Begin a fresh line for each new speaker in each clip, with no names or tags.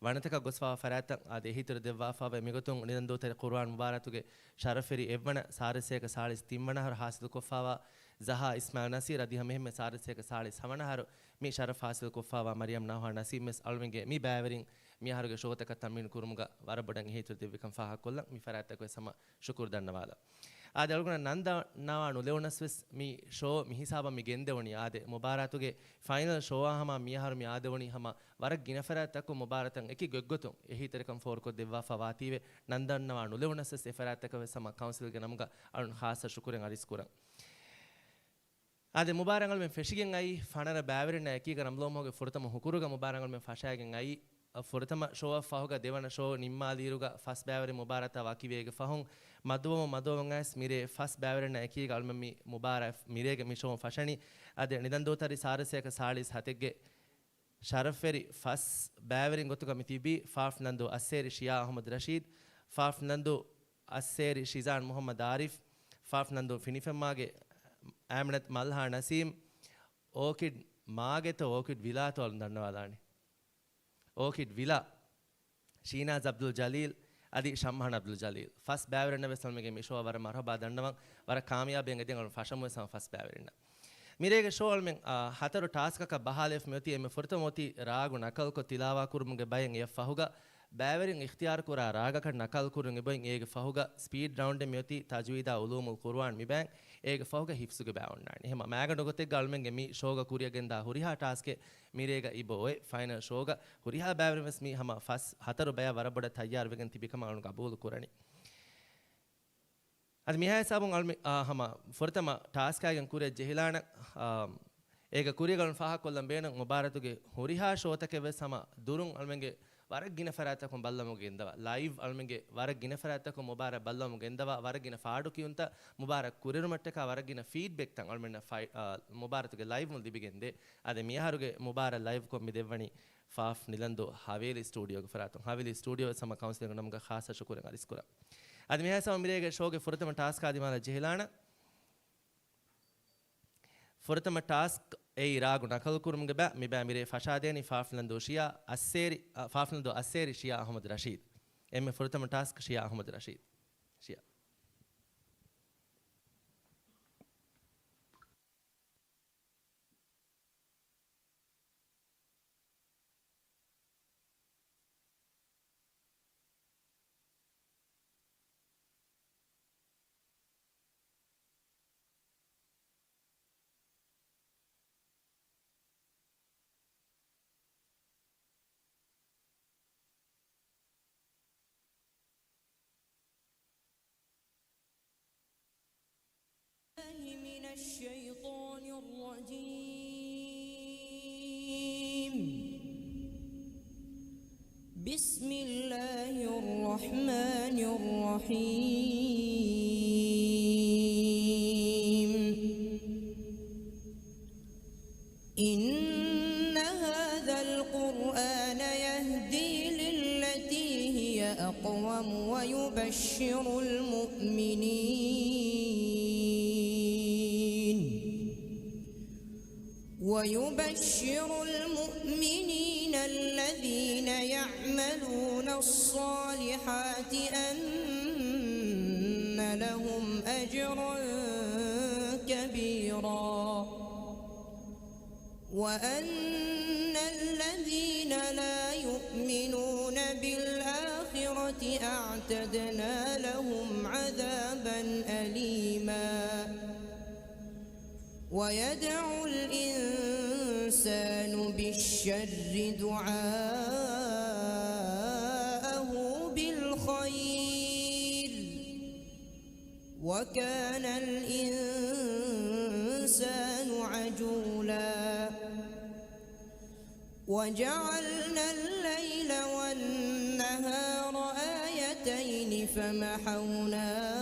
වනතක ගොස්වා ෆරාතන් ආදී හිතර දෙවාෆාව මිගතුන් නිදන්දෝතර කුර්ආන් මුබාරතුගේ ශරෆෙරි එවන සාරසේක සාලිස් තිම්මනහර හාසිල් කොෆාවා زها اسماعيل نصير ادي هم سارسيك سالي سمنهر مي شرف حاصل كفوا مريم ناه نصيب مس الوينگه مي باورين مي هرگه شوتك تامين كورمغا وربدن هيتر ديوكم فاها كولن مي فراتك سما شكر دنوالا آده الگنا نندا نوانو ليونسوس مي شو مي حسابا مي گندوني آده مباراتوگه فاينل شو هما مي هر مي آدوني هما ورگ گنفراتك مباراتن اكي گگگتون اهي تركم فور کو دوا فواتيوه نندا نوانو ليونسوس فراتك سما كونسل گه نمگا الون خاص شكرن اريس كورن آده مبارنگل من فشیگن ای فانر باورین اکی گرم لوموگه فرتم حکوروگه مبارنگل من فشایگن ای فرتم شو فاهوگه دیوان شو نیما لیروگه فاس باوری مبارتا واکی ویگه فاهون مدوم اس میره فاس باورین اکی گل من می مبارف میره می شو فشانی آده نیدن دو تاری سارسه که سالیس هتگه شرفری فاس باورین گوتوگه میتیبی فاف نندو اسیر شیا احمد رشید فاف نندو اسیر شیزان محمد عارف فاف نندو فینیفماگه آمنت مالها نسیم اوکید ماگه تو اوکید ویلا تو دنوالانی اوکید ویلا شیناز عبدالجلیل ادی شمهان عبدالجلیل فاس باورن وسل میگه میشو ور مرحبا دندوان ور کامیاب انگه دین فاشم وسم فاس باورن میره شوال من هتر ٹاسک کا بحالف میوتی ام فرتموتی راگو نکل کو تلاوا کرمگه باین ی فهوگا باورین اختیار کرا راگا کر نکل کرنگه باین ایگ فهوگا سپیڈ راؤنڈ میوتی تجویدا علوم القرآن می بان ایگ فهوگا حفظگه باونانی هما ماگ نگوته گالمنگه می شوگا کورییا گندا هوریها ٹاسک میرهگا ایبوئ فائنل شوگا هوریها باورین وس می هما فاس هتر بیا وربڑ تیار وگن تیبکم ان قبول کرانی اد میهای سابون علم هما فرتما ٹاسک اگن کوریہ جہلان ایگ کوریہ گن فاہ کولم بین مبارتوگه هوریها شوتکه وس هما دورون علمنگه ورگ گین فراتکم بلموگه اندوا لایو علمنگه ورگ گین فراتکم مبارک بلموگه اندوا ورگ گین فاڈو کیونتا مبارک کوریر مٹکا ورگ گین فیڈبیک تن علمن مبارتوگه لایو مول دیبگنده اد میهاروگه مبارک لایو کو میدevvani فاف නිලන්දෝ හවේලි ස්ටුඩියෝගේ ෆරාතුන් හවේලි ස්ටුඩියෝ සම කවුන්සිලින් නමග ખાસ ಶುಕುರನ್ ಅರಿಸ್ಕುರ ಅದ ಮಿಹಾಸ ಮಿರೇಗೆ ಶೋಗೆ ಫುರತಮ ಟಾಸ್ಕ್ ಆದಿಮಾಲ ಜೆಹಲಾನ ಫುರತಮ ಟಾಸ್ಕ್ ಏ ಇರಾಗು ನಕಲ್ ಕುರುಮ್ಗೆ ಬಾ ಮಿ ಬಾ ಮಿರೆ ಫಶಾದೇನಿ ಫಾಫ್ಲಂದೋ ಶಿಯಾ ಅಸ್ಸೇರಿ ಫಾಫ್ಲಂದೋ ಅಸ್ಸೇರಿ ಶಿಯಾ ಅಹಮದ್ ರಶೀದ್ ಎಮ್ಮೆ ಫುರತಮ ಟಾಸ್ಕ್ ಶಿಯಾ ಅಹಮದ್ ರಶೀದ್ ಶಿಯಾ
من الشيطان الرجيم بسم الله الرحمن الرحيم إن هذا القرآن يهدي للتي هي أقوم ويبشر المؤمنين الذين يعملون الصالحات أن لهم أجرا كبيرا وأن الذين لا يؤمنون بالآخرة أعتدنا لهم عذابا أليما ويدعو الإنسان بالشر دعاءه بالخير وكان الإنسان عجولا وجعلنا الليل والنهار آيتين فمحونا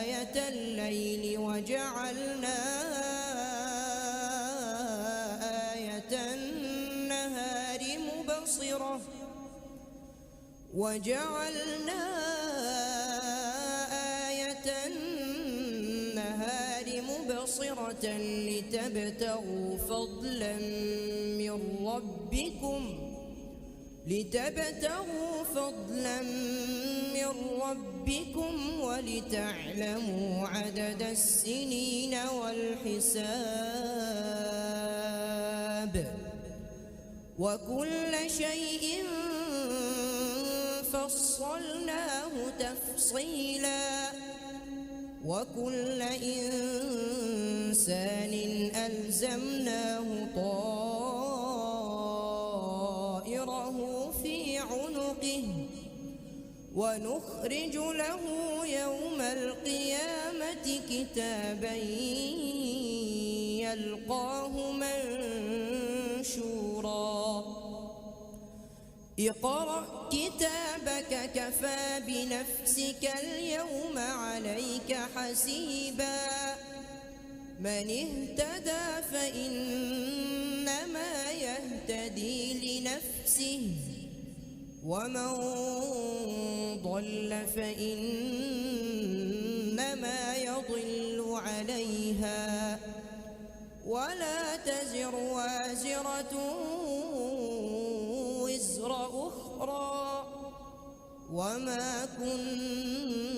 آية الليل وجعلنا آية النهار مبصرة لتبتغوا فضلا من ربكم لتبتغوا فضلا من ربكم ولتعلموا عدد السنين والحساب وكل شيء فصلناه تفصيلا وكل إنسان ألزمناه طائره في عنقه ونخرج له يوم القيامة كتابا يلقاه منشورا اقرأ كتابك كفى بنفسك اليوم عليك حسيبا من اهتدى فإنما يهتدي لنفسه ومن ضل فإنما يضل عليها ولا تزر وازرة وزر أخرى وما كنا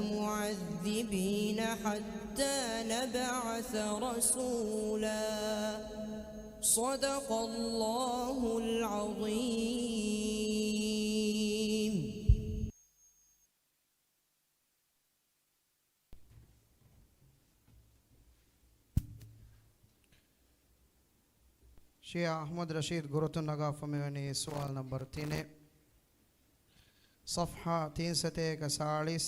معذبين حتى نبعث رسولا صدق الله العظيم.
शेख अहमद रशीद गुरुतुन्नगा फमेवनी सवाल नंबर 3 सफ़हा 341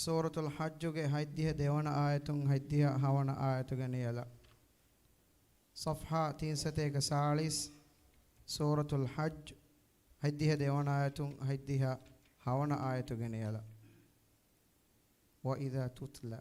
सूरतुल हज्ज गे हद्दिह देवन आयतुं हद्दिह हवन आयतुगे नियला सफ़हा 341 सूरतुल हज्ज हद्दिह देवन आयतुं हद्दिह हवन आयतुगे नियला व इज़ा तुतला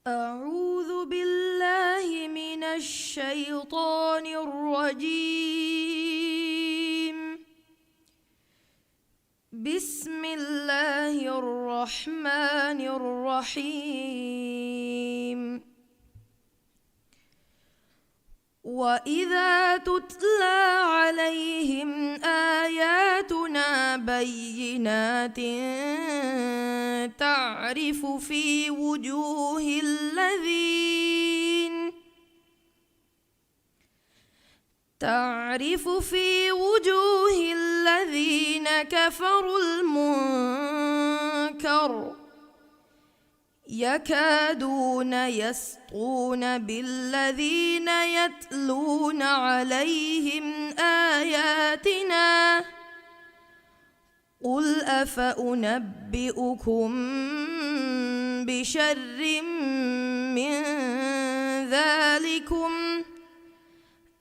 أعوذ بالله من الشيطان الرجيم بسم الله الرحمن الرحيم وإذا تتلى عليهم آياتنا بينات تعرف في وجوه الذين كفروا المنكر يكادون يسطون بالذين يتلون عليهم آياتنا قل أفأنبئكم بشر من ذلكم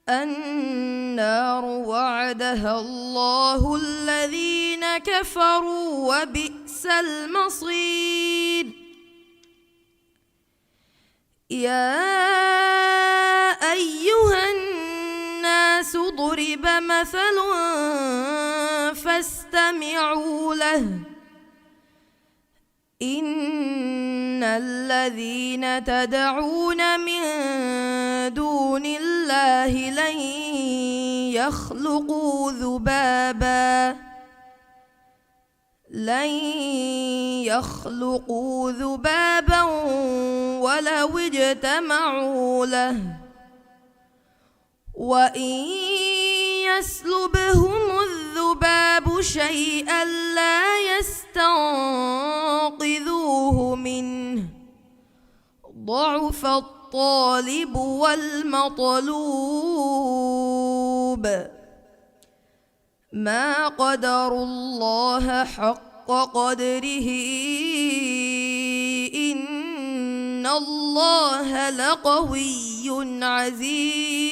النار وعدها الله الذين كفروا وبئس المصير يا أيها الناس ضرب مثل فاستمعوا له إن الذين تدعون من دون الله لن يخلقوا ذبابا ولو اجتمعوا له وإن يسلبهم الذباب شيئا لا يستنقذوه منه ضعف الطالب والمطلوب ما قدروا الله حق قدره إن الله لقوي عزيز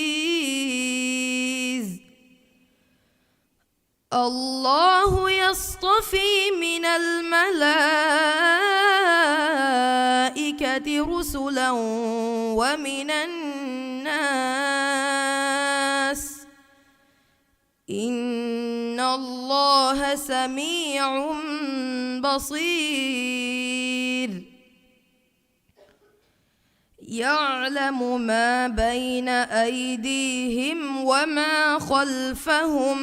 الله يصطفي من الملائكة رسلا ومن الناس إن الله سميع بصير يعلم ما بين أيديهم وما خلفهم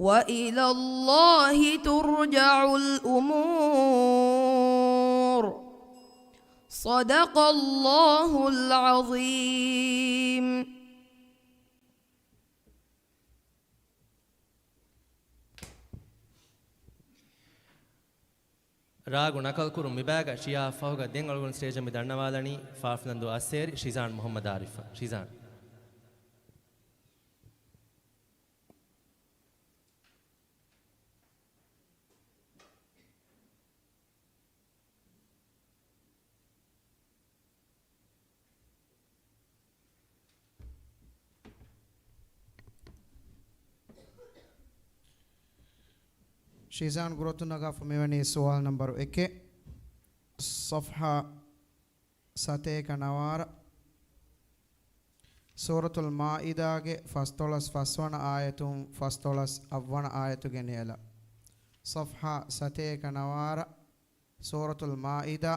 وإلى الله ترجع الأمور صدق الله العظيم.
ರಾಗು ನಕಲ್ ಕುರು ಮಿಬಾಗ ಶಿಯಾ ಫಹುಗ ದೆಂಗಳಗುನ್ ಸ್ಟೇಜ್ ಮಿ ದಣ್ಣವಾದನಿ ಫಾಫ್ನಂದು ಅಸೇರಿ ಶಿಜಾನ್ ಮೊಹಮ್ಮದ್ ಆರಿಫ್ ಶಿಜಾನ್
ශීසාන් ගුරුතුනගා මෙවැනි සුවල් නම්බරු 1 صفحة සතේක නවාර සූරතුල් මායිදාගේ ෆස්තොලස් ෆස්වන ආයතුන් ෆස්තොලස් අවවන ආයතු ගෙනියලා صفحة සතේක නවාර සූරතුල් මායිදා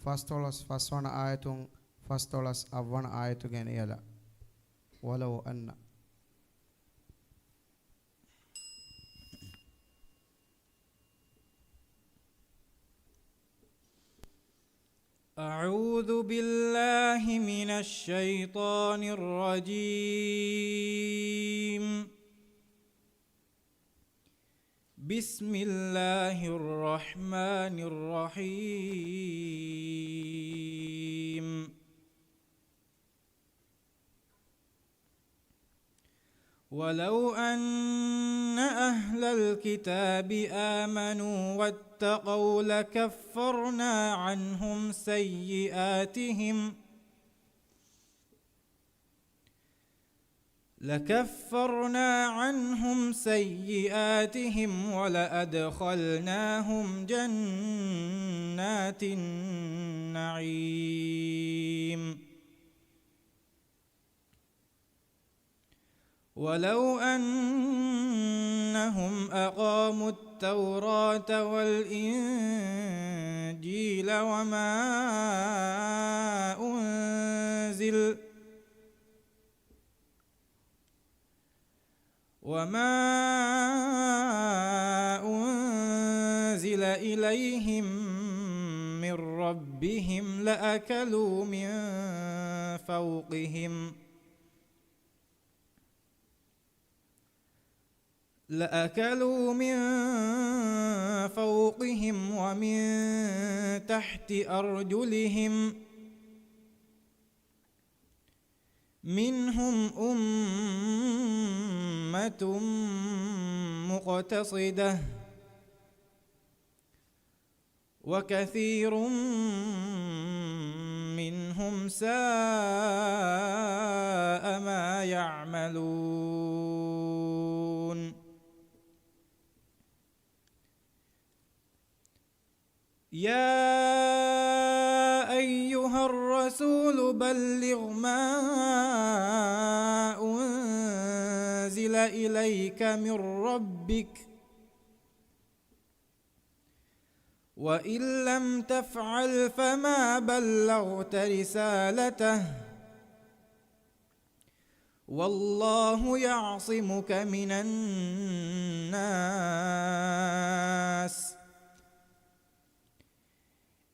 ෆස්තොලස් ෆස්වන ආයතුන් ෆස්තොලස් අවවන ආයතු ගෙනියලා වලව් අන්න
أعوذ بالله من الشيطان الرجيم. بسم الله الرحمن الرحيم. ولو أن أهل الكتاب آمنوا واتقوا لكفرنا عنهم سيئاتهم ولأدخلناهم جنات النعيم. ولو أنهم أقاموا التوراة والإنجيل وما أنزل إليهم من ربهم لأكلوا من فوقهم ومن تحت أرجلهم منهم أمة مقتصدة وكثير منهم ساء ما يعملون. يا أيها الرسول بلغ ما أنزل إليك من ربك وإن لم تفعل فما بلغت رسالته والله يعصمك من الناس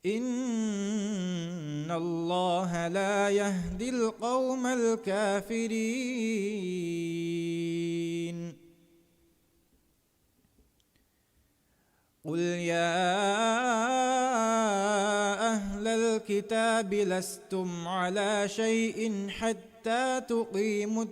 إن الله لا يهدي القوم الكافرين. قل يا أهل الكتاب لستم على شيء حتى تقيموا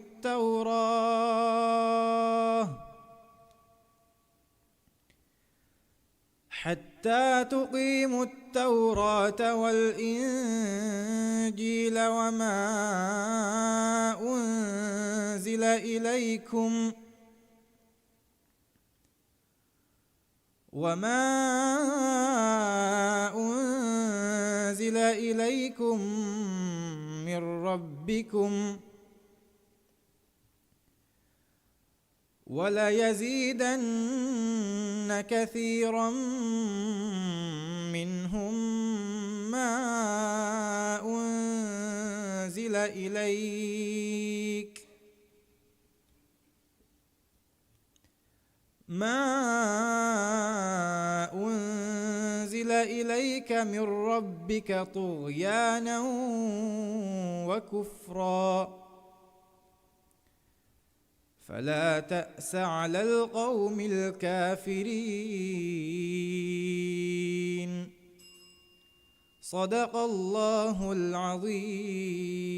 التوراة والإنجيل وما أنزل إليكم من ربكم وليزيدن كثيرا منهم ما أنزل إليك من ربك طغيانا وكفرا فلا تأس على القوم الكافرين. صدق الله العظيم.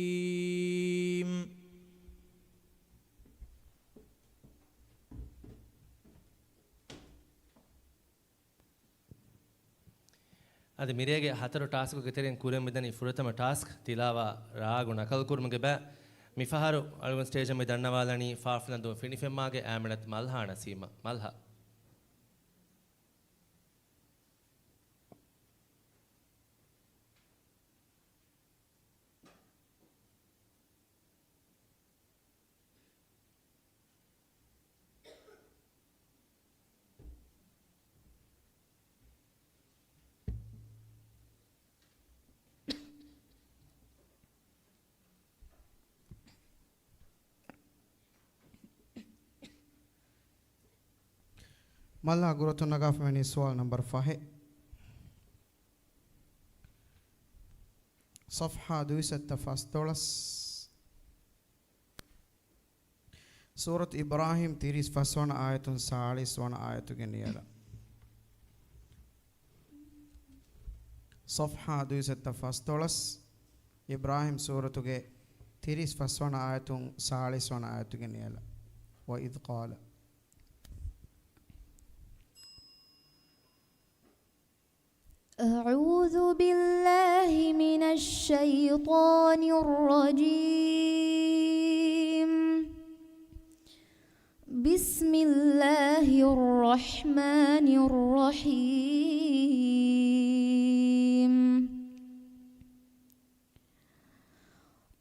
අද මිරියගේ හතර ටාස්ක් ගෙතරින් කුරෙන් මෙදනි ෆුරතම ටාස්ක් තිලාවා රාගු නකල් කුරුමගේ බෑ මිෆහරු අලුවන් ස්ටේජ් මේ දන්නවාලනි ෆාෆ්ලන් දෝ ෆිනිෆෙම්මාගේ ඈමනත් මල්හා නසීම මල්හා
مالا غورتو نگاف منی سوال نمبر 5 صفحة 215 سورة إبراهيم 30 آية 40 آية جنيرة صفحة 215 إبراهيم سورة 30 آية 40 آية جنيرة وإذ قال
أعوذ بالله من الشيطان الرجيم. بسم الله الرحمن الرحيم.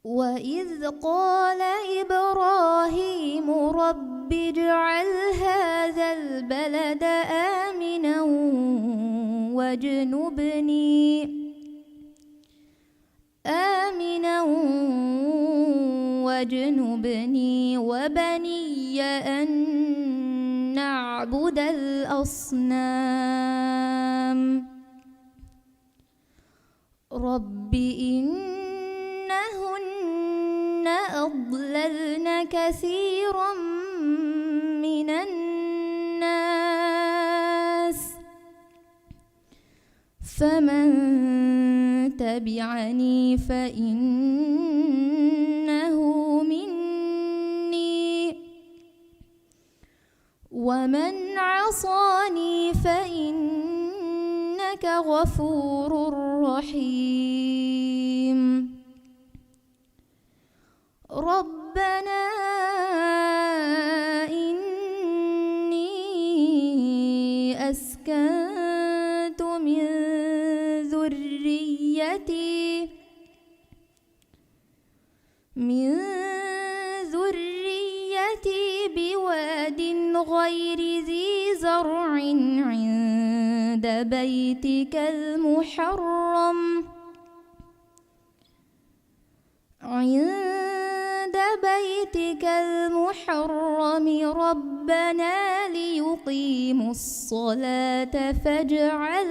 وإذ قال إبراهيم رب اجعل هذا البلد آمنا واجنبني وبني أن نعبد الأصنام. رب إنهن أضللن كثيرا من الناس فمن تبعني فإنه مني ومن عصاني فإنك غفور رحيم. ربنا إني أسكنت من ذريتي بواد غير ذي زرع عند بيتك المحرم ربنا ليقيموا الصلاة فاجعل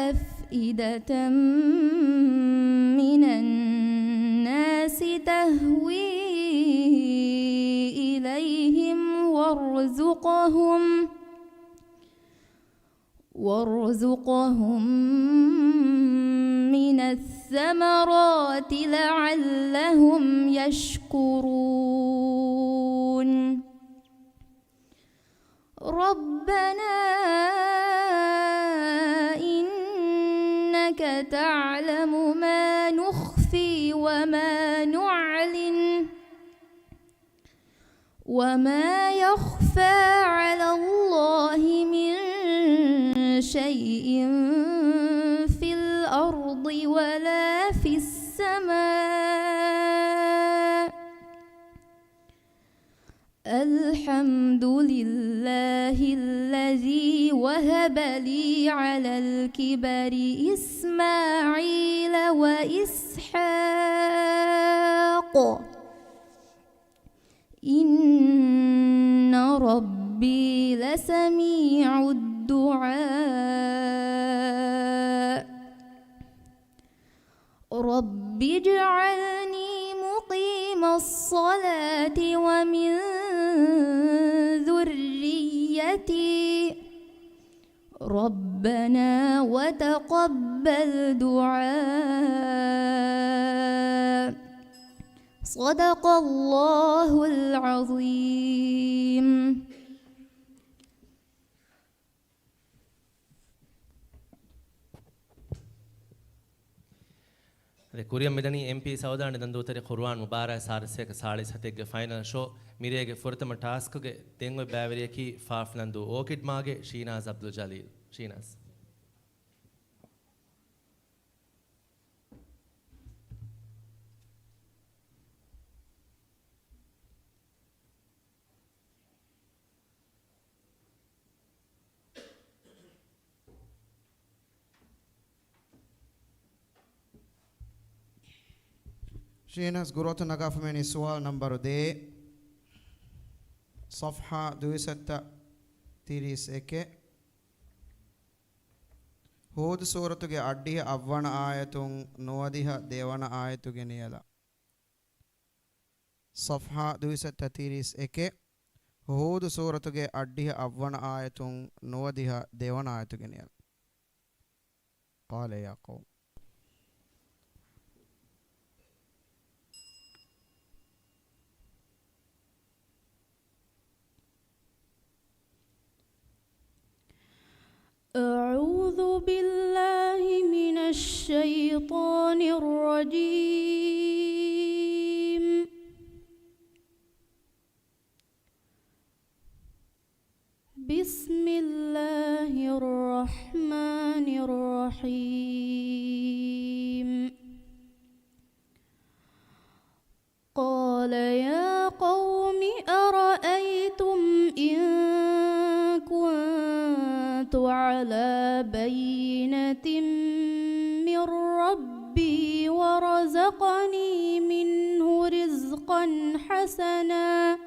أفئدة من الناس تهوي إليهم وارزقهم من الثمرات لعلهم يشكرون. ربنا إنك تعلم ما نخفي وما نعلن وما يخفى على الله من شيء في الأرض ولا في السماء الحمد لله الذي وهب لي على الكبر إسماعيل وإسحاق إن ربي لسميع الدعاء رب اجعلني مقيم الصلاة ومن ذريتي ربنا وتقبل دعاء صدق الله العظيم.
ಕುರಿಯಂ ಮಿದನಿ ಎಂಪಿ ಸೌದಾಣ ದಂದೂತರಿ ಕುರ್ಆನ್ ಮುಬಾರ ಸಾರಸೆಕ ಸಾಳಿಸ್ ಹತೆಗೆ ಫೈನಲ್ ಶೋ ಮಿರೆಗೆ ಫುರ್ತಮ ಟಾಸ್ಕ್ಗೆ ತೆಂಗೊ ಬ್ಯಾವರಿಯಕಿ ಫಾಫ್ ನಂದು ಓಕಿಡ್ ಮಾಗೆ ಶೀನಾಜ್ ಅಬ್ದುಲ್ ಜಲೀಲ್ ಶೀನಾಜ್
ශීනස් ගුරුවත නගාෆමෙනි සුවාල් නම්බර 2 صفحة 231 හෝද් සූරතුගේ අඩ්ඩිය අවවන ආයතුන් නොවදිහ දේවන ආයතුගේ නියලා صفحة 231 හෝද් සූරතුගේ අඩ්ඩිය අවවන ආයතුන් නොවදිහ දේවන ආයතුගේ නියලා قال يا قوم
أعوذ بالله من الشيطان الرجيم بسم الله الرحمن الرحيم قال يا قوم أرأيتم إن كنت على بينة من ربي ورزقني منه رزقا حسنا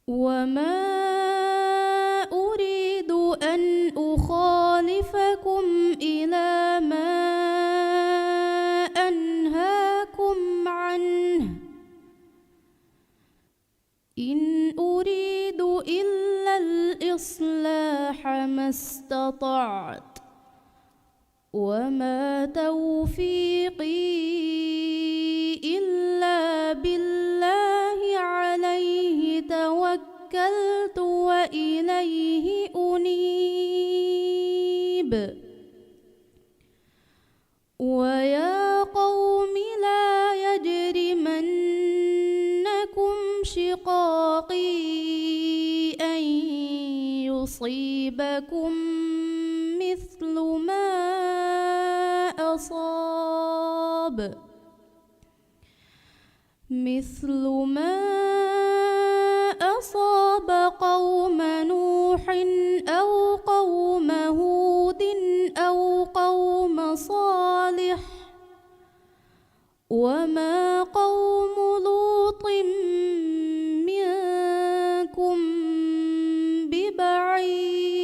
وما أريد أن أخالفكم إلى ما أنهاكم عنه إن أريد إلا الإصلاح ما استطعت وما توفيقي إلا بالله عليه توكلت وإليه أنيب ويا قوم لا يجرمنكم شقاقي أن يصيبكم مثل ما أصاب قوم نوح أو قوم هود أو قوم صالح وما قوم لوط منكم ببعيد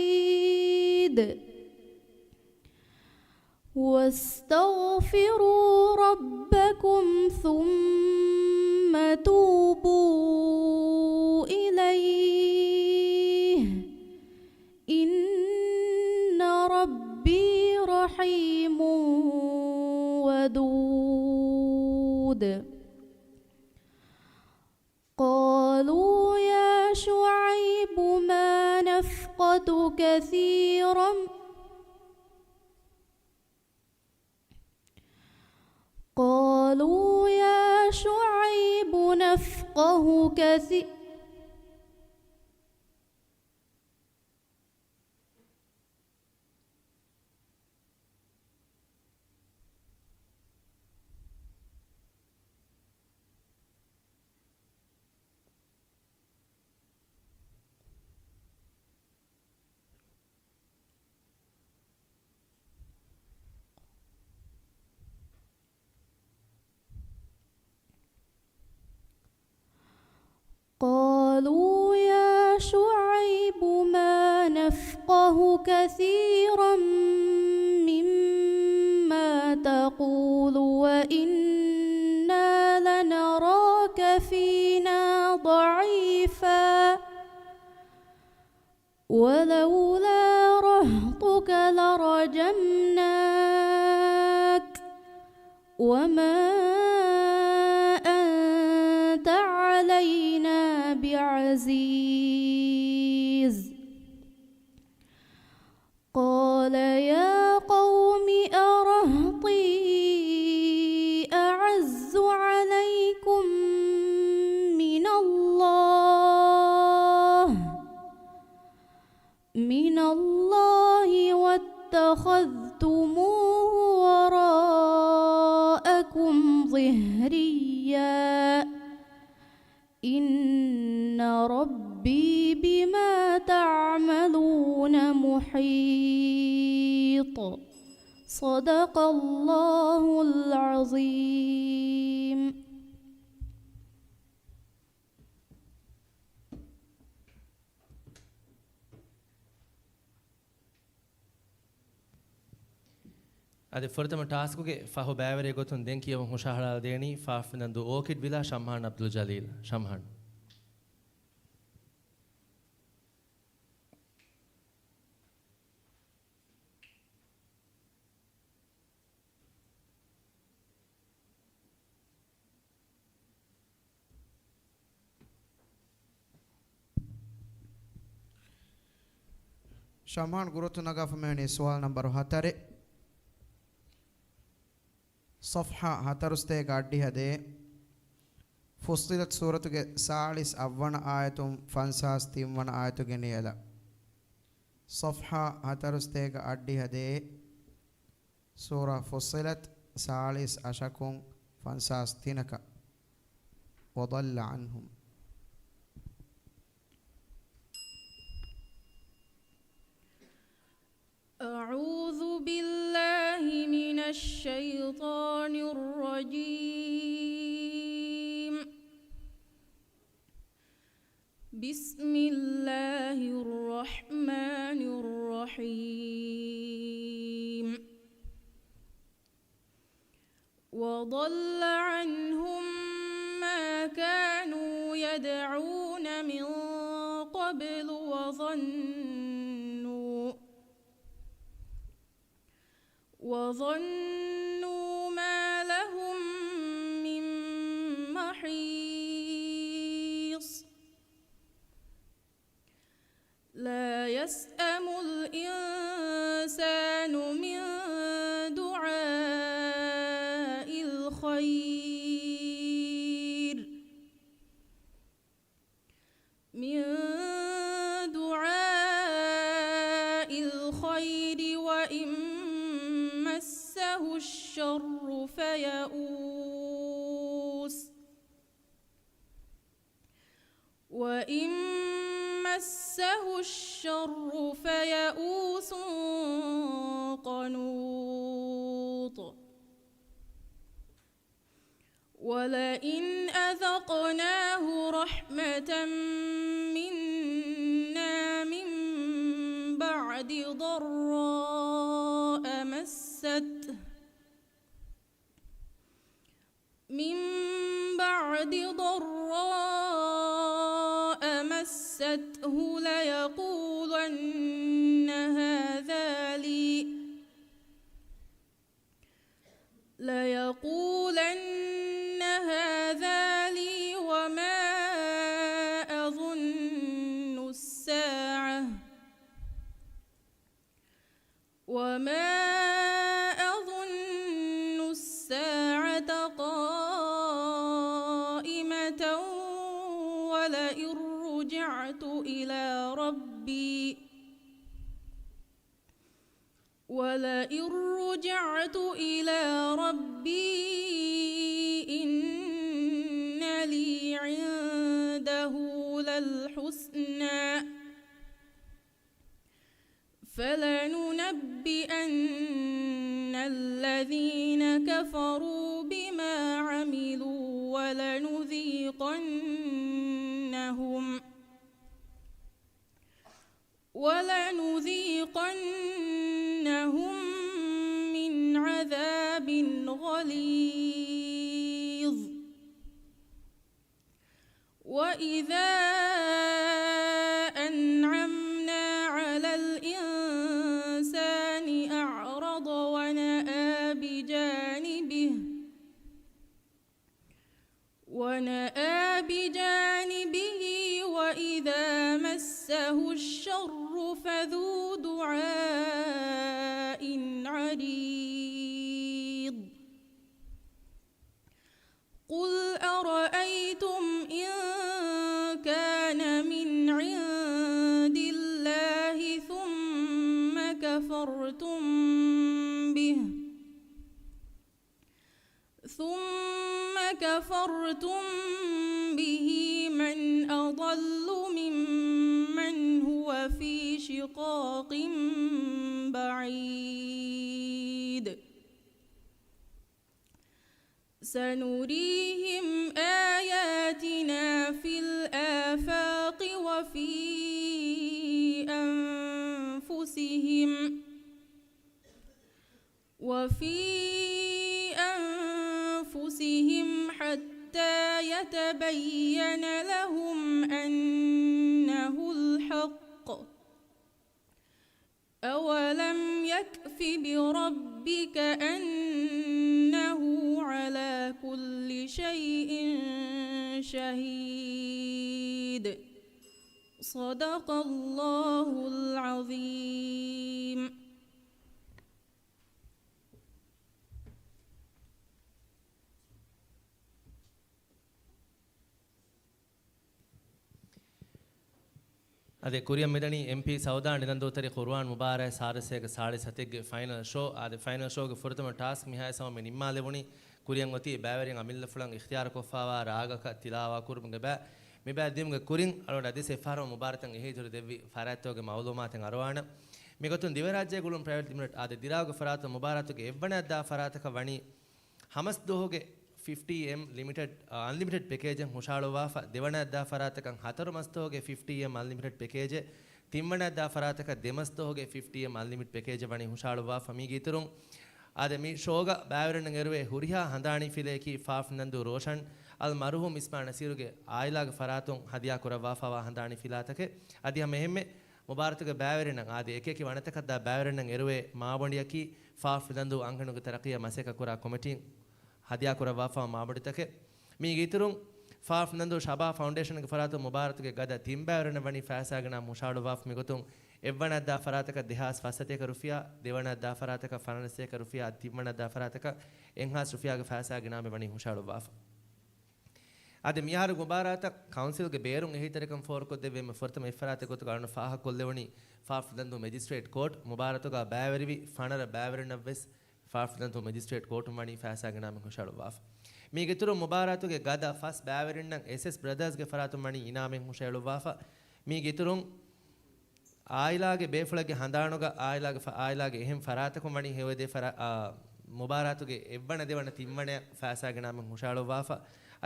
واستغفروا ربكم ثم توبوا إليه إن ربي رحيم ودود قالوا يا شعيب ما نفقد كثيرا قالوا يا شعيب نفقه كثير قالوا يا شعيب ما نفقه كثيرا مما تقول وإنا لنراك فينا ضعيفا ولولا رهطك لرجمناك وما أنت علينا بعزيز قال يا قوم أرهطي أعز عليكم من الله واتخذتموه وراءكم ظهريا إن ربي بما تعملون محيط صدق الله العظيم.
අද ෆොරතම ටාස්කුගේ ෆහු බෑවරේ ගොතුන් දෙන් කියව මුෂාහරා දෙනි ෆාෆ්නන්දු ඕකිඩ් විලා ෂම්හාන් අබ්දුල් ජලීල් ෂම්හාන්
ಶಮಾನ್ ಗುರುತು ನಗಾಫಮೆಹಣಿ ಸವಾಲ್ ನಂಬರ್ 4 صفحة هترسته قاعدي هذه فصلت سورة سالس أول آية فانساس تيمون آية جنيلا صفحة هترسته قاعدي هذه سورة فصلت سالس أشكون فانساس تينك وضل عنهم
أعوذ بالله من الشيطان الرجيم بسم الله الرحمن الرحيم وضل عنهم ما كانوا يدعون من قبل وظنوا ما لهم من محيص لا يسأم الإنسان من دعاء الخير وإن مسه الشر فيئوس قنوط ولئن أذقناه رحمة منا من بعد ضراء مسته ليقولن هذا لي وما أظن الساعة قائمة ولئن رجعت إلى ربي إن لي عنده للحسنى فلننبئن الذين كفروا بما عملوا ولنذيقنهم ولنذيقنهم من عذاب غليظ وإذا أنعمنا على الإنسان أعرض ونأى بجانبه وإذا مسه الشر فذو دعاء عريض قل أرأيتم إن كان من عند الله ثم كفرتم به من أضل ممن هو في شقاق بعيد سنريهم آياتنا في الآفاق وفي أنفسهم حتى يتبين لهم أنه الحق أولم يكف بربك أنه على كل شيء شهيد صدق الله العظيم.
ಅದೇ ಕುರಿಯ ಮಿದಣಿ MP ಸೌದಾ ನಿರಂದೋತರಿ ಕುರ್ಆನ್ ಮುಬಾರಕ ಸಾರಸೆಗ ಸಾಳೆ ಸತೆಗೆ ಫೈನಲ್ ಶೋ ಅದೇ ಫೈನಲ್ ಶೋಗೆ ಫುರತಮ ಟಾಸ್ಕ್ ಮಿಹಾಯ ಸಮ ನಿಮ್ಮಾಲೆವುನಿ ಕುರಿಯಂ ಒತಿ ಬ್ಯಾವರಿಯಂ ಅಮಿಲ್ಲ ಫುಲಂ ಇಖ್ತಿಯಾರ ಕೊಫಾವಾ ರಾಗಕ ತಿಲಾವಾ ಕುರ್ಮಗೆ ಬಾ ಮಿಬಾ ದಿಮ್ಗೆ ಕುರಿಂ ಅಳೋಡ ಅದೇ ಸೆಫಾರೋ ಮುಬಾರಕಂ ಎಹೇಜುರು ದೆವ್ವಿ ಫರಾತೋಗೆ ಮೌಲೂಮಾತಂ ಅರವಾಣ ಮಿಗತುನ್ ದಿವರಾಜ್ಯ ಗುಳುಂ ಪ್ರೈವೇಟ್ ಲಿಮಿಟೆಡ್ ಅದೇ ದಿರಾಗ ಫರಾತ ಮುಬಾರಕಗೆ ಎವ್ವಣದ್ದಾ ಫರಾತಕ ವಣಿ ಹಮಸ್ ದೋಹಗೆ 50M ಲಿಮಿಟೆಡ್ ಅನ್ಲಿಮಿಟೆಡ್ ಪ್ಯಾಕೇಜ್ ಹುಷಾಳುವಾಫ ದೇವಣದ್ದಾ ಫರಾತಕಂ ಹತರು ಮಸ್ತೋಗೆ 50M ಅನ್ಲಿಮಿಟೆಡ್ ಪ್ಯಾಕೇಜ್ ತಿಮ್ಮಣದ್ದಾ ಫರಾತಕ ದೆಮಸ್ತೋಗೆ 50M ಅನ್ಲಿಮಿಟೆಡ್ ಪ್ಯಾಕೇಜ್ ವಣಿ ಹುಷಾಳುವಾಫ ಮೀಗೀತರುಂ ಆದೆ ಮೀ ಶೋಗ ಬ್ಯಾವರಣ ಗೆರುವೆ ಹುರಿಯಾ ಹಂದಾಣಿ ಫಿಲೇಕಿ ಫಾಫ್ ನಂದು ರೋಷನ್ ಅಲ್ ಮರುಹುಂ ಇಸ್ಮಾ ನಸೀರುಗೆ ಆಯಿಲಾಗ ಫರಾತುಂ ಹದಿಯಾ ಕುರವಾಫವಾ ಹಂದಾಣಿ ಫಿಲಾತಕೆ ಅದಿಯ ಮೆಹಮ್ಮೆ ಮುಬಾರಕಗೆ ಬ್ಯಾವರಣ ಆದೆ ಏಕೇಕಿ ವಣತಕದ್ದಾ ಬ್ಯಾವರಣ ಗೆರುವೆ ಮಾಬಂಡಿಯಕಿ ಫಾಫ್ ನಂದು ಅಂಗಣುಗೆ ತರಕಿಯ ಮಸೆಕ ಕುರ ಕಮಿಟಿ ಹದಿಯಾ ಕುರವಾಫಾ ಮಾಬಡಿತಕೆ ಮೀಗೀತರುಂ ಫಾಫ್ ನಂದು ಶಬಾ ಫೌಂಡೇಶನ್ಗೆ ಫರಾತು ಮುಬಾರಕ್ಗೆ ಗದ ತಿಂಬ್ಯಾವರಣ ವಣಿ ಫಾಸಾಗನ ಮುಷಾಳುವಾಫ್ ಮಿಗುತುಂ ಎವ್ವಣದ್ದಾ ಫರಾತಕ ದಿಹಾಸ್ ಫಸತೇಕ ರುಫಿಯಾ ದೇವಣದ್ದಾ ಫರಾತಕ ಫನಸೇಕ ರುಫಿಯಾ ತಿಮ್ಮಣದ್ದಾ ಫರಾತಕ ಎಂಹಾಸ್ ರುಫಿಯಾಗೆ ಫಾಸಾಗನ ವಣಿ ಮುಷಾಳುವಾಫ್ ಅದೆ ಮಿಯಾರು ಮುಬಾರಕ ಕೌನ್ಸಿಲ್ಗೆ ಬೇರುಂ ಎಹಿತರಕಂ ಫೋರ್ ಕೊದ್ದೆವೆ ಫರ್ತಮ ಇಫರಾತೆ ಕೊತ್ತು ಕಾರಣ ಫಾಹ ಕೊಲ್ಲೆವಣಿ ಫಾಫ್ ನಂದು ಮ್ಯಾಜಿಸ್ಟ್ರೇಟ್ ಕೋರ್ಟ್ ಮುಬಾರಕಗ ಬ್ಯಾವರಿವಿ ಫಣರ ಬ್ಯಾವರನವೆಸ್ ಫಾಫ್ ನಂದು ಮ್ಯಾಜಿಸ್ಟ್ರೇಟ್ ಕೋರ್ಟ್ ಮಣಿ ಫಾಸಾಗನ ಮುಷಾಳುವಾಫ್ ಮೀಗೆತುರು ಮುಬಾರಕಗೆ ಗದ ಫಸ್ ಬ್ಯಾವರಿನ್ನ SS ಬ್ರದರ್ಸ್ಗೆ ಫರಾತು ಮಣಿ ಇನಾಮೆ ಮುಷಾಳುವಾಫ ಮೀಗೆತುರುಂ ಆಯಿಲಾಗೆ ಬೇಫಳಗೆ ಹಂದಾಣುಗ ಆಯಿಲಾಗೆ ಎಹೆಂ ಫರಾತಕು ಮಣಿ ಹೇವದೆ ಮುಬಾರಕಗೆ ಎವ್ವಣ ದೇವಣ ತಿಮ್ಮಣೆ ಫಾಸಾಗನ ಮುಷಾಳುವಾಫ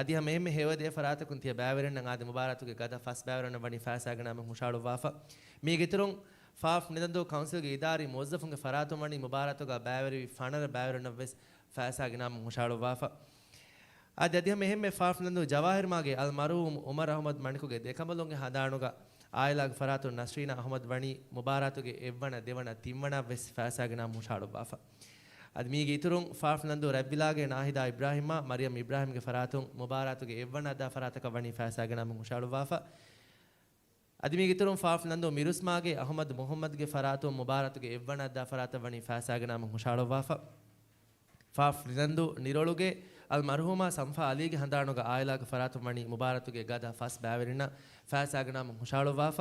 ಅದಿಯ ಮೇಹೆ ಹೇವದೆ ಫರಾತಕುನ್ ತಿಯ ಬ್ಯಾವರಿನ್ನ ಆದೆ ಮುಬಾರಕಗೆ ಗದ ಫಸ್ ಬ್ಯಾವರನ್ನ ವಣಿ ಫಾಸಾಗನ ಮುಷಾಳುವಾಫ ಮೀಗೆತುರುಂ ಫಾಫ್ ನಿದಂದು ಕೌನ್ಸಿಲ್ಗೆ ಇದಾರಿ ಮೊಜ್ಜಫುಂಗೆ ಫರಾತು ಮಣಿ ಮುಬಾರಕಗ ಬ್ಯಾವರಿ ಫಣರ ಬ್ಯಾವರನವೆಸ್ ಫಾಸಾಗನ ಮುಷಾಳುವಾಫ ಆದೆ ಅದಿಯ ಮೆಹಮ್ಮೆ ಫಾಫ್ ನಂದು ಜವಾಹಿರ್ ಮಾಗೆ ಅಲ್ ಮರೂಮ್ ಉಮರ್ ಅಹಮದ್ ಮಣಿಕುಗೆ ದೇಕಮಲುಂಗೆ ಹದಾಣುಗ ಆಯಿಲಾಗ ಫರಾತು ನಸ್ರೀನಾ ಅಹಮದ್ ವಣಿ ಮುಬಾರಕಗೆ ಎವ್ವಣ ದೇವಣ ತಿಮ್ಮಣ ವೆಸ್ ಫಾಸಾಗನ ಮುಷಾಳುವಾಫ ಅದು ಮೀಗೆ ಇತರುಂ ಫಾಫ್ ನಂದು ರಬ್ಬಿಲಾಗೆ ನಾಹಿದಾ ಇಬ್ರಾಹಿಮ ಮರಿಯಂ ಇಬ್ರಾಹಿಮ್ಗೆ ಫರಾತು ಮುಬಾರಕಗೆ ಎವ್ವಣದ ಫರಾತಕ ವಣಿ ಫಾಸಾಗನ ಮುಷಾಳುವಾಫ ಅದು ಮೀಗೆ ಇತರುಂ ಫಾಫ್ ನಂದು ಮಿರುಸ್ಮಾಗೆ ಅಹಮದ್ ಮೊಹಮ್ಮದ್ಗೆ ಫರಾತು ಮುಬಾರಕಗೆ ಎವ್ವಣದ ಫರಾತ ವಣಿ ಫಾಸಾಗನ ಮುಷಾಳುವಾಫ ಫಾಫ್ ನಂದು ನಿರೊಳುಗೆ ಅಲ್ ಮರ್ಹೂಮ ಸಂಫಾ ಅಲಿಗೆ ಹಂದಾಣುಗ ಆಯಿಲಾಗ ಫರಾತು ಮಣಿ ಮುಬಾರಕಗೆ ಗದ ಫಸ್ ಬ್ಯಾವರಿನ ಫಾಸಾಗನ ಮುಷಾಳುವಾಫ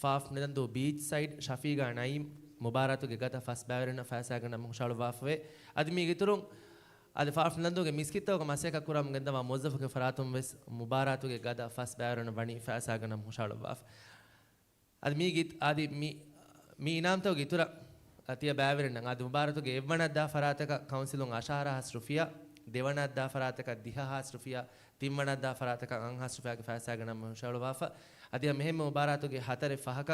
ಫಾಫ್ ನಂದು ಬೀಚ್ ಸೈಡ್ ಶಫೀಗಾ ನಯೀಮ್ ಮುಬಾರಕಗೆ ಗದ ಫಸ್ ಬ್ಯಾವರಿನ ಫಾಸಾಗನ ಮುಷಾಳುವಾಫವೆ ಅದು ಮೀಗೆ ಇತರುಂ ಅದು ಫಾಫ್ ನಂದುಗೆ ಮಿಸ್ಕಿತ್ತೋಗ ಮಸೆಕ ಕುರಂ ಗಂದವ ಮೊಜ್ಜಫಗೆ ಫರಾತುಂ ವೆಸ್ ಮುಬಾರಕಗೆ ಗದ ಫಸ್ ಬ್ಯಾವರಿನ ವಣಿ ಫಾಸಾಗನ ಮುಷಾಳುವಾಫ ಅದು ಮೀಗಿತ್ ಆದಿ ಮೀ ಇನಾಮ್ತೋಗೆ ಇತುರ ಅತಿಯ ಬ್ಯಾವರಿನ ಅದು ಮುಬಾರಕಗೆ ಎವ್ವಣದ್ದಾ ಫರಾತಕ ಕೌನ್ಸಿಲುಂ ಅಶಾರಾ ಹಸ್ರುಫಿಯಾ ದೇವಣದ್ದಾ ಫರಾತಕ ದಿಹಾ ಹಸ್ರುಫಿಯಾ ತಿಮ್ಮಣದ್ದಾ ಫರಾತಕ ಅಂಗ್ ಹಸ್ರುಫಿಯಾಗೆ ಫಾಸಾಗನ ಮುಷಾಳುವಾಫ ಅದಿಯ ಮೆಹಮ್ಮೆ ಮುಬಾರಕಗೆ ಹತರೆ ಫಹಕ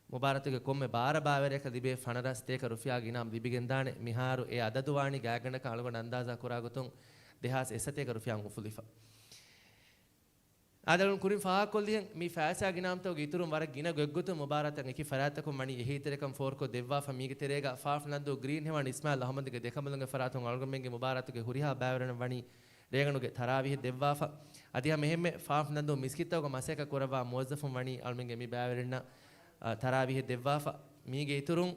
ಮುಬಾರತುಗೆ ಕೊಮ್ಮೆ ಬಾರ ಬಾವೆರೆಕ ದಿಬೆ ಫಣರಸ್ತೇಕ ರುಫಿಯಾಗಿ ಇನಾಮ್ ದಿಬಿಗೆಂದಾನೆ ಮಿಹಾರು ಎ ಅದದುವಾಣಿ ಗಾಗಂಡಕ ಅಳುಗಣ ಅಂದಾಜ ಕುರಾಗುತುಂ දෙහස් එසතේක රුෆියන් උෆුලිෆා ආදලුන් කුරින් ෆාකොල්ලියන් මී ෆෑසා ගිනාම්තෝ ගිතුරුම් වර ගින ගොග්ගොතු මුබාරතන් එකි ෆරාතකු මණි එහිතරකම් ෆෝර්කෝ දෙවවා ෆමීගේ තෙරේගා ෆාෆ් නන්දු ග්‍රීන් හෙවන් ඉස්මායිල් අහමද්ගේ දෙකමලුන්ගේ ෆරාතුන් අල්ගමෙන්ගේ මුබාරතුගේ හුරිහා බෑවරන වණි රේගණුගේ තරාවිහ දෙවවා අදියා මෙහෙම්මේ ෆාෆ් නන්දු මිස්කිත්තවක මසේක කරවා මුවස්සෆුන් වණි අල්මෙන්ගේ මී බෑවරන තරාවිහ දෙවවා මීගේ ඉතුරුම්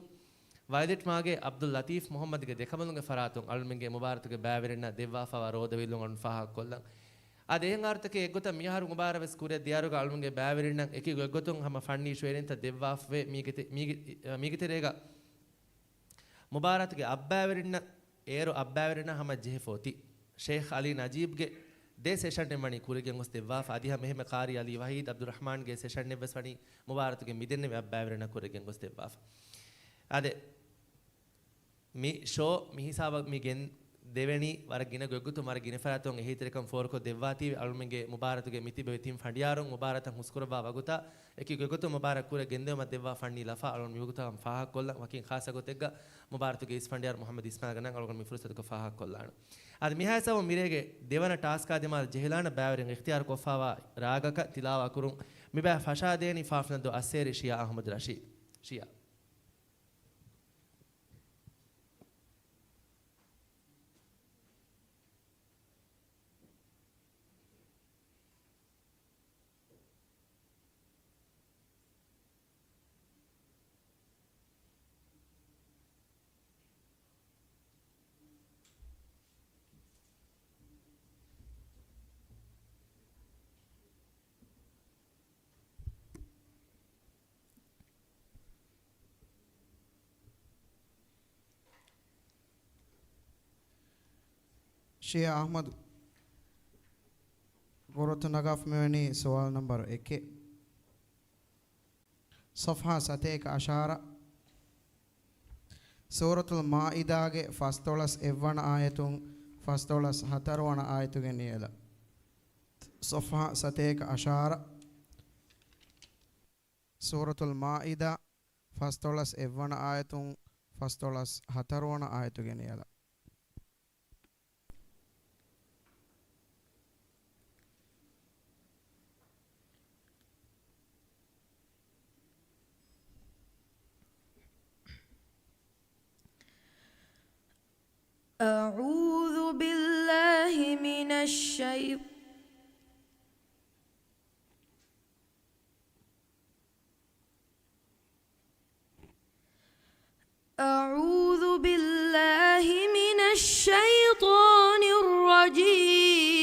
වයිදෙට් මාගේ අබ්දුල් ලතීෆ් මොහම්මද්ගේ දෙකමලුන්ගේ ෆරාතුන් අල්මෙන්ගේ මුබාරතුගේ බෑවරන දෙවවා රෝදවිලුන් අන් ෆාහ කොල්ලන් අදෙන් අර්ථකේ එක්ගොත මියහරු මුබාරවස් කුරේ දියාරුග අල්මුගේ බෑවරින්න එකි එක්ගොතුන් හැම ෆන්නී ෂුවෙරින්ත දෙවවාෆේ මීගේ තෙරේග මුබාරතුගේ අබ්බෑවරින්න ඒරු අබ්බෑවරින්න හැම ජෙහෆෝති ෂේඛ් අලි නජීබ්ගේ දේ සෙෂන් එමණි කුරගෙන් ඔස් දෙවවාෆ අදිහ මෙහෙම කාරි අලි වහීද් අබ්දුරහ්මාන්ගේ සෙෂන් එවස් වණි මුබාරතුගේ මිදෙන්නේ අබ්බෑවරින්න කුරගෙන් ඔස් දෙවවාෆ අදේ මි ෂෝ මිහිසාවක් මිගෙන් දෙවැනි වර ගින ගොග්ගුතු මර ගින ෆරාතුන් එහිතරකම් ෆෝර්කෝ දෙවවාති අලුමගේ මුබාරතුගේ මිතිබෙ තින් ෆඩියාරුන් මුබාරතන් හුස්කුරබා වගුතා එකි ගොග්ගුතු මුබාරක් කුර ගෙන්දෙම දෙවවා ෆන්නි ලෆා අලුන් මිවුතම් ෆාහ කොල්ල වකින් ખાසගොතෙග්ග මුබාරතුගේ ඉස් ෆඩියාර මුහම්මද් ඉස්මාල් ගනන් අලුන් මි ෆුරසතක ෆාහ කොල්ලාන අද මිහාසව මිරේගේ දෙවන ටාස්ක් ආදෙමාල් ජෙහලාන බෑවරෙන් ඉක්තියාර කොෆාවා රාගක තිලාවා කුරුන් මිබෑ ෆෂා දේනි ෆාෆ්නදු අස්සේරි ෂියා අහමද් රෂීද් ෂියා
ෂියා අහමද් ගොරොත් නගාෆ් මෙවැනි සවාල් නම්බර් 1 සෆහා සතේක අෂාර සූරතුල් මායිදාගේ ෆස්තොලස් එවන ආයතුන් ෆස්තොලස් හතරවන ආයතුගෙන් නියල සෆහා සතේක අෂාර සූරතුල් මායිදා ෆස්තොලස් එවන ආයතුන් ෆස්තොලස් හතරවන ආයතුගෙන් නියල
أعوذ بالله من الشيطان الرجيم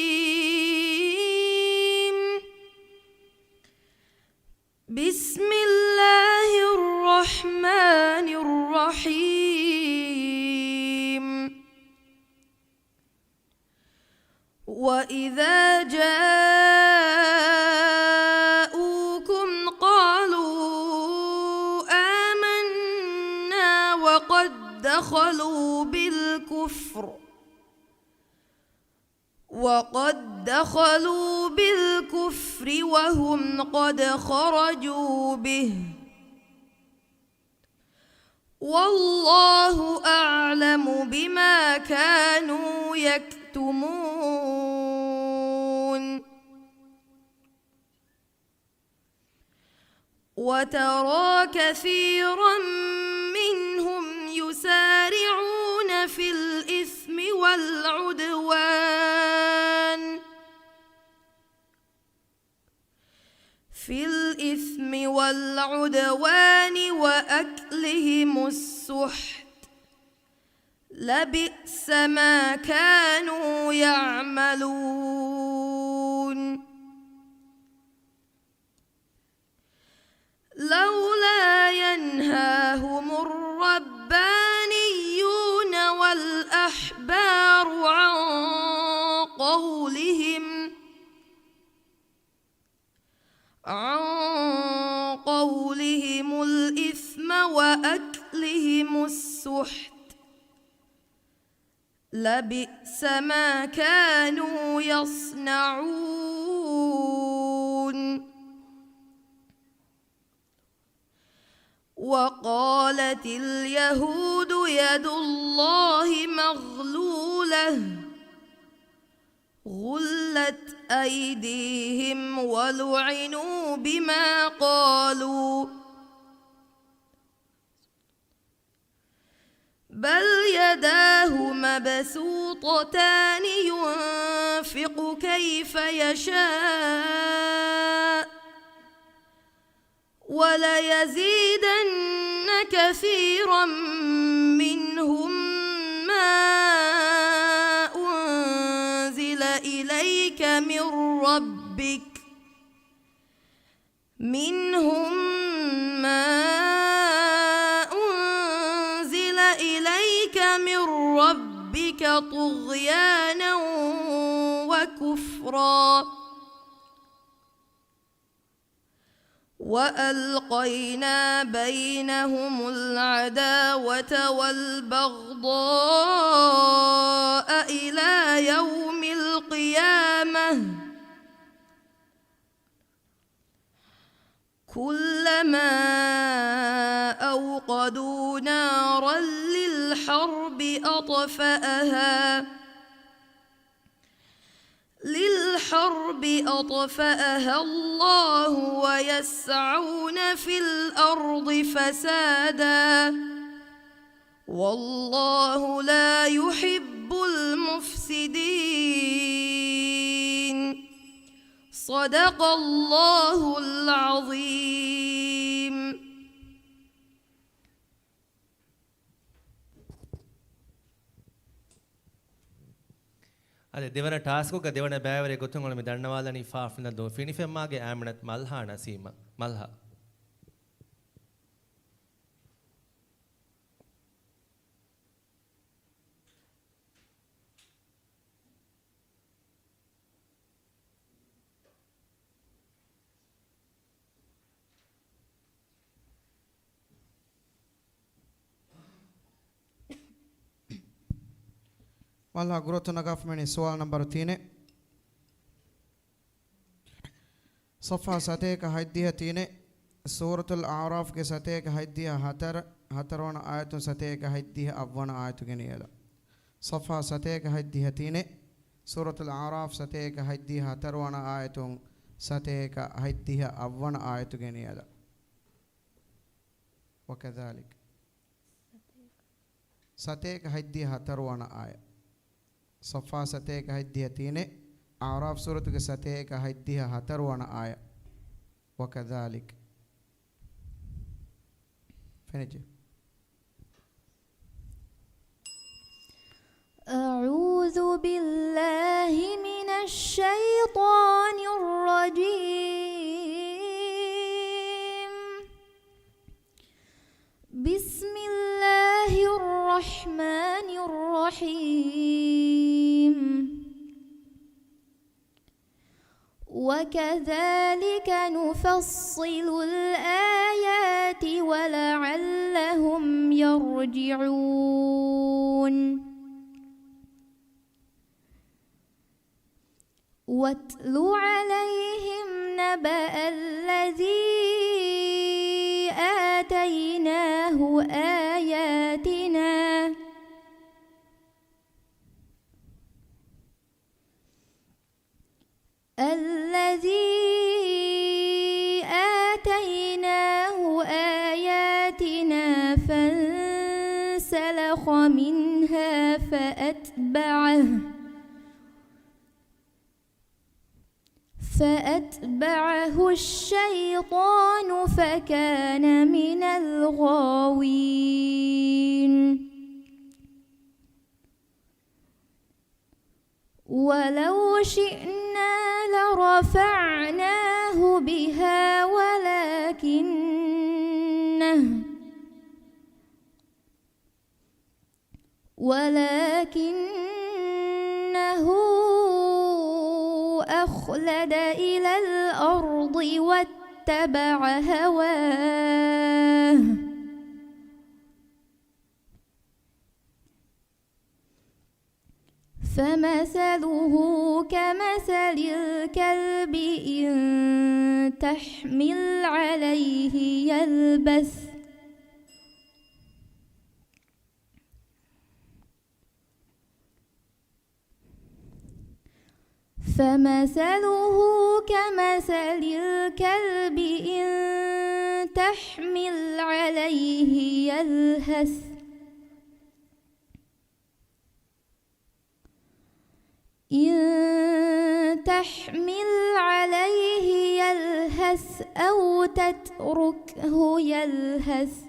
بسم الله الرحمن الرحيم وإذا جاءوكم قالوا آمنا وقد دخلوا بالكفر وهم قد خرجوا به والله أعلم بما كانوا يكتمون وترى كثيرا منهم يسارعون في الإثم والعدوان وأكلهم السحت لبئس ما كانوا يعملون لولا ينهاهم الربانيون والأحبار عن قولهم الإثم وأكلهم السحت لبئس ما كانوا يصنعون وقالت اليهود يد الله مغلولة غلت أيديهم ولعنوا بما قالوا بل يداه مبسوطتان ينفق كيف يشاء وليزيدن كثيرا منهم ما أنزل إليك من ربك منهم ما أنزل إليك من ربك طغيانا وكفرا وألقينا بينهم العداوة والبغضاء إلى يوم القيامة كلما أوقدوا نارا للحرب أطفأها الله ويسعون في الأرض فسادا والله لا يحب المفسدين صدق الله العظيم.
අද දෙවන ටාස්ක් එක දෙවන බෑවරේ ගොතුන් වල මේ දන්නවාලනි ෆාෆ්න දෝ ෆිනිෆෙම්මාගේ ආමනත් මල්හා නසීම මල්හා
والله قرأت نقاف مني سؤال نمبر 3 صفحة ستيك هيديها 3 سورة الأعراف کے ستيك هيديها هترون آية ستيك هيديها أبوان آية جنيلا صفحة ستيك هيديها 3 سورة الأعراف ستيك هيديها هترون آية ستيك هيديها أبوان آية جنيلا وكذلك ستيك هيديها هترون آية صفا ستيك هيديها 3 أعراف سورة ستيك هيديها هترون آية وكذلك فنجي
أعوذ بالله من الشيطان الرجيم بسم الله الرحمن الرحيم وكذلك نفصل الآيات ولعلهم يرجعون واتل عليهم نبأ الذي آتيناه آياتنا فانسلخ منها فأتبعه الشيطان فكان من الغاوين ولو شئنا لرفعناه بها ولكنه أخلد إلى الأرض واتبع هواه فمثله كمثل الكلب إن تحمل عليه يلبث فمثله كمثل الكلب إن تحمل عليه يلهث أو تتركه يلهث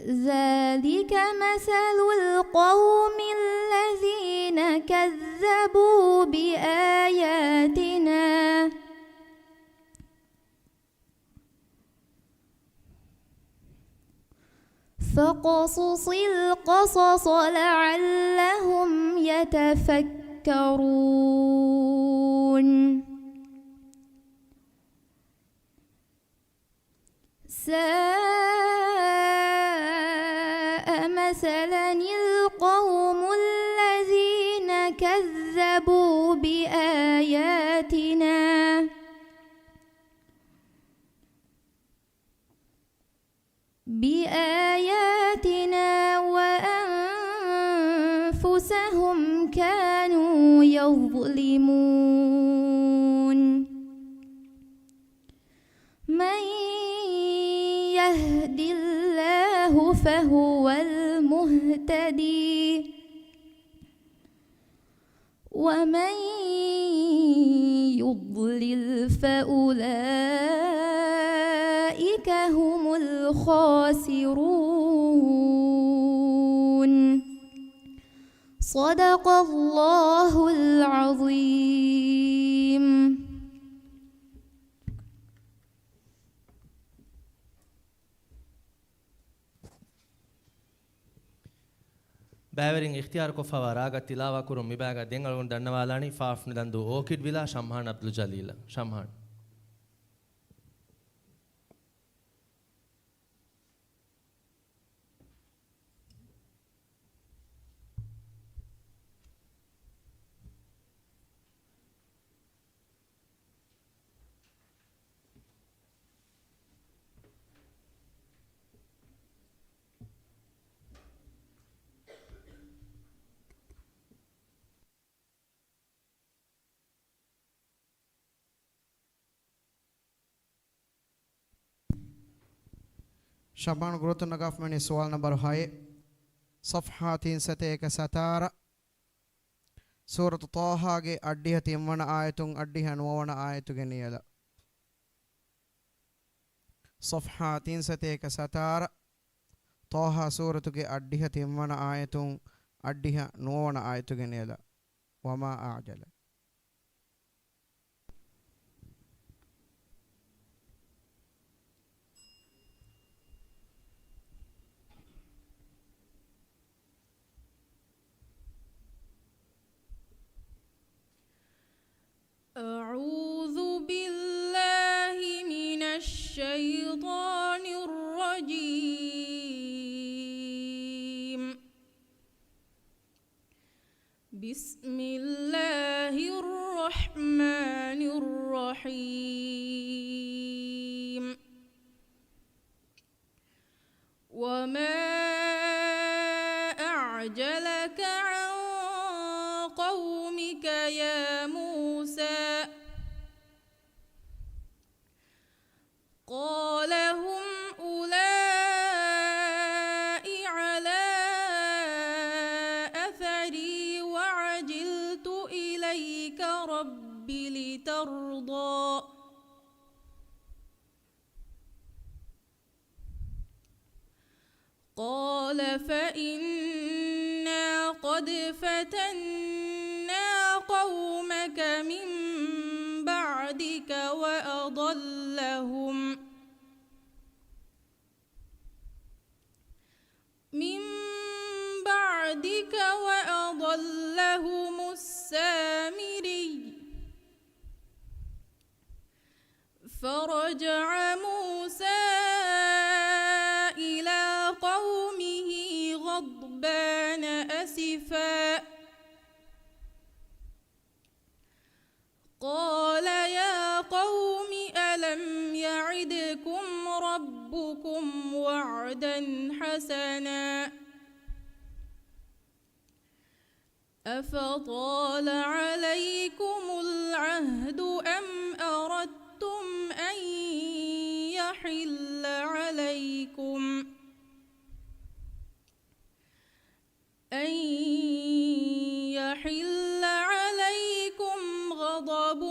ذلك مثل القوم الذين كذبوا بآياتنا فاقصص القصص لعلهم يتفكرون ساء مثلا القوم الذين كذبوا بآياتنا وأنفسهم كانوا يظلمون من يهد الله فهو المهتدي ومن يضلل فأولئك هم الخاسرون صدق الله العظيم.
බෑවරින් ඉඛතියාර කොෆවා රාග තිලාවා කුරුම් මිබාග දෙංගලුන් දන්නවාලානි ෆාෆ්න දන්දු ඕකිඩ් විලා ෂම්හාන් අබ්දුල් ජලීල ෂම්හාන්
शबान गुरुतु नगाफ में सवाल नंबर है सफ़हा 317 सूरत तोहा के अड्डिह तिम्मन आयतुं अड्डिह नोवन आयतुगे नियला सफ़हा 317 तोहा सूरत के अड्डिह तिम्मन आयतुं अड्डिह नोवन आयतुगे नियला वमा आजल
أعوذ بالله من الشيطان الرجيم بسم الله الرحمن الرحيم وما أعجلك عن قومك يا موسى قال هم أولئك على أثري وعجلت إليك رب لترضى قال فإنا قد فتنا قومك من بعدك وأضلهم السامري فرجع موسى إلى قومه غضبان أسفا قال يا قوم ألم يعدكم ربكم وعدا حسنا أفطال عليكم العهد أم أردتم أن يحل عليكم غضب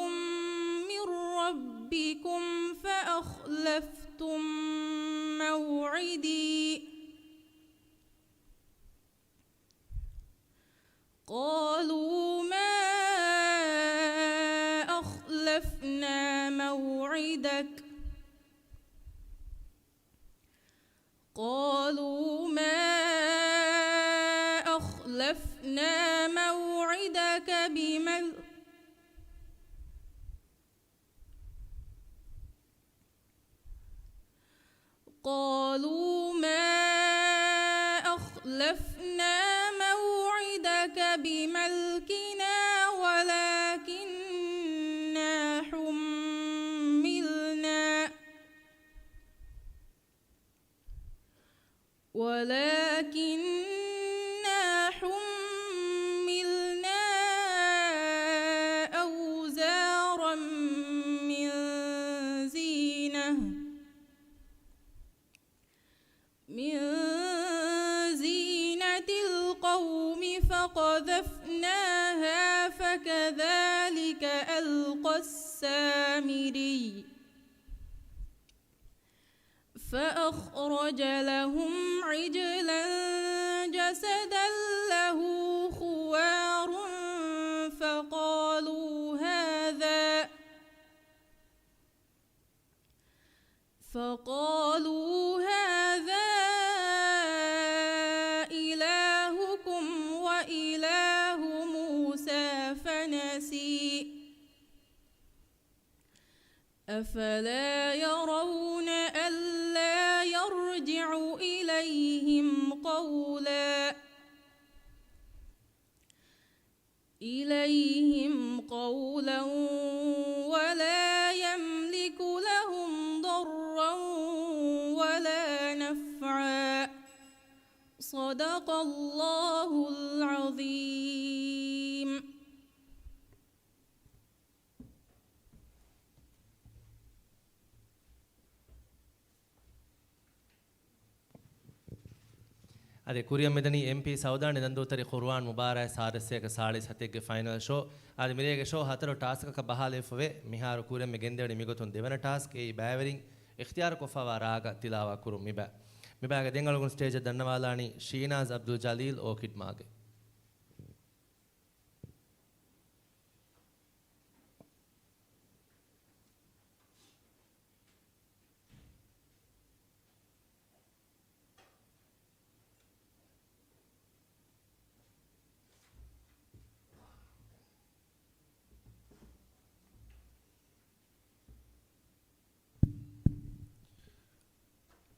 من ربكم فأخلفتم موعدي قالوا ما أخلفنا موعدك بملكنا ولكننا حملنا أوزارا من زينة القوم فقذفناها فكذلك ألقى السامري فأخرج لهم عجلا جسدا له خوار فقالوا هذا إلهكم وإله موسى فنسي أفلا يرون ألا يرجع إليهم قولا ولا يملك لهم ضرا ولا نفعا صدق الله العظيم.
ಅದೇ ಕುರಿಯ ಮೆದನಿ MP ಸೌದಾಣಿ ನಂದೋತರಿ ಖುರ್ಆನ್ ಮುಬಾರಕ ಸಾರಸ್ಯಕ ಸಾಳಿ ಸತೆಗೆ ಫೈನಲ್ ಶೋ ಅದೇ ಮಿರೆಗೆ ಶೋ ಹತರು ಟಾಸ್ಕ್ ಕ ಬಹಾಲೆಫವೆ ಮಿಹಾರು ಕುರಿಯ ಮೆ ಗೆಂದೆಡಿ ಮಿಗೊತುನ್ දෙවන ಟಾಸ್ಕ್ ඒ බෑවරින් ඉඛතියාර කොෆවා රාග තිලාවා කුරු මිබාගේ දෙංගලුගුන් ස්ටේජ් දන්නවාලානි ශීනාස් අබ්දුල් ජලීල් ඕකිඩ් මාගේ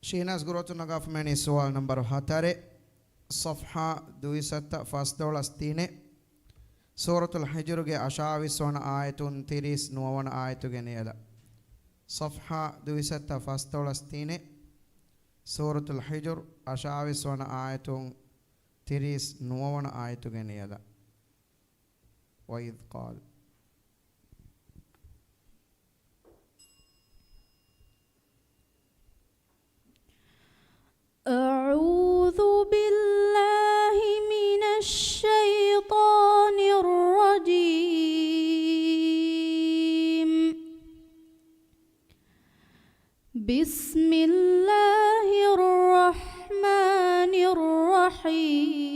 شيناس قروتو نقاف مني سؤال نمبر 4 صفحة 2 فاصدول استينه سورة الحجر کے اشاوی سون آیتون 30 نوون آیتو کے نیلا صفحة 2 فاصدول استينه سورة الحجر اشاوی سون آیتون 30 نوون آیتو کے نیلا وَإِذْ قَالَ
أعوذ بالله من الشيطان الرجيم بسم الله الرحمن الرحيم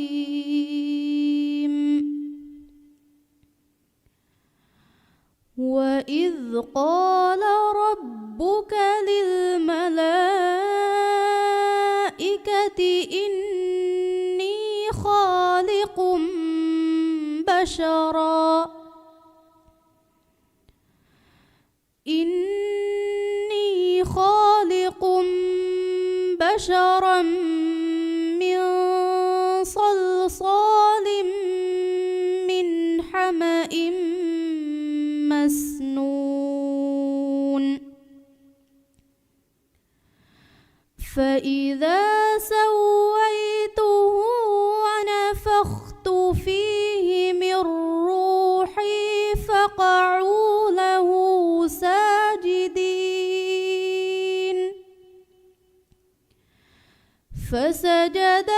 وإذ قال ربك للملائكة إني خالق بشرا من صلصال من حمأ مسنون فإذا سويته ونفخت فيه فسجد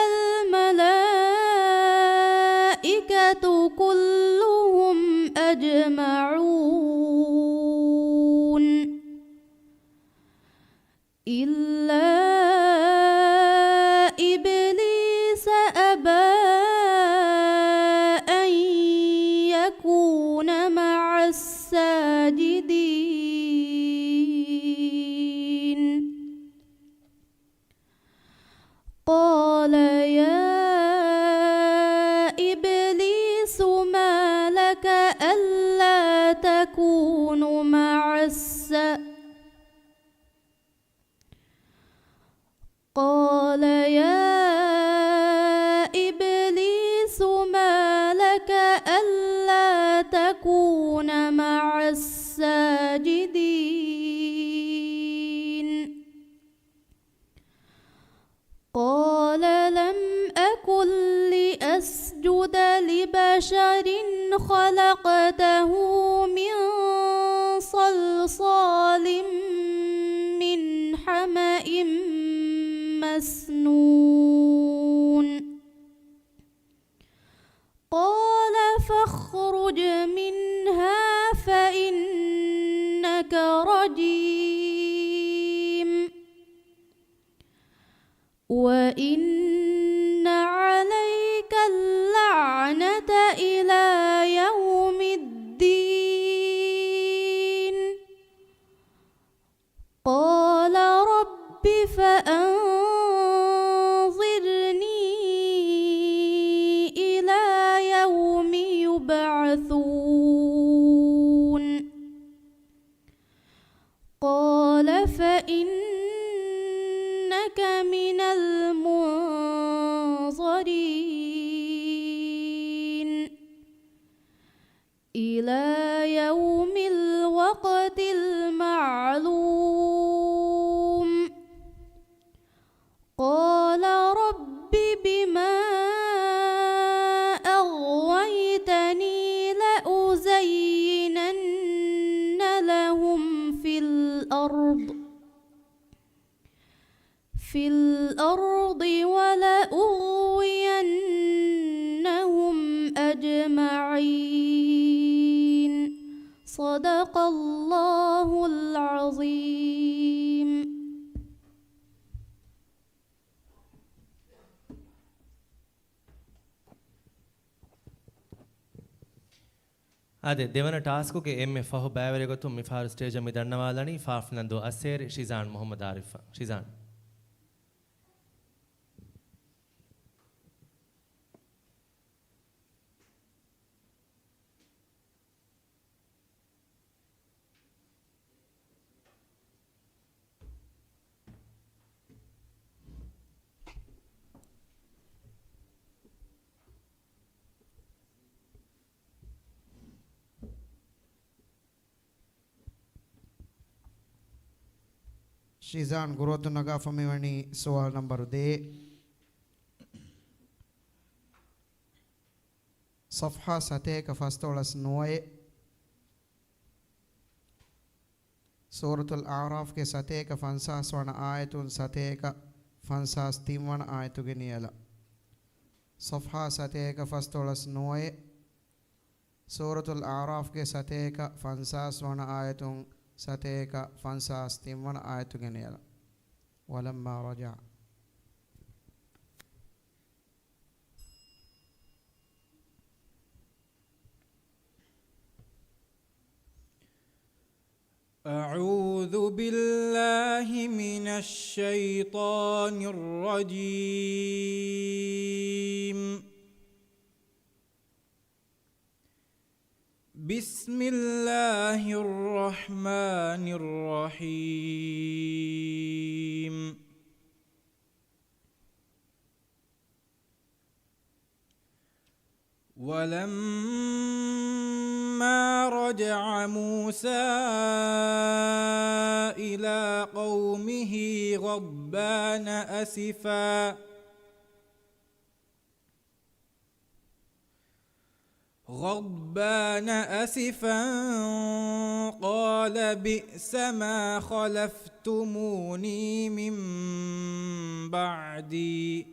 الملائكة كلهم أجمعون إلا إبليس أبى أن يكون مع الساجدين قال يا إبليس ما لك ألا تكون مع قال يا إبليس ما لك ألا تكون مع الساجدين قال لم أكن لأسجد لبشر خلقته من صلصال من حمأ مسنون قال فاخرج منها فإنك رجيم وإن عليك اللعنة إلى يوم الدين قال رب فأنظرني إلى يوم يبعثون قال فإنك من المنظرين إلى يوم الوقت المعلوم قال رب بما أغويتني لأزينن لهم في الأرض ولأغوينهم أجمعين صدق الله العظيم.
ಅದೇ ದೇವನ ಟಾಸ್ಕ್ಗೆ ಎಮ್ಮೆ ಫಹು ಬ್ಯಾವರೆ ಗೊತ್ತು ಮಿಫಾರ್ ಸ್ಟೇಜ್ ಮಿ ದಣ್ಣವಾಲನಿ ಫಾಫ್ ನಂದು ಅಸೇರ್ ಶಿಜಾನ್ ಮೊಹಮ್ಮದ್ ಆರಿಫ್ ಶಿಜಾನ್
शीजान गुरोत नगा फमीवणी सवाल नंबर दे सफ़हा सते का फस्तोलस नोए सूरतुल आराफ के सते का फंसास वन आयतुन सते का फंसास तीवन आयतु के नियला सफ़हा सते का फस्तोलस नोए सूरतुल आराफ के सते का फंसास वन आयतुन सतेक फंसास तिम्वन आयतु के नेला वलम्मा रजा
أعوذ بالله من الشيطان الرجيم بسم الله الرحمن الرحيم ولما رجع موسى إلى قومه غضبان أسفا غضبان أسفا قال بئس ما خلفتموني من بعدي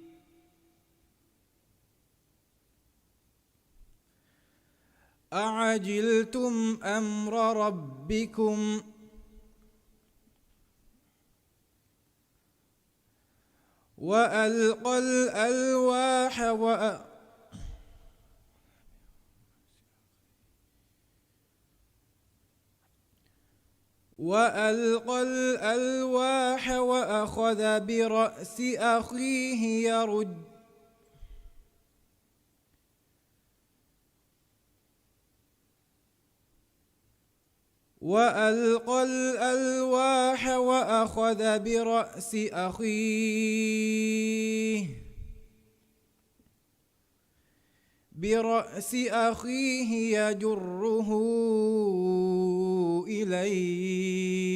أعجلتم أمر ربكم وألقى الألواح وأخذ برأس أخيه يجره إليه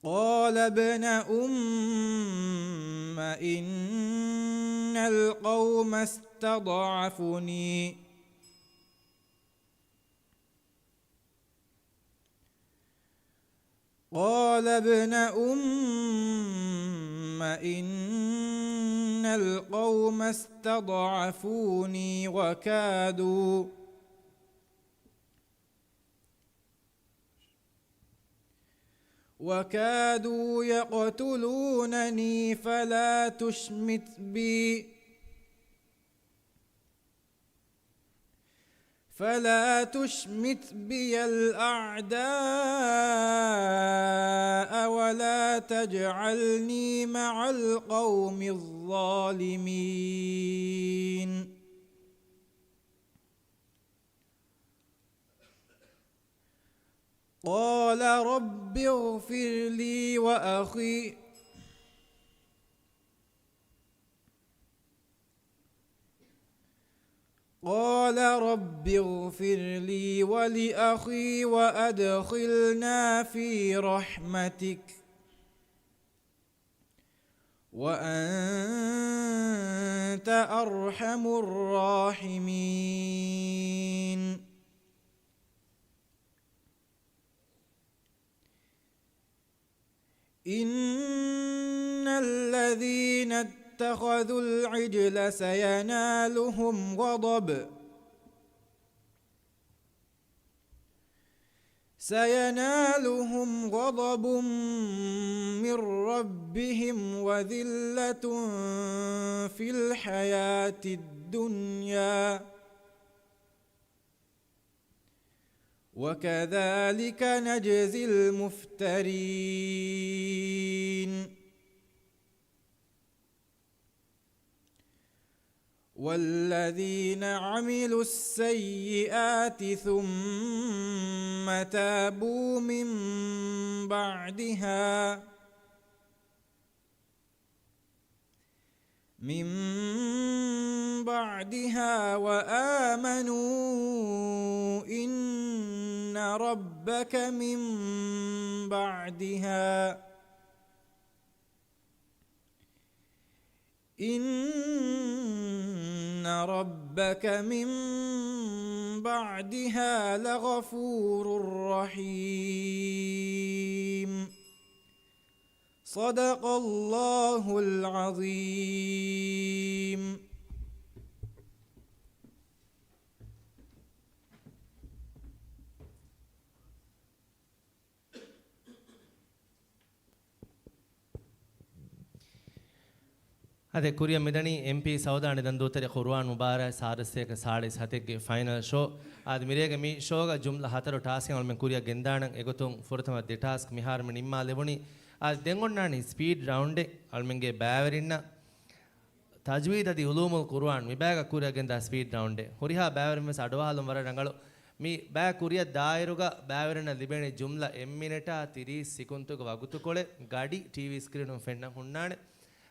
قال ابن أم إن القوم استضعفني وكادوا يقتلونني فلا تشمت بي الأعداء ولا تجعلني مع القوم الظالمين قال رب اغفر لي وأخي ولأخي وأدخلنا في رحمتك وأنت أرحم الراحمين إن الذين اتخذوا العجل سينالهم غضب من ربهم وذلة في الحياة الدنيا وكذلك نجزي المفترين والذين عملوا السيئات ثم تابوا من بعدها وآمنوا إن ربك من بعدها لغفور رحيم صدق الله العظيم.
ಅದೇ ಕುರಿಯ ಮಿದಣಿ MP ಸೌದಾಣಿ ದಂದೂತರೆ ಕುರ್ಆನ್ ಮುಬಾರಕ್ ಸಾರಸೇಕ ಸಾಡೆ ಸತೆಗೆ ಫೈನಲ್ ಶೋ ಆದ ಮಿರೇಗೆ ಮಿ ಶೋಗ ಜುಮ್ಲಾ ಹತರು ಟಾಸ್ಕ್ ಅಲ್ ಮೆ ಕುರಿಯ ಗೆಂದಾಣ ಎಗತುಂ ಫುರತಮ ದೆ ಟಾಸ್ಕ್ ಮಿಹಾರ್ ಮೆ ನಿಮ್ಮಾ ಲೆವಣಿ ಆದ ದೆಂಗೊಣ್ಣಾಣಿ ಸ್ಪೀಡ್ ರೌಂಡ್ ಅಲ್ ಮೆಂಗೆ ಬ್ಯಾವರಿನ್ನ ತಜ್ವೀದ್ ಅದಿ ಉಲೂಮುಲ್ ಕುರ್ಆನ್ ಮಿ ಬ್ಯಾಗ ಕುರಿಯ ಗೆಂದ ಸ್ಪೀಡ್ ರೌಂಡ್ ಹುರಿಹಾ ಬ್ಯಾವರಿ ಮೆಸ್ ಅಡವಾಲು ವರ ರಂಗಳು ಮಿ ಬ್ಯಾ ಕುರಿಯ ದಾಯರುಗ ಬ್ಯಾವರಿನ ಲಿಬೆಣಿ ಜುಮ್ಲಾ ಎಮ್ಮಿನೆಟ 30 ಸೆಕೆಂಡುಗ ವಗುತುಕೊಳೆ ಗಾಡಿ ಟಿವಿ ಸ್ಕ್ರೀನ್ ಫೆನ್ನ ಹುಣ್ಣಾಣೆ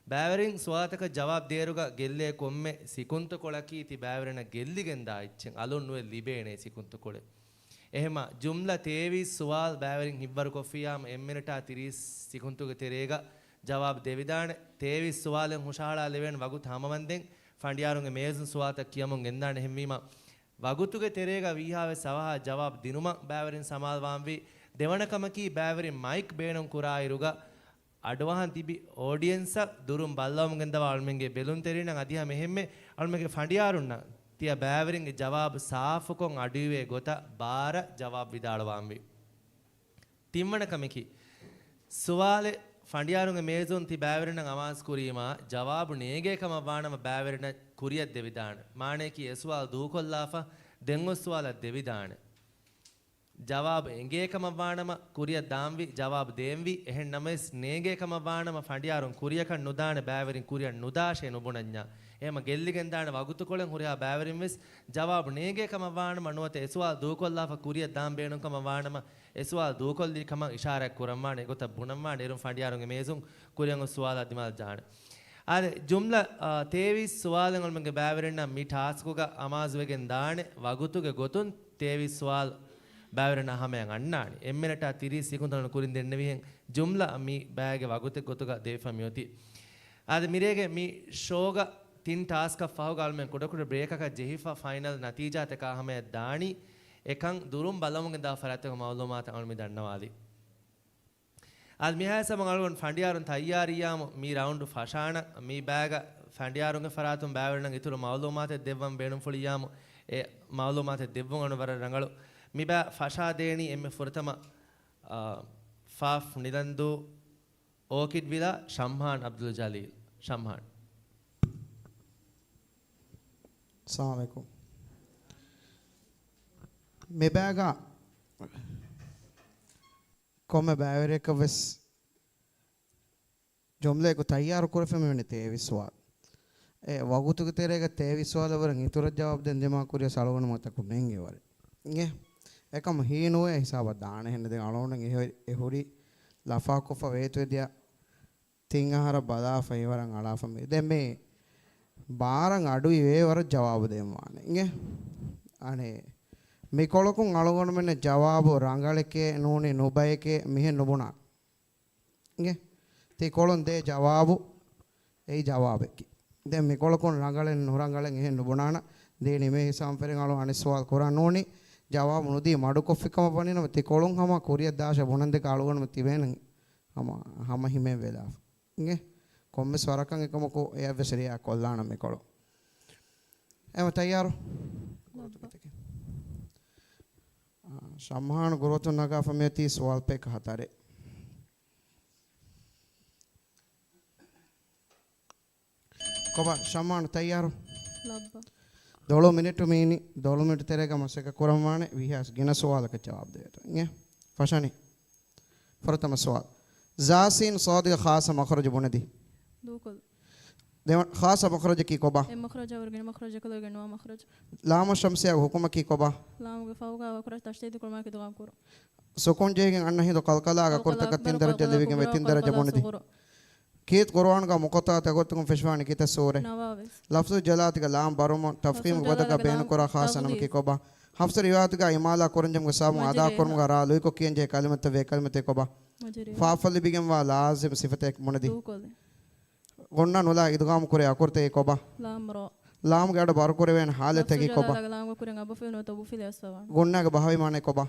ಬ್ಯಾವರಿಂಗ್ ಸ್ವಾತಕ ಜವಾಬ್ ದೇರುಗ ಗೆಲ್ಲೆ ಕೊಮ್ಮೆ ಸಿಕುಂತು ಕೊಳಕೀತಿ ಬ್ಯಾವರಿನ ಗೆಲ್ಲಿಗೆಂದ ಇಚ್ಚೆ ಅಲೊನ್ನುವೆ ಲಿಬೇಣೆ ಸಿಕುಂತು ಕೊಳೆ ಎಹಮ ಜುಮ್ಲಾ ತೇವಿ ಸುವಾಲ್ ಬ್ಯಾವರಿಂಗ್ ಹಿಬ್ಬರು ಕೊಫಿಯಾಮ್ ಎಮ್ಮಿನಟ 30 ಸಿಕುಂತುಗೆ ತೆರೇಗ ජවාබ් දෙවිදාන තේවිස් සුවාලෙන් හුෂාලා ලෙවෙන් වගුත් හැමවන්දෙන් ෆණ්ඩියාරුන්ගේ මේසුන් සුවාත කියමුන් ගෙන්දාන හැම්මීම වගුතුගේ තෙරේග වීහාවේ සවහා ජවාබ් දිනුම බෑවරින් සමාල්වාම් වී දෙවනකමකී බෑවරින් මයික් බේනුම් කුරායිරුග අඩවහන් තිබි ඕඩියන්ස දුරුම් බල්ලවමුගෙන් දව අල්මෙන්ගේ බෙලුන් තෙරින අධිහා මෙහෙම්මේ අල්මගේ ෆණ්ඩියාරුන්න තිය බෑවරින්ගේ ජවාබ් සාෆකොන් අඩුවේ ගොත බාර ජවාබ් විදාලවාම් වී තිම්මනකමකී සුවාලේ ෆණ්ඩියාරුන්ගේ මේසුන් ති බෑවරින අමාස් කුරීමා ජවාබ් නේගේකම වානම බෑවරින කුරියත් දෙවිදාන මානේකී එසුවාල් දූකොල්ලාෆා දෙන්ගොස්වාල දෙවිදාන ජවාබ එංගේකම වානම කුරිය දාම්වි ජවාබ දේම්වි එහෙන් නමස් නේගේකම වානම ෆණ්ඩියාරුන් කුරියකන් නුදාන බෑවරින් කුරිය නුදාෂේ නුබුණඤ්ඤා එහෙම ගෙල්ලිගෙන් දාන වගුතු කොලෙන් හුරියා බෑවරින් වෙස් ජවාබ නේගේකම වානම නුවත එසුවාල් දූකොල්ලාෆා කුරිය දාම් බේනුකම වානම එසුවාල් දූකොල්ලි කම ඉෂාරයක් කුරම්මානේ ගොත බුණම්මා නෙරුම් ෆණ්ඩියාරුන්ගේ මේසුන් කුරියන් සුවාල අදිමල් ජාන ආද ජුම්ලා තේවිස් සුවාලෙන් ඔල්මගේ බෑවරින් නම් මී ටාස්කුග අමාසුවගෙන් දාන වගුතුගේ ගොතුන් තේවිස් සුවාල් බෑවරන හමයන් අන්නානි එම්මෙනට 30 සෙකුන්දන කුරින් දෙන්න විහෙන් ජුම්ලා මී බෑගේ වගුතේ ගොතුග දේෆමියොති ආද මිරේගේ මී ෂෝග තින් ටාස්ක ෆහුගල්මෙන් කොඩ බ්‍රේක් එක ජෙහිෆා ෆයිනල් නතිජාත එක හමය දානි එකන් දුරුම් බලමුගෙන් දා ෆරාතක මවලුමාත අනුමි දන්නවාදී ආද මිහාස මංගලුන් ෆණ්ඩියාරුන් තයාරියාම මී රවුන්ඩ් ෆෂාන මී බෑග ෆණ්ඩියාරුන්ගේ ෆරාතුන් බෑවරන ඉතුරු මවලුමාත දෙවම් බේනුම් ෆුලියාම ඒ මවලුමාත දෙවම් අනුවර රංගලු මිබා ෆෂා දේනි එම්මෙ ෆුරතම ෆාෆ් නිදන්දු ඕකිඩ් විලා ෂම්හාන් අබ්දුල් ජලීල් ෂම්හාන්
अस्सलाम वालेकुम මෙබෑගා කොම බෑවරේක වෙස් ජොම්ලේක තයාරු කරෆෙමෙන්නේ තේවිස්වාල් ඒ වගුතුක තේරේක තේවිස්වාල වරන් ඉතුරු ජවාබ් දෙන් දෙමා කුරිය සලවන මතක මෙන්ගේ වර ගේ එකම හීනෝය හිසාව දාන හෙන්න දෙන අලෝණ ඒ හොරි ලෆා කොෆ වේතෙදියා තින් ආහාර බදාෆ ඒවරන් අලාෆ මේ දැන් මේ බාරන් අඩුයි වේවර ජවාබ දෙමානේ ගේ අනේ මේ කොලකුන් අලගොන මෙන්න ජවාබ රංගලකේ නෝනේ නොබයකේ මෙහෙ නොබුණා ගේ තේ කොලොන් දේ ජවාබ ඒ ජවාබෙකි දැන් මේ කොලකුන් රංගලෙන් නොරංගලෙන් එහෙ නොබුණාන දේ නෙමේ සම්පරෙන් අලෝ අනිස්වාල් කරන්න ඕනේ ජවාබ නොදී මඩු කොෆිකම පනිනම තේ කොලොන් හම කොරිය දාශ බොනන් දෙක අලගොනම තිබෙන හම හිමේ වෙලා ගේ කොම්මස් වරකන් එකමකෝ එය වෙසරියා කොල්ලාන මේ කොලො එම තයාරු සම්මාන ගොරොතු නගා ෆමෙති සවාල් පෙක හතරේ කොබ සම්මාන තයාරු
ලබ්බා
12 මිනිත්තු මීනි 12 මිනිත්තු තෙරේක මසක කුරමානේ විහාස් ගෙන සවාලක ජවාබ් දෙයට නේ ෆෂනි ෆරතම සවාල් زاسين صادق خاص مخرج بندي
دوكل
دائما خاص مخرج کی کوبا
مخرج ورغن مخرج كلو غنوا مخرج
لام الشمسية حكم کی کوبا
لام فوقا وكرش تشتيد كل ما كدغام كور
سكون جيگن أنه هيدو قلقلا كورتك 3 درجة لبيگن 3 درجة بندي كيت قرآن کا مقطع تقولتكم فشوان كيت سورة لفظ جلات کا لام بروم تفخيم بدك بين كورا خاص نم کی کوبا حفظ روایت کا امالا کرنجم کا سام ادا کرم کا را لوی کو کین جے کلمت و کلمت کوبا فافل بيگن وا لازم صفت ایک مندي ගොන්න නොලා ඉදගාම කරේ අකුර්තේ කොබා ලාම් ගාඩ බර කරේ වෙන حالت එකේ කොබා
ලාම් කරෙන් අබ ෆිල් නොත ඔබ ෆිල් ඇස්වා
ගොන්නගේ භාවය මානේ කොබා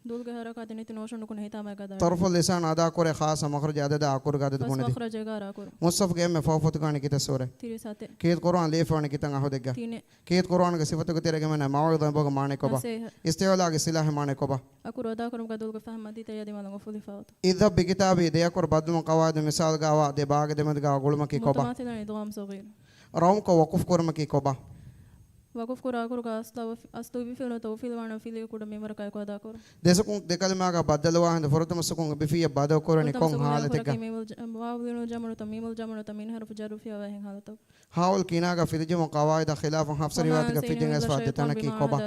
දුල්ගේ හරකත නිති නෝෂන් කුන හිතාම ගදා
طرف اللسان ادا کرے خاص مخرج عدد اکور گدد
بس
بوندي
مخرج گارا کور
مصطفى گیم میں فوفت کانی کیت سورے
37
کیت قرآن لیف وانی کیتن اہو دگا کیت قرآن کے صفت کو تیرے میں ماوغ دن بوگ مانے کوبا استولا کے سلاح مانے کوبا
اکور ادا کرم گدل کو فهم دی تیادی مالو فلی فاوت
اذهب بكتابي دے اکور بدل قواعد مثال گاوا دے باگ دے مد گا گولم کی کوبا
متماثلا ادغام صغير
روم کو وقف کرم کی کوبا
وقف کرا کور کا استو بی فیل تو فیل وانا فیل کو دم مر کای کو ادا کور
دسکون دکلما گا بدل وا ہند فرتم سکون بفی بدو کرنی کون حالت گا
واو لنو جمع تمیم الجمع تمین حرف جر فی وهن حالت
حاول کینا گا فرجم قواعد خلاف حفص روایت کا فجن اسفات تن کی کوبا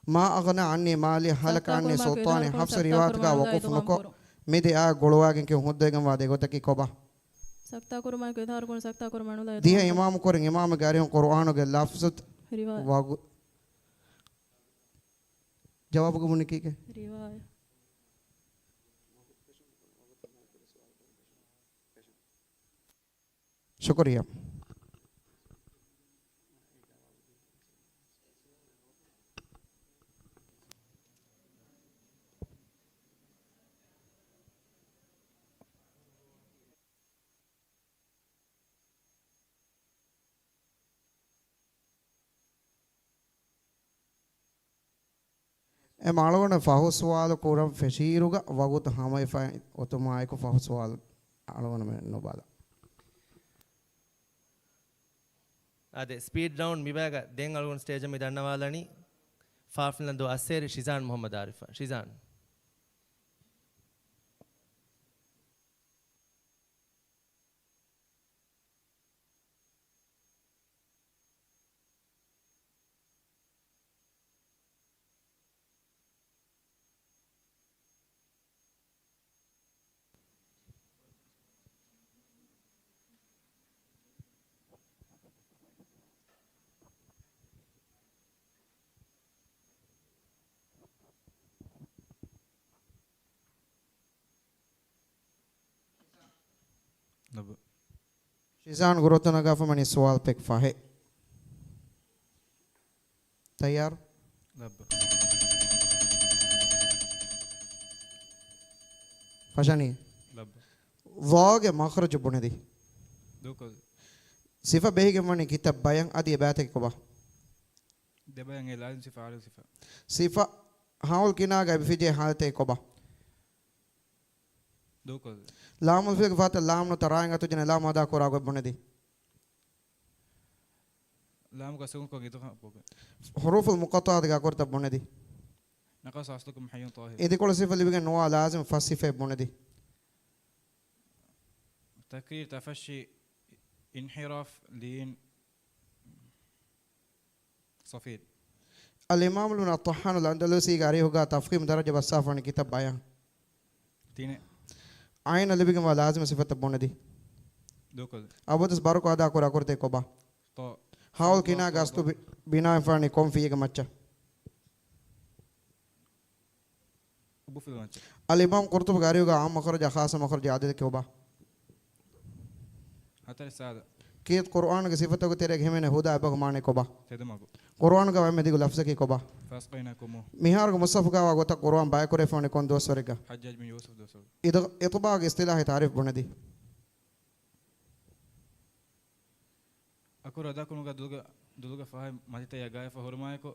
ما اغنى عني مالي هلك عني سلطاني حفص روایت کا وقف نکو میدے آ گولواگن کے ہودگن وا دے گوت کی کوبا
سکتا کور ما کے دھار کون سکتا کور منو لا
دی امام کور امام گاریوں قرآن کے لفظ واگو جواب کو منکی کے
روایت
शुक्रिया ए मालवण फाहु सवाल कोरम फेशीरुगा वगुत हामय फा ओतमाय को फाहु सवाल आलवण में नोबाला
ಅದೇ ಸ್ಪೀಡ್ ರೌಂಡ್ ಮಿಬಾಗ ದೆಂಗ್ ಅಲ್ಗೊಂಡು ಸ್ಟೇಜ್ ಮಿ ದಣ್ಣವಾಲನಿ ಫಾಫ್ಲಂದು ಅಸ್ಸೇರಿ ಶಿಜಾನ್ ಮೊಹಮ್ಮದ್ ಆರಿಫ ಶಿಜಾನ್
शिजान गुरुतना गाफ मनी सवाल पेक फाहे तैयार फशानी वागे मखरज बुनेदी सिफा बेहिगे मनी किताब बयां आदि बाते कोबा
दबयं लाजिम सिफा आलु सिफा
सिफा हाउल किनागा बिफिजे हालते कोबा
دوكل
لام الفيك فات لام نو تراينغا تجن لام ادا كورا گو بندي
لام کا سكون کو گیتو پوگ
حروف المقطعات گا كورتا بندي
نقص اصلكم حي طاهر
ايدي كل صفه اللي بيجن نوا لازم فصفه بندي
تكرير تفشي انحراف لين صفيد
الامام ابن الطحان الاندلسي غاري ہوگا تفخيم درجه بصافن كتاب بيان
تين
عين اللي بيجن لازم صفه بندي
دوكل
ابودس باركو ادا كورا كورته كوبا
تو
حاول كنا غاستو بنا فاني كوم فيك مچا
ابو في الماتش
الامام قرطبي غاري ہوگا عام مخرج خاص مخرج عادل كوبا
حتى السادة
كيت قرآن के सिफतों को तेरे घेमे ने हुदा अबग माने कोबा
تدمغو
قرآن का में दिगो लफ्ज़ की कोबा
فاسقيناكم
मिहार को मुसफ़ का वागोता कुरान बाय करे फोने कौन दोस्त वरेगा
حجاج بن يوسف دوسر
इधर इतबा के इस्तिलाह तारीफ बने दी
اكو ردا كونغا दुलगा فاهم ماتيتا يا غاي فهرمايكو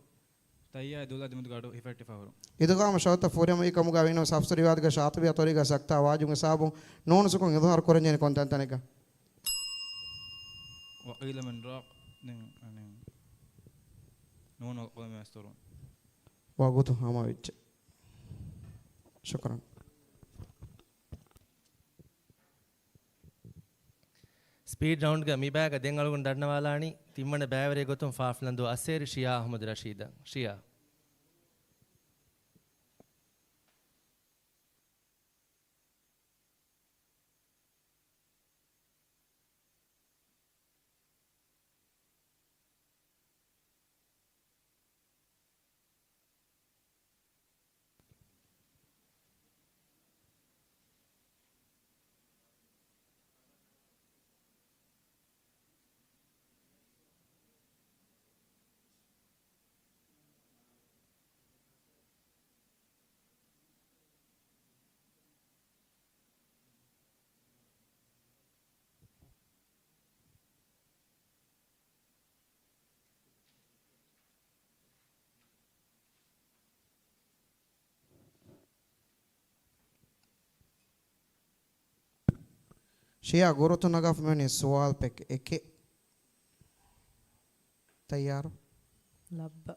تايا دولا دمد गाडो इफेक्ट फहरो
इधर का मशौत फोरे में कमुगा विनो साफ्स रिवाद का शात भी अतोरी का सकता आवाज में साबु नोन सुको इधर करें जने कौन तने का
وقيل من راق نون والقلم يسترون
वागोतो हमा विच शुक्रान
ಸ್ಪೀಡ್ ರೌಂಡ್ಗೆ ಮಿಬ್ಯಾಗ ದೆಂಗ್ ಅಲ್ಗೊಂಡು ದಣ್ಣವಾಲಾನಿ ತಿಮ್ಮನ ಬ್ಯಾವರೆ ಗೊತ್ತು ಫಾಫ್ಲಂದು ಅಸ್ಸೇರಿ ಶಿಯಾ ಅಹಮದ್ ರಶೀದ ಶಿಯಾ
शिया गुरुतो नगाफ में सवाल पे एक तैयार
لب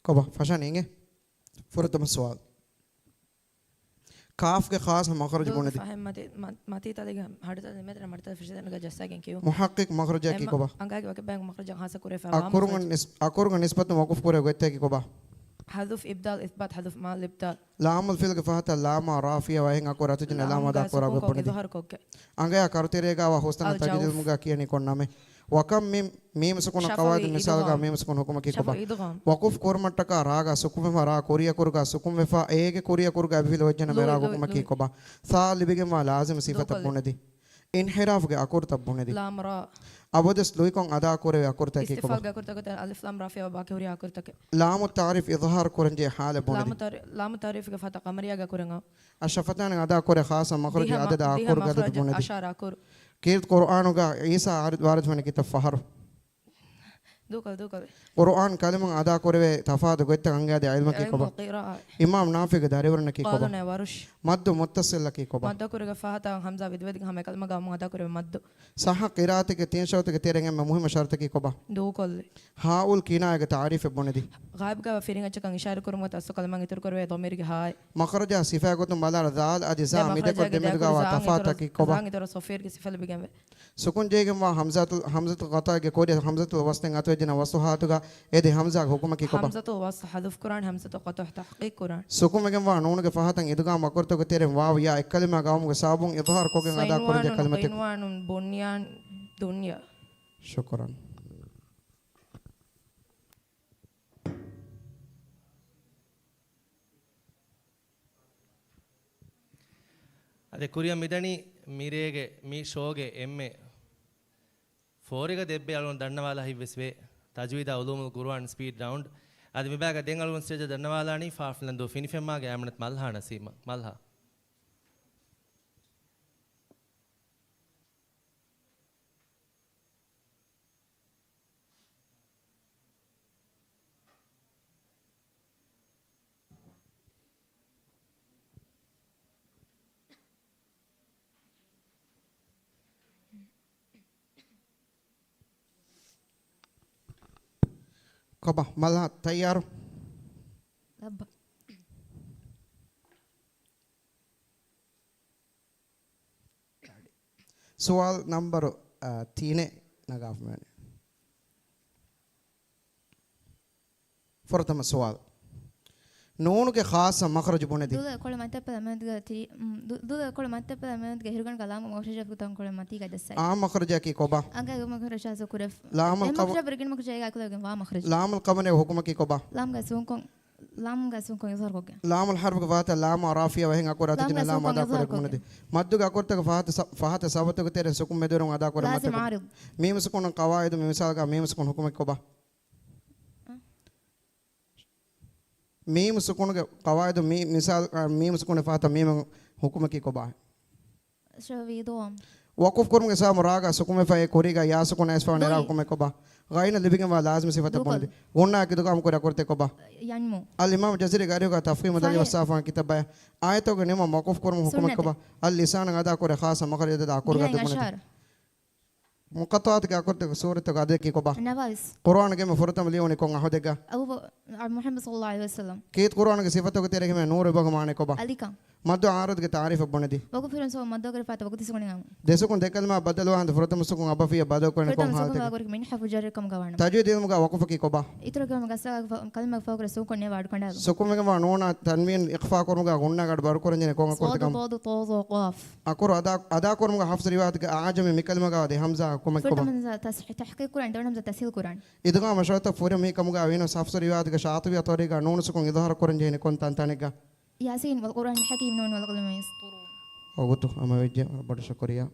कोबा फशा नहीं है फुरत में सवाल काफ के खास मखरज बने दी
فاهم ماتي تالي هارتا متر مرتا في شيء نجا جساكين كيو
محقق مخرج की कोबा
अंगा के वके बैंक मखरज हां से करे
अकुरुंग निस्बत मौकूफ करे गते की कोबा
حذف إبدال إثبات حذف مع الإبدال
ලාමුල් ෆිල්ගේ ෆහත ලාමා රාෆියා වහෙන් අකෝ රතුජන ලාමා දා කොරා ගොබනේ
إظهار كوك
angaya karterega wa hostana
Al
tajidil
jawf.
muga kiyani konname wakam mim sukuna
Shafawi
qawaid misal ga
idgham.
mim sukuna hukuma ki koba
شفا إدغام
waquf kormatta raga sukume ra korea kurga sukum vefa ege korea kurga abhil wajjana
Lui,
mera
lui,
hukuma ki
lui.
koba salibige ma lazim sifat
Dukali.
bunedi inhiraf ge akur tabunedi
لام را
abodes luikon ada kore akur ta ki koba
استفاق كورتا كورتا ألف لام رافع وباكي وريا كورتا
lamu ta'rif idhar koranje hale bunedi
لام تعريف كفتا قمريا كورنغا
ashafatan ada kore khasa makhraj adad akur ga dad bunedi
أشار أكور
kirt qur'anu ga isa arid warid mane kita fahar
دوكل
Quran kaliman ada korwe tafadu goitta angade ilma ki
علم
koba
القراءة
imam nafi ge darewarna ki koba
قالوا ورش
maddu muttasil ki koba
مادة كورغا فاتا حمزة بدويد هم كلمة قام مادة كورغا مادة
sah qiraati ke tin shawt ke terenge me muhim shart ki koba
دوكل
haul kina ge ta'rif bunedi
غائب کا فيرين اچ کان اشاره کرم تا سو کلمه گتر کرے ضمیر کے ہائے
makhraja sifa gotum balar dal ajza mide ko demir ga wa tafata ki koba
زانگ تر صفیر کے صفل بگم
sukun jege ma hamzatul qata ge kodi hamzatul waslen atwejina wasuhatu ga ede hamza hukuma ki koba
حمزه وصح حذف قران حمزه قطع تحقيق قران
sukun megen wa nunu ge fahatan eduga makurto ge tere wa ya ekkalima ga mu ge sabun idhar ko ge ada korje kalimati
قينوان بنيان دنيا
shukran
ಅದೇ ಕುರಿಯ ಮಿದಣಿ ಮೀರೇಗೆ ಮೀ ಶೋಗೆ ಎಮ್ಮೆ ಫೋರಿಗ ದೆಬ್ಬೆ ಅಳವನ್ ದಣ್ಣವಾಲ ಹಿವ್ವೆಸ್ವೆ ತಜ್ವೀದ ಉಲೂಮುಲ್ ಕುರ್ಆನ್ ಸ್ಪೀಡ್ ರೌಂಡ್ ಅದು ವಿಭಾಗ ದೆಂಗ್ ಅಳವನ್ ಸ್ಟೇಜ್ ದಣ್ಣವಾಲಾನಿ ಫಾಫ್ಲಂದು ಫಿನಿಫೆಮ್ಮಾಗೆ ಆಮಣತ್ ಮಲ್ಹಾಣ ಸೀಮ ಮಲ್ಹಾ
koba malha tayyar
لبا
سؤال نمبر 3 نقاف ماني فرتم السؤال نون के खास मखरज बुने दी
दूध कोले मत पे मैं गति दूध कोले मत पे मैं गहिरगन कलाम मोशज फुतन कोले मती का दसै
आ मखरज की कोबा
अंगा मखरज शास कुरफ
लाम
मखरज बरगन मखरज जाएगा कोले वा मखरज
लाम القمن हुक्म की कोबा
लाम गा सुन को यजहर को
लाम الحرف के फात लाम राफिया वहंग अकोर अतिजन लाम अदा करे बुने दी मद्दु का अकोर तक फात सबत को तेरे सुकुम में दोरंग अदा करे मत
لازم عارض
मीम सुकुन कवायद में मिसाल का मीम सुकुन हुक्म की कोबा मीम सुकुन के कवायद मीम मिसाल मीम सुकुन फात मीम हुक्म की कोबा
شوي دوام
वक़ुफ़ कुरम के साथ रागा सुकुम फ़े कोरीगा या सुकुन ऐसफ़ा नेरा हुकुम कोबा गाइना लिबिंग वा लाज़िम सिफ़त बोंदे गुन्ना की दुकाम को रखते कोबा
ينمو
अल इमाम जज़री गारियो का तफ़कीम मदनी वसाफ़ा किताब है आयतों के निमा मौक़ुफ़ कुरम हुकुम कोबा अल लिसान अदा करे ख़ास मखरज दा अकुर का
بهاي
बोंदे
أشهر
मुक़त्तआत के अकुर तक सूरत का दे की कोबा
النفاس
कुरान के में फुरतम लियोने को अहोदेगा
محمد صلى الله عليه वसल्लम
कीत कुरान के सिफ़तों के तेरे के में नूर बगमाने कोबा
अलिका
मद्दु आरद के तारीफ़ बोंदे
वको फिरन सो मदो कर फाता वको तिसकोनी गाम
देसुकुन देखल मा बदल वांद फुरतम सुकुन अबफिया बदल को
फिरतम
हाल
सो
तक
वको मिन हफ जर कम गवाना
तजवीद इल्म का वक़ुफ़ की कोबा
इतर के मगसा कलमा फकर सो कोने वाडकोंडा
सुकुम में वा नोना तनवीन इख्फा करूंगा गुन्ना गड बर करने को करते
صاد
कम
ضاد طاء قاف
अकुर अदा करूंगा हफ्स रिवायत के आज में मिकल मगा दे हमजा को में
फिरतम
को
تحقيق قرآن دون همزة تسهيل قرآن
इदगा मशरत फुरे में कमगा वेनो हफ्स रिवायत के शातवी तोरेगा नोन सुकुन इधर करन जेने कोन तंतानेगा
ياسين والقرآن الحكيم نون والقلم يسطرون
ओगुतु अमा वेजे बड़ शुक्रिया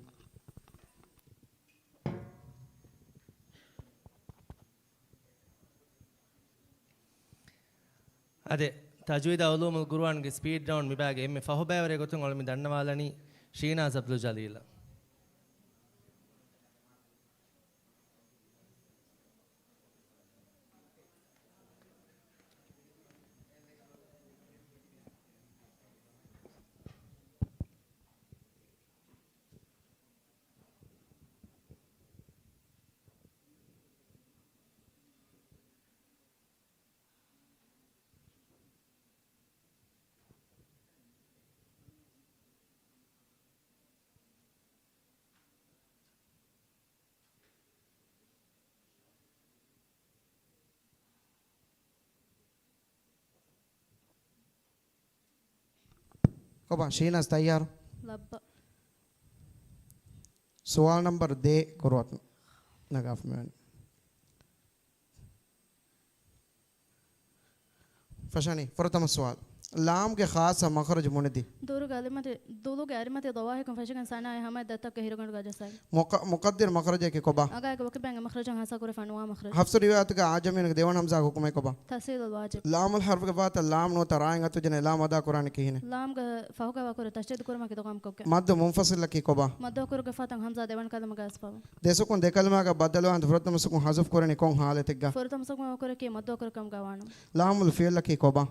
ಅದೇ ತಜ್ವೀದ ಉಲೂಮುಲ್ ಕುರ್ಆನ್ಗೆ ಸ್ಪೀಡ್ ರೌಂಡ್ ವಿಭಾಗ ಎಮ್ಮೆ ಫಹುಬಾಯವರೆ ಗೊತ್ತು ಒಳಮಿ ದಣ್ಣವಾಲನಿ ಶೀನಾಜ್ ಅಬ್ದುಲ್ ಜಲೀಲ
कोबा शीनस तैयार
ලබ්බ
सवाल नंबर दे करोत नगाफ में फशानी फरतम सवाल लाम के खास मखरज मुनदी
दूर दूलो के अरिमत दवाह को फशकन सना है हमें दत्ता के हिरगण गजसाई
मुकद्दर मखरज के कोबा
अगा के वके बेंग मखरज हासा करे फनवा मखरज
हफ्स रिवायत का आजम ने देवन हमजा हुक्म है कोबा
तहसील वाजिब
लाम अल हर्फ के बाद लाम नो तराएंगा तो जने लाम अदा कुरान की है
लाम का फहुका वा करे तशदीद कुरमा के काम को के
मद मुंफसिल की कोबा
मदो कर के फातंग हमजा देवन कलम का असफा
देसो को देखलमा का बदलो अंत फरतम सुको हजफ करने को हालत का
फरतम सुको करे के मदो कर कम गावानो
लाम अल फिल की कोबा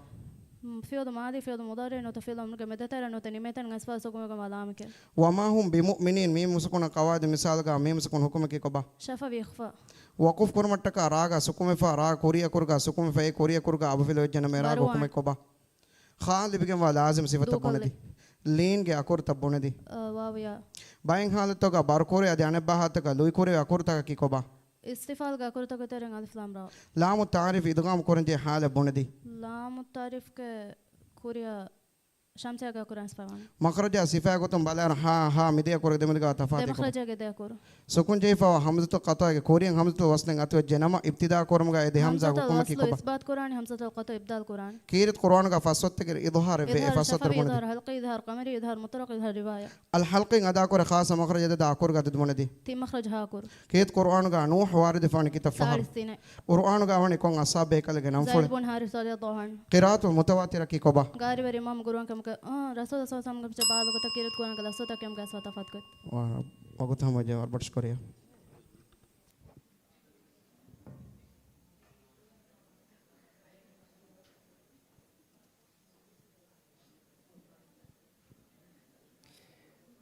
فيض ماضي فيض مضارع نوت فيض امر مدتر نوت نيمتن اسفا سكم كما لام के
وما هم بمؤمنين ميم سكون قواعد مثال का मीम سكون हुक्म की कोबा
شفا بيخفى
वकुफ कुरमट्ट का रागा सुकुम फा रा कोरिया कुरगा सुकुम फे कोरिया कुरगा अब फिल जन मेरा हुक्म कोबा खाल बिगम वा लाजिम सिफत बोनेदी लीन के अकुर तब बोनेदी
वाविया
बाइंग हालत का बार कोरे अने बाहत का लुई कोरे अकुर तक की कोबा
استفال का कुर तक तेरे अलिफ लाम रा
लाम तारिफ इदगाम करन हाल बोनेदी
लाम तारिफ के कोरिया शमसा का कुरान स्पावान
मखरजा सिफा को तुम बाला हा हा मिदिया कोरे दे मिदगा तफात को
मखरजा के दे कोर
सुकुन जैफा हमज तो कता के कोरियन हमज तो वसने अतो जनमा इब्तिदा कोरमगा एदे हमजा हुकुम की कोबा
इस्बात कुरान हमजा तो कतो इब्दाल कुरान
कीरत कुरान का फसवत के इजहार बे फसवत बोनेदी
इजहार हल्की इजहार कमरी इजहार मुतलक इजहार रिवाया
अल हल्की अदा कोरे खास मखरजा दा कोर का बोनेदी
ती मखरज हा कोर
कीत कुरान का नूह वारिद फान की तफहर कुरान का वने कोन असाबे कल के नाम फुल
जाइबुन हारिस रदियल्लाहु अन्हु
क़िरात मुतवातिर की कोबा
गारी वर इमाम गुरुआन कम का रसूल सल्लल्लाहु अलैहि वसल्लम के बाद को तकीरत कुरान का लफ्ज़ तक हम का सतफत कर
वाह वगत हम जे और बट्स करिया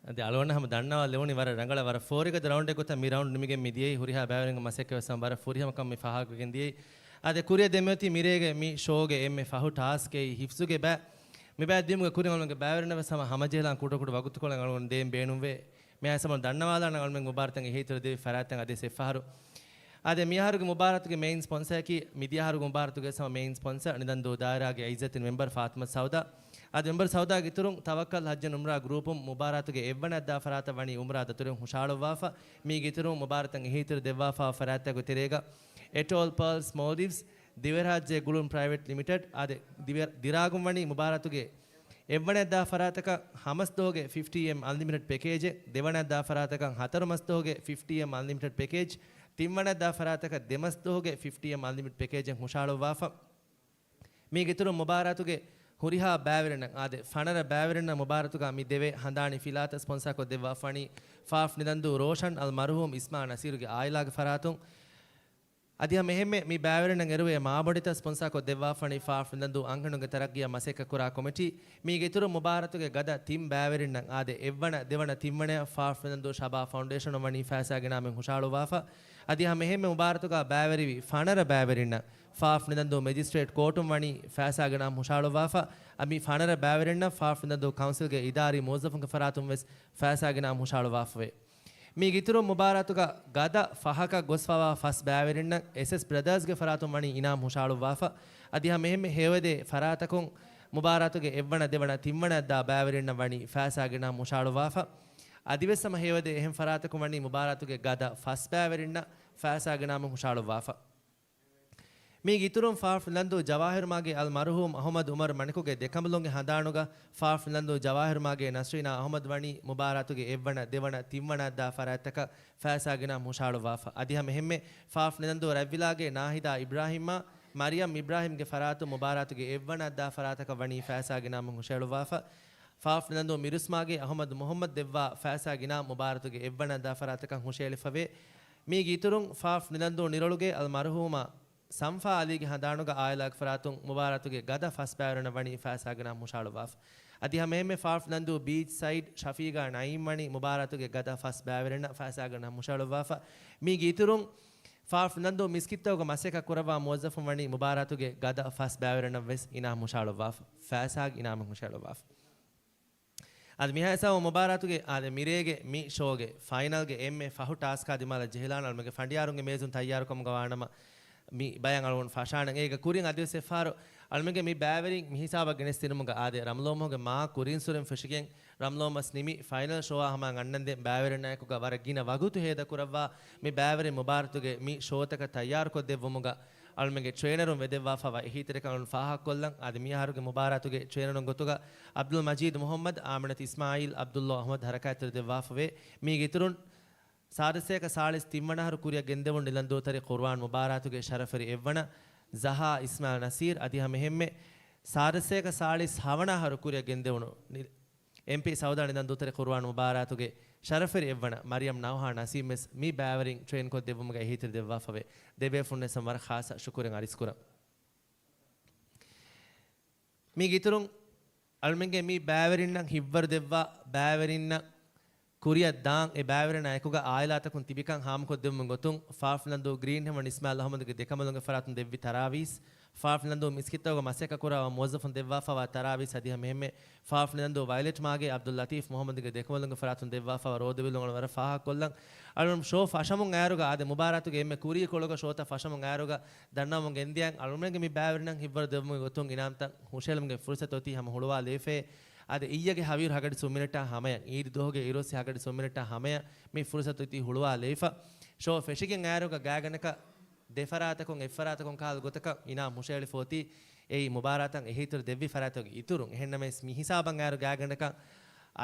ಅದೇ ಅಳವಣ್ಣ ಹಮ ದಣ್ಣವ ಲೆವಣಿ ವರ ರಂಗಳ ವರ ಫೋರಿಗದ ರೌಂಡ್ ಗೊತ್ತಾ ಮಿ ರೌಂಡ್ ನಿಮಗೆ ಮಿದಿಯೇ ಹುರಿಹಾ ಬ್ಯಾವರಿಂಗ ಮಸೆಕ್ಕೆ ಸಂ ವರ ಫುರಿಹಮ ಕಮ್ಮಿ ಫಹಾಗ ಗೆಂದಿಯೇ ಅದೇ ಕುರಿಯ ದೆಮೆತಿ ಮಿರೇಗೆ ಮಿ ಶೋಗೆ ಎಮ್ಮೆ ಫಹು ಟಾಸ್ಕೆ ಹಿಫ್ಸುಗೆ ಬಾ ಮಿ ಬಾ ದಿಮುಗೆ ಕುರಿ ನಮಗೆ ಬ್ಯಾವರಿಂಗ ಸಮ ಹಮಜೆಲಾ ಕುಟ ಕುಟ ವಗುತ್ತುಕೊಳ ನಗಳೊನ್ ದೇಂ ಬೇಣುವೆ ಮೆ ಸಮ ದಣ್ಣವಾದ ನಗಳ ಮುಬಾರತಂಗೆ ಹೇತರು ದೇ ಫರಾತಂಗ ಅದೇ ಸೆಫಾರು ಅದೇ ಮಿಯಾರುಗೆ ಮುಬಾರತ್ಗೆ ಮೇನ್ ಸ್ಪಾನ್ಸರ್ ಕಿ ಮಿದಿಯಾರುಗೆ ಮುಬಾರತ್ಗೆ ಸಮ ಮೇನ್ ಸ್ಪಾನ್ಸರ್ ನಿದಂದು ದಾರಾಗೆ ಐಜತ್ತಿನ ಮೆಂಬರ್ ಫಾತಿಮಾ ಸೌದಾ ಅದು ಮೆಂಬರ್ ಸೌದಾಗೆ ಇತರುಂ ತವಕ್ಕಲ್ ಹಜ್ಜನ್ ಉಮ್ರಾ ಗ್ರೂಪುಂ ಮುಬಾರತ್ಗೆ ಎವ್ವನದ್ದ ಫರಾತ ವಣಿ ಉಮ್ರಾ ದತುರುಂ ಹುಷಾಳುವಾಫ ಮೀಗೆ ಇತರುಂ ಮುಬಾರತಂಗೆ ಹೇತರು ದೆವ್ವಾಫಾ ಫರಾತಗೆ ತೆರೇಗ ಎಟೋಲ್ ಪರ್ಲ್ಸ್ ಮಾಲ್ದೀವ್ಸ್ ದಿವರಾಜ್ಯ ಗುಳುಂ ಪ್ರೈವೇಟ್ ಲಿಮಿಟೆಡ್ ಅದೇ ದಿರಾಗುಂ ವಣಿ ಮುಬಾರತ್ಗೆ ಎವ್ವನದ್ದ ಫರಾತಕ ಹಮಸ್ತೋಗೆ 50M ಅನ್ಲಿಮಿಟೆಡ್ ಪ್ಯಾಕೇಜ್ ದೇವನದ್ದ ಫರಾತಕ ಹತರುಮಸ್ತೋಗೆ 50M ಅನ್ಲಿಮಿಟೆಡ್ ಪ್ಯಾಕೇಜ್ ತಿಮ್ಮನದ್ದ ಫರಾತಕ ದೆಮಸ್ತೋಗೆ 50M ಅನ್ಲಿಮಿಟೆಡ್ ಪ್ಯಾಕೇಜ್ ಹುಷಾಳುವಾಫ ಮೀಗೆ ಇತರುಂ ಮುಬಾರತ್ಗೆ ಹುರಿಹಾ ಬ್ಯಾವರಣ ಆದೆ ಫಣರ ಬ್ಯಾವರಣ ಮುಬಾರತುಗ ಮಿ ದೇವೆ ಹಂದಾಣಿ ಫಿಲಾತ ಸ್ಪಾನ್ಸರ್ ಕೊ ದೆವ್ವಾ ಫಣಿ ಫಾಫ್ ನಿದಂದು ರೋಷನ್ ಅಲ್ ಮರ್ಹೂಮ್ ಇಸ್ಮಾ ನಸೀರುಗೆ ಆಯಿಲಾಗ ಫರಾತುಂ ಅದಿಯ ಮೆಹೆಮ್ಮೆ ಮಿ ಬ್ಯಾವರಣ ಎರುವೆ ಮಾಬಡಿತ ಸ್ಪಾನ್ಸರ್ ಕೊ ದೆವ್ವಾ ಫಣಿ ಫಾಫ್ ನಿದಂದು ಅಂಗಣುಗೆ ತರಗ್ಗಿಯ ಮಸೆಕ ಕುರಾ ಕಮಿಟಿ ಮೀಗೆ ಇತುರು ಮುಬಾರತುಗೆ ಗದ ತಿಮ್ ಬ್ಯಾವರಣ ಆದೆ ಎವ್ವಣ ದೇವಣ ತಿಮ್ಮಣೆ ಫಾಫ್ ನಿದಂದು ಶಬಾ ಫೌಂಡೇಶನ್ ವಣಿ ಫಾಸಾಗೆ ನಾಮೆ ಹುಷಾಳುವಾಫ ಅದಿಯ ಮೆಹೆಮ್ಮೆ ಮುಬಾರತುಗ ಬ್ಯಾವರಿವಿ ಫಣರ ಬ್ಯಾವರಣ ಫಾಫ್ ನಿದಂದು ಮೆಜಿಸ್ಟ್ರೇಟ್ ಕೋರ್ಟುಂ ವಣಿ ಫಾಸಾಗೆ ನಾಮ ಹುಷಾಳುವಾಫ ಅಮಿ ಫಣರ ಬ್ಯಾವರಣ ಫಾಫ್ ನಿದಂದು ಕೌನ್ಸಿಲ್ಗೆ ಇದಾರಿ ಮೋಜಫಂಗೆ ಫರಾತುಂ ವೆಸ್ ಫಾಸಾಗೆ ನಾಮ ಹುಷಾಳುವಾಫವೆ ಮೀಗಿತುರು ಮುಬಾರತುಗ ಗದ ಫಹಕ ಗೊಸ್ಫವಾ ಫಸ್ ಬ್ಯಾವರಣ ಎಸ್ ಬ್ರದರ್ಸ್ಗೆ ಫರಾತುಂ ವಣಿ ಇನಾಮ್ ಹುಷಾಳುವಾಫ ಅದಿಯ ಮೆಹೆಮ್ಮೆ ಹೇವದೆ ಫರಾತಕುಂ ಮುಬಾರತುಗೆ ಎವ್ವಣ ದೇವಣ ತಿಮ್ಮಣದ್ದ ಬ್ಯಾವರಣ ವಣಿ ಫಾಸಾಗೆ ನಾಮ ಹುಷಾಳುವಾಫ ಅದಿವೆಸಮ ಹೇವದೆ ಎಹೆಂ ಫರಾತಕುಂ ವಣಿ ಮುಬಾರತುಗೆ ಗದ ಫಸ್ ಬ್ಯಾವರಣ ಫಾಸಾಗೆ ನಾಮ ಹುಷಾಳುವಾಫ ಮೀಗೆ ಇತುರುಂ ಫಾಫ್ ನಂದು ಜವಾಹಿರ್ ಮಾಗೆ ಅಲ್ ಮರ್ಹೂಮ್ ಅಹಮದ್ ಉಮರ್ ಮಣಕುಗೆ ದೆಕಮಲುಂಗೆ ಹಂದಾಣುಗ ಫಾಫ್ ನಂದು ಜವಾಹಿರ್ ಮಾಗೆ ನಸ್ರೀನಾ ಅಹಮದ್ ವಣಿ ಮುಬಾರತುಗೆ ಎವ್ವಣ ದೇವಣ ತಿಮ್ಮಣದ್ದ ಫರಾತಕ ಫಾಸಾಗಿನ ಮುಷಾಳುವಾಫ ಅದಿಹ ಮೆಹೆಮ್ಮೆ ಫಾಫ್ ನಂದು ರವ್ವಿಲಾಗೆ ನಾಹಿದಾ ಇಬ್ರಾಹಿಮ ಮರಿಯಂ ಇಬ್ರಾಹಿಂಗೆ ಫರಾತು ಮುಬಾರತುಗೆ ಎವ್ವಣದ್ದ ಫರಾತಕ ವಣಿ ಫಾಸಾಗಿನ ಮುಷಾಳುವಾಫ ಫಾಫ್ ನಂದು ಮಿರುಸ್ಮಾಗೆ ಅಹಮದ್ ಮುಹಮ್ಮದ್ ದೆವ್ವಾ ಫಾಸಾಗಿನ ಮುಬಾರತುಗೆ ಎವ್ವಣದ್ದ ಫರಾತಕ ಹುಷೇಲಿಫವೆ ಮೀಗೆ ಇತುರುಂ ಫಾಫ್ ನಿದಂದು ನಿರಳುಗೆ ಅಲ್ ಮರ್ಹೂಮ ಸಂಫಾ ಅಲಿಗೆ ಹಂದಾಣುಗ ಆಯಲಾಗ್ ಫರಾತುಂ ಮುಬಾರತುಗೆ ಗದ ಫಸ್ ಬ್ಯಾವರಣ ವಣಿ ಫಾಸಾಗನ ಮುಷಾಳುವಾಫ್ ಅದಿಹ ಮೇಮೆ ಫಾಫ್ ನಂದು ಬೀಚ್ ಸೈಡ್ ಶಫೀಗಾ ನঈಮ್ ವಣಿ ಮುಬಾರತುಗೆ ಗದ ಫಸ್ ಬ್ಯಾವರಣ ಫಾಸಾಗನ ಮುಷಾಳುವಾಫ ಮೀಗೆ ಇತುರುಂ ಫಾಫ್ ನಂದು ಮಿಸ್ಕಿತ್ತೋಗ ಮಸೆಕ ಕುರವಾ ಮೋಜಫ್ ವಣಿ ಮುಬಾರತುಗೆ ಗದ ಫಸ್ ಬ್ಯಾವರಣ ವೆಸ್ ಇನಾ ಮುಷಾಳುವಾಫ್ ಫಾಸಾಗ್ ಇನಾ ಮುಷಾಳುವಾಫ್ ಅದು ಮಿಹಾಸವ ಮುಬಾರತುಗೆ ಆದೆ ಮಿರೇಗೆ ಮಿ ಶೋಗೆ ಫೈನಲ್ಗೆ ಎಮ್ಮೆ ಫಹು ಟಾಸ್ಕ್ ಆದಿಮಾಲ ಜೆಹಿಲಾನ ಅಲ್ಮಗೆ ಫಂಡಿಯಾರುಂಗೆ ಮೇಜುನ್ ತಯ್ಯಾರುಕಂ ಗವಾಣಮ mi bayan alun fashanan ega kurin adise faru almege mi bæverin mi hisaba genes tinumunga ade ramlomoge ma kurin suren fishigen ramlomas nimi final show hama annande bæverin nayakuga waragina wagutu heda kurawwa mi bæverin mubaratuge mi showtaka tayyar ko devumuga almege trainerun vedevwa fawa ehitere kanun faha kollan ade mi haruge mubaratuge trainerun gotuga Abdul Majid Muhammad Aminat Ismail Abdullah Ahmad harakatur devwa fave mi giturun ಸಾರಸೇಕ ಸಾಳಿಸ್ ತಿಮ್ಮನಹರು ಕುರಿಯ ಗೆಂದೆವು ನಿಲಂದೋತರಿ ಕುರ್ಆನ್ ಮುಬಾರಾತುಗೆ ಶರಫರಿ ಎವ್ವಣ ಜಹಾ ಇಸ್ಮಾಯಿಲ್ ನಸೀರ್ ಅದಿಹ ಮೆಹೆಮ್ಮೆ ಸಾರಸೇಕ ಸಾಳಿಸ್ ಹವಣಹರು ಕುರಿಯ ಗೆಂದೆವು ಎಂಪಿ ಸೌದಾ ನಿಲಂದೋತರಿ ಕುರ್ಆನ್ ಮುಬಾರಾತುಗೆ ಶರಫರಿ ಎವ್ವಣ ಮರಿಯಂ ನೌಹಾ ನಸೀಮೆಸ್ ಮಿ ಬ್ಯಾವರಿಂಗ್ ಟ್ರೈನ್ ಕೊ ದೆವ್ವಮಗೆ ಹೀತಿರ್ ದೆವ್ವಾ ಫವೆ ದೆಬೆ ಫುನ್ನೆ ಸಮರ ಖಾಸ ಶುಕುರೆಂ ಅರಿಸ್ಕುರ ಮಿ ಗಿತುರುಂ ಅಲ್ಮೆಂಗೆ ಮಿ ಬ್ಯಾವರಿನ್ನ ಹಿವ್ವರ್ ದೆವ್ವಾ ಬ್ಯಾವರಿನ್ನ Korea dang e bæverena ekuga ailata kun tibikan ham ko dem gotun farflando green hem Ismail Ahmad ge dekamalunga faratun devvi tarawis farflando miskitaga maseka kora muwazzafun devwa fa tarawis hadiha mehme farflando violet mage Abdul Latif Muhammad ge dekamalunga faratun devwa fa rodebilunga wara faha kollan alum show fashamun ayaruga ade mubaratu ge emme Korea kologa shota fashamun ayaruga dannamun ge endiyan alumenge mi bæverena hibbar devmu gotun inamta hushelum ge fursatoti ham hulwa lefe ade iyage havir hagadi sumineta hamaya iri doge irosi hagadi sumineta hamaya mi fursatu ti hulwa leifa show feshigen ayaruga gaganaka defaratakon effaratakon kal gotaka ina musheli foti ei mubaratan ehitur devvi faratak iturun ehenna mes mi hisaban ayaru gaganaka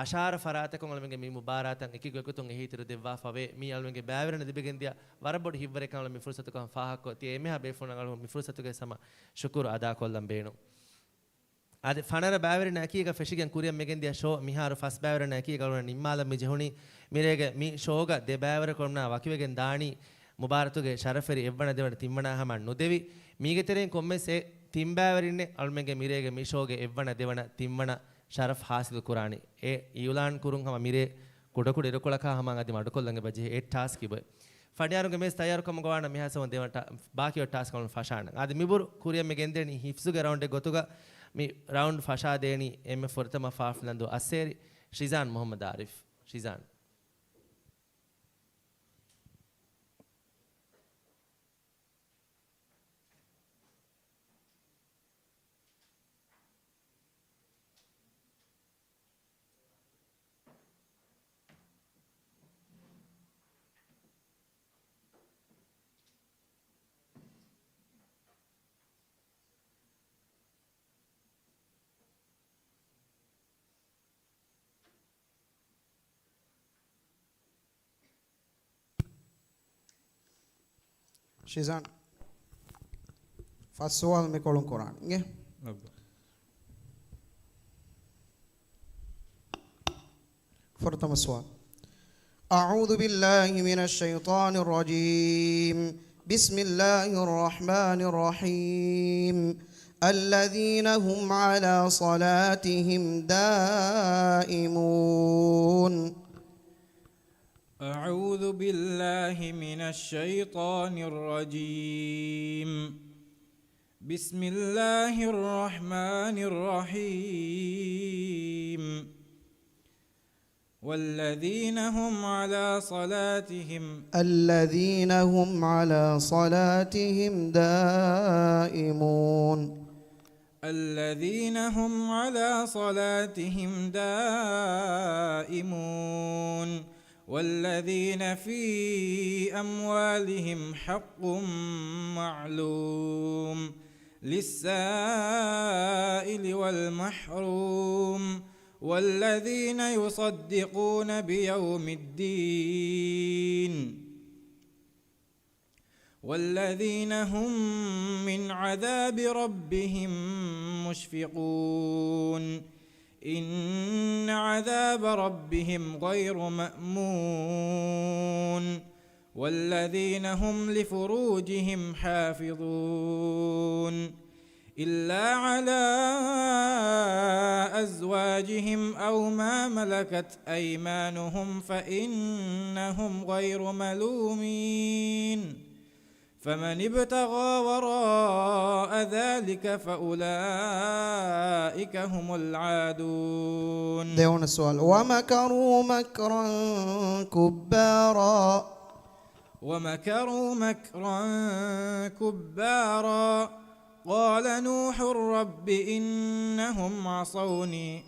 ashara faratakon almenge mi mubaratan ekigo ekutun ehitur devwa fave mi almenge bæverena dibegendia warabod hivvare kan mi fursatu kan fahakko ti emeha befuna almu mi fursatu ge sama shukuru ada kollam beenu ade fanara bæverena akiga feshigen kuriyam megendia show miharu fas bæverena akiga galuna nimmala mi jehuni mirege mi showga de bævere korna wakivegen daani mubaratuge sharaferi evvana devana timmana hama nodevi migeteren kommes e tim bæverinne almenge mirege mi showge evvana devana timmana sharaf hasil kurani e yulan kurun hama mire kodakude erokolaka hama adi madukollange baje e task ibe fadiyarunge mes tayarukom gowana mihasawon devanta bakiyo task kolun fashana ade mibur kuriyam megendeni hifsuge round e gotuga mi round fasha deni emme fortama farflando aseri Shizan Muhammad Arif Shizan
Shizan fas sual me kolon Quran nge فرتم السؤال أعوذ بالله من الشيطان الرجيم بسم الله الرحمن الرحيم الذين هم على صلاتهم دائمون
أعوذ بالله من الشيطان الرجيم بسم الله الرحمن الرحيم والذين هم على صلاتهم
الذين هم على صلاتهم دائمون
الذين هم على صلاتهم دائمون والذين في أموالهم حق معلوم للسائل والمحروم والذين يصدقون بيوم الدين والذين هم من عذاب ربهم مشفقون إن عذاب ربهم غير مأمون والذين هم لفروجهم حافظون إلا على أزواجهم أو ما ملكت أيمانهم فإنهم غير ملومين فمن ابتغى وراء ذلك فأولئك هم العادون.
دون السؤال ومكروا مكرا كبارا
ومكروا مكرا كبارا قال نوح رب إنهم عصوني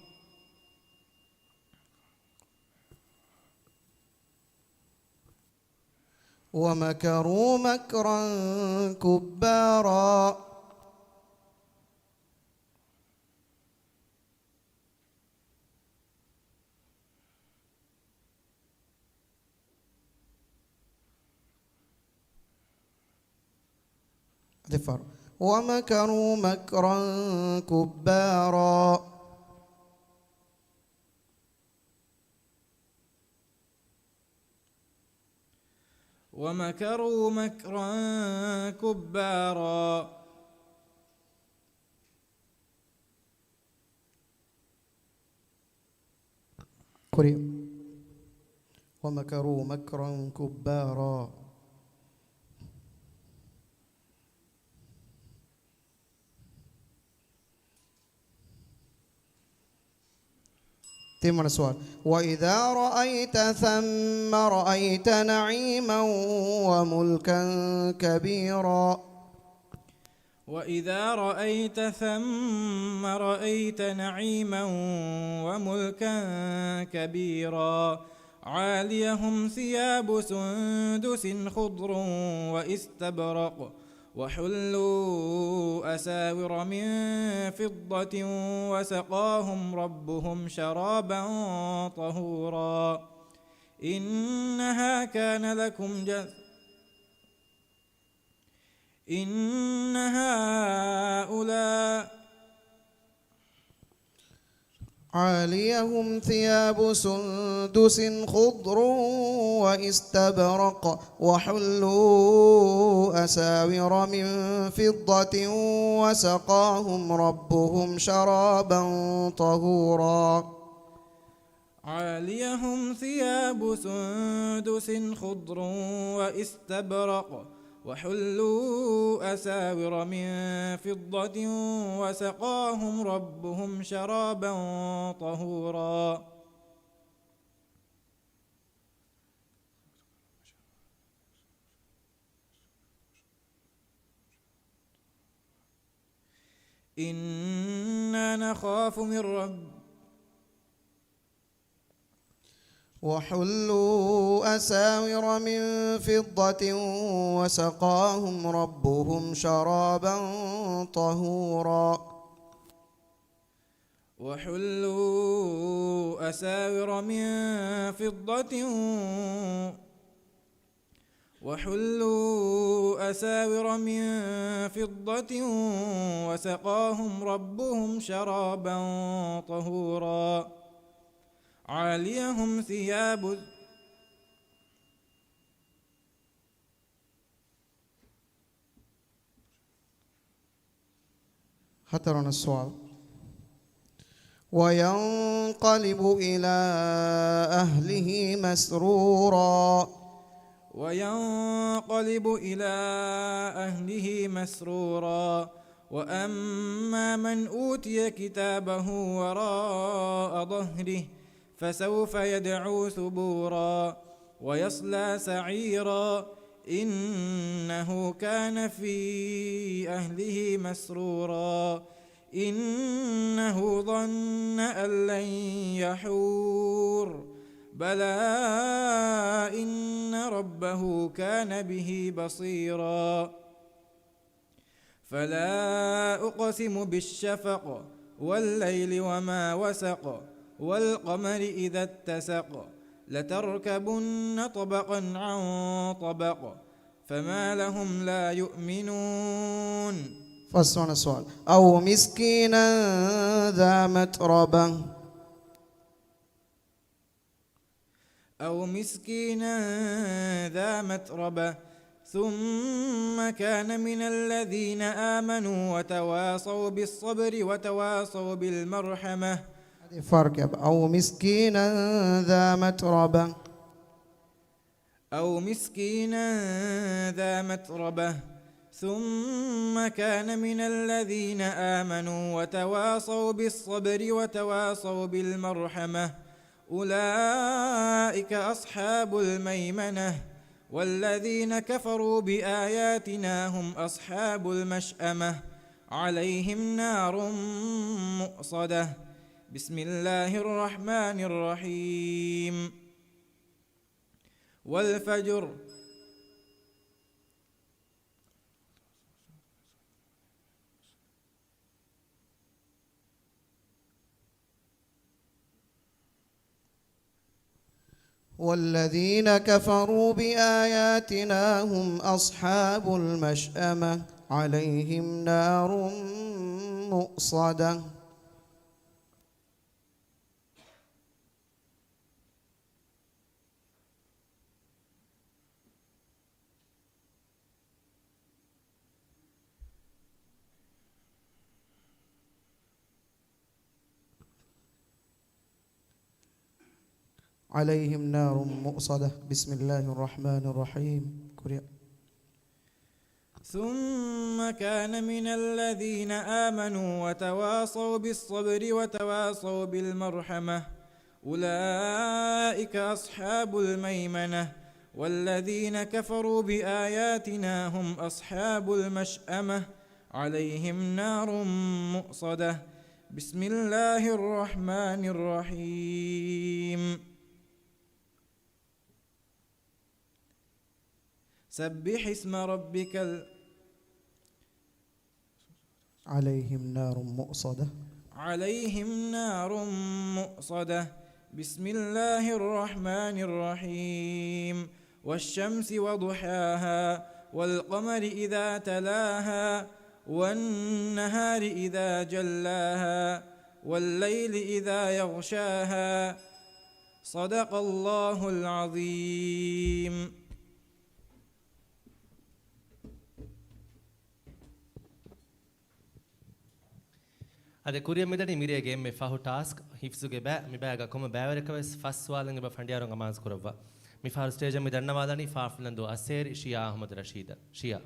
ومكروا مكرا كبارا ظفر ومكروا مكرا كبارا
ومكروا مكرا كبارا
كريم ومكروا مكرا كبارا تم السؤال وإذا رأيت ثم رأيت نعيما وملكا كبيرا
وإذا رأيت ثم رأيت نعيما وملكا كبيرا عاليهم ثياب سندس خضر واستبرق وحلوا أساور من فضة وسقاهم ربهم شرابا طهورا إنها كان لكم إن هؤلاء
عاليهم ثياب سندس خضر واستبرق وحلوا أساور من فضة وسقاهم ربهم شرابا طهورا
عاليهم ثياب سندس خضر واستبرق وحلوا أساور من فضة وسقاهم ربهم شرابا طهورا إنا نخاف من رب
وحلوا أساور من فضة وسقاهم ربهم شرابا طهورا
وحلوا أساور من فضة وسقاهم ربهم شرابا طهورا عاليهم ثياب
خطرنا السؤال وينقلب إلى أهله مسرورا
وأما من أوتي كتابه وراء ظهره فسوف يدعو ثبورا ويصلى سعيرا إنه كان في أهله مسرورا إنه ظن أن لن يحور بلى إن ربه كان به بصيرا فلا أقسم بالشفق والليل وما وسق والقمر إذا اتسق لتركبن طبقا عن طبق فما لهم لا يؤمنون
فصلنا السؤال أو مسكينا ذا
متربة ثم كان من الذين آمنوا وتواصوا بالصبر وتواصوا بالمرحمة
فرق أو مسكينا ذا متربة
ثم كان من الذين آمنوا وتواصوا بالصبر وتواصوا بالمرحمة أولئك أصحاب الميمنة والذين كفروا بآياتنا هم أصحاب المشأمة عليهم نار مؤصدة. بسم الله الرحمن الرحيم. والفجر.
والذين كفروا بآياتنا هم أصحاب المشأمة عليهم نار مؤصدة. عليهم نار مؤصدة. بسم الله الرحمن الرحيم.
ثم كان من الذين آمنوا وتواصوا بالصبر وتواصوا بالمرحمة أولئك أصحاب الميمنة. والذين كفروا بآياتنا هم أصحاب المشأمة عليهم نار مؤصدة. بسم الله الرحمن الرحيم. سبح اسم ربك
عليهم نار مؤصدة.
عليهم نار مؤصدة. بسم الله الرحمن الرحيم. والشمس وضحاها والقمر إذا تلاها والنهار إذا جلاها والليل إذا يغشاها. صدق الله العظيم.
අද කුරිය මෙදනි මිරියගේ මේ ෆහු ටාස්ක් හිෆ්සුගේ බෑ මි බෑග කොම බෑවරකවස් ෆස් වාලංගේ බ ෆන්ඩියාරොන් අමාස් කරවවා මි ෆාර් ස්ටේජ් මි දන්නවාදනි ෆාෆ්ලන්දු අසේර් ෂියා අහමද් රෂීද ෂියා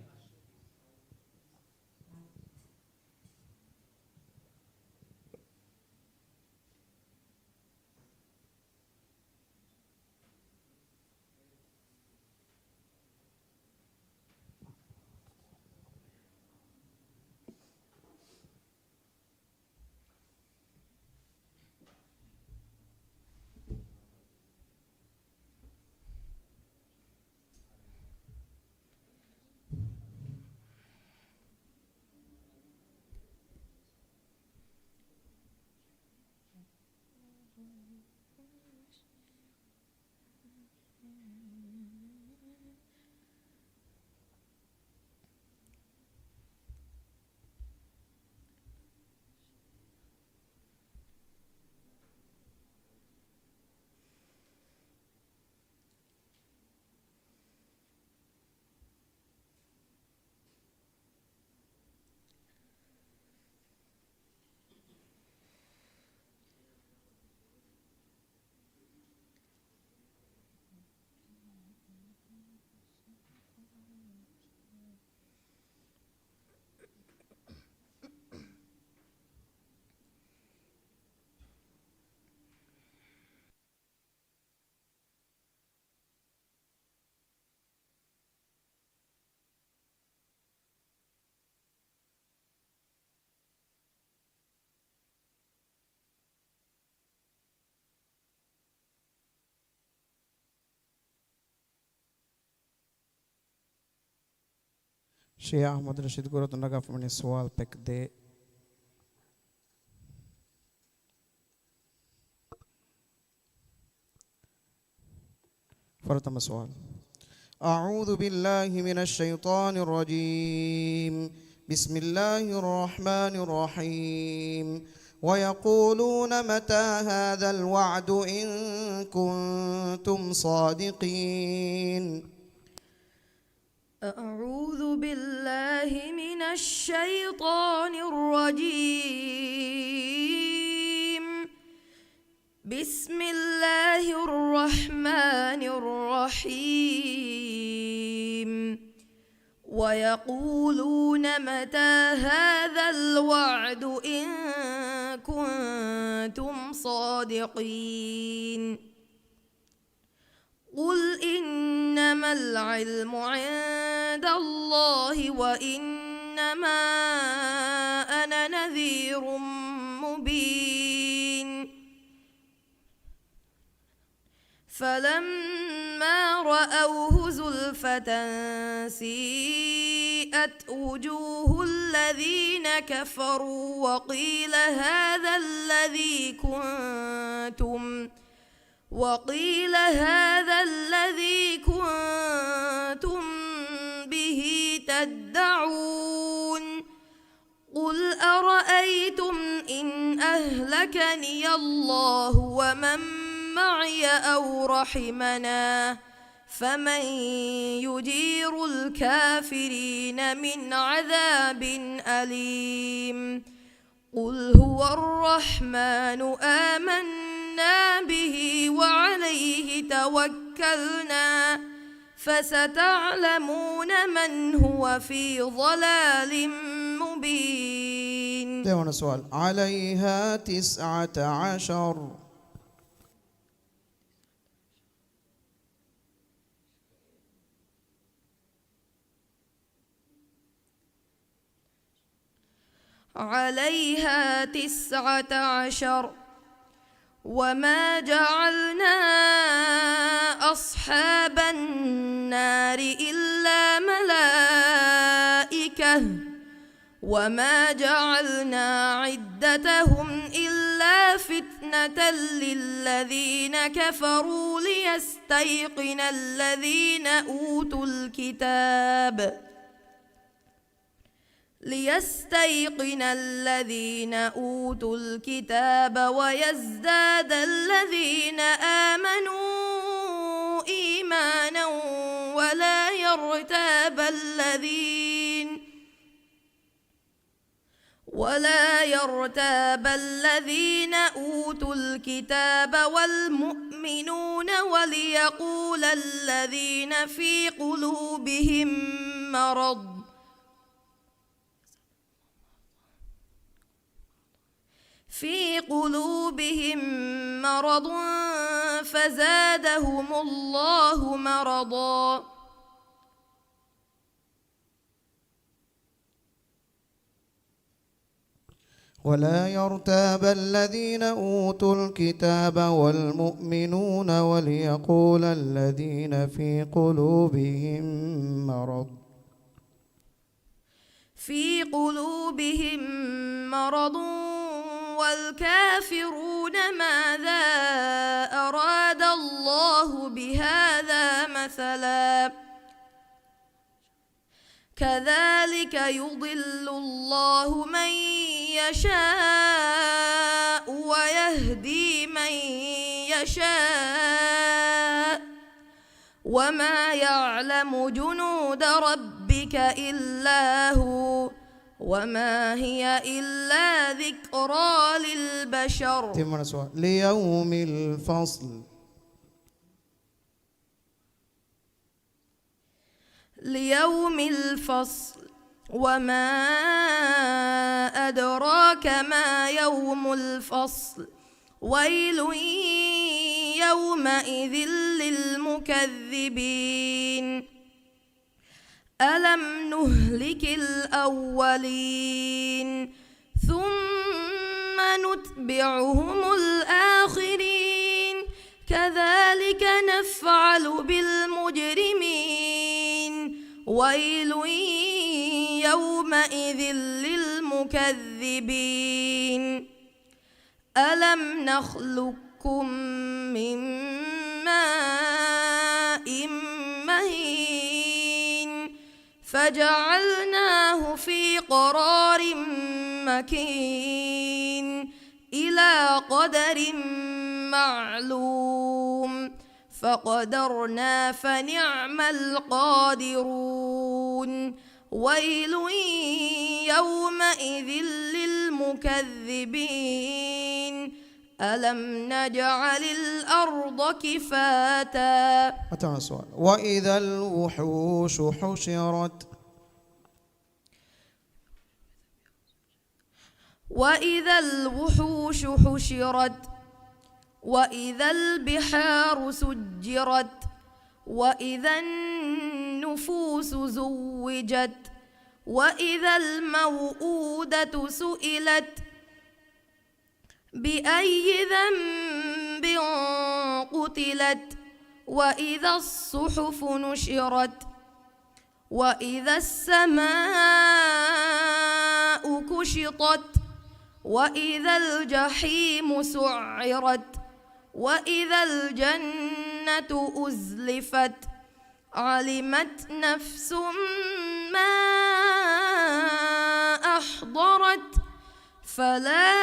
शेख अहमद रशीद को रतन का फमने सवाल पेक दे فرتم السؤال. أعوذ بالله من الشيطان الرجيم. بسم الله الرحمن الرحيم. ويقولون متى هذا الوعد إن كنتم صادقين.
أعوذ بالله من الشيطان الرجيم. بسم الله الرحمن الرحيم. ويقولون متى هذا الوعد إن كنتم صادقين. قل إنما العلم عند الله وإنما أنا نذير مبين فلما رأوه زلفة سيئت وجوه الذين كفروا وقيل هذا الذي كنتم به تدعون قل أرأيتم إن أهلكني الله ومن معي أو رحمنا فمن يجير الكافرين من عذاب أليم قل هو الرحمن آمنا به وعليه توكلنا فستعلمون من هو في ضلال مبين.
ده سؤال. عليها 19.
عليها 19 وما جعلنا أصحاب النار إلا ملائكة وما جعلنا عدتهم إلا فتنة للذين كفروا ليستيقن الذين أوتوا الكتاب ويزداد الذين آمنوا إيمانا ولا يرتاب الذين أوتوا الكتاب والمؤمنون وليقول الذين في قلوبهم مرض فزادهم الله مرضا
ولا يرتاب الذين أوتوا الكتاب والمؤمنون وليقول الذين في قلوبهم مرض والكافرون ماذا أراد الله بهذا مثلا كذلك يضل الله من يشاء ويهدي من يشاء وما يعلم جنود ربك إلا هو وما هي إلا ذكرى للبشر. ليوم الفصل.
ليوم الفصل وما أدراك ما يوم الفصل ويل يومئذ للمكذبين ألم نهلك الأولين ثم نتبعهم الآخرين كذلك نفعل بالمجرمين ويل يومئذ للمكذبين ألم نخلقكم من ماء مهين فجعلناه في قرار مكين إلى قدر معلوم فقدرنا فنعم القادرون ويل يومئذ للمكذبين ألم نجعل الأرض كفاتا.
أتانا سؤال. وإذا الوحوش حشرت.
وإذا الوحوش حشرت وإذا البحار سجرت وإذا النفوس زوجت وإذا الموءودة سئلت بأي ذنب قتلت وإذا الصحف نشرت وإذا السماء كشطت وإذا الجحيم سعرت وإذا الجنة أزلفت علمت نفس ما أحضرت فلا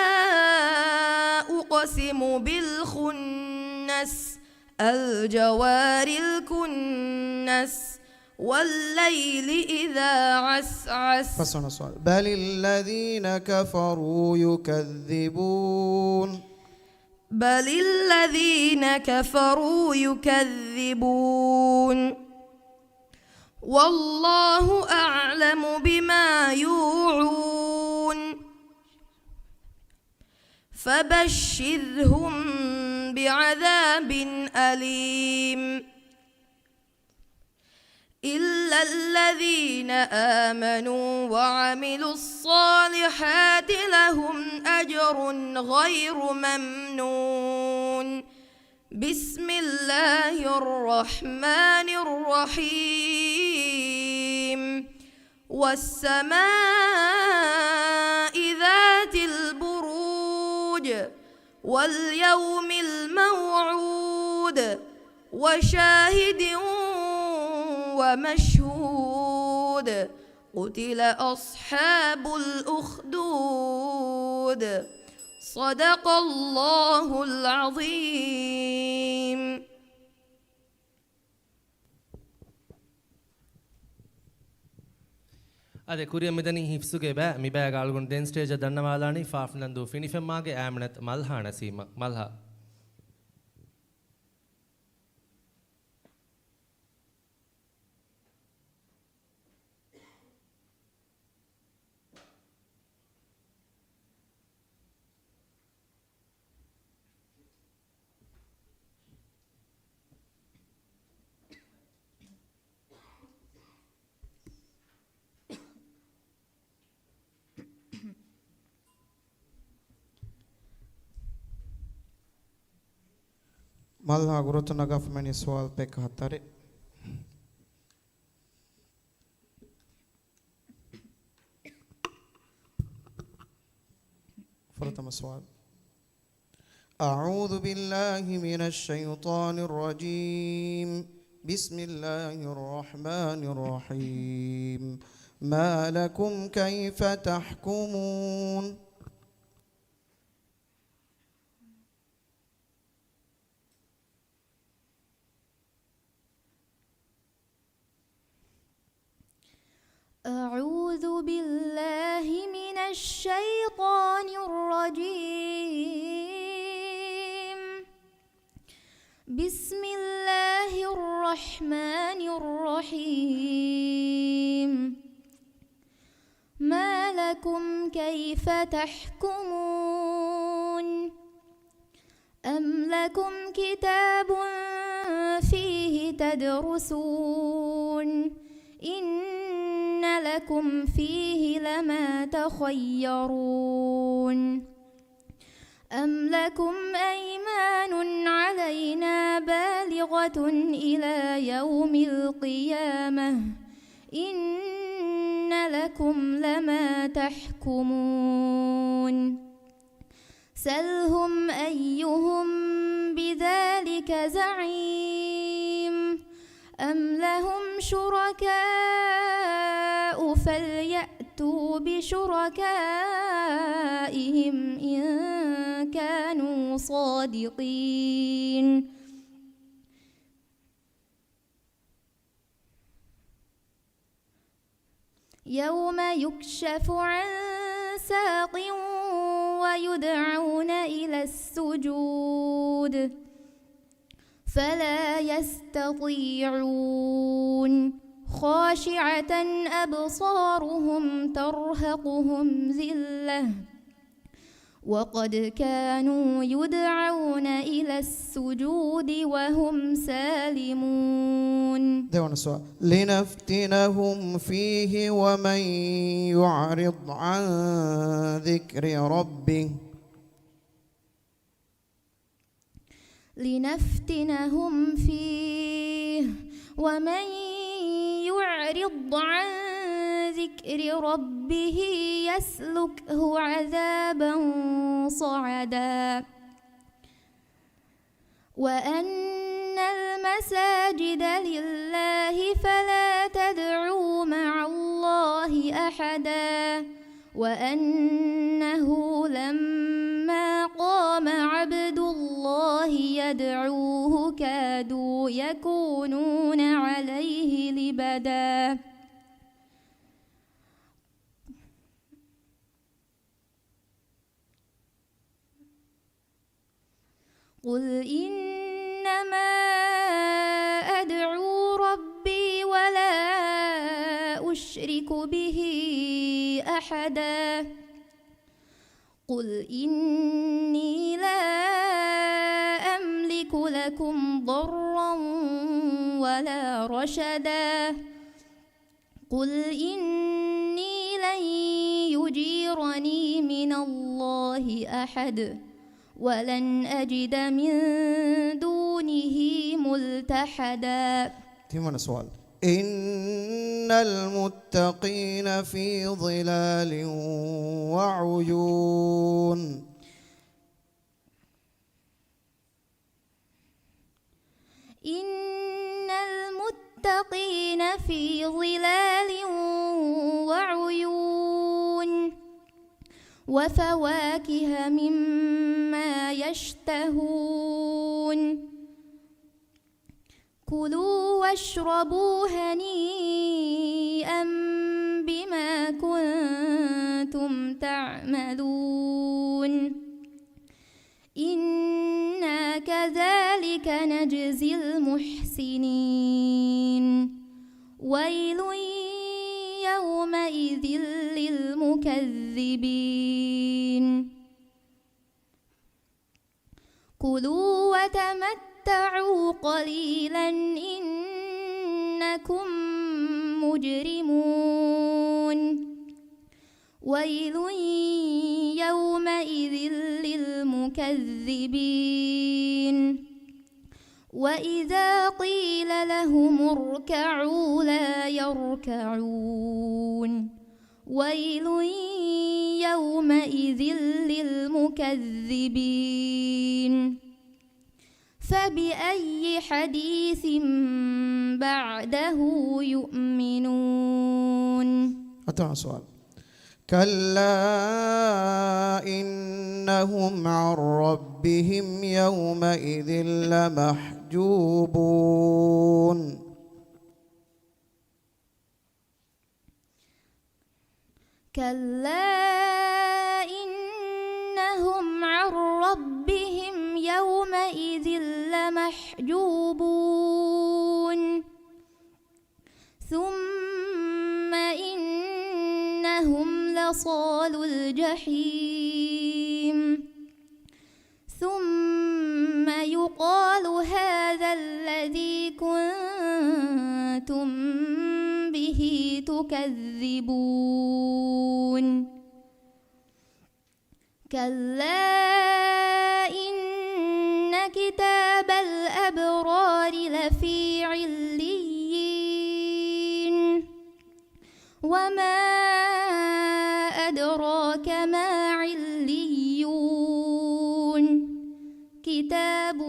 أقسم بالخنس الجوار الكنس والليل إذا عسعس.
فصلنا السؤال. بل الذين كفروا يكذبون.
بل الذين كفروا يكذبون والله أعلم بما يوعون فبشرهم بعذاب أليم إلا الذين آمنوا وعملوا الصالحات لهم أجر غير ممنون. بسم الله الرحمن الرحيم والسماء ذات البروج واليوم الموعود وشاهد ومشهود قتل أصحاب الأخدود صدق الله العظيم.
අද කුරිය මෙදනි හිෆ්සුගේ බෑ මිබෑ ගාල්ගුන් දෙන් ස්ටේජ් දන්නවාලානි ෆාෆ්නන්දු ෆිනිෆෙම්මාගේ ඈමනත් මල්හා නසීම මල්හා
مالها غروتنا غف مني سوال بك هتاري. فرتم السؤال. أعوذ بالله من الشيطان الرجيم. بسم الله الرحمن الرحيم. ما لكم كيف تحكمون.
أعوذ بالله من الشيطان الرجيم. بسم الله الرحمن الرحيم. ما لكم كيف تحكمون. أم لكم كتاب فيه تدرسون إن لكم فيه لما تخيرون. أم لكم أيمان علينا بالغة إلى يوم القيامة إن لكم لما تحكمون. سلهم أيهم بذلك زعيم. أم لهم شركاء فليأتوا بشركائهم إن كانوا صادقين. يوم يكشف عن ساق ويدعون إلى السجود فلا يستطيعون. خاشعة أبصارهم ترهقهم ذلة وقد كانوا يدعون إلى السجود وهم سالمون.
දෙවන සුවල් لنفتنهم فيه ومن يعرض عن ذكر ربه
لنفتنهم فيه ومن يعرض عن ذكر ربه يسلكه عذابا صعدا. وأن المساجد لله فلا تدعوا مع الله أحدا وأنه لما قام عبد الله يدعوه كادوا يكونون عليه لبدا. قل إنما أدعو ربي ولا أشرك به أحدا. قل إني لا أملك لكم ضرا ولا رشدا. قل إني لن يجيرني من الله أحد ولن أجد من دونه ملتحدا.
ثمان سؤال إن المتقين في ظلال وعيون.
إن المتقين في ظلال وعيون وفواكه مما يشتهون. كلوا واشربوا هنيئا بما كنتم تعملون إنا كذلك نجزي المحسنين. ويل يومئذ للمكذبين. كلوا وتمتعوا قليلا إنكم مجرمون. ويل يومئذ للمكذبين. وإذا قيل لهم اركعوا لا يركعون. ويل يومئذ للمكذبين. فبأي حديث بعده يؤمنون.
أتونا سؤال كلا إنهم عن ربهم يومئذ لمحجوبون.
كلا إنهم عن ربهم يومئذ لمحجوبون. ثم إنهم لصالو الجحيم. ثم يقال هذا الذي كنتم به تكذبون. كلا إن كتاب الأبرار لفي عليين. وما أدراك ما عليون. كتاب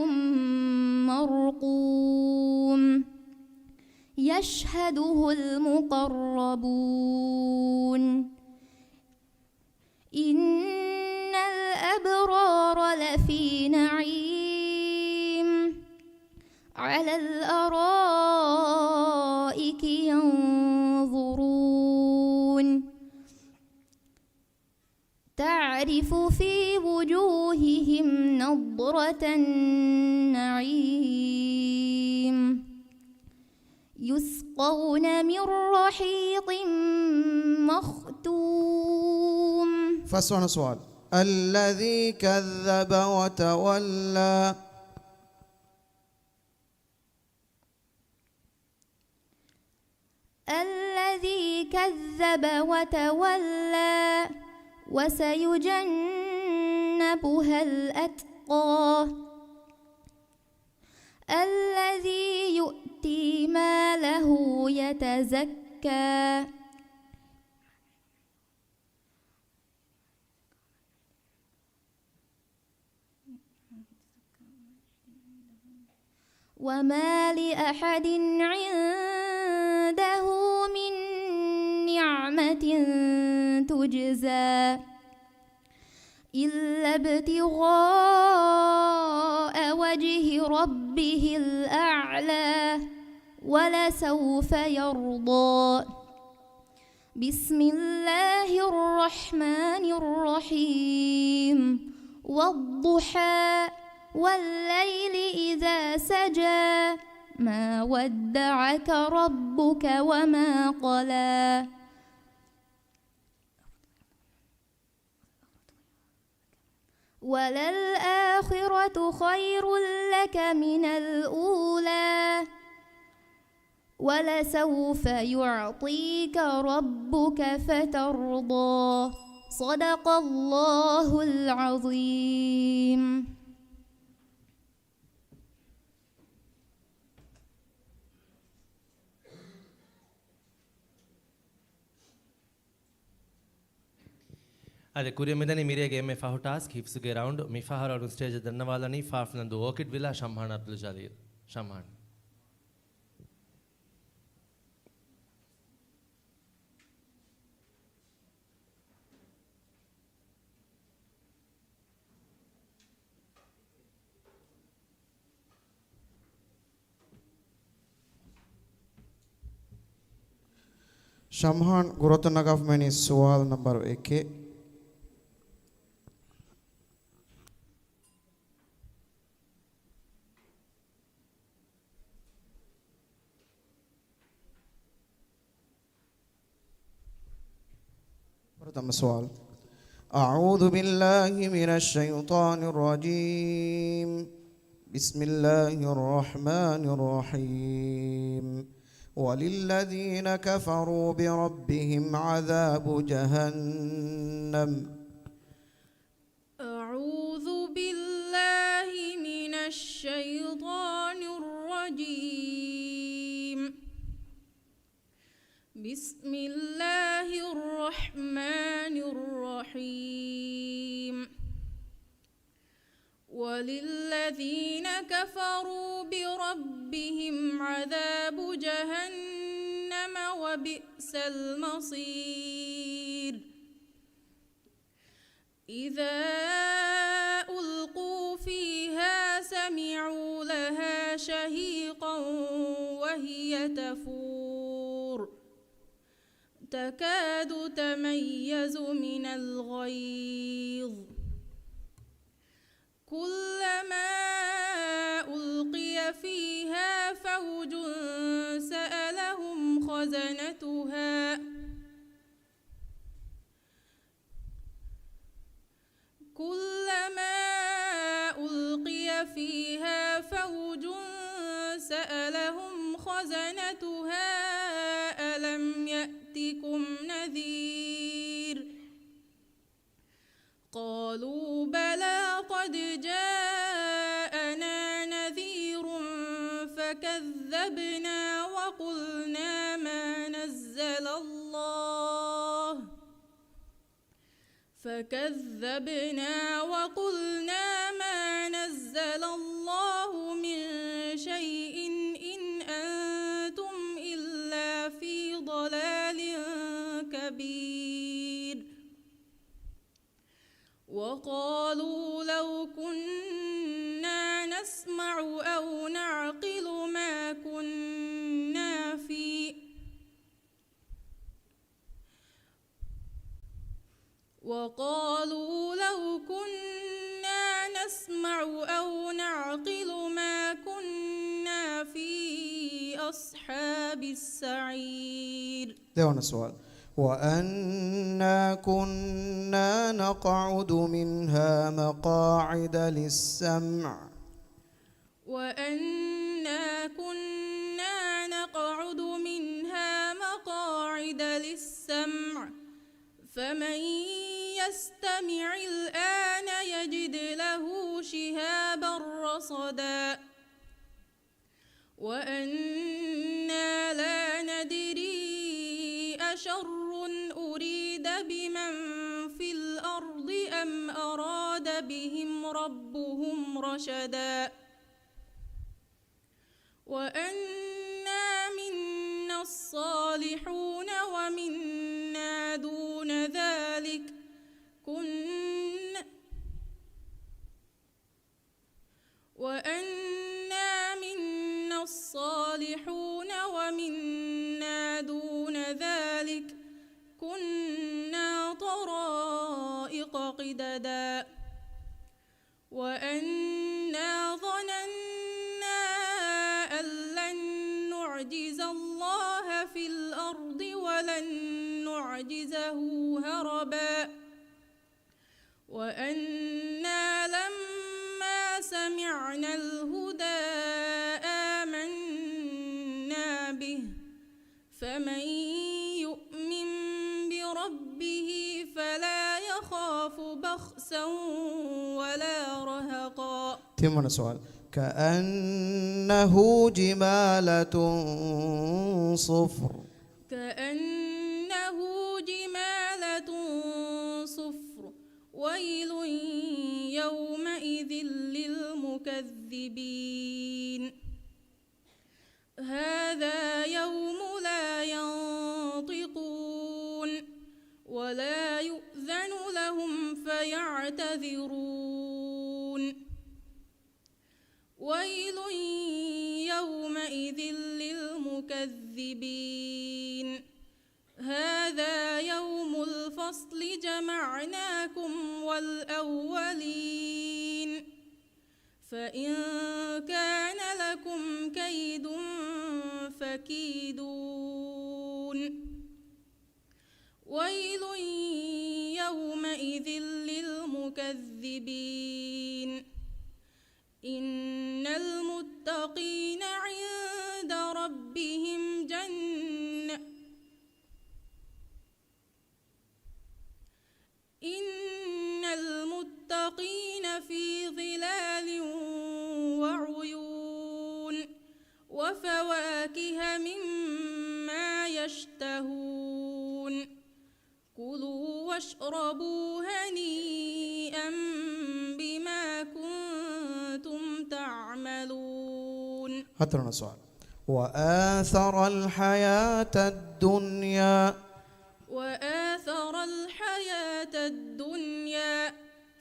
مرقوم يشهده المقربون. إن الأبرار لفي نعيم على الأرائك ينظرون. تعرف في وجوههم نضرة النعيم. يسقون من رحيق مختوم.
فسونا سؤال الذي كذب وتولى
الذي كذب وتولى وسيجنبها الأتقى الذي يؤتي ماله يتزكى وما لأحد عنده من نعمة تجزى إلا ابتغاء وجه ربه الأعلى ولسوف يرضى بسم الله الرحمن الرحيم والضحى والليل إذا سجى ما ودعك ربك وما قلى وللآخرة خير لك من الأولى ولسوف يعطيك ربك فترضى صدق الله العظيم.
ಅದೇ ಕುರಿಯ ಮಿದನಿ ಮಿರಿಯಗೆ ಎಮ್ಮೆ ಫಾಹು ಟಾಸ್ಕ್ ಹಿಫ್ಸುಗೆ ರೌಂಡ್ ಮಿಫಾಹರ್ ಅವರ ಸ್ಟೇಜ್ ದನ್ನವಾಲನಿ ಫಾಫ್ ನಂದು ಓಕಿಟ್ ವಿಲ್ಲ ಶಂಹಾನ್ ಅಬ್ದುಲ್ ಜಾಲೀರ್ ಶಂಹಾನ್
शमहान गुरतनगफ में सवाल नंबर 1 प्रथम सवाल अऊज़ु बिल्लाहि मिनश शैतानिर रजीम बिस्मिल्लाहिर रहमानिर रहीम وللذين كفروا بربهم عذاب جهنم
أعوذ بالله من الشيطان الرجيم بسم الله الرحمن الرحيم وللذين كفروا بربهم عذاب جهنم وبئس المصير إذا ألقوا فيها سمعوا لها شهيقا وهي تفور تكاد تميز من الغيظ كلما ألقي فيها فوج سألهم خزنتها كلما ألقي فيها فوج سألهم خزنتها ألم يأتكم نذير قالوا بلى قد جاءنا نذير فكذبنا وقلنا ما نزل الله من شيء إن أنتم إلا في ضلال كبير وقالوا لو كنا نسمع أو نعقل ما كنا في أصحاب السعير.
देवन सवाल وأنا كنا نقعد منها مقاعد للسمع
وأنا كنا نقعد منها مقاعد للسمع فمن يستمع الآن يجد له شهابا رصدا وأنا لا ندري أشر أريد بمن في الأرض أم أراد بهم ربهم رشدا وأنا منا الصالحون ومنا دون ذلك وأنا منا الصالحون ومنا دون ذلك كنا طرائق قددا وأنا ظننا أن لن نعجز الله في الأرض ولن نعجزه هربا وأنا لما سمعنا الهدى آمنا به فمن يؤمن بربه فلا يخاف بخسا ولا رهقا.
تمنا سؤال. كأنه جمالة صفر
كأنه جمالة صفر ويل يومئذ للمكذبين هذا يوم لا ينطقون ولا يؤذن لهم فيعتذرون ويل يومئذ للمكذبين هذا يوم الفصل جمعناكم والأولين فإن كان لكم كيد فكيدون ويل يومئذ للمكذبين إن المتقين عند ربهم إن المتقين في ظلال وعيون وفواكه مما يشتهون كلوا واشربوا هنيئا بما كنتم تعملون.
هاتنا سؤال. وآثر الحياة الدنيا
وآثر الحياة الدنيا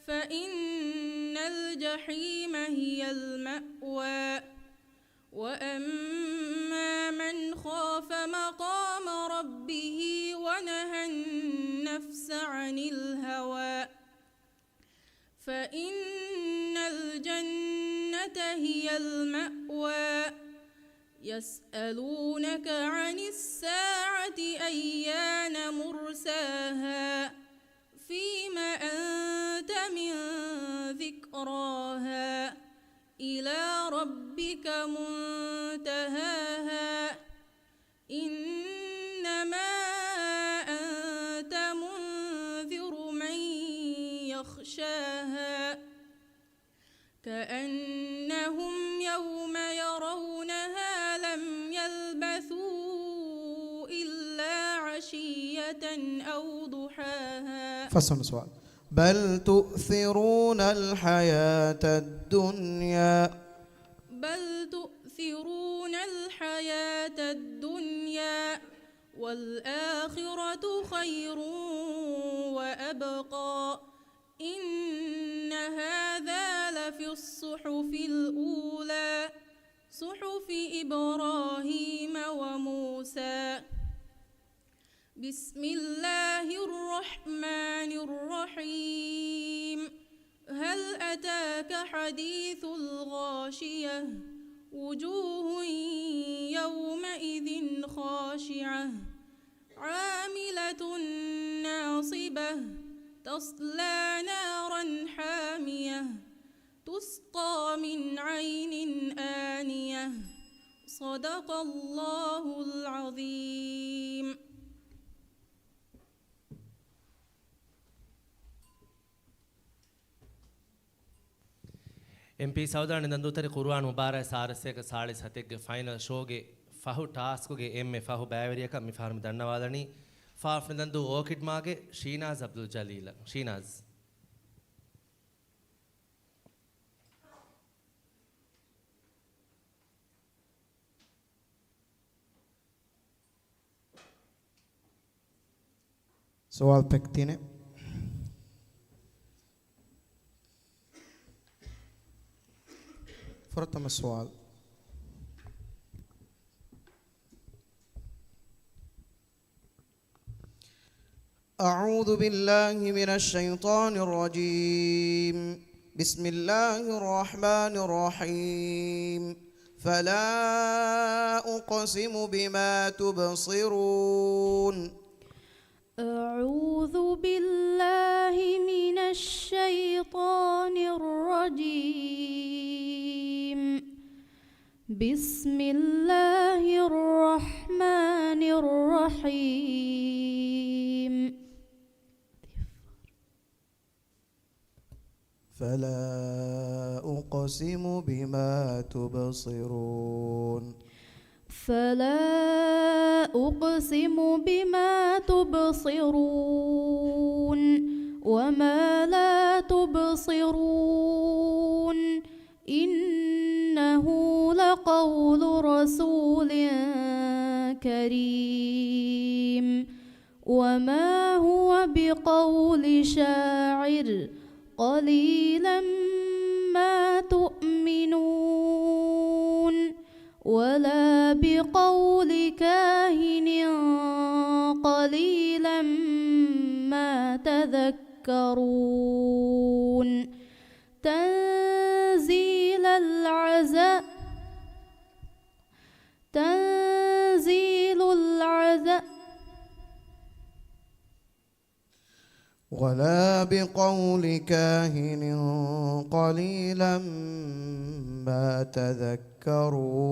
فإن الجحيم هي المأوى وأما من خاف مقام ربه ونهى النفس عن الهوى فإن الجنة هي المأوى يسألونك عن الساعة أيان مرساها فيما أنت من ذكراها إلى ربك منتهاها إنما أنت منذر من يخشاها كأنهم يوم يرونها لم يلبثوا إلا عشية أو ضحاها.
فصل سؤال. بل تؤثرون الحياة الدنيا
بل تؤثرون الحياة الدنيا والآخرة خير وأبقى إن هذا لفي الصحف الأولى صحف إبراهيم وموسى. بسم الله الرحمن الرحيم هل أتاك حديث الغاشية وجوه يومئذ خاشعة عاملة ناصبة تصلى نارا حامية تسقى من عين آنية صدق الله العظيم.
MP ಸೌದಾಣಿ ನಂದೂತರಿ ಕುರ್ಆನ್ ಮುಬಾರಕ್ ಸಾರಸೇಕ ಸಾಳಿ ಸತೆಗ್ಗೆ ಫೈನಲ್ ಶೋಗೆ ಫಹು ಟಾಸ್ಕ್ಗೆ ಎಮ್ಮೆ ಫಹು ಬ್ಯಾವರಿಯಕ ಮಿಫಾರ್ಮ ದಣ್ಣವಾದಣಿ ಫಾಫ್ ನಂದು ಓಕಿಡ್ ಮಾಗೆ ಶೀನಾಜ್ ಅಬ್ದುಲ್ ಜಲೀಲ ಶೀನಾಜ್
सवाल फेंकती ने प्रथम सवाल أعوذ بالله من الشيطان الرجيم بسم الله الرحمن الرحيم فلا أقسم بما تبصرون
أعوذ بالله من الشيطان الرجيم بسم الله الرحمن الرحيم
فلا أقسم بما تبصرون
فلا أقسم بما تبصرون وما لا تبصرون إنه لقول رسول كريم وما هو بقول شاعر قليلا ما تؤمنون ولا بقول كاهن قليلا ما تذكرون تنزيل العزاء
ولا بقول كاهن قليلا ما تذكرون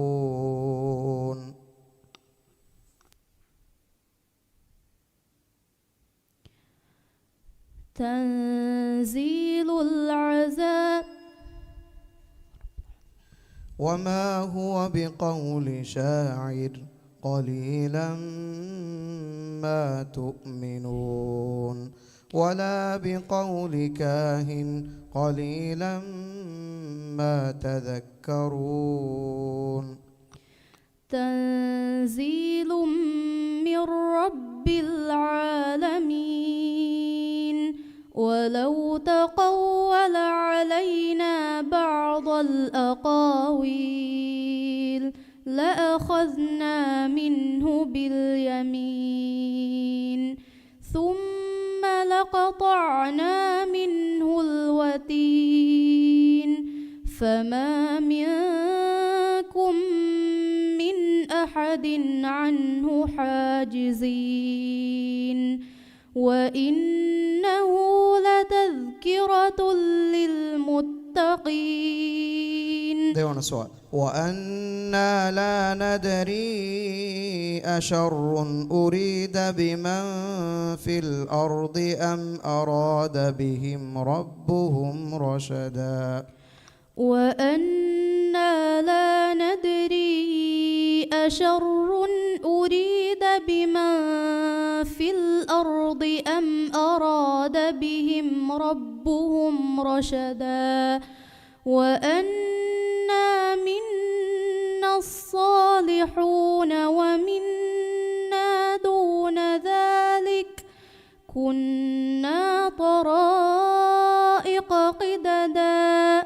تنزيل العذاب
وما هو بقول شاعر قليلا ما تؤمنون ولا بقول كاهن قليلا ما تذكرون
تنزيل من رب العالمين ولو تقول علينا بعض الأقاويل لأخذنا منه باليمين ثم لقطعنا منه الوتين فما منكم من أحد عنه حاجزين وإنه لتذكرة للمتقين.
ديوان السؤال وأنا لا ندري أشر أريد بمن في الأرض أم أراد بهم ربهم رشدا
وأنا لا ندري أشر أريد بمن في الأرض أم أراد بهم ربهم رشدا وأنا منا الصالحون ومنا دون ذلك كنا طرائق قددا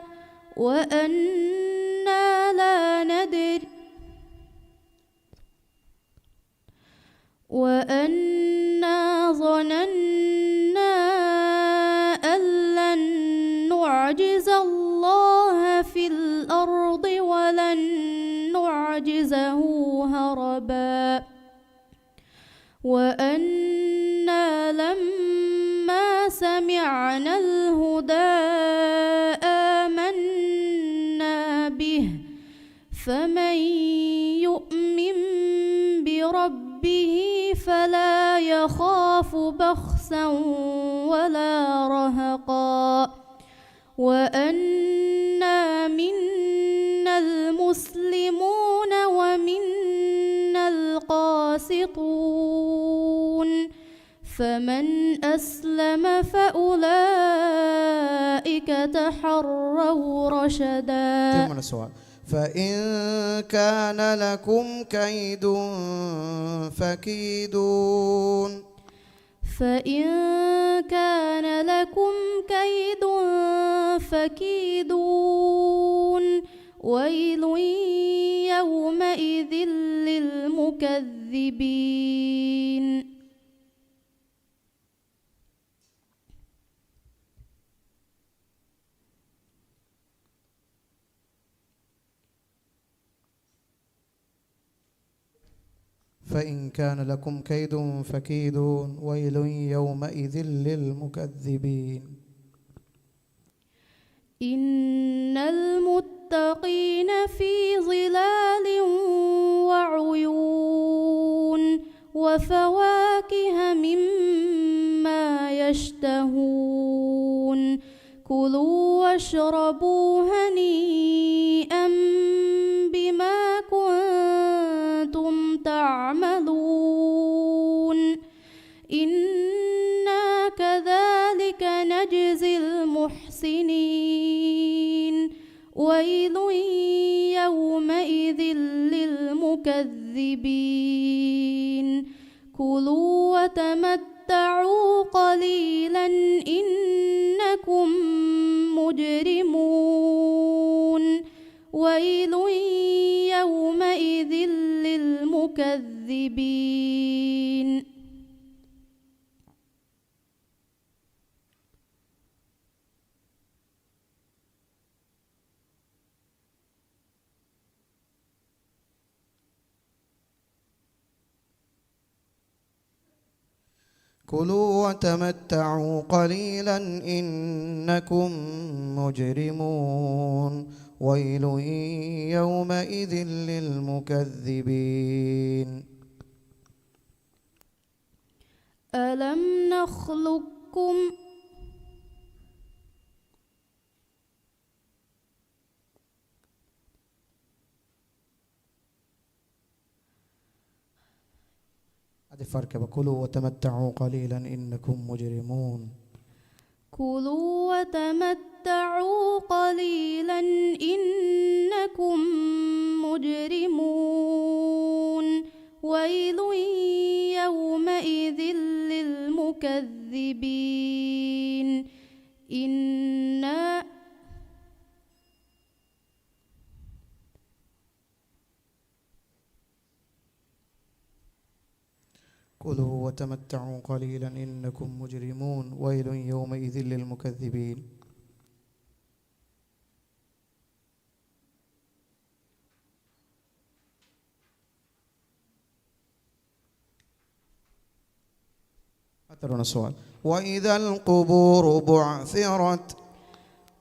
وأنا لا ندري وأنا ظننا أن لن نعجز الله في الأرض ولن نعجزه هربا وأنا لما سمعنا الهدى آمنا به فمن يؤمن بربه فلا يخاف بخسا ولا رهقا وأنا منا المسلمون ومنا القاسطون فمن أسلم فأولئك تحروا رشدا.
تمام السؤال. فإن كان لكم كيد فكيدون.
فإن كان لكم كيد فكيدون ويل يومئذ للمكذبين.
فإن كان لكم كيد فكيدون ويل يومئذ للمكذبين.
إن المتقين في ظلال وعيون وفواكه مما يشتهون كلوا واشربوا هنيئا بما كنتم تعملون إنا كذلك نجزي المحسنين ويل يومئذ للمكذبين. كلوا وتمتعوا قليلا إنكم مجرمون ويل يومئذ للمكذبين.
كلوا وتمتعوا قليلا إنكم مجرمون ويل يومئذ للمكذبين.
ألم نخلقكم
هذا فرق. كلوا وتمتعوا قليلا إنكم مجرمون.
كلوا وتمتعوا قليلا إنكم مجرمون ويل يومئذ للمكذبين.
كلوا وتمتعوا قليلا إنكم مجرمون ويل يومئذ للمكذبين. أترون السؤال. وإذا القبور بعثرت.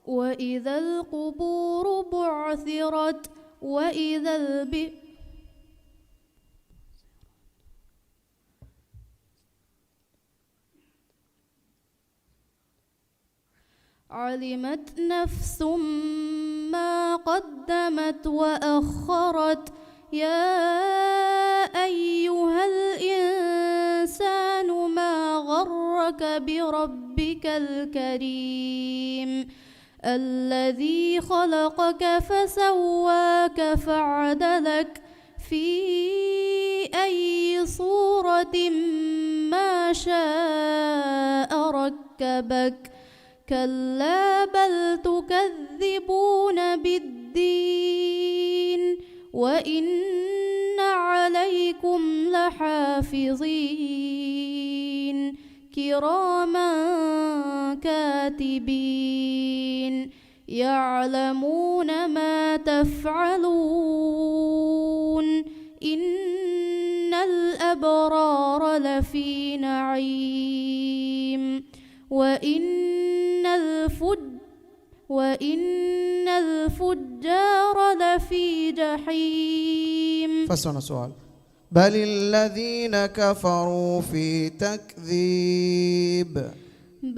وإذا القبور بعثرت وإذا علمت نفس ما قدمت وأخرت يا أيها الإنسان ما غرك بربك الكريم الذي خلقك فسواك فعدلك في أي صورة ما شاء ركبك كلا بل تكذبون بالدين وإن عليكم لحافظين كراما كاتبين يعلمون ما تفعلون إن
الأبرار لفي نعيم وإن الفجار لفي جحيم.
فسنا سؤال. بل الذين كفروا في تكذيب.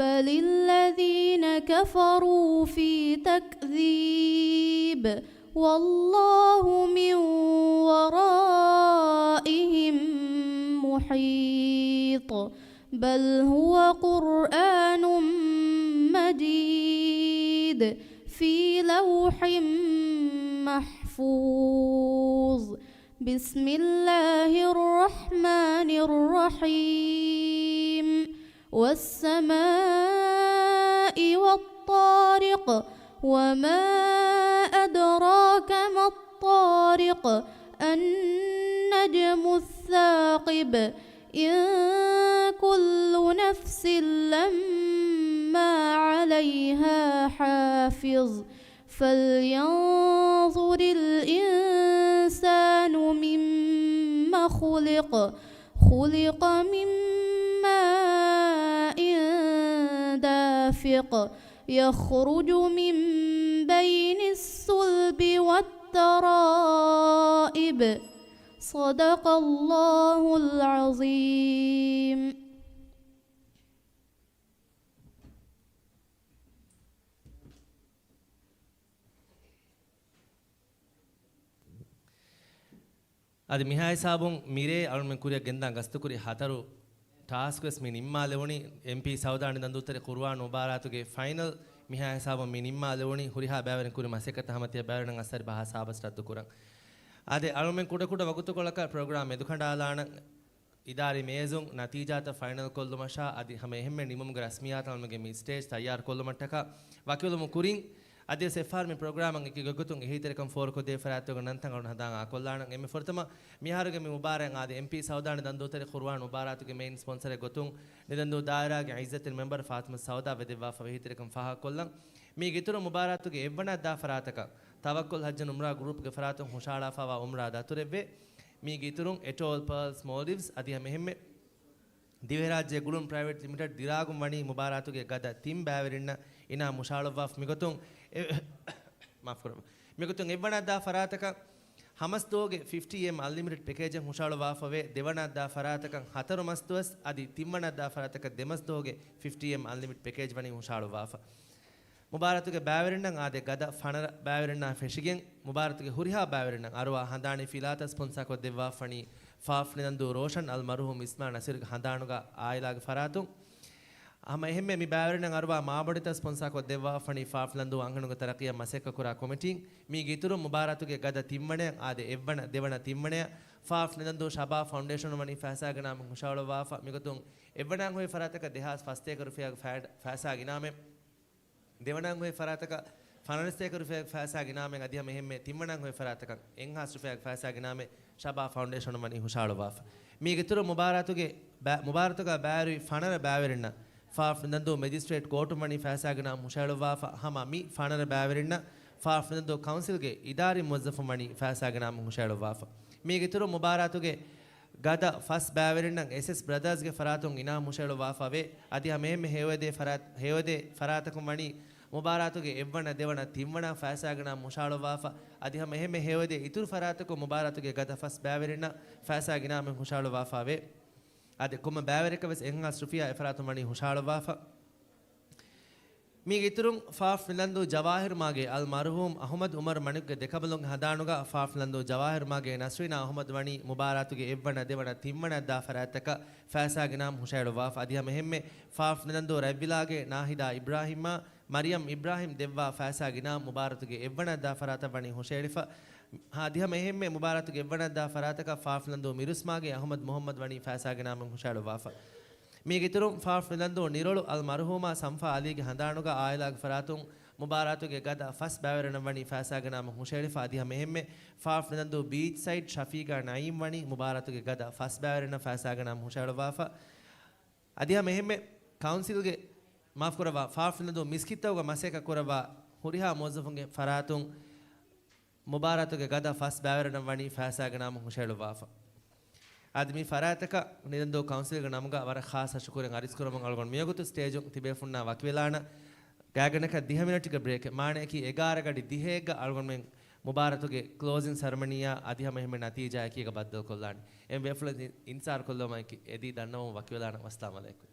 بل الذين كفروا في تكذيب والله من ورائهم محيط. بل هو قرآن مجيد في لوح محفوظ. بسم الله الرحمن الرحيم. والسماء والطارق وما أدراك ما الطارق النجم الثاقب إن كل نفس لما عليها حافظ. فلينظر الإنسان مما خلق. خلق من ماء دافق يخرج من بين الصلب والترائب. صدق الله العظيم.
అది మిహాయ్ సాబుం మీరే అరుణ్ కురియా గెందా గస్తకురి హతరు టాస్క్ ವೆಸ್ ಮಿ ನಿಮ್ಮ ಲೆವಣಿ ಎಂಪಿ ಸೌದಾಣಿ ನಂದುತ್ತರೆ ಕುರ್ವಾನ್ ಮುಬಾರಾತುಗೆ ಫೈನಲ್ ಮಿಹಾಯ ಸಾಬ ಮಿ ನಿಮ್ಮ ಲೆವಣಿ ಹುರಿಹಾ ಬ್ಯಾವರಿನ ಕುರಿ ಮಸೆಕತ ಹಮತಿಯ ಬ್ಯಾವರಿನ ಅಸರಿ ಬಹಾ ಸಾಬಸ್ಟದ್ದು ಕುರಂ ಆದೆ ಅಳುಮೆನ್ ಕುಡ ಕುಡ ವಗುತುಕೊಳಕ ಪ್ರೋಗ್ರಾಮ್ ಎದುಕಂಡಾಲಾಣ ಇದಾರಿ ಮೇಜುಂ ನತೀಜಾತ ಫೈನಲ್ ಕೊಲ್ಲುಮಶಾ ಅದಿ ಹಮ ಎಹೆಮ್ಮೆ ನಿಮುಮ್ಗೆ ರಸ್ಮಿಯಾತ ಅಳುಮೆಗೆ ಮಿ ಸ್ಟೇಜ್ ತಯಾರ್ ಕೊಲ್ಲುಮಟ್ಟಕ ವಕಿಲುಮು ಕುರಿಂ ಅದೇ ಸೆಫಾರ್ ಮಿ ಪ್ರೋಗ್ರಾಮ್ ಅಂಗೆ ಗೊಗುತುಂ ಎಹಿತರಕಂ ಫೋರ್ ಕೊದೆ ಫರಾತುಗ ನಂತಂಗ ಅರುಣ ಹದಾಂಗ ಕೊಲ್ಲಾಣ ಎಮ್ಮೆ ಫರ್ತಮ ಮಿಹಾರುಗೆ ಮಿ ಮುಬಾರಂ ಆದೆ ಎಂಪಿ ಸೌದಾಣಿ ದಂದೋತರೆ ಕುರ್ವಾನ್ ಮುಬಾರಾತುಗೆ ಮೇನ್ ಸ್ಪಾನ್ಸರ್ ಗೊತುಂ ನಿದಂದು ದಾಯರಾಗೆ ಐಜತ್ತಿನ ಮೆಂಬರ್ ಫಾತಿಮಾ ಸೌದಾ ವೆದೆವಾ ಫೆಹಿತರಕಂ ಫಹಾ ಕೊಲ್ಲಂ ಮಿ ಗಿತುರು ಮುಬಾರಾತುಗೆ ಎವ್ವನ ದಾ ಫರಾತಕ ತವಕ್ಕುಲ್ ಹಜ್ಜನ್ ಉಮ್ರಾ ಗ್ರೂಪ್ ಗೆ ಫರಾತುಂ ಹುಶಾಳಾ ಫವಾ ಉಮ್ರಾ ದತುರೆವ್ವೆ ಮಿ ಗಿತುರುಂ ಎಟೋಲ್ ಪರ್ಲ್ಸ್ ಮಾಲ್ದೀವ್ಸ್ ಅದಿ ಮೆಹೆಮ್ಮೆ ದಿವೆರಾಜ್ಯ ಗುಳುಂ ಪ್ರೈವೇಟ್ ಲಿಮಿಟೆಡ್ ದಿರಾಗುಂ ವಣಿ ಮುಬಾರಾತುಗೆ ಗದ ತಿಂ ಬ್ಯಾವರಿನ್ನ ಇನಾ ಮುಶಾಳವಾಫ್ ಮಿಗೊತುಂ ಮಾಫ್ ಕರೋ ಮಿಗೊತುಂ ಎವ್ವನದಾ ಫರಾತಕ ಹಮಸ್ತೋಗೆ 50m ಅನ್ಲಿಮಿಟೆಡ್ ಪ್ಯಾಕೇಜ್ ಹುಶಾಳವಾಫವೆ ದೇವನದಾ ಫರಾತಕ ಹತರು ಮಸ್ತುವಸ್ ಅದಿ ತಿಮ್ಮನದಾ ಫರಾತಕ ದೆಮಸ್ತೋಗೆ 50m ಅನ್ಲಿಮಿಟೆಡ್ ಪ್ಯಾಕೇಜ್ ವಣಿ ಹುಶಾಳವಾಫ ಮುಬಾರತುಗೆ ಬ್ಯಾವರಿನ್ನ ಆದೆ ಗದ ಫಣರ ಬ್ಯಾವರಿನ್ನ ಫೆಶಿಗೆನ್ ಮುಬಾರತುಗೆ ಹುರಿಹಾ ಬ್ಯಾವರಿನ್ನ ಅರುವ ಹಂದಾಣಿ ಫಿಲಾತ ಸ್ಪಾನ್ಸರ್ ಕೊ ದೆವ್ವಾ ಫಣಿ ಫಾಫ್ ನಿಂದು ರೋಷನ್ ಅಲ್ ಮರ್ಹೂಮ್ ಇಸ್ಮಾ ನಸೀರ್ ಹಂದಾಣುಗ ಆಯಿಲಾಗ ಫರಾತು ಅಮ ಎಹೆಮ್ಮೆ ಮಿ ಬ್ಯಾವರಿನ್ನ ಅರುವ ಮಾಬಡಿತ ಸ್ಪಾನ್ಸರ್ ಕೊ ದೆವ್ವಾ ಫಣಿ ಫಾಫ್ ನಂದು ಅಂಗಣುಗ ತರಕಿಯ ಮಸೆಕ ಕುರಾ ಕಮಿಟಿ ಮಿ ಗಿತುರು ಮುಬಾರತುಗೆ ಗದ ತಿಮ್ಮಣೆ ಆದೆ ಎವ್ವನ ದೇವನ ತಿಮ್ಮಣೆ ಫಾಫ್ ನಿಂದು ಶಬಾ ಫೌಂಡೇಶನ್ ಮನಿ ಫಾಸಾಗ ನಾಮ ಹುಶಾಳವಾಫ ಮಿಗತುಂ ಎವ್ವನ ಹೋಯ್ ಫರಾತಕ ದೇಹಾಸ್ ಫಸ್ತೆ ಕರುಫಿಯಾಗ ಫಾಸಾಗ ನಾಮೆ දෙවනන් හොය ෆරාතක ෆනරිස්තේක රුපියක් ෆෑසාගේ නාමෙන් අධිය මෙහෙම්මේ තිම්මනන් හොය ෆරාතක එන්හාස් රුපියක් ෆෑසාගේ නාමේ ෂබා ෆවුන්ඩේෂන් මනි හුෂාලවාෆ මීගෙතුර මුබාරතුක බෑරි ෆනර බෑවරින්න ෆාෆ් නන්දෝ මෙජිස්ට්‍රේට් කෝටු මනි ෆෑසාගේ නාම හුෂාලවාෆ හම මි ෆනර බෑවරින්න ෆාෆ් නන්දෝ කවුන්සිල්ගේ ඉදාරි මුවස්සෆ මනි ෆෑසාගේ නාම හුෂාලවාෆ මීගෙතුර මුබාරතුගේ ගද ෆස් බෑවරින්න එස් බ්‍රදර්ස්ගේ ෆරාතුන් ඉනා හුෂාලවාෆවේ අධිය මෙහෙම්මේ හේවදේ ෆරාතක මනි ಮುಬಾರಾತುಗೆ ಎವ್ವನ ದೇವನ ತಿಮ್ಮಣ ಫಾಸಾಗನ ಮುಶಾಳವಾಫ ಅದಿಹ ಮೆಹೆಮೆ ಹೇವದೆ ಇತುರು ಫರಾತಕು ಮುಬಾರಾತುಗೆ ಗದ ಫಸ್ ಬ್ಯಾವರಿನ ಫಾಸಾಗಿನ ಮೆ ಮುಶಾಳವಾಫಾವೆ ಅದೆ ಕೊಮ್ಮ ಬ್ಯಾವರಿಕ ವೆಸ್ ಎಂಹಾ ಸುಫಿಯಾ ಎಫರಾತು ಮಣಿ ಹುಶಾಳವಾಫ ಮೀ ಇತುರುಂ ಫಾಫ್ ನಿಲಂದು ಜವಾಹಿರ್ ಮಾಗೆ ಅಲ್ ಮರ್ಹೂಮ್ ಅಹಮದ್ ಉಮರ್ ಮಣಿಗೆ ದೆಕಬಲುಂ ಹದಾನುಗ ಫಾಫ್ ನಿಲಂದು ಜವಾಹಿರ್ ಮಾಗೆ ನಸ್ರಿನಾ ಅಹಮದ್ ವಣಿ ಮುಬಾರಾತುಗೆ ಎವ್ವನ ದೇವನ ತಿಮ್ಮಣ ದಾ ಫರಾತಕ ಫಾಸಾಗಿನ ಹುಶಾಳವಾಫ ಅದಿಹ ಮೆಹೆಮ್ಮೆ ಫಾಫ್ ನಿಲಂದು ರವ್ವಿಲಾಗೆ ನಾಹಿದಾ ಇಬ್ರಾಹಿಮ ಮರಿಯಂ ಇಬ್ರಾಹಿಂ ದೆವ್ವಾ ಫಾಸಾಗಿನ ಮುಬಾರತುಗೆ ಎವ್ವನದ್ದ ಫರಾತ ಬಣಿ ಹುಶೇರಿಫ ಹಾದಿಹ ಮೆಹೆಮ್ಮೆ ಮುಬಾರತುಗೆ ಎವ್ವನದ್ದ ಫರಾತಕ ಫಾಫ್ ನಂದು ಮಿರುಸ್ಮಾಗೆ ಅಹಮದ್ ಮೊಹಮ್ಮದ್ ವಣಿ ಫಾಸಾಗಿನ ಹುಶಾಳು ವಾಫ ಮೀಗಿತುರು ಫಾಫ್ ನಂದು ನಿರೋಳು ಅಲ್ ಮರ್ಹೂಮ ಸಂಫಾ ಅಲಿಗೆ ಹಂದಾಣುಗ ಆಯಿಲಾಗ ಫರಾತುಂ ಮುಬಾರತುಗೆ ಗದ ಫಸ್ ಬ್ಯಾವರನ ವಣಿ ಫಾಸಾಗಿನ ಹುಶೇರಿಫ ಅದಿಹ ಮೆಹೆಮ್ಮೆ ಫಾಫ್ ನಂದು ಬೀಚ್ ಸೈಡ್ ಶಫೀಗಾ ನಯೀಂ ವಣಿ ಮುಬಾರತುಗೆ ಗದ ಫಸ್ ಬ್ಯಾವರನ ಫಾಸಾಗಿನ ಹುಶಾಳು ವಾಫ ಅದಿಹ ಮೆಹೆಮ್ಮೆ ಕೌನ್ಸಿಲ್ಗೆ ಮಾಫ್ ಕೊರವಾ ಫಾಫ್ ನದು ಮಿಸ್ಕಿತ್ತವಗ ಮಸೆಕ ಕೊರವಾ ಹುರಿಹಾ ಮೋಜಫುಂಗೆ ಫರಾತುಂ ಮುಬಾರತುಗೆ ಗದ ಫಸ್ ಬ್ಯಾವರನ ವಣಿ ಫಾಸಾಗ ನಾಮ ಹುಶೇಳು ವಾಫ admi farataka nidando council ga namga wara khas ashkuren aris kuram algon miyagutu stage tibe funna wakvelana gaganaka 10 minute ga break maane ki 11 gadi 10 ga algon men mubaratuge closing ceremony ya adihama hemme natija ki ga baddal kollani em wefla insar kolloma ki edi dannaw wakvelana assalamu alaikum.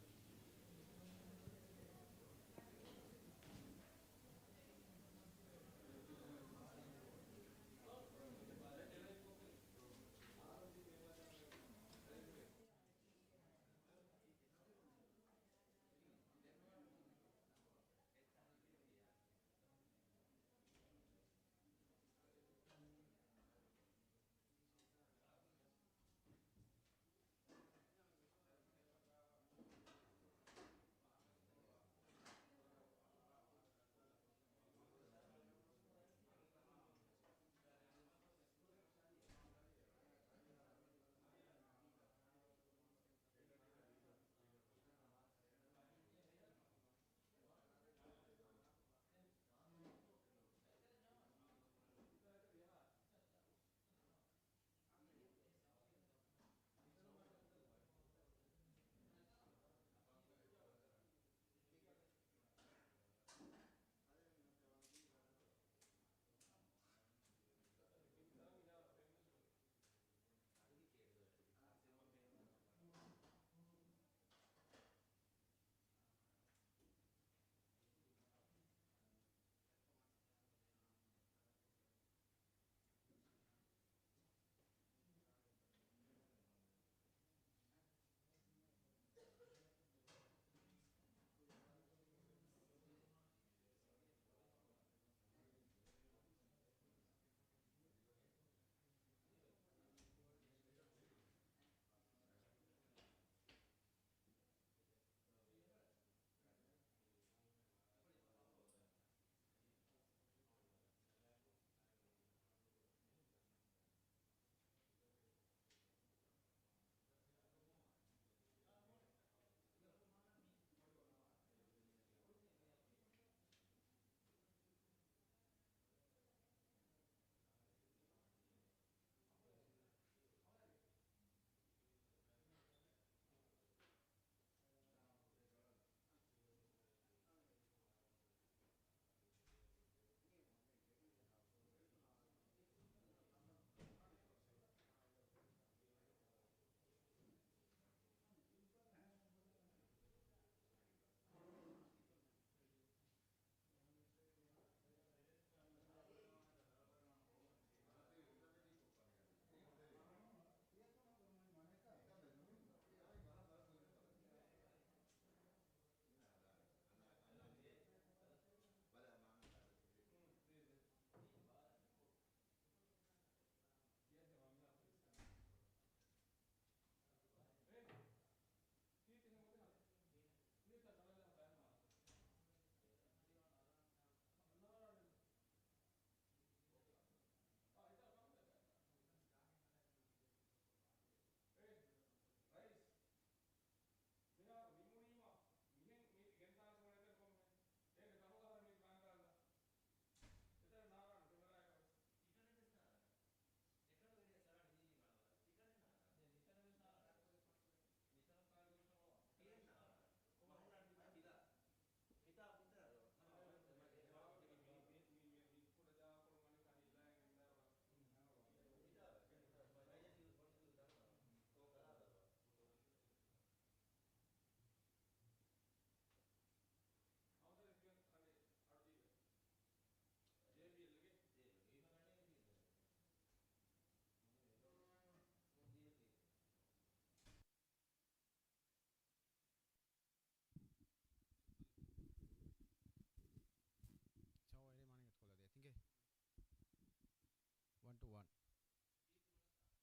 One to one.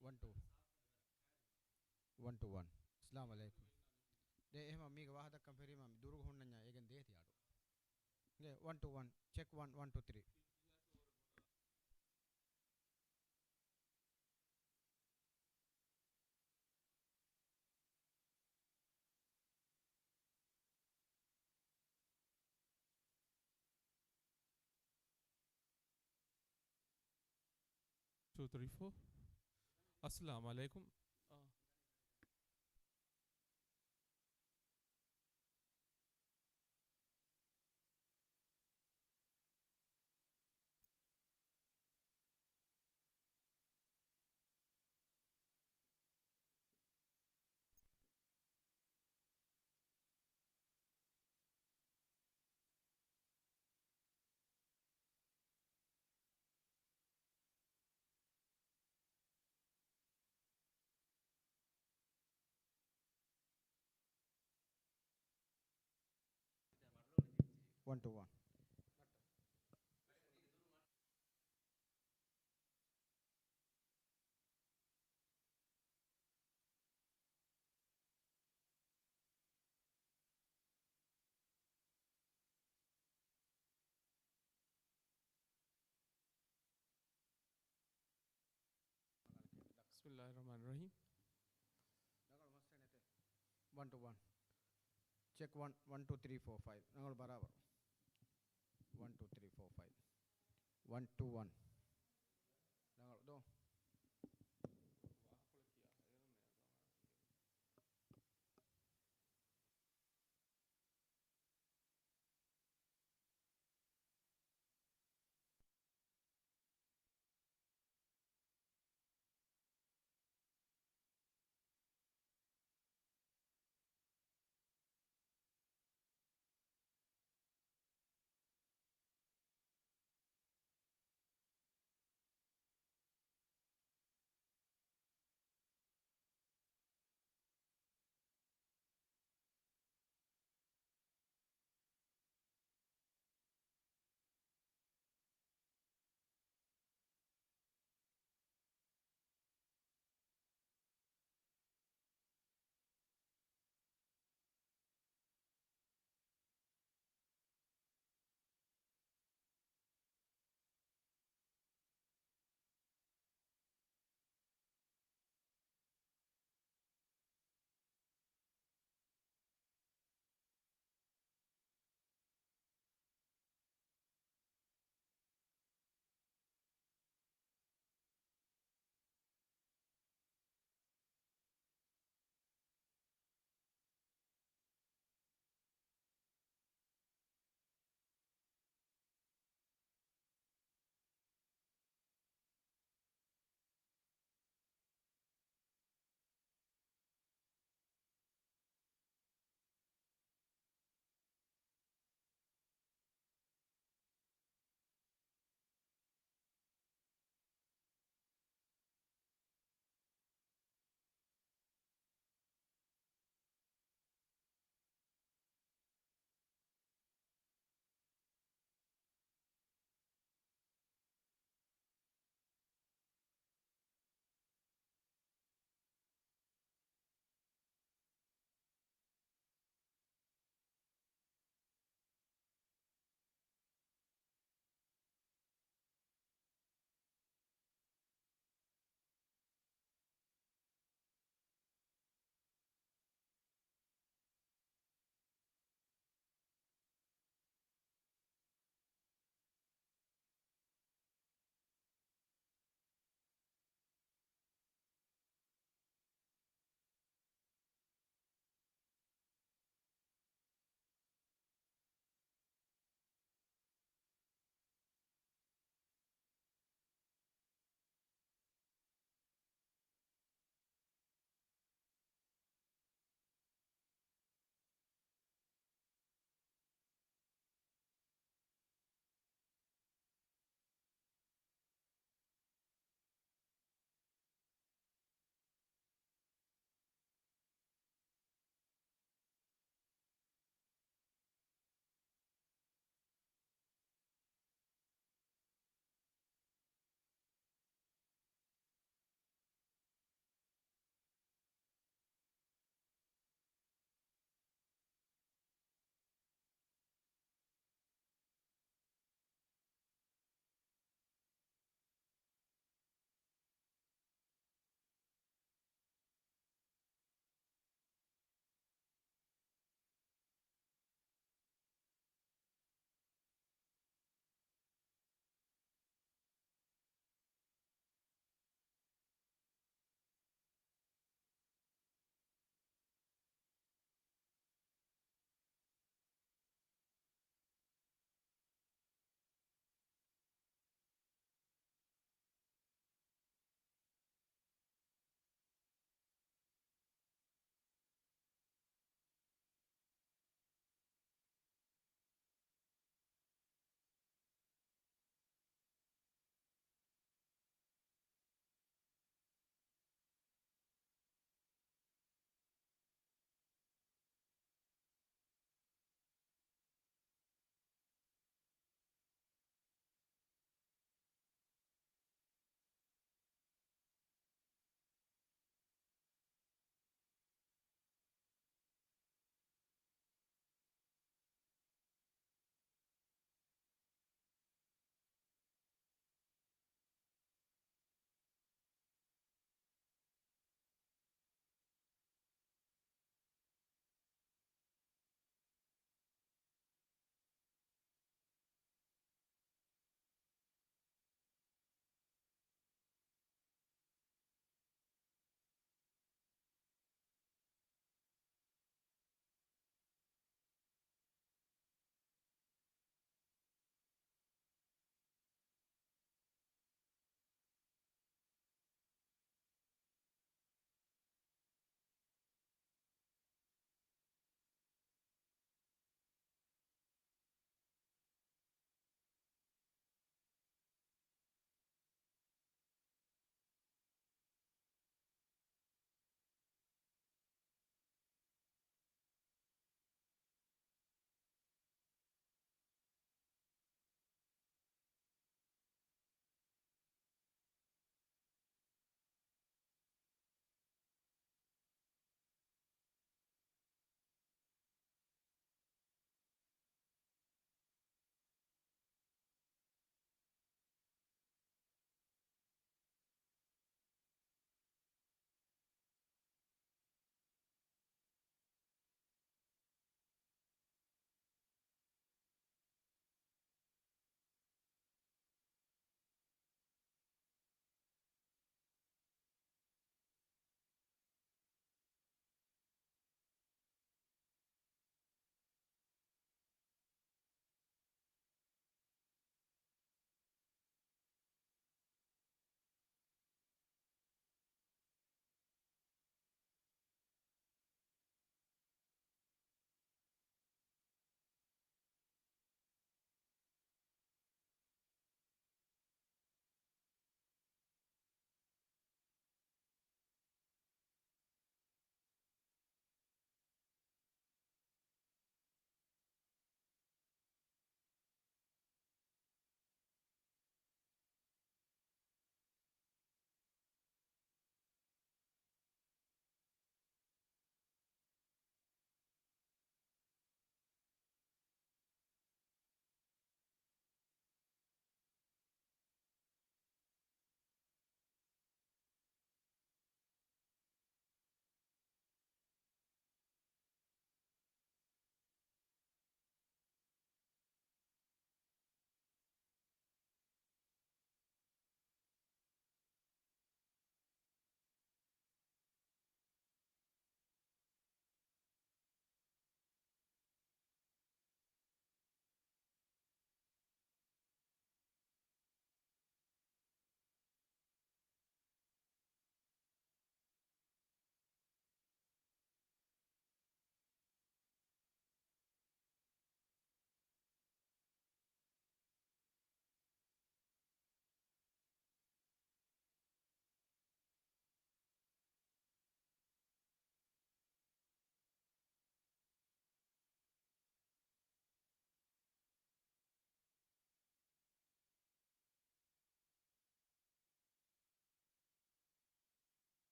One to. One to one. Assalamu alaikum. De ehma miga wahada kamperi ma duru honnanya egen dehti adu. Nge 1 to 1. Check 1 1 2 3.
Two, three, four. Assalamu alaikum.
1 to 1.
Bismillahirrahmanirrahim.
1 to 1. Check 1 1 2 3 4 5. ഞങ്ങൾ ബരാബർ 1 2 3 4 5. 1 to 1. ഞങ്ങൾ ദോ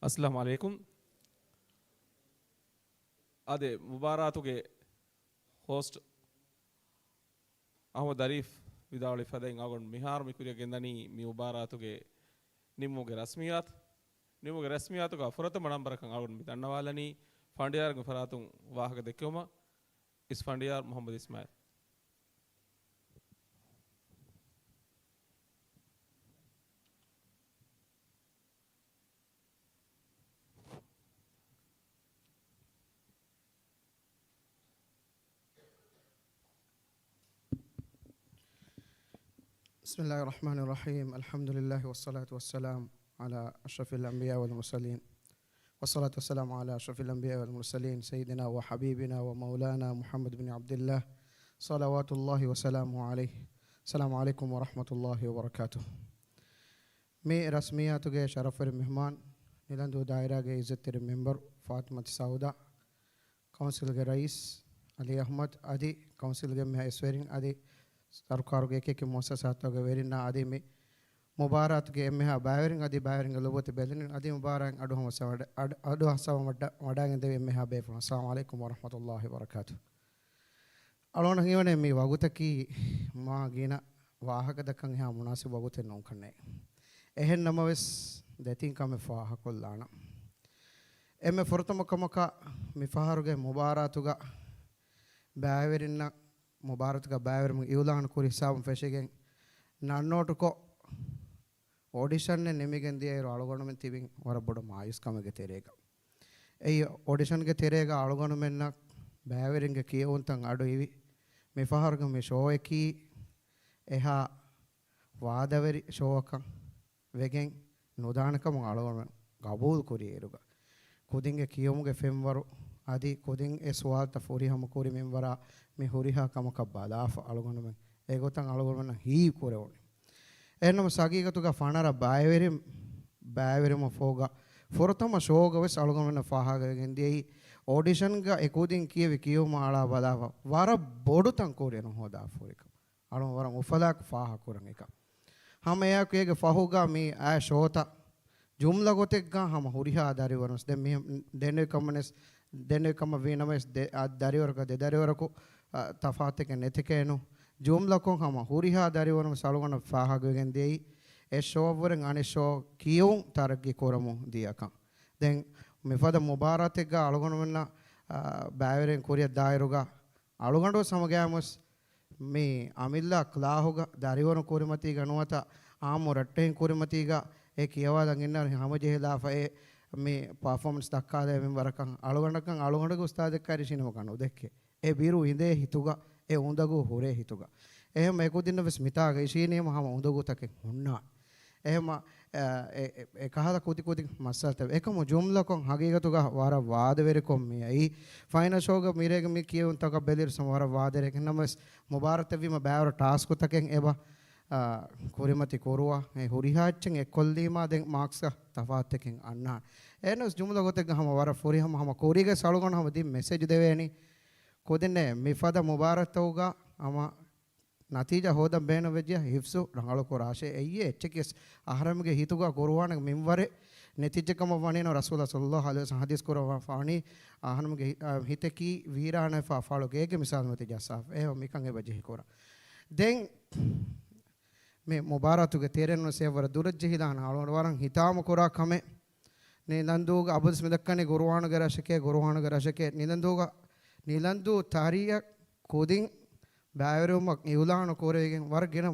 अस्सलाम वालेकुम अदे मुबारातुगे होस्ट अहमद अरीफ विदावली फदें आगोन मिहार मिकुरिया गेंदनी मी मुबारातुगे निम्मुगे रस्मियातुगा फुरत मणंबरकं आगोन मी तन्नवालनी फंडियार फरातुं वाहक देक्योमा इस फंडियार मोहम्मद इस्माइल
بسم الله الرحمن الرحيم الحمد لله والصلاة والسلام على أشرف الأنبياء والمرسلين والصلاة والسلام على أشرف الأنبياء والمرسلين سيدنا وحبيبنا ومولانا محمد بن عبد الله صلوات الله وسلامه عليه السلام عليكم ورحمة الله وبركاته مي رسميات کے شرف المهمان نلندو دائرہ کے عزت ممبر فاطمہ سعودہ کونسل کے رئیس علی احمد عدی کونسل کے محسورین عدی सरकार के के मुअस्ससात के वेरिना आदि में मुबारत के एम्हा बायरिंग आदि बायरिंग लोबत बेलिन आदि मुबारक अडु हम वडांगे देवे एम्हा बे अस्सलाम वालेकुम व रहमतुल्लाहि व बरकातुहू अलोन हियोने मी वगुतकी मा गीना वाहक दकं हा मुनासिब वगुते नौकने එහෙන් නමවස් දෙතින් කම ෆාහකොල්ලාන එමෙ ෆොරතමකමක මිෆහරුගේ මුබාරාතුගා බෑවරින්න मुबारत का बायर में इवलान को हिसाब फैशेगें नन्नोट को ऑडिशन ने निमिगें दिया ये आलोगों में तीबिंग और बड़ा मायूस काम के तेरेगा ये ऑडिशन के तेरेगा आलोगों में ना बायरिंग के किए उन तंग आडो इवी मिफाहर का में शो एक ही एहा वादवरी शो का वेगें नोदान का मंग आलोगों में गाबूल कोरिए रुका खुदिंगे कियों के फेमवरो आदि खुदिंग ए सवाल तफोरी हम कोरी मेंवरा में होरिहा कम का बालाफ आलोगों में एगो तंग आलोगों में ना ही कोरे होने एनम सागी का तो का फानारा बायवेरे में फोगा फोरतम शोगा वैस आलोगों में ना फाहा गए दिए ऑडिशन का एकोदिंग किए विकियो माला बालावा वारा बोडो तंग कोरे न हो दा फोरे का आलो वारा मुफलाक फाहा कोरंगे का हम या के फाहोगा मी आ शोता जुमला गोते का हम होरिहा आधारी वरस दे मी देने कमनेस देने कम वीनमेस दारिवर का दे दारिवर को तफाते के नेते के नो जुमला को हम हुरिहा दारिवर में सालोगन फाहा गएं दे ए शो वरंग आने शो कियों तारकी कोरमो दिया का दें मिफाद मुबारते का आलोगन में ना बायरें कोरिया दायरोगा आलोगन रो समगयामस में अमिल्ला क्ला होगा दारिवर कोरिमती गनुआता आम रट्टे कोरिमती का एक यवा दंगिन्ना हम जेहला फे में परफॉर्मेंस दक्का दे में वरकं आलोगंड को उस्ताद कारिशिन मकानो देखे ए बीरू हिंदे हितुगा ए उंदगो होरे हितुगा ए मैं को दिन बस मिता गई शीने हम उंदगो तक हुन्ना ए मा ए कहा कोति कोति मसल तब एक मो जुमला को हकीकतुगा वारा वाद वेरे को में आई फाइनल शो का मेरे में किए उन तक बेलिर समवारा वाद रे नमस मुबारक तवी में बायर टास्क को तक एबा कोरिमती कोरुआ ए हुरिहाचंग ए कोल्लीमा दे मार्क्स का तफात के अन्ना एनस जुमला गोते हम वारा फोरी हम कोरी के सालोगन हम दी मैसेज देवे नी कोदिने मिफादा मुबारक होगा हम नतीजा होदा बेन वेजिया हिफ्सु रंगालो को राशे एये एचकेस आहरम के हितुगा कोरुवान मिमवरे नतीजे कम वाने न रसूल सल्लल्लाहु अलैहि वसल्लम हदीस को फानी आहरम के हिते की वीरान फाफालो के मिसाल मते जसाफ ए मिकंगे बजे कोरा दें में मुबारक के तेरे न से वर दुरज हिदान आलो वरं हिताम कोरा खमे ने नंदूग अबुस मिदक्कने गुरुवान गरशके नीलंदू तारिया कोदिंग बायरोमक इउलान कोरेगे वर्गिन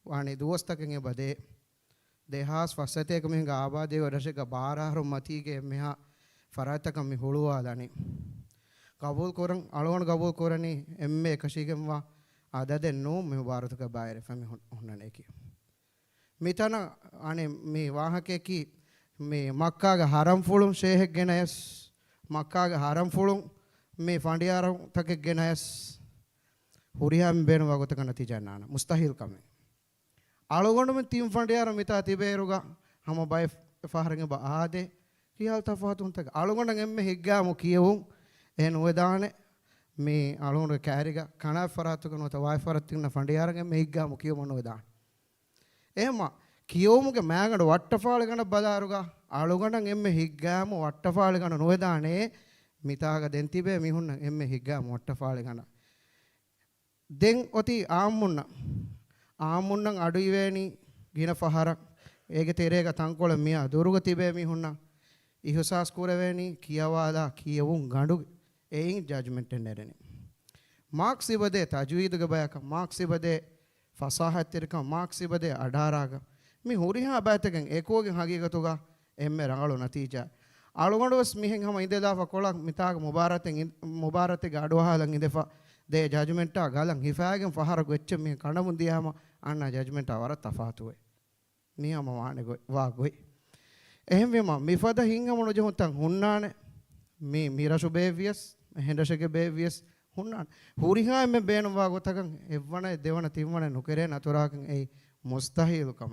वाणी दोस्तके बदे देहास फसते कमेंगा आबादे वरशक बारह मती के मेहा फरातक में हुಳುವಾದನಿ कबूल कोरं अलवन कबूल कोरनी एम्मे कशिगम वा आददे नो में भारत का बाहर फमी होने की मितना आने मी वहाँ के की मी मक्का का हरम फुलुम शेह गेनयस मक्का का हरम फुलुम मी फांडियारों तक गेनयस हुरिया में बेन वागो तक नतीजा नाना मुस्ताहिल कमे आलोगोंड में तीन फांडियारों मिता तिबेरुगा हम बाय फाहरेंगे बादे की हाल तफातुन तक आलोगोंड में हिग्गा मुकियों एन वेदाने में आलोगोंड कैरिगा खाना फरातु कनो तवाय फरातिन फांडियारों में हिग्गा मुकियों मनो वेदान एमा कियों मुके मैंगड वट्टफाल गण बदारुगा අලුගණන් එම්මේ හිග්ගාම වට්ටපාලි ගන්න නොවදානේ මිතාග දෙන් තිබේ මිහුන්න එම්මේ හිග්ගාම වට්ටපාලි ගන්න දෙන් ඔති ආමුන්නන් අඩුයි වේනි ගින පහරක් ඒගේ තෙරේක තංකොල මියා දුරුග තිබේ මිහුන්න ඉහසස් කුරවේනි කියවාලා කියවුන් ගඬු එයින් ජජ්මන්ට් නෙරෙනි මාක්ස් ඉබදේ තජ්වීදුග බයක මාක්ස් ඉබදේ ෆසාහත් තිරක මාක්ස් ඉබදේ අඩාරාග මි හුරිහා බයතකෙන් ඒකෝගෙන් හගීගතුගා එම්මේ රංගලු නතිජා අලුගඬවස් මිහෙන් හැම ඉඳලා ෆකොලක් මිතාග මුබාරතේ ගඩවහලන් ඉඳපා දේ ජජ්මන්ට් ආ ගලන් හිෆාගෙන් ෆහර ගොච්ච මේ කණමුන් දියාම අන්න ජජ්මන්ට් ආ වර තෆාතුවේ නියම වාගොයි එහෙම වෙම මිෆද හිංගමනු ජොතන් හුන්නානේ මේ මිරසු බේවියස් හෙන්ඩෂගේ බේවියස් හුන්නාන හුරිහා මේ බේනු වාගොතකන් එවණ දෙවන තිවණ නුකරේ නතුරාකන් ඒ මුස්තහීලකම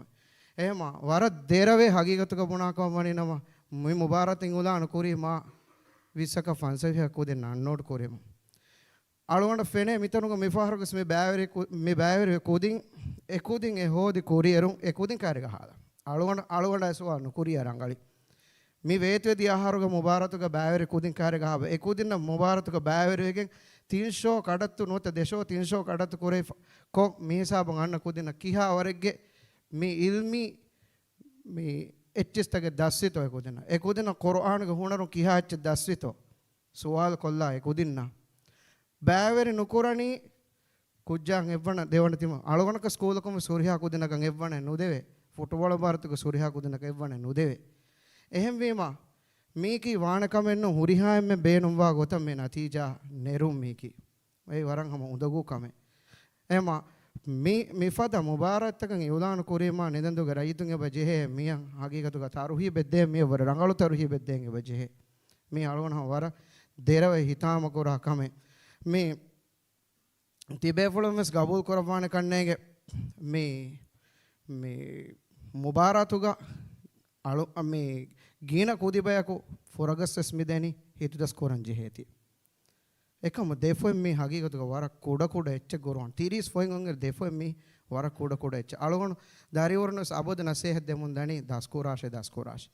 එහෙම වර දේරවේ හගීගතුක බුණාකම වනිනම මේ මුබාරතින් උලාන කුරි මා විසක ෆන්සවිහ කුදෙන් නන්නෝඩ් කුරෙමු අලුගඬ ෆෙනේ මිතනුක මිෆහරකස් මේ බෑවරේ කුදින් එකුදින් ඒ හෝදි කුරියරුන් එකුදින් කාර්යග හාලා අලුගඬ ඇසුවා නුකුරිය රංගලි මේ වේතවේදී ආහාරක මුබාරතුක බෑවරේ කුදින් කාර්යග හාව එකුදින් මුබාරතුක බෑවරේගෙන් 300 කඩත්තු නොත දේශෝ 300 කඩත්තු කුරේ කො මේ හිසාබන් අන්න කුදින කිහා වරෙග්ගේ මේ ඉල්මි මේ එච්චස්තගේ දස්සිතෝ එකුදින කුර්ආනක හුනරු කිහා එච්ච දස්සිතෝ සුවාල් කොල්ලා එකුදින්නා බෑවරි නුකුරණී කුජ්ජාන් එවණ දෙවණ තිම අලුගණක ස්කූලකම සූර්යා කුදිනකන් එවණ නුදෙවේ ෆුට්බෝල් ಭಾರತක සූර්යා කුදිනක එවණ නුදෙවේ එහෙම් වීම මේකි වාණකමෙන්න හුරිහායම් මේ බේනුම්වා ගොතම් මේ නතිජා නෙරුම් මේකි ඒ වරන් හැම උදගු කම එම මේ ෆද මුබාරත්තකන් යුලාන කුරීමා නෙදඳුග රයිතුන් එබ ජෙහෙ මියන් හගීගතුග තරුහි බෙද්දේ මේ වර රංගලු තරුහි බෙද්දෙන් එබ ජෙහෙ මේ අලුගණ වර දෙරවේ හිතාම කුරා කම මේ තිබේ ෆොලොමස් ගබුල් කරවාන කන්නේගේ මේ මුබාරතුග අලු මේ ගීන කුදිබයකු ෆොරගස්සස් මිදෙනි හිතුදස් කොරන් ජෙහෙති එකම දෙෆොම් මේ හගීගතුක වර කුඩ එච්ච ගොරොන් 30 ෆොයින් අංගර දෙෆොම් මේ වර කුඩ එච්ච අලුගණ දාරිවරනස් අබොද නසේහ දෙමුන් දනි දස්කෝරාෂ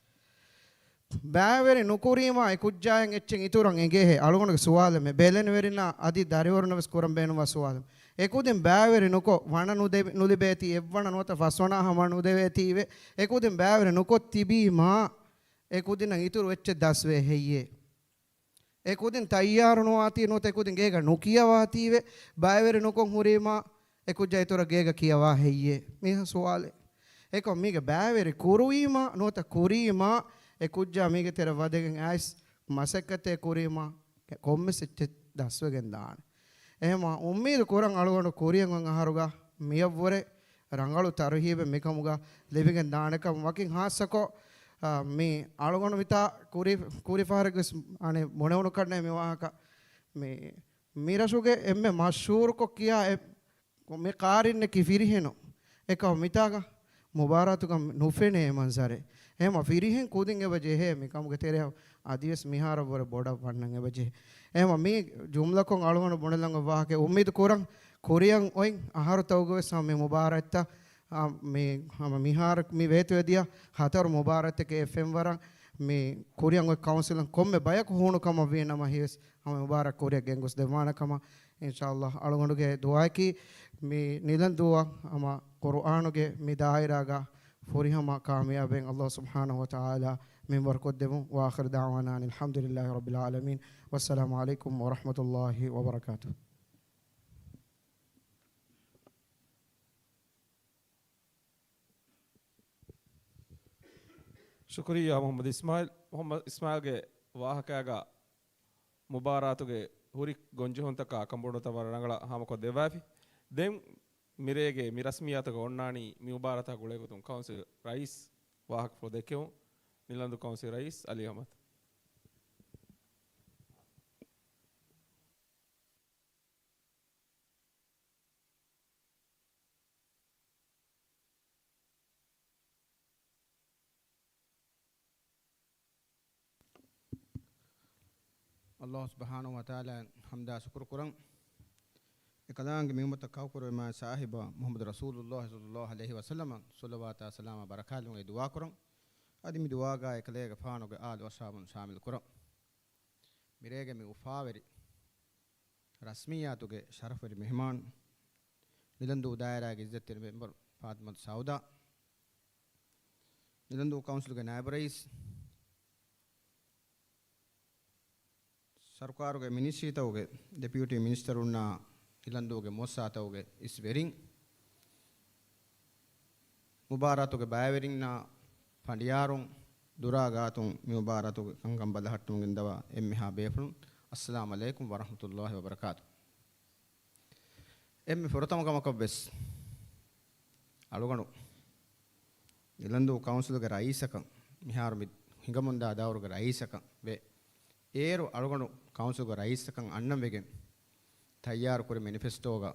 බෑවරි නුකුරීමා කුජ්ජායන් එච්චෙන් ඉතුරුන් එගේ අලුගණක සුවාලෙ මේ බෙලෙන වෙරිනා අදි දරිවරනවස් කොරම් බේනවා සුවාලෙ එකුදින් බෑවරි නුකෝ වණ නුලිබේති එවණ නොත ෆස්වනා හම නුදෙවේති වේ එකුදින් බෑවරි නුකෝ තිබීමා එකුදින ඉතුරු එච්ච දස්වේ හෙයියේ එකුදින් තයාරුණෝ ආති නොත එකුදින් ගේග නුකියවාති වේ බෑවරි නුකොන් හුරීමා එකුජ්ජා ඉතුරු ගේග කියවා හෙයියේ මේ සුවාලෙ එකො මීගේ බෑවරි කුරුවීමා නොත කුරීමා එකුජ්ජා මීගේ තෙර වදගෙන් ඇස් මසකතේ කුරීමා කොම්මෙ සිච්ච දස්වගෙන් දාන එහෙම උම්මීද කොරන් අලුගණ්ඩ කුරියන් වන් අහරුගා මියව්වරේ රංගලු තරුහීබ මෙකමුගා ලෙවිගෙන් දානක වකින් හාස්සකෝ මේ අලුගණ්ඩ විතා කුරි ෆාරගස් අනේ මොනවුණු කඩනේ මේ වාහක මේ මිරසුගේ එම්මෙ මෂූර්කො කියා මේ කාරින්න කිෆිරිහෙනෝ එක මිතාග මුබාරතුක නුෆෙනේ මන්සරේ එහෙම ෆිරිහෙන් කුදින් එබ ජෙහෙ මිකමුගේ තෙරේ අදිවස් මිහාර වර බොඩ වන්නන් එබ ජෙහෙ එහෙම මේ ජුම්ලකොන් අලුගණ්ඩ බොණලංග වාහකේ උම්මීද කොරන් කොරියන් ඔයින් ආහාර තවගවේ සම මුබාරත්ත මේ හම මිහාර මේ වේතවදියා හතර මුබාරත්තක FM වරන් මේ කොරියන් ඔය කවුන්සිලන් කොම්මෙ බයක හොණුකම වේනම හිස් හම මුබාරක් කොරිය ගෙන්ගොස් දෙවානකම ඉන්ෂාල්ලාහ් අලුගණ්ඩගේ දුආකි මේ නිලන් දුවා අම කුර්ආනුගේ මේ දායිරාගා فوريهما كاميابين الله سبحانه وتعالى من بركدهم واخر دعوانا الحمد لله رب العالمين والسلام عليكم ورحمه الله وبركاته
ಶುಕ್ರಿಯಾ ಮೊಹಮ್ಮದ್ ಇಸ್ಮಾಯಿಲ್ ಗೆ ವಾಹಕಾಗ ಮುಬಾರಾತುಗೆ ಹುರಿ ಗೊಂಜು ಹೊಂತಕ ಕಂಬುಣತ ವರಣಗಳ ಹಾಮಕ ದೇವಾಫಿ ದೆಂ ಮಿರೇಗೆ ಮಿರಸ್ಮಿಯಾತಗ ಒಣ್ಣಾಣಿ ಮುಬಾರತ ಗುಳೆಗುತು ಕೌನ್ಸಿಲ್ ರೈಸ್ ವಾಹಕ ಫೋ ದೇಕೆವು ನಿಲಂದು ಕೌನ್ಸಿಲ್ ರೈಸ್ ಅಲಿ ಅಹಮದ್
Allah subhanahu wa ta'ala hamda syukur kurang ekalang mimut kau ma sahiba Muhammad Rasulullah sallallahu alaihi wasallam salawat salam barakatuh e dua kurang adi mi duwaga eklega faanoge aali washabun shamil kuram mirege mi ufaveri rasmiyatuge sharaferi mehman nilandu dairage izzatir member Fatma Sauda nilandu council ge naib rais sarkaruge ministry tawge deputy minister unna nilandu ge mossa tawge is wearing mubaratuge baywearing na Pandiyarun Duragatun Mubaratu Kangam Badahatum Gindawa Emmiha Befun Assalamu alaikum wa rahmatullahi wa barakatuh. Emmi Forotamakabes Aluganu Nilandu Council of Raisaka Miharmid Hingamunda Daur Raisaka Be Ero Aluganu Council of Raisakan Annamegen Tayar Kuri Manifestoga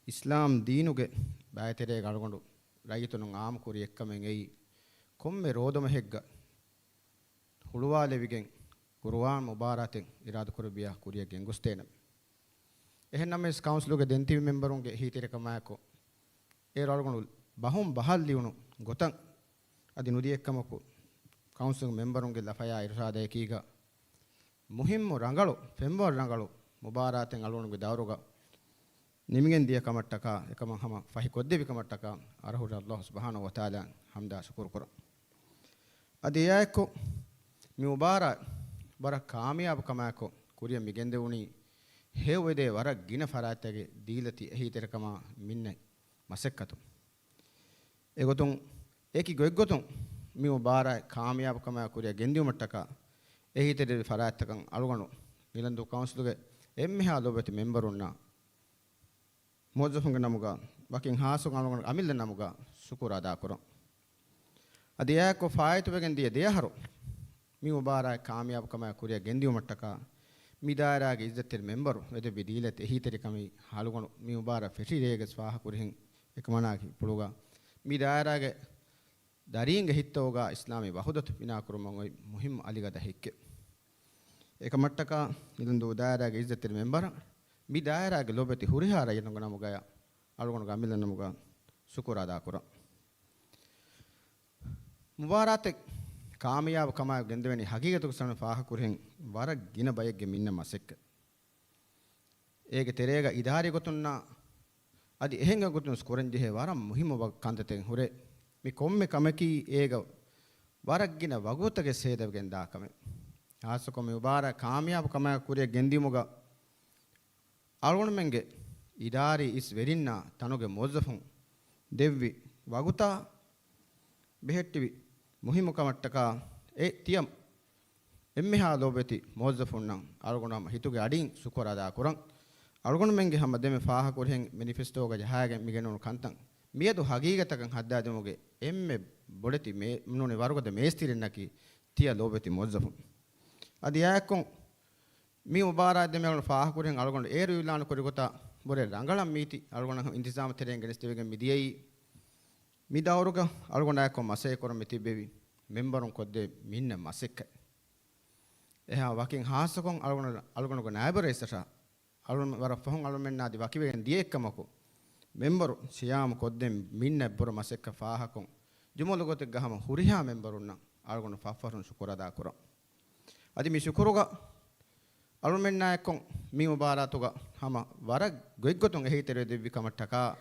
Islam Dinuge Bayatere Aluganu Raitunung Am Kuri Ekamengai komme rodoma hegga huluwalevigen Qur'an mubaraten irada kurbiya kuriya gengustena ehennam es council ge denti memberun ge hitere kamako e rolgonu bahum bahalliunu gotan adi nudi ekkamako council memberun ge lafaya irshada ekiga muhimmu rangalu fembo rangalu mubaraten alunu ge dawruga nimigen diya kamattaka ekama hama fahi koddevi kamattaka arahu Allah subhanahu wa taala hamda shukur kor adiyako mi mubara bara kamyab kamako kuriya migende uni hewede wara gina faratage dilati ehitere kama minne masekkatu egotun eki goiggotun mi mubara kamyab kama kuriya gendiumattaka ehitere faratakan aluganu nilandu council ge emmeha lobeti memberunna mozofunga namuga bakin hasu aluganu amilla namuga shukura ada koron adiyako faaytu wegen diya deyaharu mi mubara kamyab kama kuriya gendiumattaka mi dairage izzatir memberu wede bidilet ehiteri kami halugonu mi mubara feshirege swaha kurihin ekmanaki puluga mi dairage daringe hittoga islami wahudatu bina kurumon oi muhim aligada hikke ekamattaka nilandu dairage izzatir membera mi dairage lobeti hurihara yenongana mugaya alugonu gamilana muga shukura ada kura mubarate kamyab kama gendeveni hagigatu sana faha kurhen wara gina bayegge minna masek ege terega idari gotunna adi ehenga gotun skorenje he wara muhimma kandeten hure mi komme kamaki ega wara gina wagutage sedavgen da kame asoko me ubara kamyab kama kuriya gendimuga algon menge idari is verinna tanuge mozzafun devvi waguta behettivi muhimu kamattaka e tiyam emmeha lobeti mozzafun algonam hituge adin sukorada kuran algon menge hamma deme faaha kurhen manifesto ga jahage migenun kantan miedu hagigatakan hadda demuge emme boleti me nune warugade meestirenaki tiya lobeti mozzafun adi yakon mi mubara deme faaha kurhen algon eru ilanu korigota bore rangalam miti algon intizam tereng genestevegen midiyei mi dawruga algonda ko mase korom mitibevi memberun kodde minna masek eha wakin hasakon algon go naibare isata algon wara fahon algon menna di wakiwen diekkamako memberu siyam kodde minna bor masek faahakon jumolu gote gahama huriha memberunna algon fafarun shukurada kura adi mi shukuruga algon menna ekkon mi mubaratuga hama wara goiggotun ehitere devvi kamattaka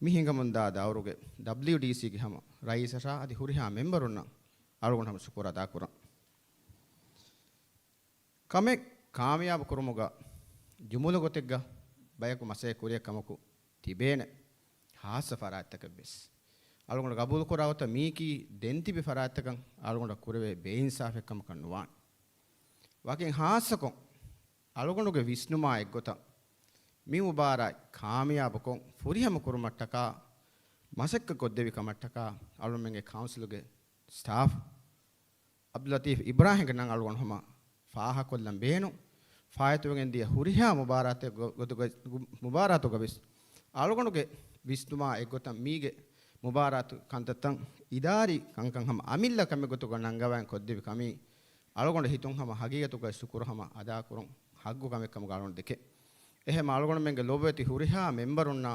mihingamunda dawruge WDC ge hama raisara adi huriha memberunna algon hama shukura da kura kame kamyab kurumuga jumula gotegga bayaku mase kuriya kamaku tibene hasa farattaka bes algon gabul kurawta miki denti be farattakan algon kurave beinsaaf ekkam kannuwan wakin hasakon algonuge visnuma eggota mi mubara kamyab kon furiham kurumattaka masekka koddevi kamattaka alumenge council ge staff Abdul Latif Ibrahim ge nan algon homa faaha kollam beenu faayatugen dia huriha mubarate mubaratu gabis algonuge visnuma eggotam mige mubaratu kantatan idari kankan hama amilla kame gotu ganangawan koddevi kami algon hitun hama hagiyatu ge sukuru hama ada kurun haggu kame kam galon deke ehe malgon menge lobeti huriha memberunna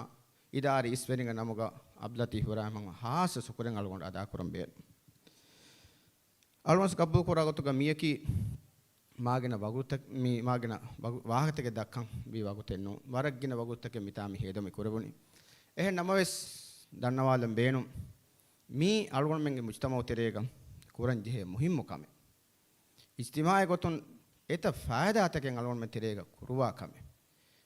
idari isweringa namuga Abdul Latif Ibrahim haasa sukuren algon ada kuram be almas kabul koragotuga miyaki maagena wagutak mi maagena wahagatege dakkan bi wagutenno waraggina wagutake mitami hedami kurabuni ehen namaves dannawalam beenum mi algon menge mujtama uterega kuran jehe muhimmu kame ijtimaa gotun eta faayda ataken algon men terega kuruwa kame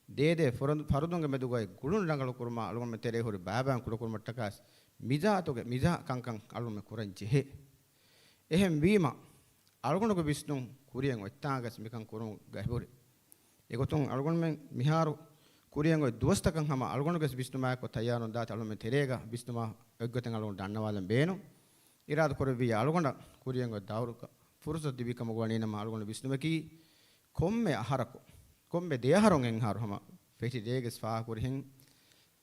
dede farudunge medugai gulun rangalu kurma algon men tere hori baaban kulukur mattakas miza kankan algon men kuran jehe ehem wima algonugo bisnun kuriyen ottagas mikan kurun gahburi egotun algon men miharu kuriyen oy duwastakan hama algonugo bisnuma ko tayaron da algon men terega bisnuma eggoten algon dannawalan beenu irad korbi algonda kuriyen oy dawruka furusa dibikam gwanina ma algon bisnumaki komme aharako komme deharon en haru hama feti deges fa kurihen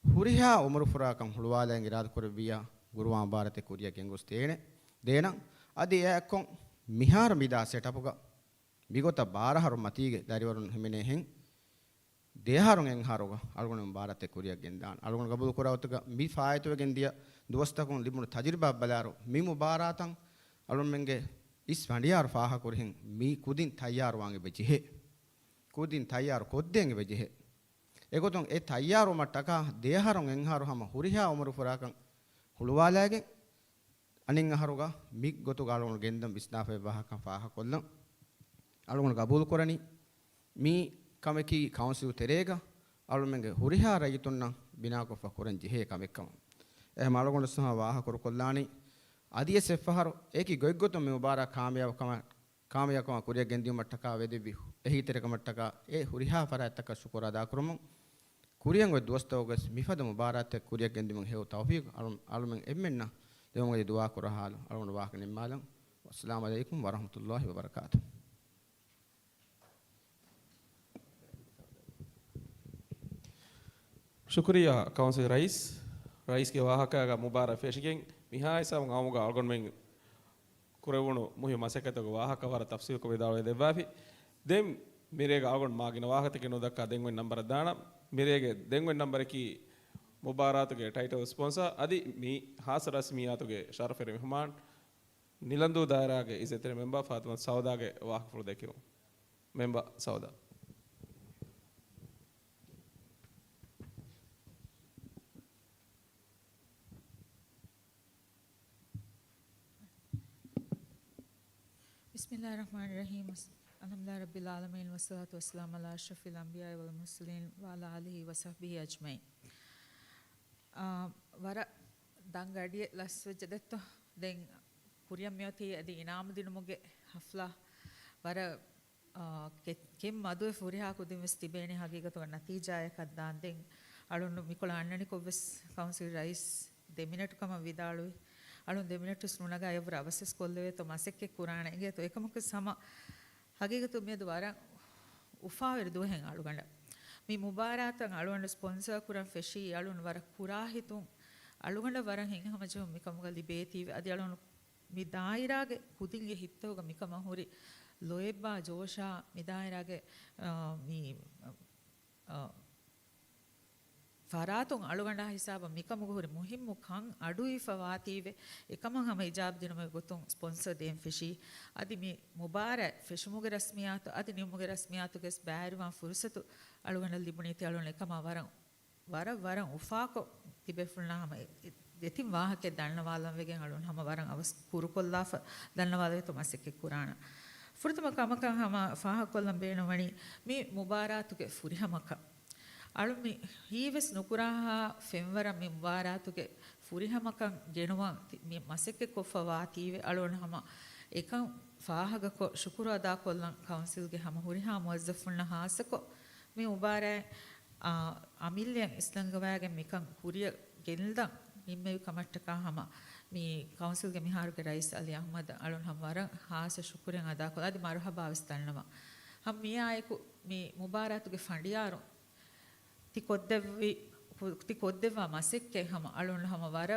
huriha umru fura kan hulwalen irad korbiya guruwa barate kuriya kengos tene dena adi ekkon mihar mida setapuga migota baraharu matige dariwarun hemene hen deharun en haruga algonum barate kuriya gendan algon gabul kurawtuga mi faaytu gendia duwastakun libunu tajriba balaru mi mubaratan algon menge is vandiyar faaha kurhin mi kudin tayyar wange bejihe kudin tayyar koddenge bejihe egoton e tayyaru mattaka deharun en haru hama huriha umru furakan huluwalage anin aharuga mig gotu galon gendam bisnafe bahaka faaha kollan algon gabul korani mi kameki council terega alumenge huriha rayitunna bina ko fakuran jihe kamekkam eh malgon saha waha kor kollani adiye sefaharu eki goiggoto me mubarak kamaya kuriya gendium mattaka vedebi ehi tereka mattaka e huriha farattaka shukura da kurum kuriyan go dostogas mifada mubarak te kuriya gendium heu tawfiq alumen emmenna demonga dua kurahal algon wahkane malam assalamu alaikum warahmatullahi wabarakatuh
शुक्रिया council rice के वाहका मुबारक फेशिकें मिहाय सब गाँव अलगोन में कुरेवुणु मुहि मसकत वाहक वर तफसील को विदावे देवाफी देम मेरे अलगोन मागिन वाहक के नोदक्का देंगो नंबर दाना मेरे देंगो नंबर की मुबारक के टाइटल स्पॉन्सर अदि मी हास रस्मियात के शरफ मेहमान निलंदु दायरा के इसे तेरे मेंबर फातिमा सौदा के वाहक फुल देखियो मेंबर सौदा
बिस्मिल्लाहिर्रहमानिर्रहीम अल्हम्दुलिल्लाहि रब्बिल आलमीन वस्सलातु वस्सलामु अला अशरफिल अंबिया वल मुरसलीन व अला आलिहि व सहबिहि अजमईन वर दंगडिय लस्वज दत्तो दें कुरियम्योती अदि इनाम दिनुमुगे हफ्ला वर केम मदु फुरिहा कुदिम स्तिबेने हकीकत नतीजा एकदान दें अळुनु मिकोला अन्ननि कोबस काउंसिल राइस 2 मिनिट कम विदाळु अळुन 2 मिनिट सुनुनगा एवर अवसेस कोल्लेवे तो मसेक्के कुराणेगे तो एकमुक सम हकीकत मे द्वारा उफावेर दुहें अळुगंड मी मुबारातन अळुंड स्पॉन्सर कुरन फेशी अळुन वर कुराहितु अळुगंड वर हें हमजो मिकमुग लिबेती अदि अळुन मी दायरागे कुदिंगे हित्तोग मिकम हुरी लोएबा जोशा मी दायरागे मी फरातुं अळुगंडा हिसाब मिकमुग हुरी मुहिम्मु खं अडुई फवातीवे एकम हम इजाब दिनम गोतुं स्पॉन्सर देम फेशी अदि मी मुबारक फेशमुगे रस्मियात अदि निमुगे रस्मियात गेस बैरवा फुर्सतु अळुगंड लिबुनीति अळुन एकम वर उफाको तिबेफुल्ना हम දෙතින් වාහකේ දන්නවාලම් වෙගෙන් අලුන් හැම වරන් අවස් කුරුකොල්ලා දන්නවාලේ තොමසෙක් කුරාන ෆුර්තම කමකන් හැම ෆාහ කොල්ලම් බේනවණි මේ මුබාරාතුගේ ෆුරිහමක අලුමි හීවස් නුකුරාහා ෆෙම්වර මේ මුබාරාතුගේ ෆුරිහමකන් ගෙනවා මේ මසෙක් කොෆවා තීවේ අලුන් හැම එකන් ෆාහග කො ශුක්‍ර අදා කොල්ලම් කවුන්සිල්ගේ හැම හුරිහා මුවස්සෆුල්න හාසකො මේ මුබාරා අමිල්යන් ඉස්ලංගවාගේ මිකන් හුරිය ගෙල්දන් निम्मे कमट्टका हम मी काउंसिल के मिहार के रईस अली अहमद अरुण हम वर हास शुक्रिया अदा को अदि मरहबा विस्तरणवा हम मिया आयको मी मुबारक के फंडियारो ति कोद्देवा मसेक के हम अरुण हम वर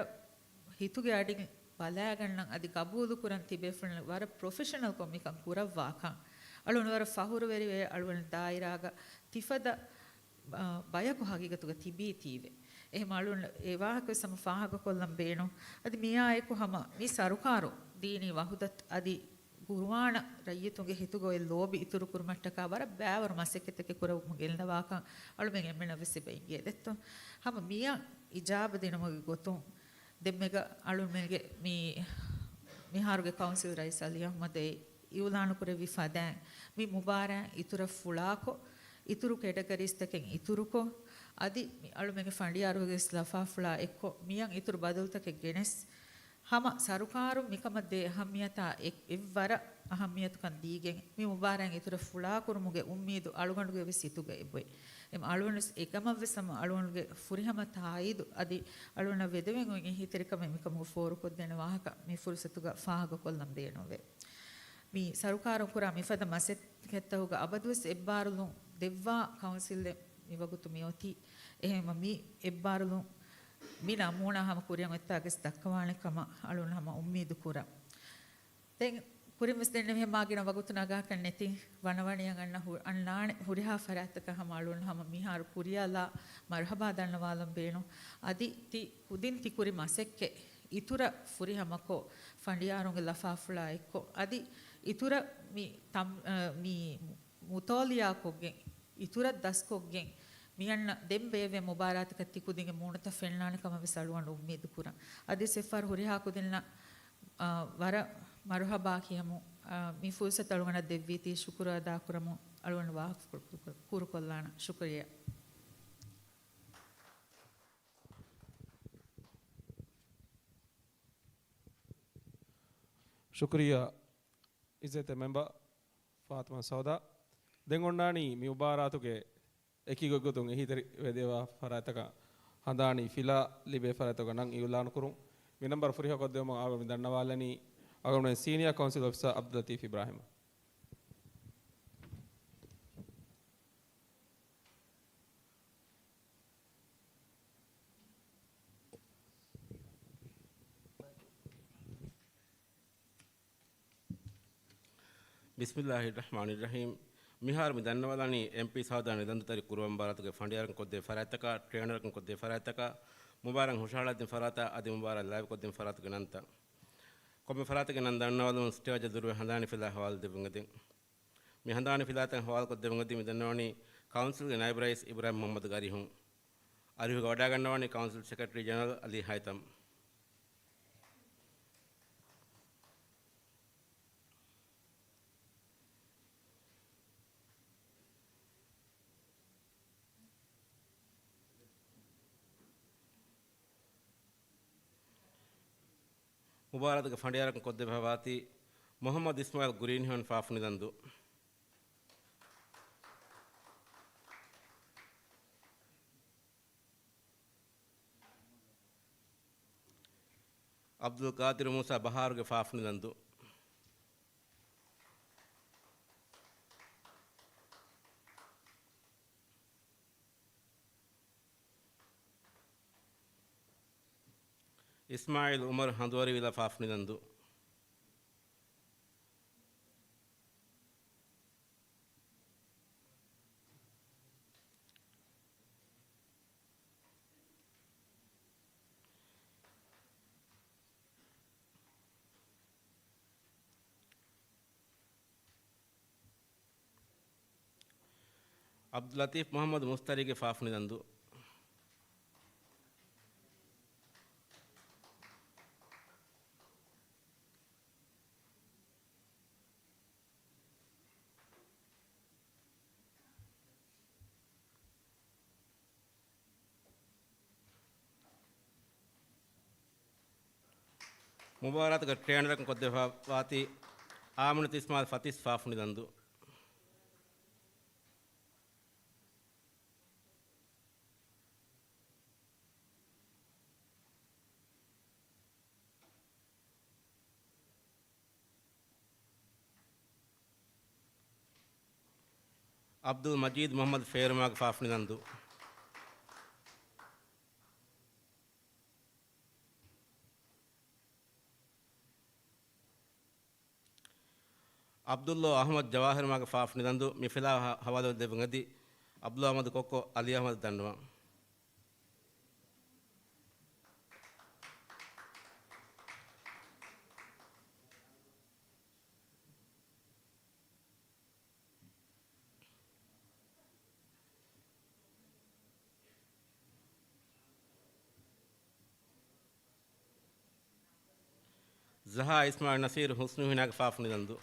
हितु के अडि बलागन्न अदि कबूल कुरन तिबेफन वर प्रोफेशनल को मिकं कुरवा का अरुण वर फहुर वेरी वे अरुण दायराग तिफद බයක හගීගතුක තිබී තීවේ එහෙම අලුන් ඒ වාහක සම ෆාහක කොල්ලම් බේනෝ අදි මියා එක්ක හම මේ සරුකාරෝ දීනි වහුදත් අදි කුර්ආන රයිතුගේ හිතුගොයි ලෝබි ඉතුරු කුරුමට්ටක බර බෑවර මසෙකෙතක කුර මුගෙල්න වාකන් අලු මෙන් එම්මෙන විසිබෙන් ගෙදෙත්තෝ හම මියා ඉජාබ දිනමගේ ගොතුන් දෙම්මෙග අලු මෙන්ගේ මිහාරුගේ කවුන්සිල් රයිස් අලි අහ්මදේ ඉවුලානු කුර විෆදෑන් මි මුබාරා ඉතුරු ෆුලාකෝ ඉතුරු කැටගරිස්තකෙන් ඉතුරුකෝ අදි අලු මෙන්ගේ ෆණ්ඩියාරුගේ ස්ලෆාෆ්ලා එක්කෝ මියන් ඉතුරු බදල්තක ගෙනස් හම සරුකාරු මිකමද්දේ අහම්මියතා එව්වර අහම්මියතුකන් දීගෙන් මේ මුබාරන් ඉතුරු ෆුලා කුරුමුගේ උම්මීදු අලුගඬුගේ විසිතුගේ එබ්බයි එම් අලුවනස් එකමවසම අලුවනුගේ ෆුරිහම තායිදු අදි අලුවන වෙදෙවෙන් ඔගේ හිතරිකම මිකමු ෆෝරුකොත් දෙන වාහක මේ ෆුර්සතුග ෆාහග කොල්ලම් දේනෝවේ මේ සරුකාරු කුරා මිෆද මසෙත් කෙත්තහුග අබදුස් එබ්බාරුලු දෙව්වා කවුන්සිල් මිවගුතු මියොති එහෙම මි එබ්බාරුලු මින අමුණා හම කුරියන් එත්තාගේ දක්කවාණකම අලුන හම උම්මීදු කුරා දැන් කුරිමස් දෙන්න මෙහෙම මාගෙන වගුතු නගා කන්න නැති වනවණිය ගන්න අන්නාන හුරිහා ෆරාතක හම අලුන හම මිහාර කුරියාලා මර්හබා දන්නවාලම් බේනෝ අදි ති කුදින් ති කුරි මසෙක්කේ ඉතුර ෆුරිහමකෝ ෆණ්ඩියාරුන්ගේ ලෆාෆ්ලා එක්කෝ අදි ඉතුර මි මුතෝලියා කොගෙන් ඉතුර දස්කොගෙන් මියන්න දෙම්බේවේ මුබාරාතක තිකුදිගේ මූණත ෆෙන්නානකම විසලුවන් උම්මීදු කුරන් අදි සෙෆර් හුරිහා කුදින්න වර මර්හබා කියමු මි ෆුල්සත අලුගන දෙවීති ශුක්‍ර අදා කරමු අලුවන් වාහ කුරු කොල්ලාන ශුක්‍රියා
ಶುಕ್ರಿಯಾ ಇಜ್ಜತೆ ಮೆಂಬರ್ ಫಾತಿಮಾ ಸೌದಾ ದೆಂಗೊಂಡಾಣಿ ಮಿ ಉಬಾರಾತುಗೆ ಎಕಿಗೊಗ್ಗುತುಂ ಎಹಿತರಿ ವೆದೇವಾ ಫರಾತಕ ಹಂದಾಣಿ ಫಿಲಾ ಲಿಬೆ ಫರಾತಕ ನಂ ಇವುಲಾನ್ ಕುರುಂ ಮಿ ನಂಬರ್ ಫುರಿಹ ಕೊದ್ದೆಮ ಆವ ಮಿ ದಣ್ಣವಾಲನಿ ಆಗಮನೆ ಸೀನಿಯರ್ ಕೌನ್ಸಿಲ್ ಆಫೀಸರ್ ಅಬ್ದುಲ್ ಲತೀಫ್ ಇಬ್ರಾಹಿಂ
बिस्मिल्लाहिर्रहमानिर्रहीम मिहार में दन्नवालानी एमपी सावधान दंतरी कुरुवं बारात के फंडियारन को दे फरातका ट्रेनरन को दे फरातका मुबारक हुशालत फराता आदि मुबारक लाइव को दे फरात के नंता कोमे फरात के नंदा दन्नवालन स्टेज दुरवे हंदानी फिला हवाल दे बंगदे मी हंदानी फिलाते हवाल को दे बंगदे मी दन्नवानी काउंसिल के नायब रईस इब्राहिम मोहम्मद गारी हूं अरिहु गौडा गन्नवानी काउंसिल सेक्रेटरी जनरल अली हायतम मुबारक के फंडियार को दे भवाती मोहम्मद इस्माइल गुरीन हन फाफनी दंदु अब्दुल कादिर मूसा बहार के फाफनी दंदु इस्माइल उमर हंदोरी विला फाफनी दंदु अब्दुल लतीफ मोहम्मद मुस्तरी के फाफनी दंदु मुबारक का ट्रेनर को देवाती आमनत इस्माइल फतीस फाफनी दंदु अब्दुल मजीद मोहम्मद फेरमाग फाफनी दंदु अब्दुल्ला अहमद जवाहर माग फाफनी दंदु मिफिला हवालो देवंगदी अब्दुल अहमद कोको अली अहमद दंडवा Zaha Ismail Nasir Husnu Hinag Faf Nidandu.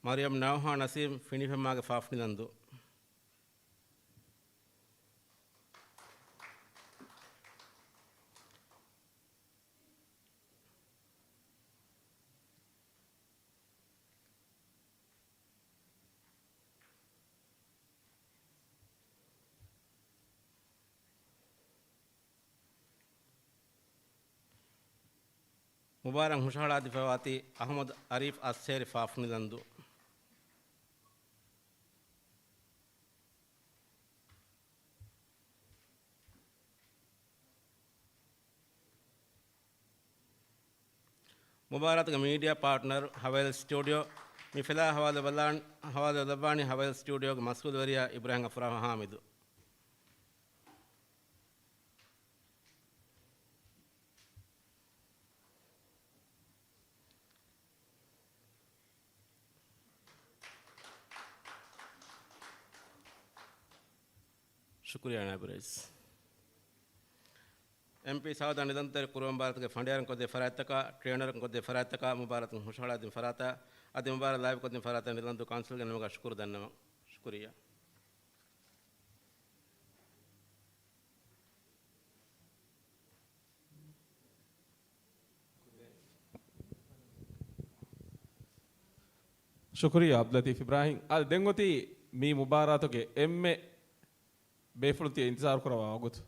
Mariam Nauha Nasim Finifamaga Faf Nidandu. Mubarak Mushala Difawati Ahmad Arif Asser Faf Nidandu. Mubarak media partner Havel Studio Mifela Hawala Dabani Havel Studio Masud Varia Ibrahim Afra Hamidu. Shukriya Nabres. MP South and Nidantar Kurum Bharat ke Fandiaran ko de Farataka, trainer ko de Farataka, Mubarak Hushala de Farata, Adi Mubarak live ko de Farata Nidantu Council and Naga Shukur than Shukriya.
Shukriya Abdulatif Ibrahim. Al Dengoti mi Mubaratoke emme Befulti intizar kurawa agut.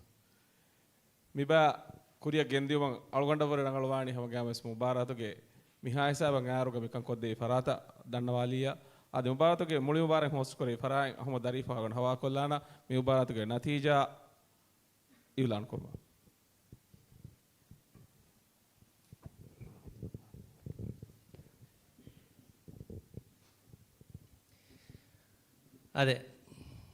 Miba Kuria Gendium Algondava Rangalwani Hamagamas Mubaratoke Mihaisa Bangaruga Mikan Kode Farata Danavalia Adi Mubaratoke Mulimubarak Moskore Farai Ahmadarifa and Hawakolana Mubaratoke Natija Ilan Kurma.
Ade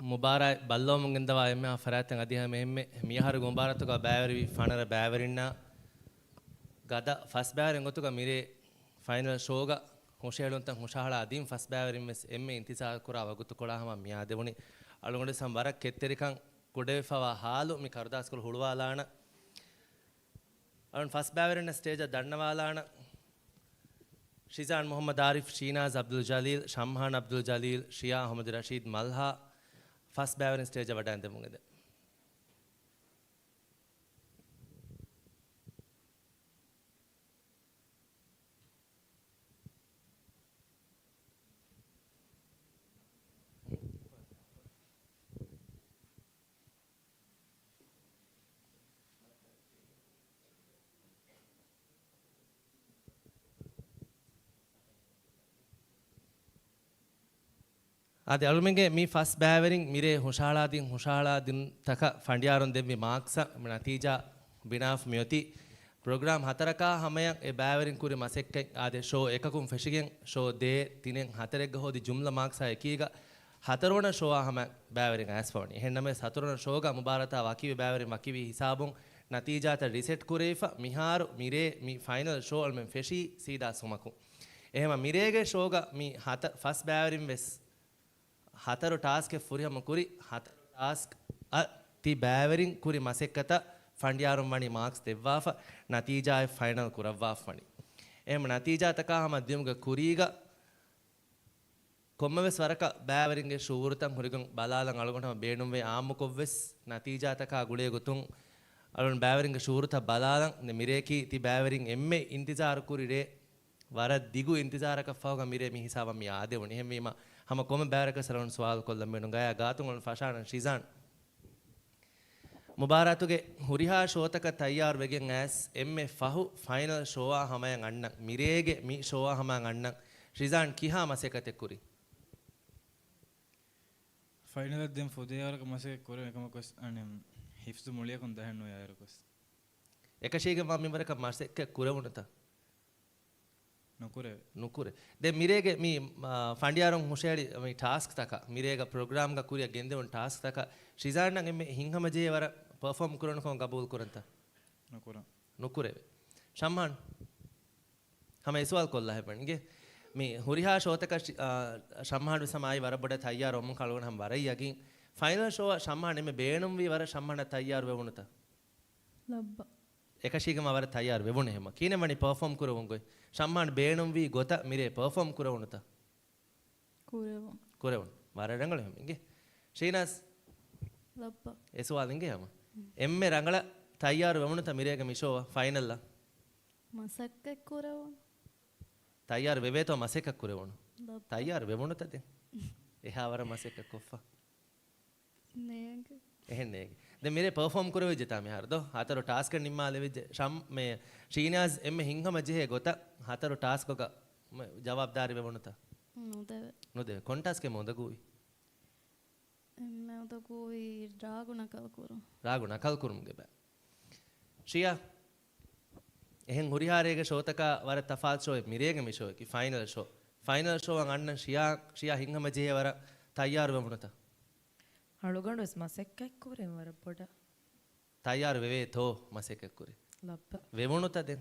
Mubarak Ballomungindava Emma Faratan Adiha Meme Mihar Gumbaratuka Bavari Fanara Bavarina Gada first Bavar and Gotuka Mire final Shoga Hoshelunta Hushala Adim first Bavarim Emme Intisa Kurava Gutukolahama Mia Devoni Alonde Sambara Keterikan Kudefa Halu Mikarda School Hudwalana and first Bavar in a stage at Dandavalana Shizan Muhammad Arif Sheenaz Abdul Jalil Shamhan Abdul Jalil Shia Ahmad Rashid Malha first Bavar in stage of Adante Mungade. Adi alumenge mi first Bavaring Mire Hushala din Taka Fandiaron Devi Marksa Natija Binaf Mioti program Hataraka Hamaya a Bavaring Kuri Masek Ade show Ekakum Fishing show de Tinen Hatarego the Jumla Marksa Ekiga Hatarona show Hama Bavaring as for Hename Hatarona Shoga Mubarata Waki Bavaring Makivi Hisabung Natija ta reset Kurefa Mihar Mire mi final show Almen Feshi Sida Sumaku Ema Mirege Shoga mi first Bavaring West Hataru task Furiam Kuri, Hataru task the Bavaring Kuri Masekata, Fandiarum Mani marks the Wafa, Natija final Kurava Fani. Natija Takahama Dimga Kuriga Komaves Varaka, Bavaring a Shurtam, Hurigan, Balala, Algona, Benumwe, Amukovis, Natija Taka, Gule Gutung, Alon Bavaring a Shurta, Balala, the Mireki, the Bavaring Emme, Intizar Kuride, Vara Digu Intizaraka Foga Mire Mihisava Mia, de Unhemima. हम कोम बैरक सरवन सवाल को लम्बे नुगाया गातुं उन फाशान शीजान मुबारतु के हुरिहा शोतक तैयार वेगें ऐस एम्मे फाहु फाइनल शोआ हमें अन्नक मिरेगे मी शोआ हमें अन्नक शीजान किहा मसे कते कुरी
फाइनल दिन फुदे यार मसे कुरे कम कुछ अनेम हिफ्स मुलिया कुंदा है नो यार कुछ
एक शेख के मामी मरे कब मसे के कुरे उन्नता Nukure. De mirege mi Fandiaron Hushedi mi task taka mirega program ga kuriya gende on task taka Shizana me hinghama je wara perform kuran kon gabul kuranta. Nukure. Shamhan. ಹಮ ಎಸುವಾಲ್ ಕೊಲ್ಲ ಹೆಪಣ್ಗೆ ಮೀ ಹುರಿಹಾ ಶೋತಕ ಶಮ್ಮಾಡು ಸಮಾಯಿ ವರ ಬೊಡ ತಯ್ಯಾರು ಒಮ್ಮ ಕಳುವಣ ಹಮ್ ವರಯ್ಯಾಗಿ ಫೈನಲ್ ಶೋ ಶಮ್ಮಾಣೆ ಮೆ ಬೇಣುಂ ವಿ ವರ ಶಮ್ಮಣ ತಯ್ಯಾರು ವೆವುಣುತ
ಲಬ್ಬ
එකශීගම වර තයාර වෙවුණ එහෙම කීනවනි පර්ෆෝම් කරවුන්ගොයි සම්මාන බේණුම් වී ගොත මිරේ පර්ෆෝම් කරවුණත කරවුන් වර රංගල හැමගේ ශ්‍රීනාස්
ලබ්බ
එසවාලින්ගේ හැම එම්මේ රංගල තයාර වෙවුණත මිරේග මිෂෝව ෆයිනල් ලා
මසක්ක කරවුන්
තයාර වෙවේතෝ මසෙක කරවුණ තයාර වෙවුණත දෙ එහා වර මසෙක කොෆා
නේග
එහෙන්නේ දැන් මිරේ පර්ෆෝම් කරවෙ ජතා මේ හරදෝ හතර ටාස්ක් නිම්මාලෙ වෙ ශම් මේ ශ්‍රීනාස් එම්මේ හිංගම ජෙහෙ ගොත හතර ටාස්ක් ක ජවාබ්දාරි වෙවුණත නොදේ කොන්ටාස්කේ මොදගුයි
මොදගුයි
රාගු නකල් කරුම්ගේ බෑ ශ්‍රියා එහෙන් හුරිහාරේගේ ෂෝතක වර තෆාත් ෂෝ මිරේගේ මිෂෝ කි ෆයිනල් ෂෝ අන්න ශ්‍රියා හිංගම ජෙහෙ වර තයාර වෙවුණත
අලුගඬ මසෙක්කක් කුරෙන් වර පොඩ
තයාර වෙවේ තෝ මසෙක්කක් කුරේ
ලබ්බ
වෙවුණුත දෙන්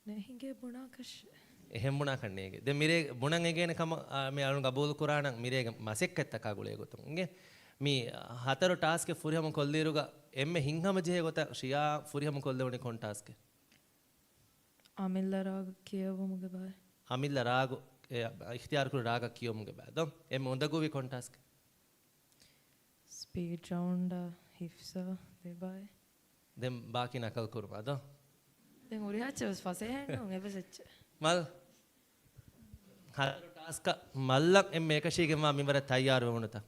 නෙහිගේ බුණාකෂ
එහෙම් බුණා කන්නේගේ දැන් මිරේ බුණන් එගේන කම මේ අලුන් ගබෝල් කුරාණන් මිරේගේ මසෙක්කත් තකා ගුලේ ගොතුන් ඉගේ මේ හතර ටාස්ක් ෆුරියම කොල්ලීරුග එම්මේ හිංගම ජෙහෙ ගොත ශ්‍රියා ෆුරියම කොල්ලෙවුනේ කොන් ටාස්ක්
අමිල්ල රාග කියවමුගේ බය
අමිල්ල රාග ඉඛතියාර කුර රාග කියවමුගේ බය දොම් එම්මේ උඳගුවි කොන් ටාස්ක්
ස්පීඩ් රවුන්ඩ් හිෆ්සා දෙබයි
දැන් ಬಾಕಿ නකල් කරුම අද
දැන් උරිහාච්චස් ෆසේ හැන්නෝ එවසෙච්ච
මල් හතර ටාස්ක් මල්ලක් එම් මේක ශීගෙම මිවර තයාර වුණත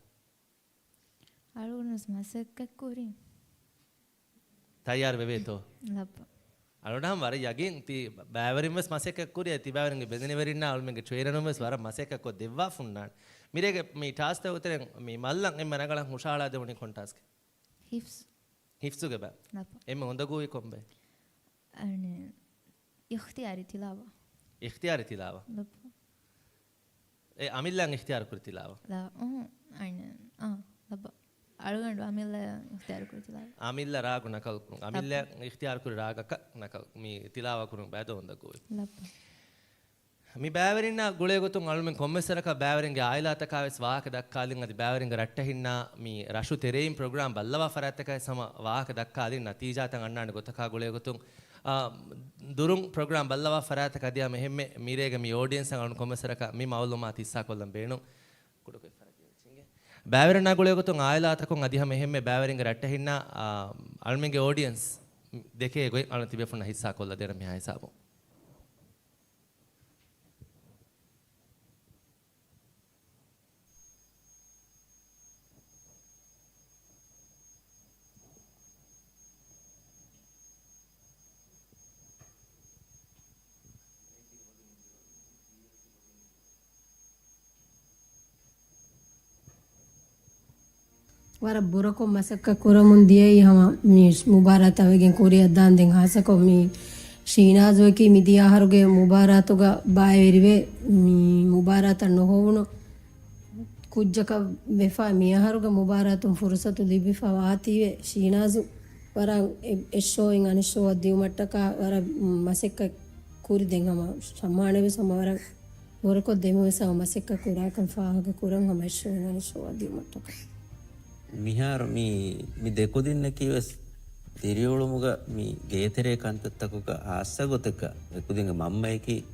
අලුනස් මසෙක්ක කුරින්
තයාර වෙවේතෝ
ලබ්බ
අලුනහම් වර යගින් ති බෑවරින්වස් මසෙක්ක කුරිය ති බෑවරින්ගේ බෙදෙන වෙරින්න අලුමගේ ට්‍රේනර්වස් වර මසෙක්ක කො දෙවවා ෆුන්නාන් මිරේගේ මේ ටාස්ක් උතරෙන් මේ මල්ලන් එම් නගලන් හුෂාලා දෙවුනේ කොන් ටාස්ක් හිෆ්සුගේ බෑ
ලබ්බ
එම් හොඳගුයි කොම්බේ
අනේ ඉඛතියාරි තිලාව ලබ්බ
ඒ අමිල්ලන් ඉඛතියාර කුර තිලාව
අනේ ලබ්බ අලුගඬ අමිල්ල ඉඛතියාර කුර තිලාව
අමිල්ල රාගු නකල් අමිල්ල ඉඛතියාර කුර රාගක නකල් මේ තිලාව කුරුන් බෑද හොඳගුයි
ලබ්බ
මි බෑවරින්න ගුලේ ගොතුන් අලුමෙන් කොම්මෙසරක බෑවරින්ගේ ආයලාතකාවෙස් වාහක දක්කාලින් අදි බෑවරින්ගේ රට්ටහින්නා මි රෂු තෙරේයින් ප්‍රෝග්‍රෑම් බල්ලවා ෆරත්තකයි සම වාහක දක්කාලින් නතිජාතන් අන්නාන ගොතකා ගුලේ ගොතුන් දුරුන් ප්‍රෝග්‍රෑම් බල්ලවා ෆරත්තක අදියා මෙහෙම්මේ මිරේගේ මි ඔඩියන්ස් අන් කොම්මෙසරක මි මවුලුමා 30 කොල්ලම් බේණු කුඩකේ ෆරකියචින්ගේ බෑවරින්න ගුලේ ගොතුන් ආයලාතකන් අදියා මෙහෙම්මේ බෑවරින්ගේ රට්ටහින්නා අලුමෙන්ගේ ඔඩියන්ස් දෙකේ ගොයි අලු තිබෙෆුන හිස්සා කොල්ල දෙර මෙහා හිසාබෝ
වර බුරකො මසක්ක කුරමුන් දියයි හම මේ මුබාරතවගෙන් කොරිය දාන් දෙන් හසකො මේ ශ්‍රීනාසෝකි මිදියාහරුගේ මුබාරතුග බාය වෙරිවේ මේ මුබාරත නොහොවුණු කුජ්ජක වෙෆා මියාහරුගේ මුබාරතුන් ෆුර්සතු ලිබිෆා වාතිවේ ශ්‍රීනාසු වරන් එෂෝයින් අනිෂෝ දියුමට්ටක වර මසක්ක කුරි දෙන් හම සම්මානවේ සමවර බුරකො දෙමොසව මසක්ක කුරාකම් ෆාහක කුරන් හම එෂෝයින් අනිෂෝ දියුමට්ටක
මිහාර මේ දෙකොදින්න කිවස් තිරියොළුමුග මේ ගේතරේ කන්තත්තකුක ආස්සගොතක එකුදිංග මම්මයකි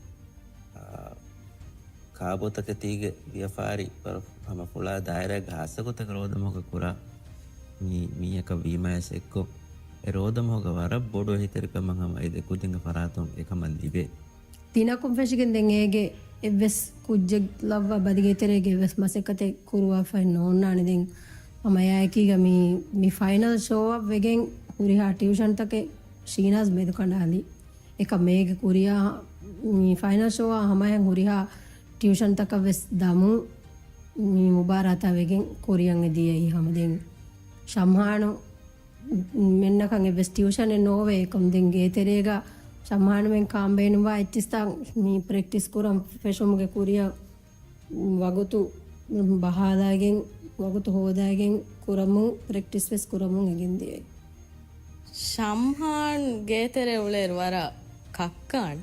කාබොතක තීග ව්‍යපාරි පම පුලා දායරයක ආස්සගොතක රෝධමොක කුරා මීයක වීමයස එක්කෝ රෝධමොක වර බොඩෝ හිතරිකම හමයි දෙකුදිංග පරාතුන් එකමල් ලිබේ
තිනකුම් ෆෙෂිගෙන් දෙන් ඒගේ එවස් කුජ්ජ ලව්ව බදිගේතරේගේ එවස් මසෙකතේ කුරුවා ෆයින් නොන්නානිදින් අමයායකීග මේ ෆයිනල් ෂෝ වෙගෙන් හුරිහා ටියුෂන් තකේ ශ්‍රීනාස් මෙදු කණ්ඩාලි එක මේක කුරියා මේ ෆයිනල් ෂෝ හමයන් හුරිහා ටියුෂන් තක වෙස් දමු මේ මුබාරතා වෙගෙන් කොරියන් එදියයි හැමදෙන් සම්හානු මෙන්නකන් එවස් ටියුෂන් නෝවේ කොම් දෙන් ගේතරේග සම්හානු මෙන් කාම්බේනුවා ඉච්චිස්තන් මේ ප්‍රැක්ටිස් කරම් ෆෙෂොමුගේ කුරියා වගුතු බහාදාගෙන් වගුතු හෝදාගෙන් කුරමු ප්‍රැක්ටිස් වෙස් කුරමු එගින්දියයි
ශම්හාන් ගේතරේ උලේර වර කක්කාන්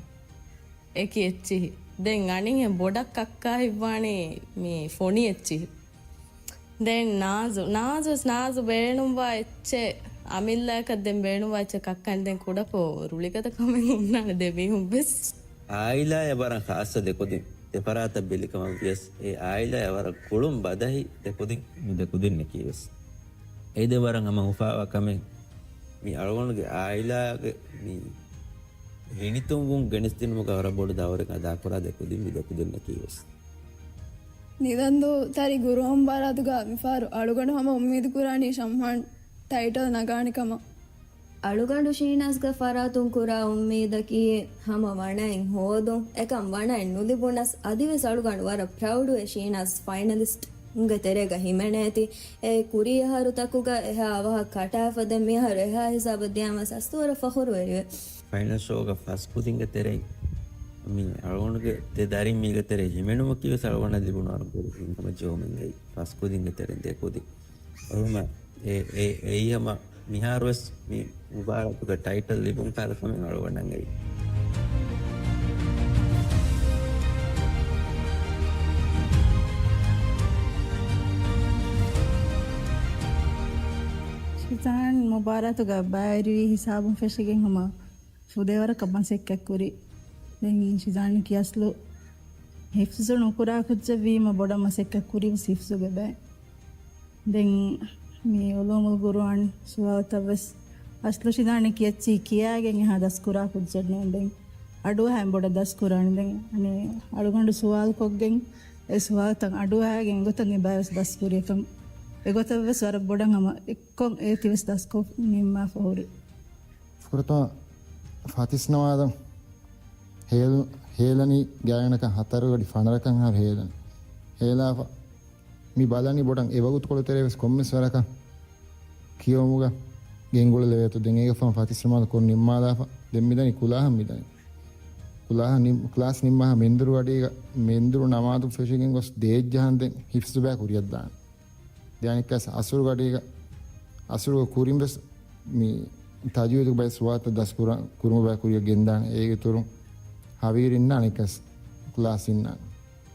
ඒකි එච්චිහි දැන් අනින් බොඩක් අක්කා හිව්වානේ මේ ෆොනි එච්චිහි දැන් නාසු බේනුම්වා එච්චේ අමිල්ලාක දැන් බේනුම්වා එච්ච කක්කන් දැන් කුඩකෝ රුලිකත කමෙන් උන්නානේ දෙවිහුම් බෙස්
ආයිලා යවරන් ખાસ දෙකොදින් දෙපරාත බෙලිකම වියස් ඒ ආයිලා යවර කුළුම් බදහි දෙකොදින් මිදකුදින් නකීවස් ඒ දෙවරන් අම උපාවා කමෙන් මේ අලගොන්ගේ ආයිලාගේ මේ හිනිතුන්ගුන් ගෙනස්තිනම ගවර බොඩ දවරක අදා කරා දෙකුදින් මිදකුදින් නකීවස්
నిదందు తరి గురువం బారాదుగా మిఫారు అడుగడు హమ ఉమ్మీద్ కురాని షంహాన్ టైటల్ నగానికమ
ಅಳುಗಂಡು ಶೀನಾಸ್ಗ ಫರಾತುಂ ಕುರಾ ಉಮ್ಮೀದಕಿ ಹಮ ವಣೆನ್ ಹೋದು ಎಕಂ ವಣೆನ್ ನುದಿಬುಣಸ್ ಅದಿವೆಸ್ ಅಳುಗಂಡು ವರ ಪ್ರೌಡು ಎ ಶೀನಾಸ್ ಫೈನಲಿಸ್ಟ್ ಉಂಗ ತೆರೆಗ ಹಿಮೆಣೇತಿ ಎ ಕುರಿಯಹರು ತಕುಗ ಎಹ ಅವಹ ಕಟಾಫದ ಮಿಹರು ಎಹ ಹಿಸಾಬ ದ್ಯಾಮಸ್ ಅಸ್ತುವರ ಫಹುರು ಎರಿವೆ
ಫೈನಲ್ ಶೋಗ ಫಸ್ಟ್ ಕುದಿಂಗ ತೆರೆ මේ අලගොන්ගේ දෙදරින් මේක තෙරේ හිමෙනුම කිව සලගොන්න දිබුණාරු පොඩි තම ජෝමෙන්ගේ පස්කුදින් ගෙතරෙන් දෙකොදි ඔහම ඒයම මිහාරවස් මේ මුබාරකුක ටයිටල් ලිබුම් කාලකමෙන් අලගොන්නන්ගේ
ශිතාන් මුබාරතුග බායරි හිසාබුම් ෆෙෂගෙන් හම සුදේවර කබන්සෙක්කක් දැන් ශිතාන් කියස්ලු හිෆ්සු නුකුරා කුච්ච වීම බොඩ මසෙක්ක කුරිව සිෆ්සු බබෑ දැන් මේ ඔලොමුල් ගුරුවන් සුවතවස් අස්ලු ශිතාන් කියච්චි කියාගෙන් එහා දස් කුරා කුච්චන්නේ දැන් අඩුව හැම් බොඩ දස් කුරාන දැන් අනේ අඩුගඬු සුවාල් කොග්ගෙන් ඒ සුවාල් තන් අඩුව හැගෙන් ගොතන් බයස් දස් කුරියකම් එගොතවස් වර බොඩන් හම එක්කොන් ඒ තිවස් දස් කො නිම්මා ෆෝරි
ෆුරතා ෆාතිස්නවාදම් හේලනි ගෑනක හතරගඩි ෆනරකන් හර හේලන හේලාප මි බලනි බොඩන් එවගුත් කොළ තෙරෙවස් කොම්මස් වරක කියවමුග ගෙන්ගොල ලෙවතු දෙන් ඒක ෆම ෆාතිස්නවාද කොන් නිම්මාදාප දෙම්මිදනි කුලාහම් මිදනි කුලාහ නිම් ක්ලාස් නිම්මා මෙන්දුරු වඩේ මෙන්දුරු නමාතු ෆෙෂිගෙන් ගොස් දේජ්ජහන් දෙන් හිෆ්ස් බෑ කුරියක් දාන දැනිකස් අසුරු වඩේ අසුරු කුරිම්බස් මි තජුදු බයි ස්වාත දස් කුරුම බෑ කුරිය ගෙන්දාන ඒක තුරු හවීරින්න අනිකස් ක්ලාස් ඉන්න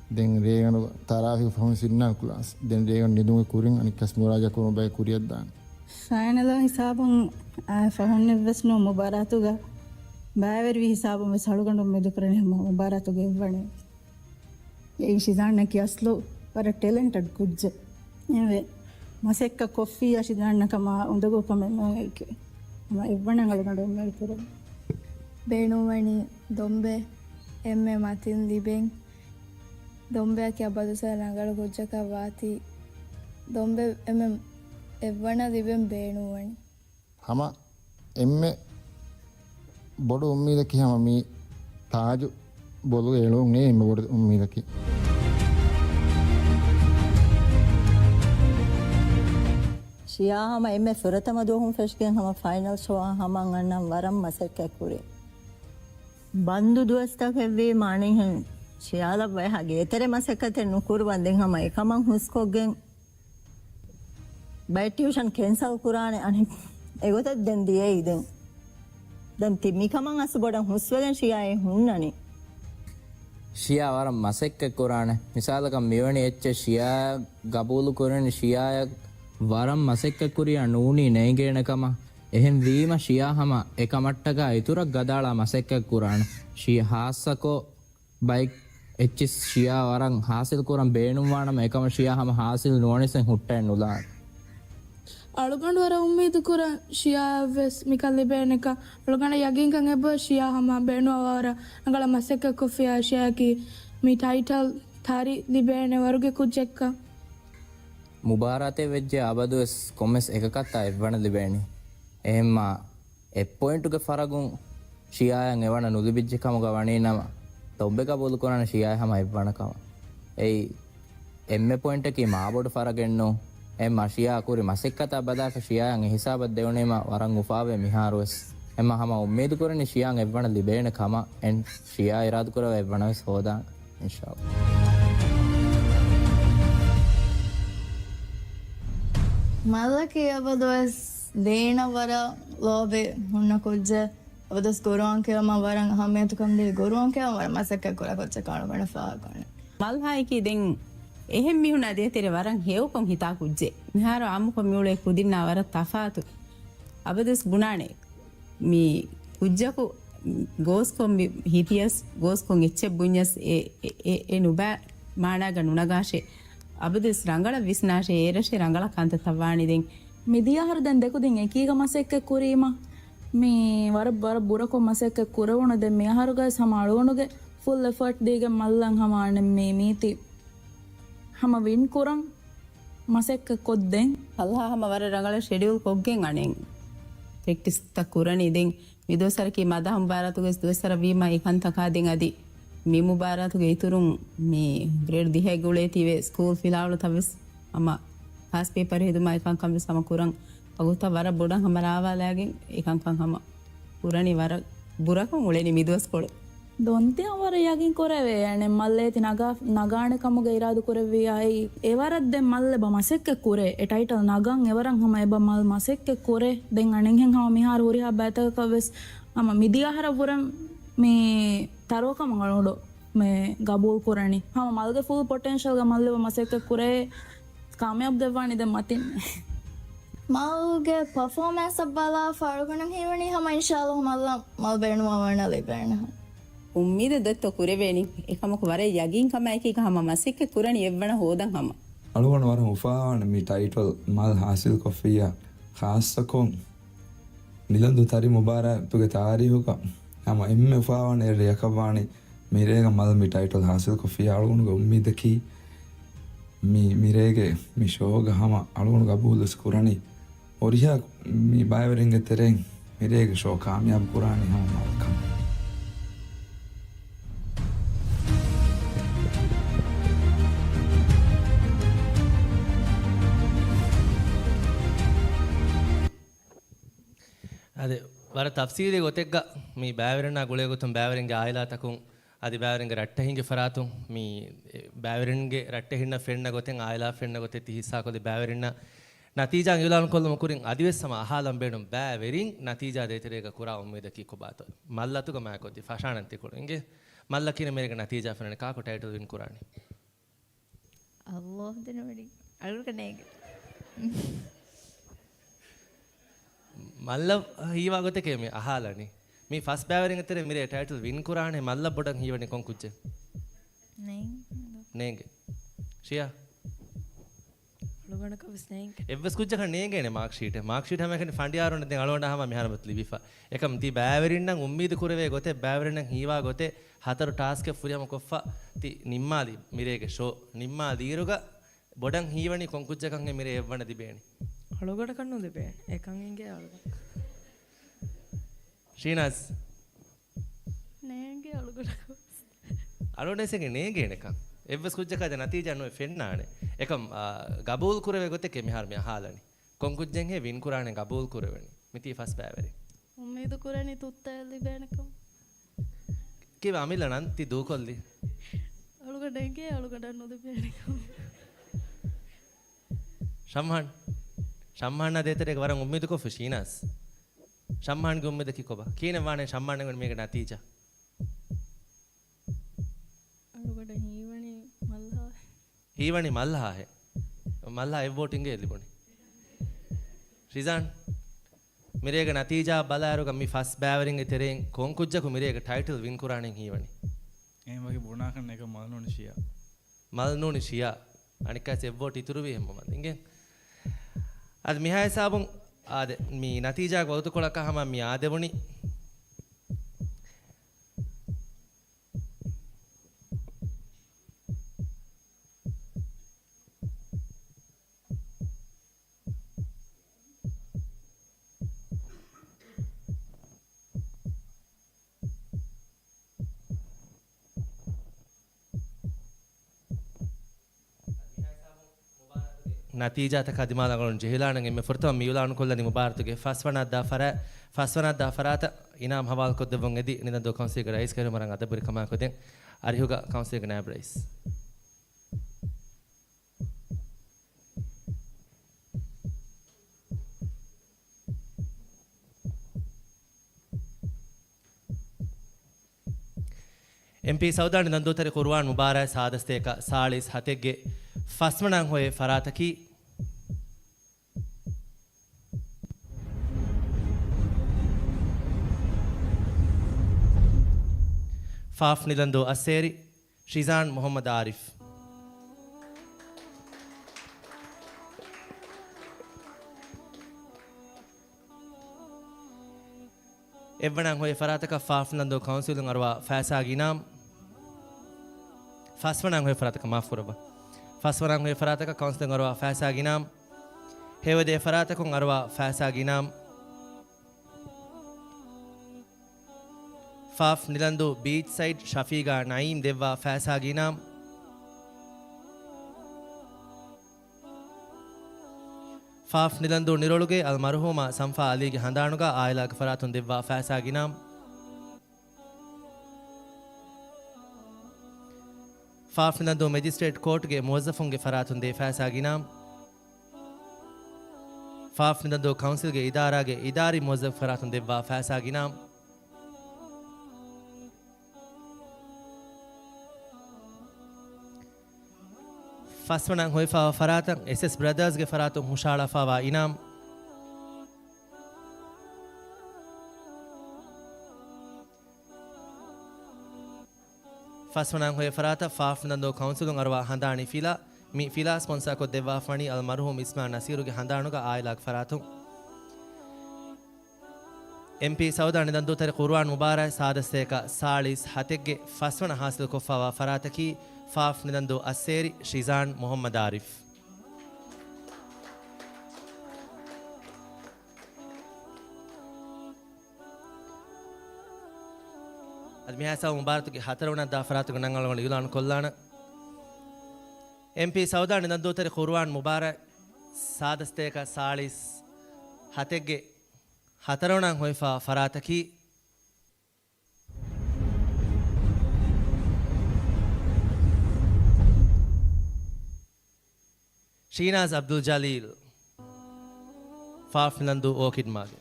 දැන් රේගන තරාහි ෆහොන්ස් ඉන්න ක්ලාස් දැන් රේගන නිදුම කුරින් අනිකස් මුරාජා කුරුම බයි කුරියක් දාන
සායනලා හිසාබන් ෆහොන් වෙස්නෝ මුබාරතුගා බෑවරි හිසාබන් වෙස් හලුගඬු මෙදු කරන්නේ මුබාරතුගේ වණේ ඒ ශිදාන්න කියස්ලෝ පර ටැලන්ටඩ් කුජ්ජ නේ මසෙක්ක කොෆි අශිදාන්න කම උඳගෝ කම ඒක ම එවණ හලුගඬු මෙල් කරේ
ಬೇಣುವಣಿ ದೊಂಬೆ ಎಮ್ಮೆ ಮಾತಿನ ಲಿಬೆಂಗ್ ದೊಂಬೆ ಆಕಿ ಹಬ್ಬದ ಸಹ ನಗಳು ಗುಜ್ಜಕ ವಾತಿ ದೊಂಬೆ ಎಮ್ಮೆ ಎವ್ವಣ ಲಿಬೆಂ ಬೇಣುವಣಿ
ಹಮ ಎಮ್ಮೆ ಬೊಡು ಉಮ್ಮೀದಕಿ ಹಮ ಮೀ ತಾಜು ಬೊಲು ಏಳು ನೇ ಎಮ್ಮೆ ಬೊಡು ಉಮ್ಮೀದಕಿ
ಶಿಯಾ ಹಮ ಎಮ್ಮೆ ಫುರತಮ ದೋಹುಂ ಫೆಶ್ಗೆನ್ ಹಮ ಫೈನಲ್ ಶೋ ಹಮಂ ಅನ್ನಂ ವರಂ ಮಸೆಕ್ಕ ಕುರಿ ಬಂದು ದೋಸ್ತಕ ವೆ ಮಾಣಿ ಹಂ ಶಿಯಾಲ ಬೈ ಹಾಗೆ ಎತರೆ ಮಸೆಕ್ಕತೆ ನುಕುರು ಬಂದೆಂ ಹಮ ಏಕಮಂ ಹುಸ್ಕೊಗೆನ್ ಬೈ ಟ್ಯೂಷನ್ ಕ್ಯಾನ್ಸಲ್ ಕುರಾನೆ ಅನಿ ಎಗೊತ ದೆನ್ ದಿಯೆ ಇದೆನ್ ದೆನ್ ತಿಮ್ಮಿ ಕಮಂ ಅಸು ಬೊಡಂ ಹುಸ್ವೆಗೆನ್ ಶಿಯಾಯೆ ಹುನ್ನನಿ
ಶಿಯಾ ವರಂ ಮಸೆಕ್ಕ ಕುರಾನೆ ಮಿಸಾಲಕ ಮಿವಣಿ ಎಚ್ಚ ಶಿಯಾ ಗಬೂಲು ಕುರಾನೆ ಶಿಯಾಯ වරම් මසෙක්ක කුරියා නූනී නෑගේනකම එහෙන් වීම ශියා හම එකමට්ටක ඉතුරක් ගදාලා මසෙක්ක කුරාන ශී හාස්සකෝ බයික් එච්චිස් ශියා වරන් හාසිල් කුරන් බේනුම්වානම එකම ශියා හම හාසිල් නෝනිසෙන් හුට්ටෙන් නුලා
අලුගඬු වර උම්මීද කුර ශියා වෙස් මිකල් ලිබේනක අලුගඬ යගින් කන් එබ ශියා හම බේනුවවර නගල මසෙක්ක කොෆියා ශියාකි මි ටයිටල් තාරි ලිබේන වරුගේ කුජෙක්ක
මුබාරතේ වෙච්ච අබදුස් කොමස් එකකත් එවණ ලිබේනි එහෙම එ පොයින්ට් එක ෆරගුන් ශියායන් එවණ නුලිබිජ්ජ කම ගවණේ නම තොබ්බක බොලු කරන ශියාය හැම එවණ කම එයි එම්මෙ පොයින්ට් එකේ මාබොඩ ෆරගෙන්නෝ එම් මශියා කුරි මසෙක්කත බදාක ශියායන් හිසාබ දෙවණේම වරන් උපාවේ මිහාරවස් එම හැම උම්මේදු කරන්නේ ශියාන් එවණ ලිබේන කම එන් ශියා ඉරාදු කරව එවණස් හොදා ඉන්ෂාඅල්ලාහ්
මල්ලකේ අවදොස් දේනවර ලෝබේ හුන්න කුජ්ජ
abdas goruan ke ma waran hamme to kam de goruan ke war masakka kora kocha kaanu bana fa gane
mal hai ki den එහෙම මිහුණා දෙතේ වරන් හේවකොම් හිතා කුජ්ජේ මිහාර ආමුකො මියුලේ කුදින්නා වර තෆාතු අබදස් ගුණානේ මි කුජ්ජකු ගෝස්කොම් හිතියස් ගෝස්කොම් එච්ච බුඤ්ඤස් ඒ නුබා මානාග නුනගාෂේ අබදස් රංගල විස්නාෂේ ඒරෂේ රංගල කාන්ත තවානි දෙන්
මිදියා හර දැන් දෙකු දෙන් එකීග මසෙක්ක කුරීම මේ වර බුරකො මසෙක්ක කුරවුණ දෙ මිහාරුගා සමාළුණුගේ ෆුල් එෆර්ට් දීගේ මල්ලන් හමාන මේ මීති हम विन कुरं मसेक कोद्दें
अल्लाह हम वर रंगल शेड्यूल कोग्गें अनें प्रैक्टिस त कुरन इदें विदोसर की मादा हम बारातु गे दोसर बीमा इकन तका दें अदि मी मुबारातु गे इतुरुं मी ग्रेड दिहे गुले तीवे स्कूल फिलावल तवस अमा पास पेपर हेदुमा इकन कम सम कुरं अगुता वर बोडं हमरा आवालागे इकन कन हम कुरनी वर बुरकं उलेनी मिदोस कोड
ದೊಂತೆ ಅವರ ಯಾಗಿನ್ ಕೊರವೆ ಅನೆ ಮಲ್ಲೇತಿ ನಗಾಣೆ ಕಮುಗೆ ಇರಾದು ಕೊರವೆ ಆಯಿ ಎವರದ್ದೆ ಮಲ್ಲೆ ಬ ಮಸೆಕ್ಕೆ ಕೊರೆ ಎ ಟೈಟಲ್ ನಗಂ ಎವರಂ ಹಮ ಎಬ ಮಲ್ ಮಸೆಕ್ಕೆ ಕೊರೆ ದೆನ್ ಅಣೆಂ ಹೆಂ ಹಮ ಮಿಹಾರ್ ಹುರಿ ಹ ಬೈತ ಕವೆಸ್ ಅಮ ಮಿದಿಯಾಹರ ಬುರಂ ಮೇ ತರೋಕ ಮಂಗಳೋಡು ಮೇ ಗಬೂಲ್ ಕೊರಣಿ ಹಮ ಮಲ್ಗೆ ಫುಲ್ ಪೊಟೆನ್ಷಿಯಲ್ ಗ ಮಲ್ಲೆ ಬ ಮಸೆಕ್ಕೆ ಕೊರೆ ಕಾಮಯಾಬ್ ದೆವಾನಿ ದೆ ಮತಿನ್
ಮಾಲ್ಗೆ ಪರ್ಫಾರ್ಮೆನ್ಸ್ ಅಬ್ಬಲ ಫಾರುಗಣ ಹೇವಣಿ ಹಮ ಇನ್ಶಾಅಲ್ಲಾಹ್ ಮಲ್ ಬೇಣು ಅವಣ ಲೆಬೇಣ
उम्मीद दत्तो कुरेवेनी एकमक वरे यगिन कमायकी का हम मसिक कुरनी एव्वण होदन हम
අලුවන වර උපාවන මේ ටයිටල් මල් හාසිල් කොෆියා ખાસකොන් නිලඳු තරි මුබාරතුගේ තාරීහුක हम එම්මෙ උපාවන එරයකවානි මිරේග මල් මේ ටයිටල් හාසිල් කොෆියා අලුවනුගේ උම්මීදකි මිරේගේ මේ ෂෝග हम අලුවනු ගබූලස් කුරණි ඔරියා මේ බයවරින්ගේ තෙරෙන් මිරේගේ ෂෝ කාමයාබ් කුරානි हम මල්කම්
ಅದೇ ವರ ತಫ್ಸೀರಿ ಗೊತ್ತೆಗ್ಗ ಮೀ ಬ್ಯಾವರನ್ನ ಗುಳೆ ಗೊತ್ತುಂ ಬ್ಯಾವರಿಂಗೆ ಆಯ್ಲಾ ತಕುಂ ಅದಿ ಬ್ಯಾವರಿಂಗೆ ರಟ್ಟೆ ಹಿಂಗೆ ಫರಾತುಂ ಮೀ ಬ್ಯಾವರಿಂಗೆ ರಟ್ಟೆ ಹಿಣ್ಣ ಫೆಣ್ಣ ಗೊತ್ತೆಂಗೆ ಆಯ್ಲಾ ಫೆಣ್ಣ ಗೊತ್ತೆತ್ತಿ ಹಿಸ್ಸಾಕೊದಿ ಬ್ಯಾವರಿನ್ನ ನತೀಜಾ ಅಂಗುಲಾನ್ ಕೊಲ್ಲು ಮುಕುರಿಂ ಅದಿವೆಸ್ ಸಮ ಅಹಾಲಂ ಬೇಣುಂ ಬ್ಯಾವರಿಂಗ್ ನತೀಜಾ ದೇತರೇಗ ಕುರಾ ಉಮ್ಮೀದಕಿ ಕುಬಾತ ಮಲ್ಲತುಗ ಮಾಕೊತಿ ಫಶಾಣಂತಿ ಕೊಡು ಹಿಂಗೆ ಮಲ್ಲಕಿನ ಮೇರೆಗೆ ನತೀಜಾ ಫೆಣ್ಣ ಕಾಕು ಟೈಟಲ್ ವಿನ್ ಕುರಾಣಿ
ಅಲ್ಲಾಹ್ ದಿನವಡಿ ಅಳುಕನೇಗೆ
මල්ල හීවාගොතක මේ අහලනි මේ ෆස් බෑවරින් අතර මිරේ ටයිටල් වින් කුරානේ මල්ල බොඩන් හීවනේ කොන් කුච්ච නේගේ ෂියා
ලුගණක විස්නේන්
එවස් කුච්චක නේගේනේ මාක් ෂීට් හැම එකනේ ෆන්ඩියාරොන් දැන් අලවන්න හැම මිහරමත් ලිවිෆා එකම් ති බෑවරින් නම් උම්මීද කුරවේ ගොතේ බෑවරින් නම් හීවා ගොතේ හතර ටාස්ක් එක ෆුරියම කොෆා ති නිම්මාලි මිරේගේ ෂෝ නිම්මා දීරුග බොඩන් හීවනි කොන් කුච්චකන් මිරේ එවන්න දිබේනේ
අලුගඩ කන්නු දෙපේ එකන් ඉංගේ අලුග
ශ්‍රීනාස්
නේගේ අලුගඩ
අලුඩෙසගේ නේගේ එකන් එවස් කුච්චකද නතිජා නො ෆෙන්නානේ එකම් ගබූල් කුරවේ ගොතේ කෙමිහාර මිය හාලනි කොන් කුච්චෙන් හේ වින් කුරානේ ගබූල් කුරවෙනි මිති ෆස් බෑවරි
උම්මේද කුරණි තුත්තල්ලි බෑනකම්
කිව අමිල නන්ති දූකොල්ලි
අලුගඩගේ අලුගඩ නොදෙපේනකම්
ಶಮ್ಮಾಣ್ಣ ದೇತರೆಗೆ ವರಂಗ್ ಉಮ್ಮಿದ ಕೊಫು ಶೀನಾಸ್ ಶಮ್ಮಾಣ್ಗೆ ಉಮ್ಮಿದ ಕಿಕೊಬ ಕೀನ ವಾಣೆ ಶಮ್ಮಾಣ್ಣ ಮೇಗ ನತೀಜ
ಅಳುಗಡ
ಹೀವಣಿ ಮಲ್ಲ ಹೇ ಮಲ್ಲ ಎವ್ವೋಟಿಂಗೆ ಎಲ್ಲಿ ಬುಣಿ ರಿಜಾನ್ ಮಿರೇಗ ನತೀಜಾ ಬಲಾರುಗ ಮಿ ಫಸ್ ಬ್ಯಾವರಿಂಗ್ ತೆರೆಂಗ್ ಕೊಂಕುಜ್ಜಕು ಮಿರೇಗ ಟೈಟಲ್ ವಿನ್ ಕುರಾಣೆ ಹೀವಣಿ
එහෙම වගේ බුණාකරන එක
මල්නෝනි ෂියා අනිකස් එව්වෝට ඉතුරු වේ හැම මන් ඉංගෙන් අද මිහාය සාබුන් ආද මී නතිජා ගොතු කොලක හම මී ආදෙවුනි ನತೀಜಾ ತಕ ದಿಮಾಲಗಳನ್ನು ಜಹಿಲಾನಂಗೆ ಮೆ ಫುರ್ತ ಮಿಯುಲಾನು ಕೊಲ್ಲನಿ ಮುಬಾರತುಗೆ ಫಸ್ವನದ ಫರಾತ ಇನಾಮ್ ಹವಾಲ್ ಕೊದ್ದವಂ ಎದಿ ನಿನ ದೋ ಕೌನ್ಸಿಲ್ ರೈಸ್ ಕರೆ ಮರಂಗ ಅದಬರಿ ಕಮಾ ಕೊದೆ ಅರಿಹುಗ ಕೌನ್ಸಿಲ್ ನಾಬ್ ರೈಸ್ MP ಸೌದಾಣಿ ನಂದೋತರಿ ಕುರ್ವಾನ್ ಮುಬಾರ ಸಾದಸ್ತೇಕ ಸಾಳಿಸ್ ಹತೆಗ್ಗೆ ಫಸ್ಮಣಾಂ ಹೋಯೆ ಫರಾತಕಿ ಫಾಫ್ ನಿಲಂದು ಅಸ್ಸೇರಿ ಶಿಜಾನ್ ಮೊಹಮ್ಮದ್ ಆರಿಫ್ ಎವ್ವಣಾಂ ಹೋಯೆ ಫರಾತಕ ಫಾಫ್ ನಂದು ಕೌನ್ಸಿಲ್ ಅರ್ವ ಫಾಸಾಗಿನಾಂ ಫಸ್ವಣಾಂ ಹೋಯೆ ಫರಾತಕ ಮಾಫುರಬ ಫಸ್ವಣಾಂ ಹೋಯೆ ಫರಾತಕ ಕೌನ್ಸಿಲ್ ಅರ್ವ ಫಾಸಾಗಿನಾಂ ಹೇವದೆ ಫರಾತಕುಂ ಅರ್ವ ಫಾಸಾಗಿನಾಂ ಫಾಫ್ ನಿಲಂದು ಬೀಚ್ ಸೈಡ್ ಶಫೀಗಾ ನಯೀಮ್ ದೆವ್ವ ಫಾಸಾಗಿನಾಂ ಫಾಫ್ ನಿಲಂದು ನಿರೊಳುಗೆ ಅಲ್ ಮರ್ಹೂಮ ಸಂಫಾ ಅಲಿಗೆ ಹಂದಾಣುಗ ಆಯಲಾಗ ಫರಾತುನ್ ದೆವ್ವ ಫಾಸಾಗಿನಾಂ ಫಾಫ್ ನಿಲಂದು ಮೆಜಿಸ್ಟ್ರೇಟ್ ಕೋರ್ಟ್ಗೆ ಮುವಜ್ಜಫುಂಗೆ ಫರಾತುನ್ ದೆ ಫಾಸಾಗಿನಾಂ ಫಾಫ್ ನಿಲಂದು ಕೌನ್ಸಿಲ್ಗೆ ಇದಾರಾಗೆ ಇದಾರಿ ಮುವಜ್ಜಫ್ ಫರಾತುನ್ ದೆವ್ವ ಫಾಸಾಗಿನಾಂ ಫಸ್ವಣಾಂ ಹೋಯ್ಫಾ ಫರಾತಂ SS ಬ್ರದರ್ಸ್ಗೆ ಫರಾತುಂ ಹುಷಾಳಫಾವಾ ಇನಾಮ್ ಫಸ್ವಣಾಂ ಹೋಯ್ ಫರಾತ ಫಾಫ್ ನಂದು ಕೌನ್ಸಿಲ್ ಅರ್ವಾ ಹಂದಾಣಿ ಫಿಲಾ ಮಿ ಫಿಲಾ ಸ್ಪಾನ್ಸರ್ ಕೊ ದೆವ್ವಾ ಫಣಿ ಅಲ್ ಮರ್ಹೂಮ್ ಇಸ್ಮಾ ನಸೀರುಗೆ ಹಂದಾಣುಗ ಆಯಲಾಗ್ ಫರಾತುಂ MP ಸೌದಾಣಿ ನಂದು ತರಿ ಕುರ್ವಾನ್ ಮುಬಾರ ಸಾದಸ್ತೇಕ ಸಾಳಿಸ್ ಹತೆಗ್ಗೆ ಫಸ್ವಣ ಹಾಸಿಲ್ ಕೊಫಾವಾ ಫರಾತಕಿ ಫಾಫ್ ನಿಲಂದು ಅಸ್ಸೇರಿ ಶಿಜಾನ್ ಮೊಹಮ್ಮದ್ ಆರಿಫ್ ಅದು ಮಿಹಾಸ ಮುಬಾರತುಗೆ ಹತರವಣ ದಾಫರಾತುಗೆ ನಂಗಳಗಳು ಇಲಾನು ಕೊಲ್ಲಾಣ MP ಸೌದಾಣಿ ನಂದು ತರಿ ಕುರ್ವಾನ್ ಮುಬಾರ ಸಾದಸ್ತೇಕ ಸಾಳಿಸ್ ಹತೆಗ್ಗೆ ಹತರವಣ ಹೊಯ್ಫಾ ಫರಾತಕಿ ಶೀನಾಜ್ ಅಬ್ದುಲ್ ಜಲೀಲ್ ಫಾಫ್ ನಂದು ಓಕಿಡ್ ಮಾಗೆ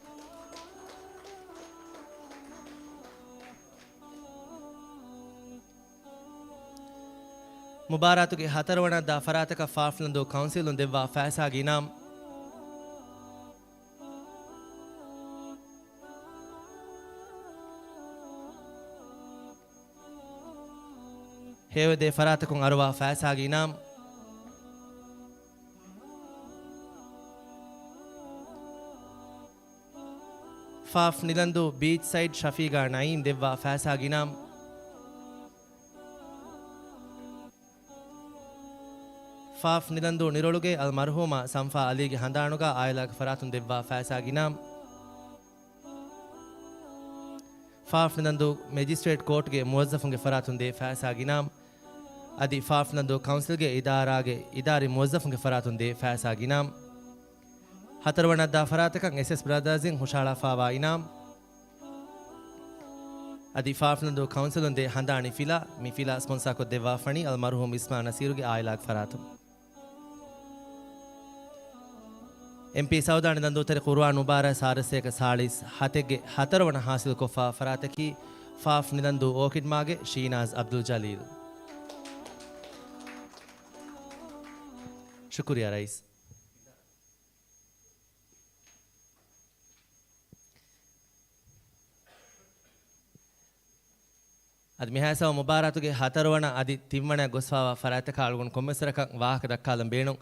ಮುಬಾರಾತುಗೆ ಹತರವಣ ದ ಫರಾತಕ ಫಾಫ್ ನಂದು ಕೌನ್ಸಿಲ್ ದೆವ್ವ ಫಾಸಾಗಿ ಇನಾಮ್ ಹೇವದೆ ಫರಾತಕುಂ ಅರ್ವಾ ಫಾಸಾಗಿ ಇನಾಮ್ ಫಾಫ್ ನಿಲಂದು ಬೀಚ್ ಸೈಡ್ ಶಫೀಗಾ ನಯೀಮ್ ದೆವ್ವ ಫಾಸಾಗಿ ಇನಾಮ್ ಫಾಫ್ ನಿಲಂದು ನಿರೊಳುಗೆ ಅಲ್ ಮರ್ಹೂಮ ಸಂಫಾ ಅಲಿಗೆ ಹಂದಾಣುಗ ಆಯಲಾಗ ಫರಾತುನ್ ದೆವ್ವ ಫಾಸಾಗಿ ಇನಾಮ್ ಫಾಫ್ ನಿಲಂದು ಮೆಜಿಸ್ಟ್ರೇಟ್ ಕೋರ್ಟ್ಗೆ ಮುವಜ್ಜಫುಂಗೆ ಫರಾತುನ್ ದೆ ಫಾಸಾಗಿ ಇನಾಮ್ ಅದಿ ಫಾಫ್ ನಂದು ಕೌನ್ಸಿಲ್ಗೆ ಇದಾರಿ ಮುವಜ್ಜಫುಂಗೆ ಫರಾತುನ್ ದೆ ಫಾಸಾಗಿ ಇನಾಮ್ ಹತರವಣದ ಫರಾತಕಂ SS ಬ್ರದರ್ಸಿಂಗ್ ಹುಷಾಳಫಾವಾ ಇನಾಮ್ ಅದಿ ಫಾಫ್ ನಂದು ಕೌನ್ಸಿಲ್ ದೆ ಹಂದಾಣಿ ಫಿಲಾ ಮಿ ಫಿಲಾ ಸ್ಪಾನ್ಸರ್ ಕೊ ದೆವ್ವಾ ಫಣಿ ಅಲ್ ಮರ್ಹೂಮ್ ಇಸ್ಮಾ ನಸೀರುಗೆ ಆಯಲಾಗ ಫರಾತುಂ MP ಸೌದಾಣಿ ನಂದು ತರಿ ಕುರ್ವಾನ್ ಮುಬಾರ ಸಾರಸೇಕ ಸಾಳಿಸ್ ಹತೆಗೆ ಹತರವಣ ಹಾಸಿಲ್ ಕೊಫಾ ಫರಾತಕಿ ಫಾಫ್ ನಿಲಂದು ಓಕಿಡ್ ಮಾಗೆ ಶೀನಾಜ್ ಅಬ್ದುಲ್ ಜಲೀಲ್ ಶುಕ್ರಿಯಾ ರೈಸ್ ಅದು ಮಿಹಾಸವ ಮುಬಾರಾತುಗೆ ಹತರವಣ ಅದಿ ತಿಮ್ಮಣ ಗೊಸ್ವಾವ ಫರಾತಕ ಅಳ್ಗೊಂಡು ಕೊಮ್ಮೆಸರಕ ವಾಹಕ ದಕ್ಕಾಲಂ ಬೇಣು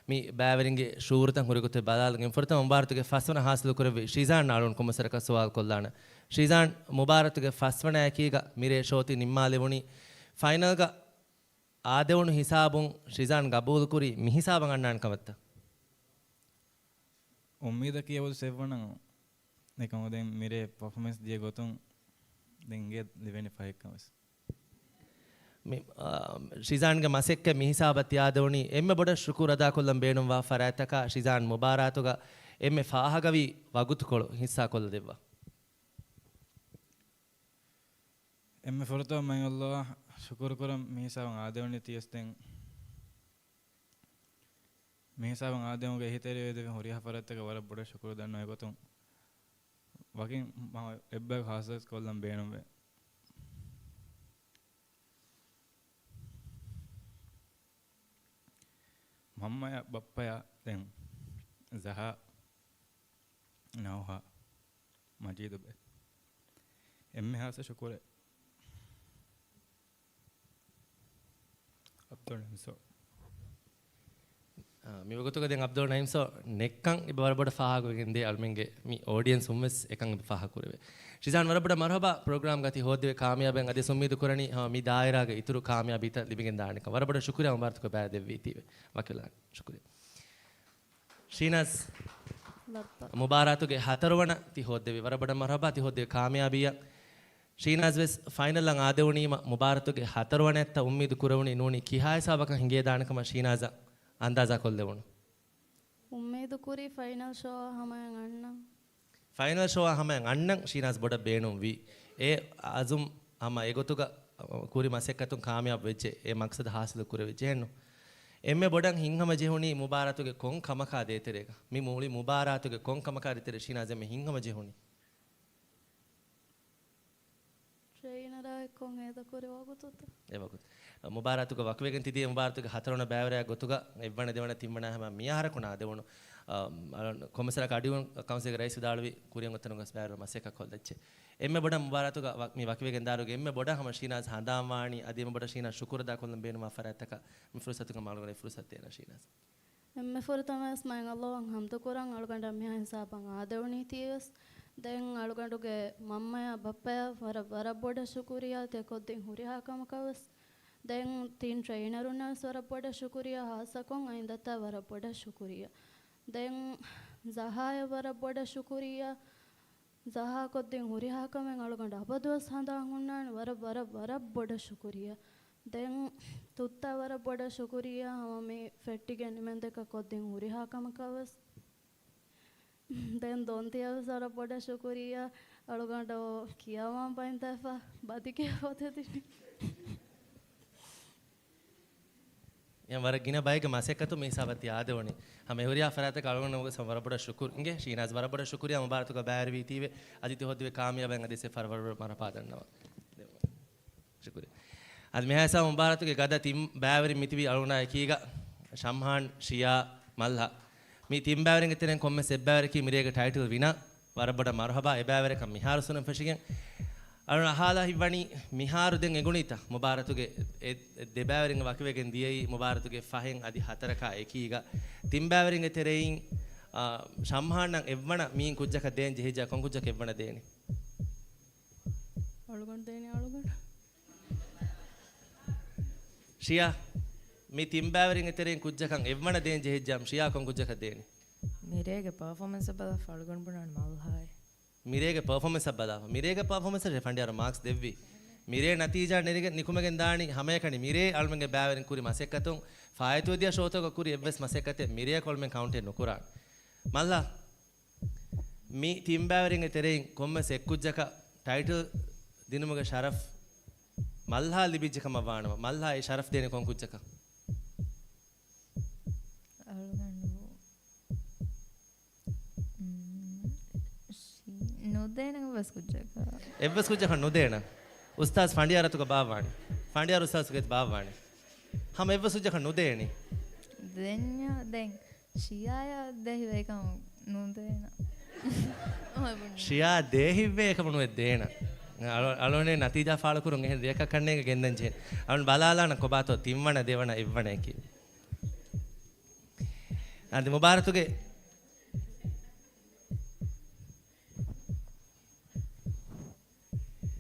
ಮಿ ಬ್ಯಾವರಿಂಗೆ ಶೂರತಂ ಹುರಿಗುತ್ತೆ ಬದಾಲ್ಗೆ ಫುರ್ತ ಮುಬಾರತುಗೆ ಫಸ್ವನ ಹಾಸಿಲು ಕುರವಿ ಶ್ರೀಜಾನ್ ನಾಳೊಂಡು ಕೊಮ್ಮೆಸರಕ ಸುವಾಲ್ ಕೊಲ್ಲಾಣ ಶ್ರೀಜಾನ್ ಮುಬಾರತುಗೆ ಫಸ್ವನ ಯಾಕೀಗ ಮಿರೆ ಶೋತಿ ನಿಮ್ಮಾಲೆವುಣಿ ಫೈನಲ್ಗ ಆದೆವಣು ಹಿಸಾಬುಂ ಶ್ರೀಜಾನ್ ಗಬೂಲ್ ಕುರಿ ಮಿ ಹಿಸಾಬಂ ಅಣ್ಣಾನ್ ಕವತ್ತ
ಉಮ್ಮೀದ ಕಿಯವುದು ಸೆವ್ವಣ ನೆಕಮೋದೆಂ ಮಿರೆ ಪರ್ಫಾರ್ಮೆನ್ಸ್ ದಿಯ ಗೊತ್ತುಂ ದೆಂಗೆ ಲಿವೆನಿ ಫೈಕ್ ಕಮಸ್ ಶ್ರೀಜಾನ್ಗೆ ಮಸೆಕ್ಕೆ ಮಿಹಿಸಾಬತ್ ಯಾದವಣಿ ಎಮ್ಮೆ ಬೊಡ ಶುಕೂರ್ ಅದಾ ಕೊಲ್ಲಂ ಬೇಣುವಾ ಫರಾತಕ ಶ್ರೀಜಾನ್ ಮುಬಾರಾತುಗ ಎಮ್ಮೆ ಫಾಹಗವಿ ವಗುತುಕೊಳು ಹಿಸ್ಸಾ ಕೊಲ್ಲದೆವ್ವ ಎಮ್ಮೆ ಫೊರತೋ ಮಂಗಲ್ಲೋ ಶುಕೂರ್ ಕೊರಂ ಮಿಹಿಸಾಬಂ ಆದವಣಿ ತಿಯಸ್ತೆಂ ಮಿಹಿಸಾಬಂ ಆದವಗೆ ಹಿತೇರಿಯದೆ ಹೊರಿಯ ಫರಾತಕ ವರ ಬೊಡ ಶುಕೂರ್ ದಣ್ಣು ಎಗೊತುಂ ವಕಿಂ ಎಬ್ಬಗ ಹಾಸಸ್ ಕೊಲ್ಲಂ ಬೇಣುವೆ
මම්මය බප්පය දැන් සහ නවහ මජීද බේ එම්මෙ හාස ශුකුරේ අබ්දුල් නයිම්සෝ
mi wagotuga den Abdul Naim so nekkan ibe warabada fahago gende almenge mi audience ummes ekan ibe faha kurave shizan warabada marhaba program gati hodde kaamiyaben ade summidu kurani ha mi daira ge ituru kaamiyabi ta libigen daaneka warabada shukriya umartuko ba devvi tive wakila shukriya Shinas mubaratu ge hatarwana ti hodde warabada marhaba ti hodde kaamiyabiya Shinas ves final lang adewunima mubaratu ge hatarwana etta ummidu kurawuni nuni kihaya sabaka hinge daaneka ma Shinaza अंदाजा खोल दे
उम्मीद कुरी final show हमें अन्न
final show हमें अन्न शीनास बड़ा बेनु वी ए आजुम हम एगोतुगा कुरी मसेकतुं कामयाब वेचे ए मकसद हासिल कुरे वेचे हेनु एम्मे बड़ंग हिंगम जेहुनी मुबारतुगे कों कमका देते रेगा मी मूली मुबारतुगे कों कमका देते रे शीनास में हिंगम जेहुनी
ट्रेनर आए कों है तो कुरी वागुतुत
ए वागुत ಮುಬಾರತುಗ ವಕ್ವೆಗನ್ ತಿದಿ ಮುಬಾರತುಗ ಹತರಣ ಬ್ಯಾವರ ಗೊತುಗ ಎವ್ವಣ ದೇವಣ ತಿಮ್ಮಣ ಹಮ ಮಿಯಾಹರ ಕುಣ ದೇವಣ ಕೊಮಸರ ಕಾಡಿವನ್ ಕೌನ್ಸಿಲ್ ರೈಸ್ ದಾಳವಿ ಕುರಿಯಂ ಗೊತನುಗ ಸ್ಪ್ಯಾರ ಮಸೆಕ ಕೊಲ್ದಚ್ಚೆ ಎಮ್ಮೆ ಬಡ ಮುಬಾರತುಗ ಮಿ ವಕ್ವೆಗನ್ ದಾರುಗೆ ಎಮ್ಮೆ ಬಡ ಹಮ ಶೀನಾಸ್ ಹಂದಾವಾಣಿ ಅದಿಮ ಬಡ ಶೀನಾಸ್ ಶುಕ್ರದಾ ಕೊಲ್ಲಂ ಬೇನುಮ ಫರತಕ ಮಿ ಫುರ್ಸತುಗ ಮಾಲ್ಗನೆ ಫುರ್ಸತ್ತೇನ ಶೀನಾಸ್
ಎಮ್ಮೆ ಫುರ್ತಮಸ್ ಮೈಂಗ ಅಲ್ಲಾಹ್ ಹಮ್ದು ಕುರಾನ್ ಅಳಗಂಡ ಮಿ ಹಿಸಾಬಂ ಆದವಣಿ ತೀಯಸ್ ದೆನ್ ಅಳಗಂಡುಗೆ ಮಮ್ಮಯ ಬಪ್ಪಯ ವರ ಬಡ ಶುಕ್ರಿಯಾ te ಕೊದ್ದಿಂ ಹುರಿಹಾ ಕಮಕವಸ್ දැන් තින් ට්‍රේනරුන්නා වරපොඩ ශුකුරිය හාසකොන් අයින්දත වරපොඩ ශුකුරිය දැන් සහාය වරපොඩ ශුකුරිය සහා කොද්දෙන් හුරිහාකමෙන් අලගොඬ අපදවස් හඳාන් උන්නාන වර බොඩ ශුකුරිය දැන් තුත්ත වරපොඩ ශුකුරිය හම මේ ෆෙට්ටිගෙන් නිමෙන් දෙක කොද්දෙන් හුරිහාකම කවස් දැන් දොන්තිය වරපොඩ ශුකුරිය අලගොඬ කියාවන් පයින් තෆා බදිකේ හොතෙදිනි
यह वर गिना बाइक मासे का तो मेसा बत्ती आदे होने हम एवरिया फराते कालों ने वो संवर बड़ा शुक्र इंगे शीनाज वर बड़ा शुक्रिया मुबारक तो का बैर भी थी वे आदित्य होते वे कामयाब हैं आदि से फरवर मारा पादन नवा शुक्रिया आज मैं ऐसा मुबारक तो के गदा तीन बैवरी मिती भी अरुणा एकीगा शम्हान शिया मल्हा मी तीन बैवरी के तेरे कॉम में से बैवरी की मेरे के टाइटल विना वर बड़ा मरहबा ए बैवरी का मिहार सुन फशिकें අරුණ අහලා හිවණි මිහාරු දෙන් එගුණීත මුබාරතුගේ දෙබෑවරින් වකවෙගෙන් දියයි මුබාරතුගේ ෆහෙන් අදි හතරකා එකීග තිම්බෑවරින් එතරෙයින් සම්හාණන් එවණ මීන් කුජ්ජක දෙන් ජෙහිජා කොන් කුජ්ජක එවණ දෙනි
අලුගොන් දෙනි අලුගොන්
ෂියා මේ තිම්බෑවරින් එතරෙයින් කුජ්ජකන් එවණ දෙන් ජෙහිජාම් ෂියා කොන් කුජ්ජක දෙනි
මිරේගේ පර්ෆෝමන්ස් බල ෆල්ගොන් බුණාන මල්හායි
මිරේගේ පර්ෆෝමන්ස් බදාව මිරේගේ පර්ෆෝමන්ස් රිෆන්ඩියර මාක්ස් දෙව්වි මිරේ නතිජා නෙරිග නිකුමගෙන් දානි හැමයකනි මිරේ අල්මගේ බෑවරින් කුරි මසෙක්කතුන් ෆායතුදියා ෂෝතක කුරි එවස් මසෙක්කතේ මිරේ කොල්මෙන් කවුන්ට් එක නුකුරා මල්ලා මි තිම් බෑවරින් එතරෙන් කොම්මස් එක්කුජ්ජක ටයිටල් දිනුමගේ ශරෆ් මල්හා ලිබිජ්ජකම වානව මල්හා ඒ ශරෆ් දෙනේ කොන් කුජ්ජක
නොදේන බස් කුජ්ජක
එවස් කුජ්ජක නොදේන උස්තාස් ෆණ්ඩියාරතුක බාවානි ෆණ්ඩියාර උස්තාස්ගේ බාවානි හැම එවස් කුජ්ජක නොදේනි
දෙන්නා දැන් ශියාය දෙහි වේකම නොදේන
ශියා දෙහි වේකම නොදේන අලෝනේ නතිජා ෆාල කුරුන් එහෙන් රේක කන්නේ ගෙන්දන් ජේ අලුන් බලාලාන කොබාතෝ තිම්වන දෙවන එවණ කි අද මුබාරතුගේ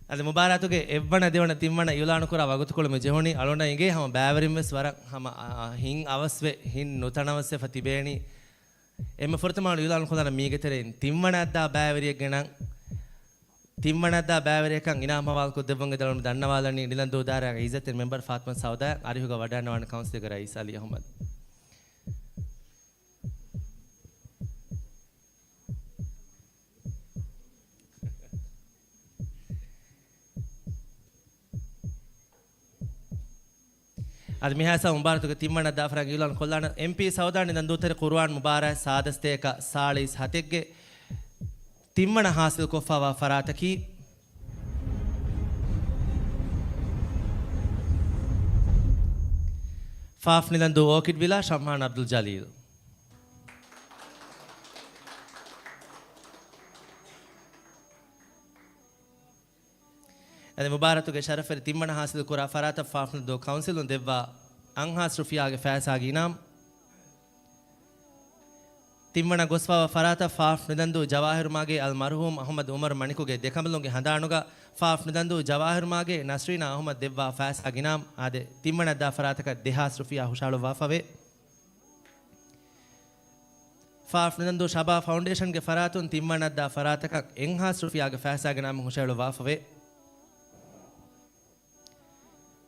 අද මුබාරතුගේ එවණ දෙවන තිම්වන යුලාණු කුරා වගතුකොළ මෙ ජෙහොනි අලොන ඉගේ හම බෑවරින් වෙස් වර හම හින් අවස්වේ හින් නොතනවස්සේ ෆතිබේනි එම ෆොර්තමාන යුලාණු කොදන මීගෙතරෙන් තිම්වන අද්දා බෑවරිය ගෙනන් තිම්වන අද්දා බෑවරියකන් ඉනාමවල් කොද්දවංගෙ දලොන දන්නවාලනි නිලන්දෝ දාරා ඉසත් මෙම්බර් ෆාත්මන් සවදා අරිහුග වඩනවන කවුන්සිල් එක රයිස් අලි අහමද් आज मिहासा मुबारक के तिम्मण दाफरा गिलान कोल्लान एमपी सौदानी नंदूतरे कुर्आन मुबारक सादस्ते का 40 हतेगे तिम्मण हासिल कोफावा फरातकी ಫಾಫ್ ನಿಲಂದು ಓಕಿಡ್ ವಿಲಾ ಶಮ್ಹಾನ್ ಅಬ್ದುಲ್ ಜಲೀಲ್ ಅದೇ ಮುಬಾರತುಗೆ ಶರಫರಿ ತಿಮ್ಮಣ ಹಾಸಿದ ಕುರ ಫರಾತ ಫಾಫ್ ನಿಲಂದು ಕೌನ್ಸಿಲ್ ದೆವ್ವ ಅಂಹಾಸ್ ರುಫಿಯಾಗೆ ಫ್ಯಾಸಾಗಿ ಇನಾಮ್ ತಿಮ್ಮಣ ಗೊಸ್ವಾವ ಫರಾತ ಫಾಫ್ ನಿದಂದು ಜವಾಹಿರ್ ಮಾಗೆ ಅಲ್ ಮರ್ಹೂಮ್ ಅಹಮದ್ ಉಮರ್ ಮಣಿಕುಗೆ ದೆಕಮಲುಂಗೆ ಹಂದಾಣುಗ ಫಾಫ್ ನಿದಂದು ಜವಾಹಿರ್ ಮಾಗೆ ನಸ್ರೀನಾ ಅಹಮದ್ ದೆವ್ವಾ ಫ್ಯಾಸ್ ಅಗಿನಾಮ್ ಆದೆ ತಿಮ್ಮಣದ ಫರಾತಕ ದೆಹಾಸ್ ರುಫಿಯಾ ಹುಷಾಳು ವಾಫವೆ ಫಾಫ್ ನಿದಂದು ಶಬಾ ಫೌಂಡೇಶನ್ಗೆ ಫರಾತುನ್ ತಿಮ್ಮಣದ ಫರಾತಕ ಎಂಹಾಸ್ ರುಫಿಯಾಗೆ ಫ್ಯಾಸ್ ಅಗಿನಾಮ್ ಹುಷಾಳು ವಾಫವೆ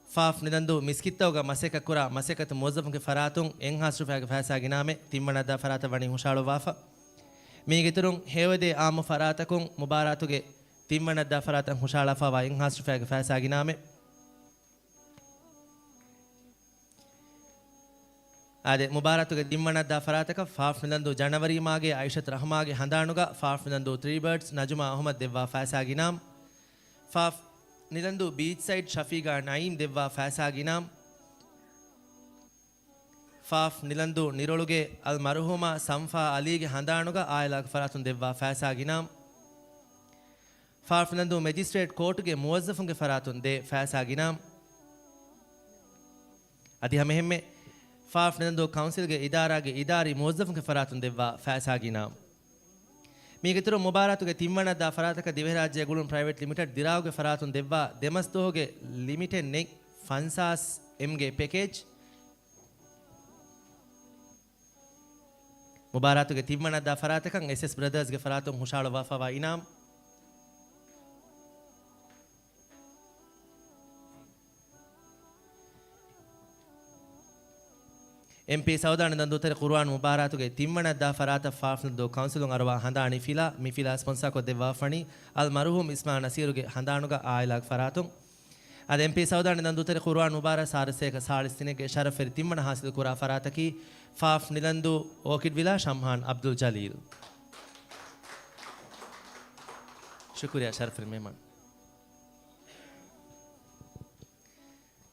ಫಾಫ್ ನಿದಂದು ಮಿಸ್ಕಿತ್ತವಗ ಮಸೆಕ ಕುರ ಮಸೆಕತ್ ಮೋಜಫ್ಗೆ ಫರಾತುಂ ಎಂಹಾಸ್ ರುಫಿಯಾಗೆ ಫ್ಯಾಸಾಗಿನಾಮೆ ತಿಮ್ಮಣದ ಫರಾತ ವಣಿ ಹುಷಾಳು ವಾಫ ಮೀಗಿತರುಂ ಹೇವದೆ ಆಮ ಫರಾತಕುಂ ಮುಬಾರಾತುಗೆ ತಿಮ್ಮಣದ ಫರಾತ ಹುಷಾಳಫವ ಎಂಹಾಸ್ ರುಫಿಯಾಗೆ ಫ್ಯಾಸಾಗಿನಾಮೆ ಆದೆ ಮುಬಾರಾತುಗೆ ತಿಮ್ಮಣದ ಫರಾತಕ ಫಾಫ್ ನಿದಂದು ಜನವರಿ ಮಾಗೆ ಐಷತ್ ರಹಮಾಗೆ ಹಂದಾಣುಗ ಫಾಫ್ ನಿದಂದು 3 ಬರ್ಡ್ಸ್ ನಜುಮಾ ಅಹಮದ್ ದೆವ್ವಾ ಫ್ಯಾಸಾಗಿನಾಮ್ ಫಾಫ್ ನಿಲಂದು ಬೀಚ್ ಸೈಡ್ ಶಫೀಗಾ ನಯೀಮ್ ದೆವ್ವಾ ಫ್ಯಾಸಾಗಿನಾಮ್ ಫಾಫ್ ನಿಲಂದು ನಿರೊಳುಗೆ ಅಲ್ ಮರುಹುಮ ಸಂಫಾ ಅಲಿಗೆ ಹಂದಾಣುಗ ಆಯಲಾಗ ಫರಾತುನ್ ದೆವ್ವಾ ಫ್ಯಾಸಾಗಿನಾಮ್ ಫಾಫ್ ನಿಲಂದು ಮೆಜಿಸ್ಟ್ರೇಟ್ ಕೋರ್ಟ್ಗೆ ಮುವಜ್ಜಫುಂಗೆ ಫರಾತುನ್ ದೆ ಫ್ಯಾಸಾಗಿನಾಮ್ ಅದಿ ಹಮೆಹೆಮ್ಮೆ ಫಾಫ್ ನಿಲಂದು ಕೌನ್ಸಿಲ್ಗೆ ಇದಾರಾಗೆ ಇದಾರಿ ಮುವಜ್ಜಫುಂಗೆ ಫರಾತುನ್ ದೆವ್ವಾ ಫ್ಯಾಸಾಗಿನಾಮ್ ಮೀಗಿತರು ಮುಬಾರಾತುಗೆ ತಿಮ್ಮಣದ ಫರಾತಕ ದಿವೆರಾಜ್ಯ ಗುಳುನ್ ಪ್ರೈವೇಟ್ ಲಿಮಿಟೆಡ್ ದಿರಾವ್ಗೆ ಫರಾತುನ್ ದೆವ್ವಾ ದೆಮಸ್ತೋಗೆ ಲಿಮಿಟೆಡ್ ನೆಕ್ ಫನ್ಸಾಸ್ ಎಂಗೆ ಪ್ಯಾಕೇಜ್ ಮುಬಾರಾತುಗೆ ತಿಮ್ಮಣದ ಫರಾತಕ ಎಸ್ ಬ್ರದರ್ಸ್ಗೆ ಫರಾತುನ್ ಹುಷಾಳು ವಾಫವಾ ಇನಾಮ್ MP ಸೌದಾಣ ದಂದೂತರ ಕುರ್ಆನ್ ಮುಬಾರಾತುಗೆ ತಿಮ್ಮಣದ ಫರಾತ ಫಾಫ್ನದು ಕೌನ್ಸಿಲುಂ ಅರವಾ ಹಂದಾಣಿ ಫಿಲಾ ಮಿಫಿಲಾ ಸ್ಪಾನ್ಸರ್ ಕೊದ್ದೆ ವಾಫಣಿ ಅಲ್ ಮರ್ಹೂಮ್ ಇಸ್ಮಾ ನಸೀರುಗೆ ಹಂದಾಣುಗ ಆಯಲಾಗ್ ಫರಾತುಂ ಅದ MP ಸೌದಾಣ ದಂದೂತರ ಕುರ್ಆನ್ ಮುಬಾರ ಸಾರಸೇಕ ಸಾಳಿಸ್ತಿನೆಗೆ ಶರಫೆರಿ ತಿಮ್ಮಣ ಹಾಸಿದ ಕುರಾ ಫರಾತಕಿ ಫಾಫ್ ನಿಲಂದು ಓಕಿಡ್ ವಿಲಾ ಶಮ್ಹಾನ್ ಅಬ್ದುಲ್ ಜಲೀಲ್ ಶುಕ್ರಿಯಾ ಶರಫೆರಿ ಮೆಹಮಾನ್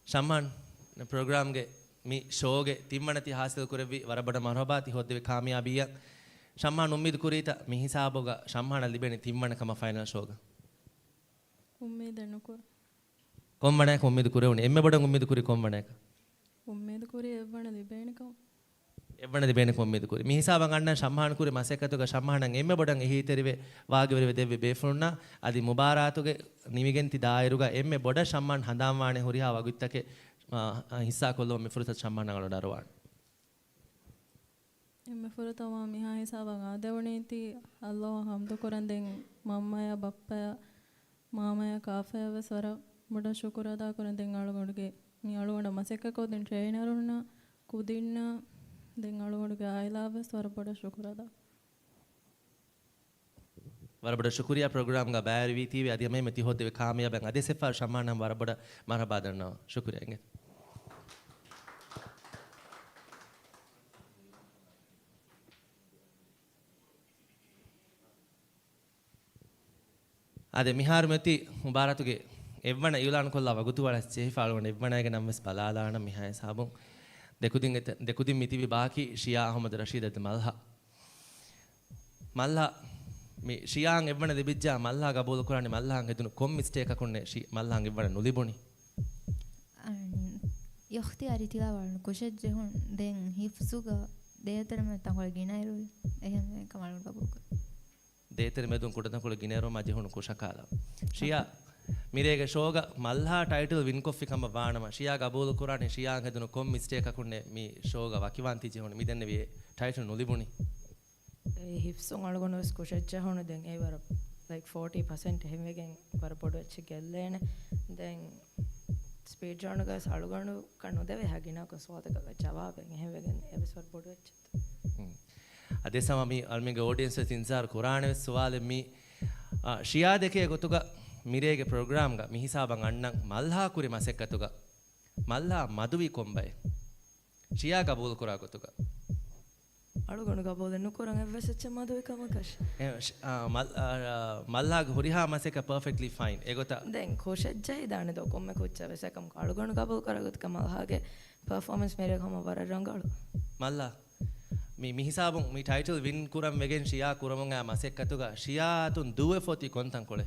ಶಮ್ಹಾನ್ ಪ್ರೋಗ್ರಾಮ್ಗೆ ಮಿ ಶೋಗೆ ತಿಮ್ಮಣತಿ ಹಾಸಿಲ್ ಕುರವಿ ವರಬಡ ಮರಬಾತಿ ಹೊದ್ದೆವೆ ಕಾಮಯಾಬಿಯ ಶಮ್ಮಾನ್ ಉಮ್ಮೀದ್ ಕುರೀತ ಮಿ ಹಿಸಾಬುಗ ಶಮ್ಮಾನ ಲಿಬೆನಿ ತಿಮ್ಮಣ ಕಮ ಫೈನಲ್ ಶೋಗ
ಉಮ್ಮೀದನ್ನು ಕುರ
ಕೊಂಬಣಕ ಉಮ್ಮೀದ್ ಕುರೆವಣಿ ಎಮ್ಮೆ ಬಡ ಉಮ್ಮೀದ್ ಕುರಿ ಕೊಂಬಣಕ
ಉಮ್ಮೀದ್ ಕುರಿ ಎವ್ವಣ ಲಿಬೆನಿ ಕಮ
ಎವ್ವಣ ಲಿಬೆನಿ ಉಮ್ಮೀದ್ ಕುರಿ ಮಿ ಹಿಸಾಬಂಗ ಅಣ್ಣ ಶಮ್ಮಾನ್ ಕುರಿ ಮಸೆಕತುಗ ಶಮ್ಮಾನಂ ಎಮ್ಮೆ ಬಡಂಗ ಹೀತೆರಿವೆ ವಾಗೆವರಿವೆ ದೆವ್ವೆ ಬೇಫುಣ್ಣ ಅದಿ ಮುಬಾರಾತುಗೆ ನಿಮಿಗೆಂತಿ ದಾಯರುಗ ಎಮ್ಮೆ ಬಡ ಶಮ್ಮಾನ್ ಹಂದಾವಾಣೆ ಹುರಿಹಾ ವಗುತ್ತಕೆ ಹಿಸ್ಸಾ ಕೊಲ್ಲೋ ಮೆ ಫುರತ ಶಮ್ಮಾನಗಳು ಡರವಾಣ
ಎಮ್ಮೆ ಫುರತವ ಮಿಹಾ ಹಿಸಾಬಂಗ ಆದವಣೀತಿ ಅಲ್ಲೋ ಹಮ್ದು ಕೊರಂದೆಂ ಮಮ್ಮಯ ಬಪ್ಪಯ ಮಾಮಯ ಕಾಫಯವ ಸ್ವರ ಬುಡ ಶುಕುರದ ಕೊರಂದೆಂ ಅಳುಗಡುಗೆ ಮಿ ಅಳುಗಡ ಮಸೆಕ್ಕ ಕೋದೆಂ ಟ್ರೈನರುನ್ನ ಕುದಿನ್ನ ದೆಂ ಅಳುಗಡುಗೆ ಆಯ್ಲಾವ ಸ್ವರ ಬುಡ ಶುಕುರದ
ವರಬಡ ಶುಕ್ರಿಯಾ ಪ್ರೋಗ್ರಾಮ್ ಗ ಬ್ಯಾರಿ ವೀತಿವೆ ಅದಿ ಮೆ ಮತಿ ಹೋದೆವೆ ಕಾಮಯಾಬಂಗ ಅದೇ ಸೆಫರ್ ಶಮ್ಮಾನಂ ವರಬಡ ಮರಬಾದನ್ನ ಶುಕ್ರಿಯಾ ಎಂಗೆ ಅದೇ ಮಿಹಾರ್ ಮತಿ ಮುಬಾರತುಗೆ ಎವ್ವಣ ಇವ್ಲಾನ್ ಕೊಲ್ಲ ವಗುತುವಳ ಚೇಫಾಳುವಣ ಎವ್ವಣಗೆ ನಮ್ಮೆಸ್ ಬಲಾಲಾಣ ಮಿಹಾಯ ಸಾಬುಂ ದೆಕುದಿಂ ಮಿತಿವಿ ಬಾಕಿ ಶಿಯಾ ಅಹಮದ್ ರಶೀದ್ ಅದ್ ಮಲ್ಹ ಮಿ ಶಿಯಾಂಗ್ ಎವ್ವಣ ದಿಬಿಜ್ಜ ಮಲ್ಹ ಗಬೋಲು ಕುರಾನಿ ಮಲ್ಹಾಂಗ್ ಎದುನು ಕೊಮ್ ಮಿಸ್ಟೇಕ್ ಅಕೊಂಡೆ ಮಲ್ಹಾಂಗ್ ಎವ್ವಣ ನುಲಿಬುಣಿ
යොක්තියාරි තිලාවලු කුෂෙත් ජෙහුන් දෙන් හිෆ්සුග දේතරම තංගොල ගිනයිරු එහෙම කමලු බබුක
දේතර මෙදුන් කුඩතන් කුල ගිනේරෝ මජෙහුන් කුෂකාල ශියා මිරේගේ ෂෝග මල්හා ටයිටල් වින් කොෆි කම වානම ශියා ගබෝලු කුරානේ ශියා ගෙදුන කොම් මිස්ටේක් අකුන්නේ මි ෂෝග වකිවන්ති ජෙහුන් මිදන්නේ වේ ටයිටල් නුලිබුනි
ඒ හිෆ්සුන් අලගොනස් කුෂෙත් ජෙහුන් දෙන් ඒ වර like 40% එහෙමගෙන් වර පොඩ වෙච්ච ගෙල්ලේන දැන් ස්පීඩ් ජර්නල් ගස් අලුගණු කන්නු දෙවේ හැගිනා කොස්වාදක ජවාබෙන් එහෙමගෙන් එවස්වර පොඩ වෙච්ච
ಅದೇ ಸಮ ಮಿ ಅಲ್ಮಿಗೆ ಆಡಿಯನ್ಸ್ ಇನ್ಸಾರ್ ಕುರಾನ್ ಸುವಾಲೆ ಮಿ ಶಿಯಾ ದೇಕೆ ಗೊತುಗ ಮಿರೇಗೆ ಪ್ರೋಗ್ರಾಮ್ ಗ ಮಿ ಹಿಸಾಬಂ ಅಣ್ಣಂ ಮಲ್ಹಾ ಕುರಿ ಮಸೆಕ್ಕತುಗ ಮಲ್ಹಾ ಮದುವಿ ಕೊಂಬೈ ಶಿಯಾ ಕಬೂಲ್ ಕುರಾ ಗೊತುಗ
ಅಳುಗಣು ಕಬೂಲ್ ನುಕುರಂ ಎವ್ವೆಸಚ್ಚ ಮದುವಿ ಕಮಕಶ್
ಮಲ್ಹಾ ಹುರಿಹಾ ಮಸೆಕ ಪರ್ಫೆಕ್ಟ್ಲಿ ಫೈನ್ ಎಗೊತ
ದೆನ್ ಖುಷಜ್ಜೈ ದಾನೆ ದೊ ಕೊಮ್ಮೆ ಕುಚ್ಚ ವೆಸಕಂ ಅಳುಗಣು ಕಬೂಲ್ ಕರಗುತ್ ಕಮಲ್ಹಾಗೆ performance mere khama war rangalu
malla mi hisabun mi title win kuram wegen shia kuramun a masek katuga shia tun duwe foti kontan kole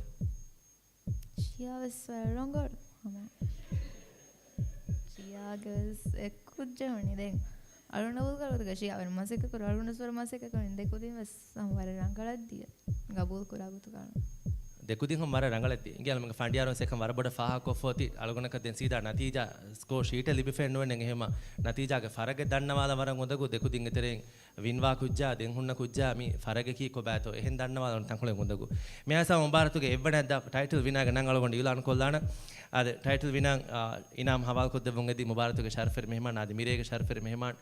shia was rangalu hama shia girls ekujja honi den aluna bulgaluga shia war masek kor aluna swar masek kor dekudin was samwar rangaladdiya gabul kuragutu kana
dekudin hom mara rangalati ingel manga fandiyaron sekam war boda faha ko foti algonaka den sida natija score sheet libi fenno nen ehema natija ge farage dannawala waran ondagu dekudin eteren winwa kujja den hunna kujja mi farage ki ko bato ehen dannawala on tankole ondagu me asa mubaratuge evvana da title winaga nan algonda ilan kollana ade title winan inam hawal ko devun edi mubaratuge sharfer mehman ade mirege sharfer mehman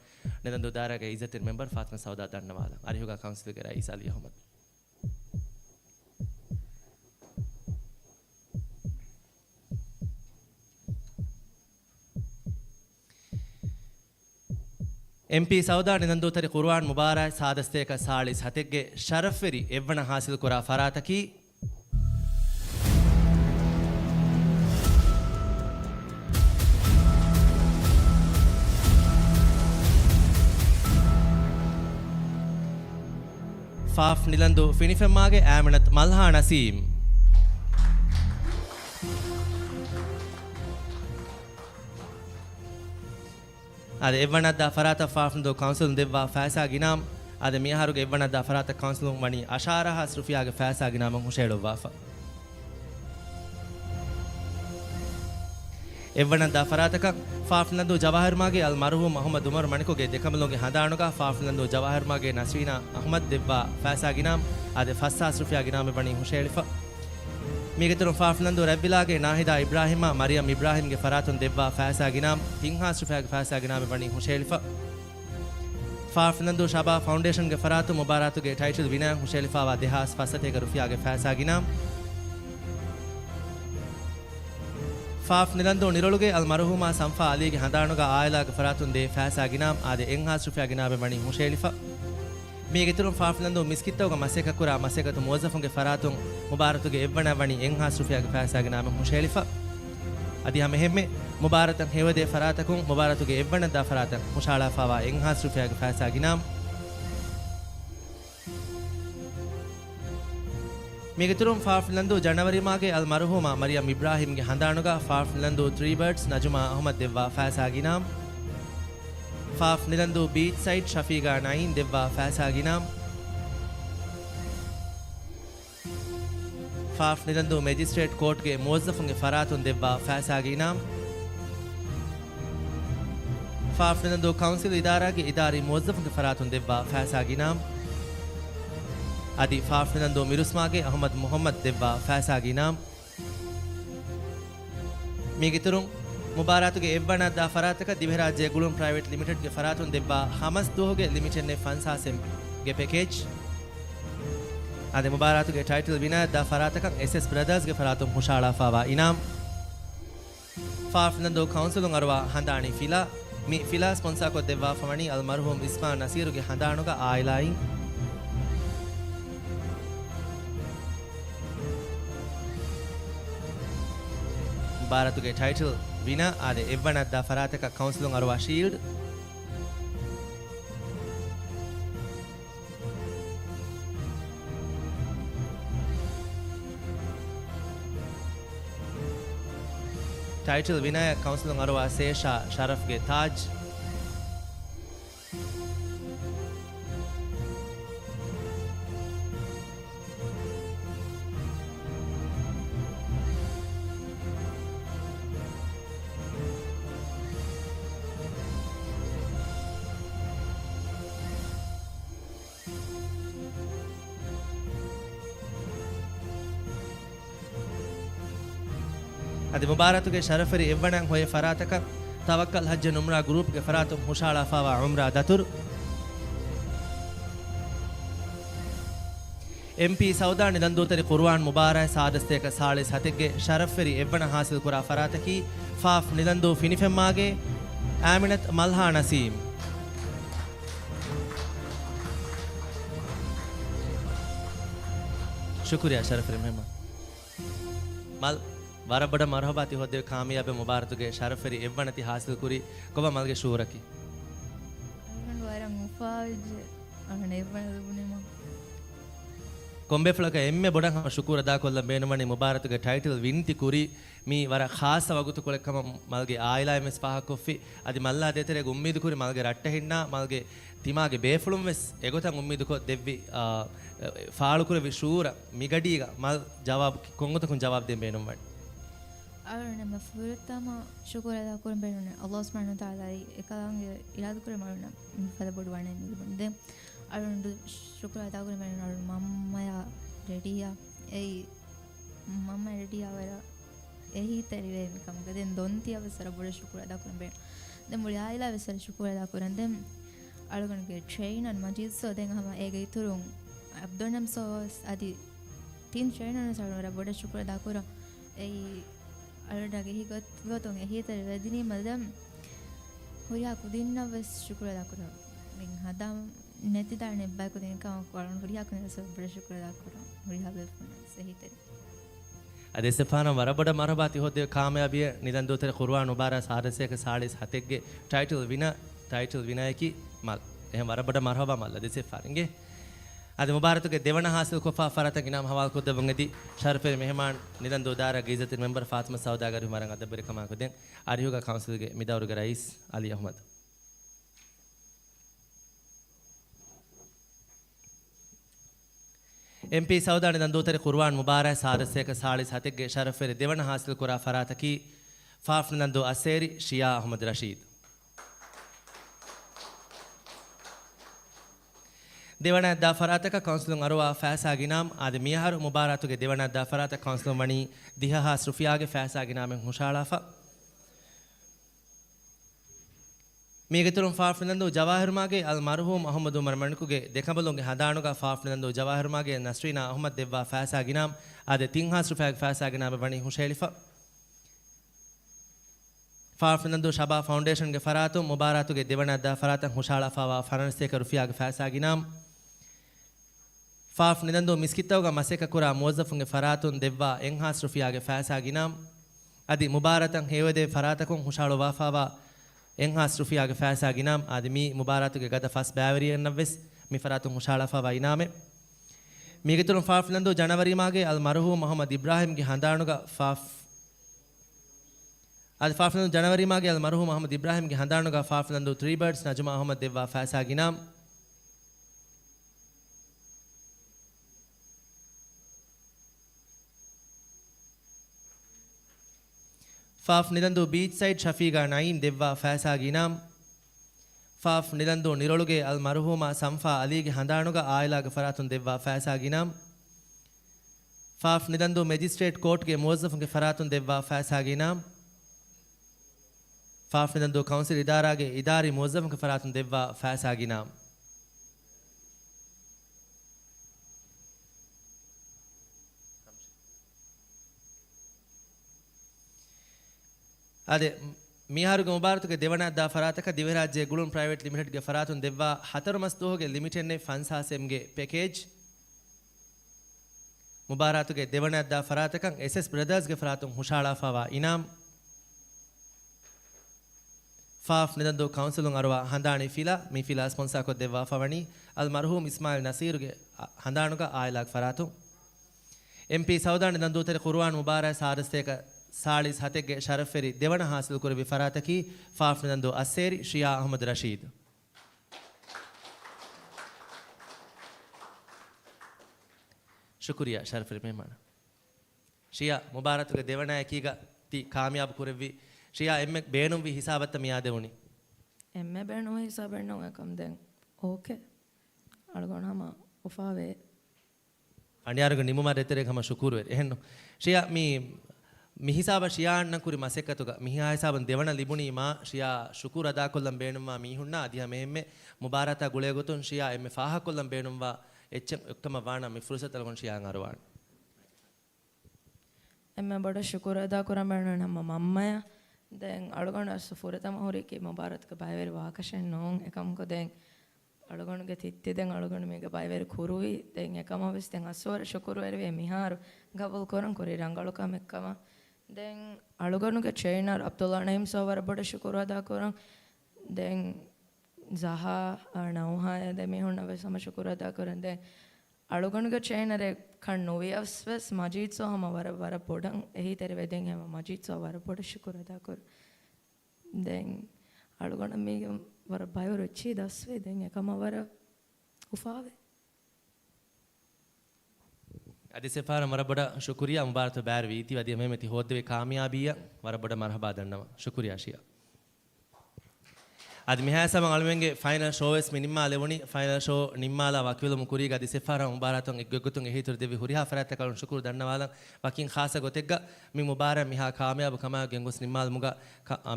nedan do darage izzatir member fatima sauda dannawala arihuga council ge rais ali ahmad MP Sauda Ninandotari Quran Mubarak Sadasteka Salis Hatege Sharaferi Evana Hasil Kura Farataki Faf Nilandu Finifemage Amanat Malha Nasim ade evvanadda farata faafndo council devwa faisa ginam ade miharuge evvanadda farata council mani asharaha srufiage faisa ginam hushelo wafa evvanadda farataka faafnando jawahir mage al marhum muhammad umar manikoge dekamlonge handanuga faafnando jawahir mage nasrina ahmad devwa faisa ginam ade fassa srufiage ginam bani hushelifa Migetun Fafnando Rabilage Nahida Ibrahima Mariam Ibrahim ge Faratun Devwa Faisa Ginam Tinha Sufag Faisa Ginam Bani Hushelifa Fafnando Shaba Foundation ge Faratu Mubaratu ge title winner Hushelifa wa Dehas Fasate ge Rufia ge Faisa Ginam Faf Nilando Niroluge Al Marhuma Samfa Ali ge Handanuga Aila ge Faratun de Faisa Ginam ade Enha Sufia Ginam Bani Hushelifa Migetun Fafnando Miskitoga Maseka Kura Maseka to Mozafunge Faratun Mubaratuge Evana Vani Enha Sufia ge Faisa Ginam Hushelifa Adi Hameheme Mubaratan Hevade Faratakun Mubaratuge Evana da Faratan Mushala Fawa Enha Sufia ge Faisa Ginam Migetun Fafnando January Mage Al Marhuma Mariam Ibrahim ge Handanuga Fafnando Three Birds Najuma Ahmad Devwa Faisa Ginam Faf Nilandu Beach Side Shafiga 9 Devwa Faisa Ginam Faf Nilandu Magistrate Court ge Mozafunge Faratun Devwa Faisa Ginam Faf Nilandu Council Idara ge Idari Mozafunge Faratun Devwa Faisa Ginam Adi Faf Nilandu Mirusma ge Ahmad Muhammad Devwa Faisa Ginam Migiturun Mubaratuge Evana da Farataka Diviraje Gulum Private Limited ge Faratun Devwa Hamas Doge Limited ne Fansa Sem ge package ade Mubaratuge title winner da Farataka SS Brothers ge Faratun Hushala Fawa Inam Fafnando Council Arwa Handani Fila mi Fila sponsor ko Devwa Famani Al Marhum Isma Nasiru ge Handanuga Ailain Mubaratuge title winner ade Evvanadda Farataka Council Arwa Shield title winner Council Arwa Sesha Sharaf ge Taj adi Mubaratuge Sharafari Evvanan hoye Farataka Tawakkal Hajj and Umrah group ge Faratum Hushala Fawa Umrah Datur MP Sauda Nidandotari Quran Mubarak Sadasteka Salis Hategge Sharafari Evvana Hasil Kura Farataki Faf Nidando Finifemmage Aminat Malha Nasim Shukriya Sharafari Mehman Mal ವರಬಡ ಮರಹಬಾತಿ ಹೊದ್ದೆ ಕಾಮಿಯಾಬೆ ಮುಬಾರತುಗೆ ಶರಫರಿ ಎವ್ವಣತಿ ಹಾಸಿಲ್ ಕುರಿ ಕೊಬ ಮಲ್ಗೆ ಶೂರಕಿ
ವರ ಮುಫಾಜ್ ಅವನ ಎವ್ವಣದ ಬುನಿಮ
ಕೊಂಬೆಫಳಕ ಎಮ್ಮೆ ಬೊಡ ಶುಕೂರ ದಾಕೊಲ್ಲ ಬೇನುಮಣಿ ಮುಬಾರತುಗೆ ಟೈಟಲ್ ವಿಂತಿ ಕುರಿ ಮೀ ವರ ಖಾಸ ವಗುತು ಕೊಳೆಕಮ ಮಲ್ಗೆ ಆಯ್ಲಾ ಎಮ್ಎಸ್ ಪಹ ಕೊಫಿ ಅದಿ ಮಲ್ಲಾ ದೇತರೆಗೆ ಉಮ್ಮೀದು ಕುರಿ ಮಲ್ಗೆ ರಟ್ಟ ಹಿಣ್ಣ ಮಲ್ಗೆ ತಿಮಾಗೆ ಬೇಫುಳುಂ ವೆಸ್ ಎಗೊತಂ ಉಮ್ಮೀದು ಕೊ ದೆವ್ವಿ ಫಾಳು ಕುರಿ ಶೂರ ಮಿಗಡೀಗ ಮಲ್ ಜವಾಬ್ ಕೊಂಗುತಕುಂ ಜವಾಬ್ ದೆ ಬೇನುಮಣಿ
ಅವನ ಮಫುರತಮ ಶುಕೂರ ದಾಕೊಲ್ಲ ಬೇನುನೆ ಅಲ್ಲಾಹ್ ಸುಬ್ಹಾನಹು ವ ತಆಲಾ ಏಕಲಂಗೆ ಇರಾದ ಕುರಿ ಮಾಡೋಣ ಫದ ಬೊಡು ವಣೆ ಮಿ ಬಂದೆ ಅವನು ಶುಕ್ರ ದಾಕೊಲ್ಲ ಬೇನುನೆ ಅವನ ಮಮ್ಮಯ ರೆಡಿಯಾ ಏಯ್ ಮಮ್ಮ ರೆಡಿಯಾ ಅವರ එහි තැරිවේ මිකමක දෙන් දොන්ති අවසර බොඩ ශුකුර දකුණ බේ දැන් මුලි ආයිලා අවසර ශුකුර දකුණ දැන් අලගණගේ ට්‍රේනර් මජීද් සෝ දැන් හම ඒගේ ඉතුරුන් අබ්දුනම් සෝස් අදි තින් ට්‍රේනර් සරවර බොඩ ශුකුර දකුණ එයි අලඩගේ හිගත් ගොතොන් එහි තැරිවේ දිනි මල්දම් හොරියා කුදින්නවස් ශුකුර දකුණ මින් හදම් නැති දාන්නේ බයි කුදින කම කොරන් හොරියා කනස බොඩ ශුකුර දකුණ හොරියා බෙෆුන එහි තැරි
ಅದೇ ಸಫಾನ ವರಬಡ ಮರಬಾತಿ ಹೋದೆ ಕಾಮಯಾಬಿಯ ನಿದಂದೋತರ ಕುರ್ಆನ್ ಮುಬಾರ ಸಾರಸೇಕ ಸಾಳಿಸ್ ಹತೆಗ್ಗೆ ಟೈಟಲ್ ವಿನಾಯಕಿ ಮಲ್ එහෙම වරබඩ මරහබා මල්ල දෙසේ ෆරින්ගේ අද මුබාරතුගේ දෙවන හාසිල් කොෆා ෆරතක ඉනාම හවාල් කොද්ද බංගදී ශරෆේ මෙහමාන් නිදන් දෝදාර ගීසතින් මෙම්බර් ෆාතිමා සෞදාගරි මරන් අදබරි කමා කොදෙන් ආරියෝගා කවුන්සිල්ගේ මිදවරුගේ රයිස් අලි අහමද් MP ಸೌದಾಣಿ ದಂದೋತರೆ ಕುರ್ಆನ್ ಮುಬಾರ ಸಾರಸೇಕ ಸಾಳಿಸ್ ಹತೆಗ್ಗೆ ಶರಫೆರೆ ದೇವನ ಹಾಸಿಲ್ ಕುರಾ ಫರಾತಕಿ ಫಾಫ್ ನಂದು ಅಸೇರಿ ಶಿಯಾ ಅಹಮದ್ ರಶೀದ್ ದೇವನ ದ ಫರಾತಕ ಕೌನ್ಸಿಲ್ ಅರುವ ಫಾಸಾಗಿನಾಮ್ ಆದ ಮಿಯಹರು ಮುಬಾರಾತುಗೆ ದೇವನ ದ ಫರಾತಕ ಕೌನ್ಸಿಲ್ ಮಣಿ ದಿಹಾ ಸುಫಿಯಾಗೆ ಫಾಸಾಗಿನಾಮ್ ಹುಶಾಳಾಫಾ ಮೇಗತುರುಂ ಫಾಫ್ನಂದು ಜವಾಹಿರ್ಮಾಗೆ ಅಲ್ ಮರ್ಹೂಮ್ ಅಹಮದ್ ಉಮರ್ ಮಣ್ಕುಗೆ ದೇಕಬಲುಂಗೆ ಹದಾಣುಗ ಫಾಫ್ನಂದು ಜವಾಹಿರ್ಮಾಗೆ ನಸ್ರೀನಾ ಅಹಮದ್ ದೆವ್ವಾ ಫಾಸಾಗಿನಾಮ್ ಆದೆ ತಿಂಹಾಸ್ ರುಫಾಗ್ ಫಾಸಾಗಿನಾಮ್ ಬಣಿ ಹುಶೇಲಿಫಾ ಫಾಫ್ನಂದು ಶಬಾ ಫೌಂಡೇಶನ್ಗೆ ಫರಾತು ಮುಬಾರಾತುಗೆ ದೇವನದ ಫರಾತಂ ಹುಶಾಳಫಾವಾ ಫರನ್ಸೇಕ ರುಫಿಯಾಗೆ ಫಾಸಾಗಿನಾಮ್ ಫಾಫ್ ನಿದಂದು ಮಿಸ್ಕಿತ್ತೌಗ ಮಸೆಕ ಕುರಾ ಮೋಜಫುಂಗೆ ಫರಾತುನ್ ದೆವ್ವಾ ಎಂಹಾಸ್ ರುಫಿಯಾಗೆ ಫಾಸಾಗಿನಾಮ್ ಅದಿ ಮುಬಾರತಂ ಹೇವದೆ ಫರಾತಕುಂ ಹುಶಾಳು ವಾಫಾವಾ ಎಂಹಾಸ್ ರುಫಿಯಾಗೆ ಫಾಸಾಗಿನಾಮ್ ಆದಮಿ ಮುಬಾರಾತುಗೆ ಗದ ಫಸ್ ಬ್ಯಾವರಿಯನ್ ನವ್ವೆಸ್ ಮಿ ಫರಾತು ಮುಶಾಳಫಾ ವೈನಾಮೆ ಮಿಗತುಲು ಫಾಫ್ಲಂದು ಜನವರಿ ಮಾಗೆ ಅಲ್ ಮರ್ಹೂ ಮೊಹಮ್ಮದ್ ಇಬ್ರಾಹಿಂಗೆ ಹಂದಾಣುಗ ಫಾಫ್ ಅದ್ ಫಾಫ್ಲಂದು ಜನವರಿ ಮಾಗೆ ಅಲ್ ಮರ್ಹೂ ಮೊಹಮ್ಮದ್ ಇಬ್ರಾಹಿಂಗೆ ಹಂದಾಣುಗ ಫಾಫ್ಲಂದು 3 ಬರ್ಡ್ಸ್ ನಜುಮಾ ಅಹಮದ್ ದೆವ್ವಾ ಫಾಸಾಗಿನಾಮ್ ಫಾಫ್ ನಿದಂದು ಬೀಚ್ ಸೈಡ್ ಶಫೀಗಾ ನೈನ್ ದೆವ್ವಾ ಫಾಸಾಗಿನಾಮ್ ಫಾಫ್ ನಿದಂದು ನಿರೊಳುಗೆ ಅಲ್ ಮರ್ಹೂಮ ಸಂಫಾ ಅಲಿಗೆ ಹಂದಾಣುಗ ಆಯ್ಲಾಗ ಫರಾತುನ್ ದೆವ್ವಾ ಫಾಸಾಗಿನಾಮ್ ಫಾಫ್ ನಿದಂದು ಮೆಜಿಸ್ಟ್ರೇಟ್ ಕೋರ್ಟ್ಗೆ ಮೋಜಫ್ಗೆ ಫರಾತುನ್ ದೆವ್ವಾ ಫಾಸಾಗಿನಾಮ್ ಫಾಫ್ ನಿದಂದು ಕೌನ್ಸಿಲ್ ಇದಾರಾಗೆ ಇದಾರಿ ಮೋಜಫ್ಗೆ ಫರಾತುನ್ ದೆವ್ವಾ ಫಾಸಾಗಿನಾಮ್ ಅದೇ ಮಿಹಾರುಗೆ ಮುಬಾರತುಗೆ ದೇವನದ ಫರಾತಕ ದಿವರಾಜ್ಯ ಗುಳುಂ ಪ್ರೈವೇಟ್ ಲಿಮಿಟೆಡ್ಗೆ ಫರಾತುನ್ ದೆವ್ವಾ ಹತರು ಮಸ್ತೋಗೆ ಲಿಮಿಟೆಡ್ನೆ ಫನ್ಸ್ ಹಾಸೆಮ್ಗೆ ಪ್ಯಾಕೇಜ್ ಮುಬಾರತುಗೆ ದೇವನದ ಫರಾತಕ SS ಬ್ರದರ್ಸ್ಗೆ ಫರಾತುನ್ ಹುಶಾಳಾಫಾವಾ ಇನಾಮ್ ಫಾಫ್ ನಿದಂದು ಕೌನ್ಸಿಲುಂ ಅರುವ ಹಂದಾಣಿ ಫಿಲಾ ಮಿ ಫಿಲಾ ಸ್ಪಾನ್ಸರ್ ಕೊ ದೆವ್ವಾ ಫವಣಿ ಅಲ್ ಮರ್ಹೂಮ್ ಇಸ್ಮಾಯಿಲ್ ನಸೀರ್ಗೆ ಹಂದಾಣುಗ ಆಯ್ಲಾಗ್ ಫರಾತು MP ಸೌದಾಣಿ ದಂದೂತರೆ ಕುರ್ಆನ್ ಮುಬಾರ ಸಾರಸ್ತೇಕ ಸಾಳಿಸ್ ಹತೆಗೆ ಶರಫೆರಿ ದೇವನ ಹಾಸಿಲ್ ಕುರವಿ ಫರಾತಕಿ ಫಾಫ್ ನಿದಂದು ಅಸೇರಿ ಶಿಯಾ ಅಹಮದ್ ರಶೀದ್ ಶುಕ್ರಿಯಾ ಶರಫೆರಿ ಮೆಹಮಾನ ಶಿಯಾ ಮುಬಾರತ್ಗೆ ದೇವನಾಯಕೀಗ ತಿ ಕಾಮಯಾಬ್ ಕುರವಿ ಶಿಯಾ ಎಮ್ಮೆ ಬೇಣುವಿ ಹಿಸಾಬತ್ತ ಮಿಯಾದೆವುನಿ
ಎಮ್ಮೆ ಬೇಣುವ ಹಿಸಾಬೆಣ್ಣು ಕಮ್ ದೆನ್ ಓಕೆ ಅಳಗೋಣಮ ಉಫಾವೆ
ಅಣ್ಯಾರುಗ ನಿಮ್ಮ ರೆತರೆ ಹಮ ಶುಕೂರ್ವೆ ಎಹೆನ್ನು ಶಿಯಾ මිහිසාව ශියාන්න කුරි මසෙක්කතුග මිහා හිසාබන් දෙවන ලිබුණීමා ශියා ශුකුර අදා කොල්ලම් බේනුම්වා මීහුන්නා අධියා මෙහෙම්මේ මුබාරතා ගුලේ ගොතුන් ශියා එම්මේ ෆාහ කොල්ලම් බේනුම්වා එච්ච ඔක්කම වානා මි ෆුර්සතල කොන් ශියාන් අරවාන්
එම්මේ බඩ ශුකුර අදා කරම් බේනුන ನಮ್ಮ ಮಮ್ಮಯ දැන් අලගොණ සුෆුරතම හොරේකේ මුබාරත්ක බයවර වාකෂෙන් නෝන් එකම් කො දැන් අලගොණගේ තිත්තේ දැන් අලගොණ මේක බයවර කුරුවි දැන් එකම වෙස් දැන් අස්වර ශුකුර වරවේ මිහාරු ගබල් කරන් කුරේ රංගලකම එක්කම then aluganuge trainer Abdullah Naim sawara boda shukura da koran then zaha nauha de me honna ve sama shukura da koran then aluganuge trainer e kan noviavs majid so hama wara bodan ehi tere veden hama majid so wara boda shukura da kor then alugana me wara bayo chi dasve then ekama wara ufave
adi sefara marabada shukriya mubarak baar veeti wadi mehmeti hodwe kaamiyabiya marabada marhaba dannawa shukriya shiya adi mihasama alwenge final show es minimma lewoni final show nimmala wakilu mukuri adi sefara mubaratun eggotun ehitur devi huriha farata kalun shukru dannawala wakin khasa gotegga mi mubarak miha kaamiyab kama gengos nimmal muga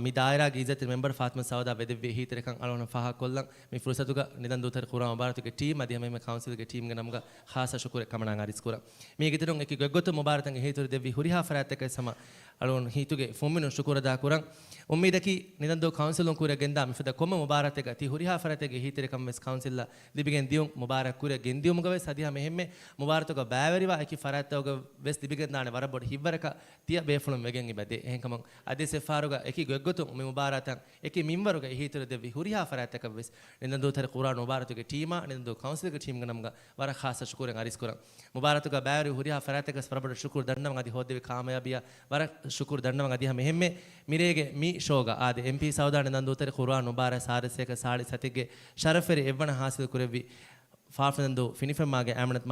mi daira ge izzat member Fatima Sauda vedevve ehitere kan alona faha kollan mi fursatuga nidan dutar quran mubarak ge team adi mehme council ge team ge namuga khasa shukure kamana aris kura mi giterun ekki geggotu mubaratun ehitur devi huriha farata ke sama alon hituge fominu shukura da kuran ummidaki nidan do council on kura genda mi fada koma mubarak te gati huriha farate ge hitere kam mes council la dibigen dium mubarak kura gendium ga ves adiha mehme mubarak ga baaveriwa eki farate ga ves dibigen dane warabod hibbaraka tiya befulum wegen ibade ehen kam ade sefaruga eki geggotu mi mubaratan eki minwaruga hitere devi huriha farate ka ves nidan do tar quran mubarak ge teama nidan do council ge team ga namga wara khasa shukura aris kura mubarak ga baaveri huriha farate ga warabod shukur dannam adi hodde kaamayabiya wara shukur dannam adi ha mehme mirege mi shoga ade MP Sauda nidan do tar quran mubarak ಸಾರಸೇಕ ಸಾಳಿ ಸತಿಗೆ ಶರಫರಿ ಎವ್ವಣ ಹಾಸಿಲ್ ಕುರೆವಿ ಫಾಫನಂದು ಫಿನಿಫೆಮ್ಮಾಗೆ ಆಮಣತ್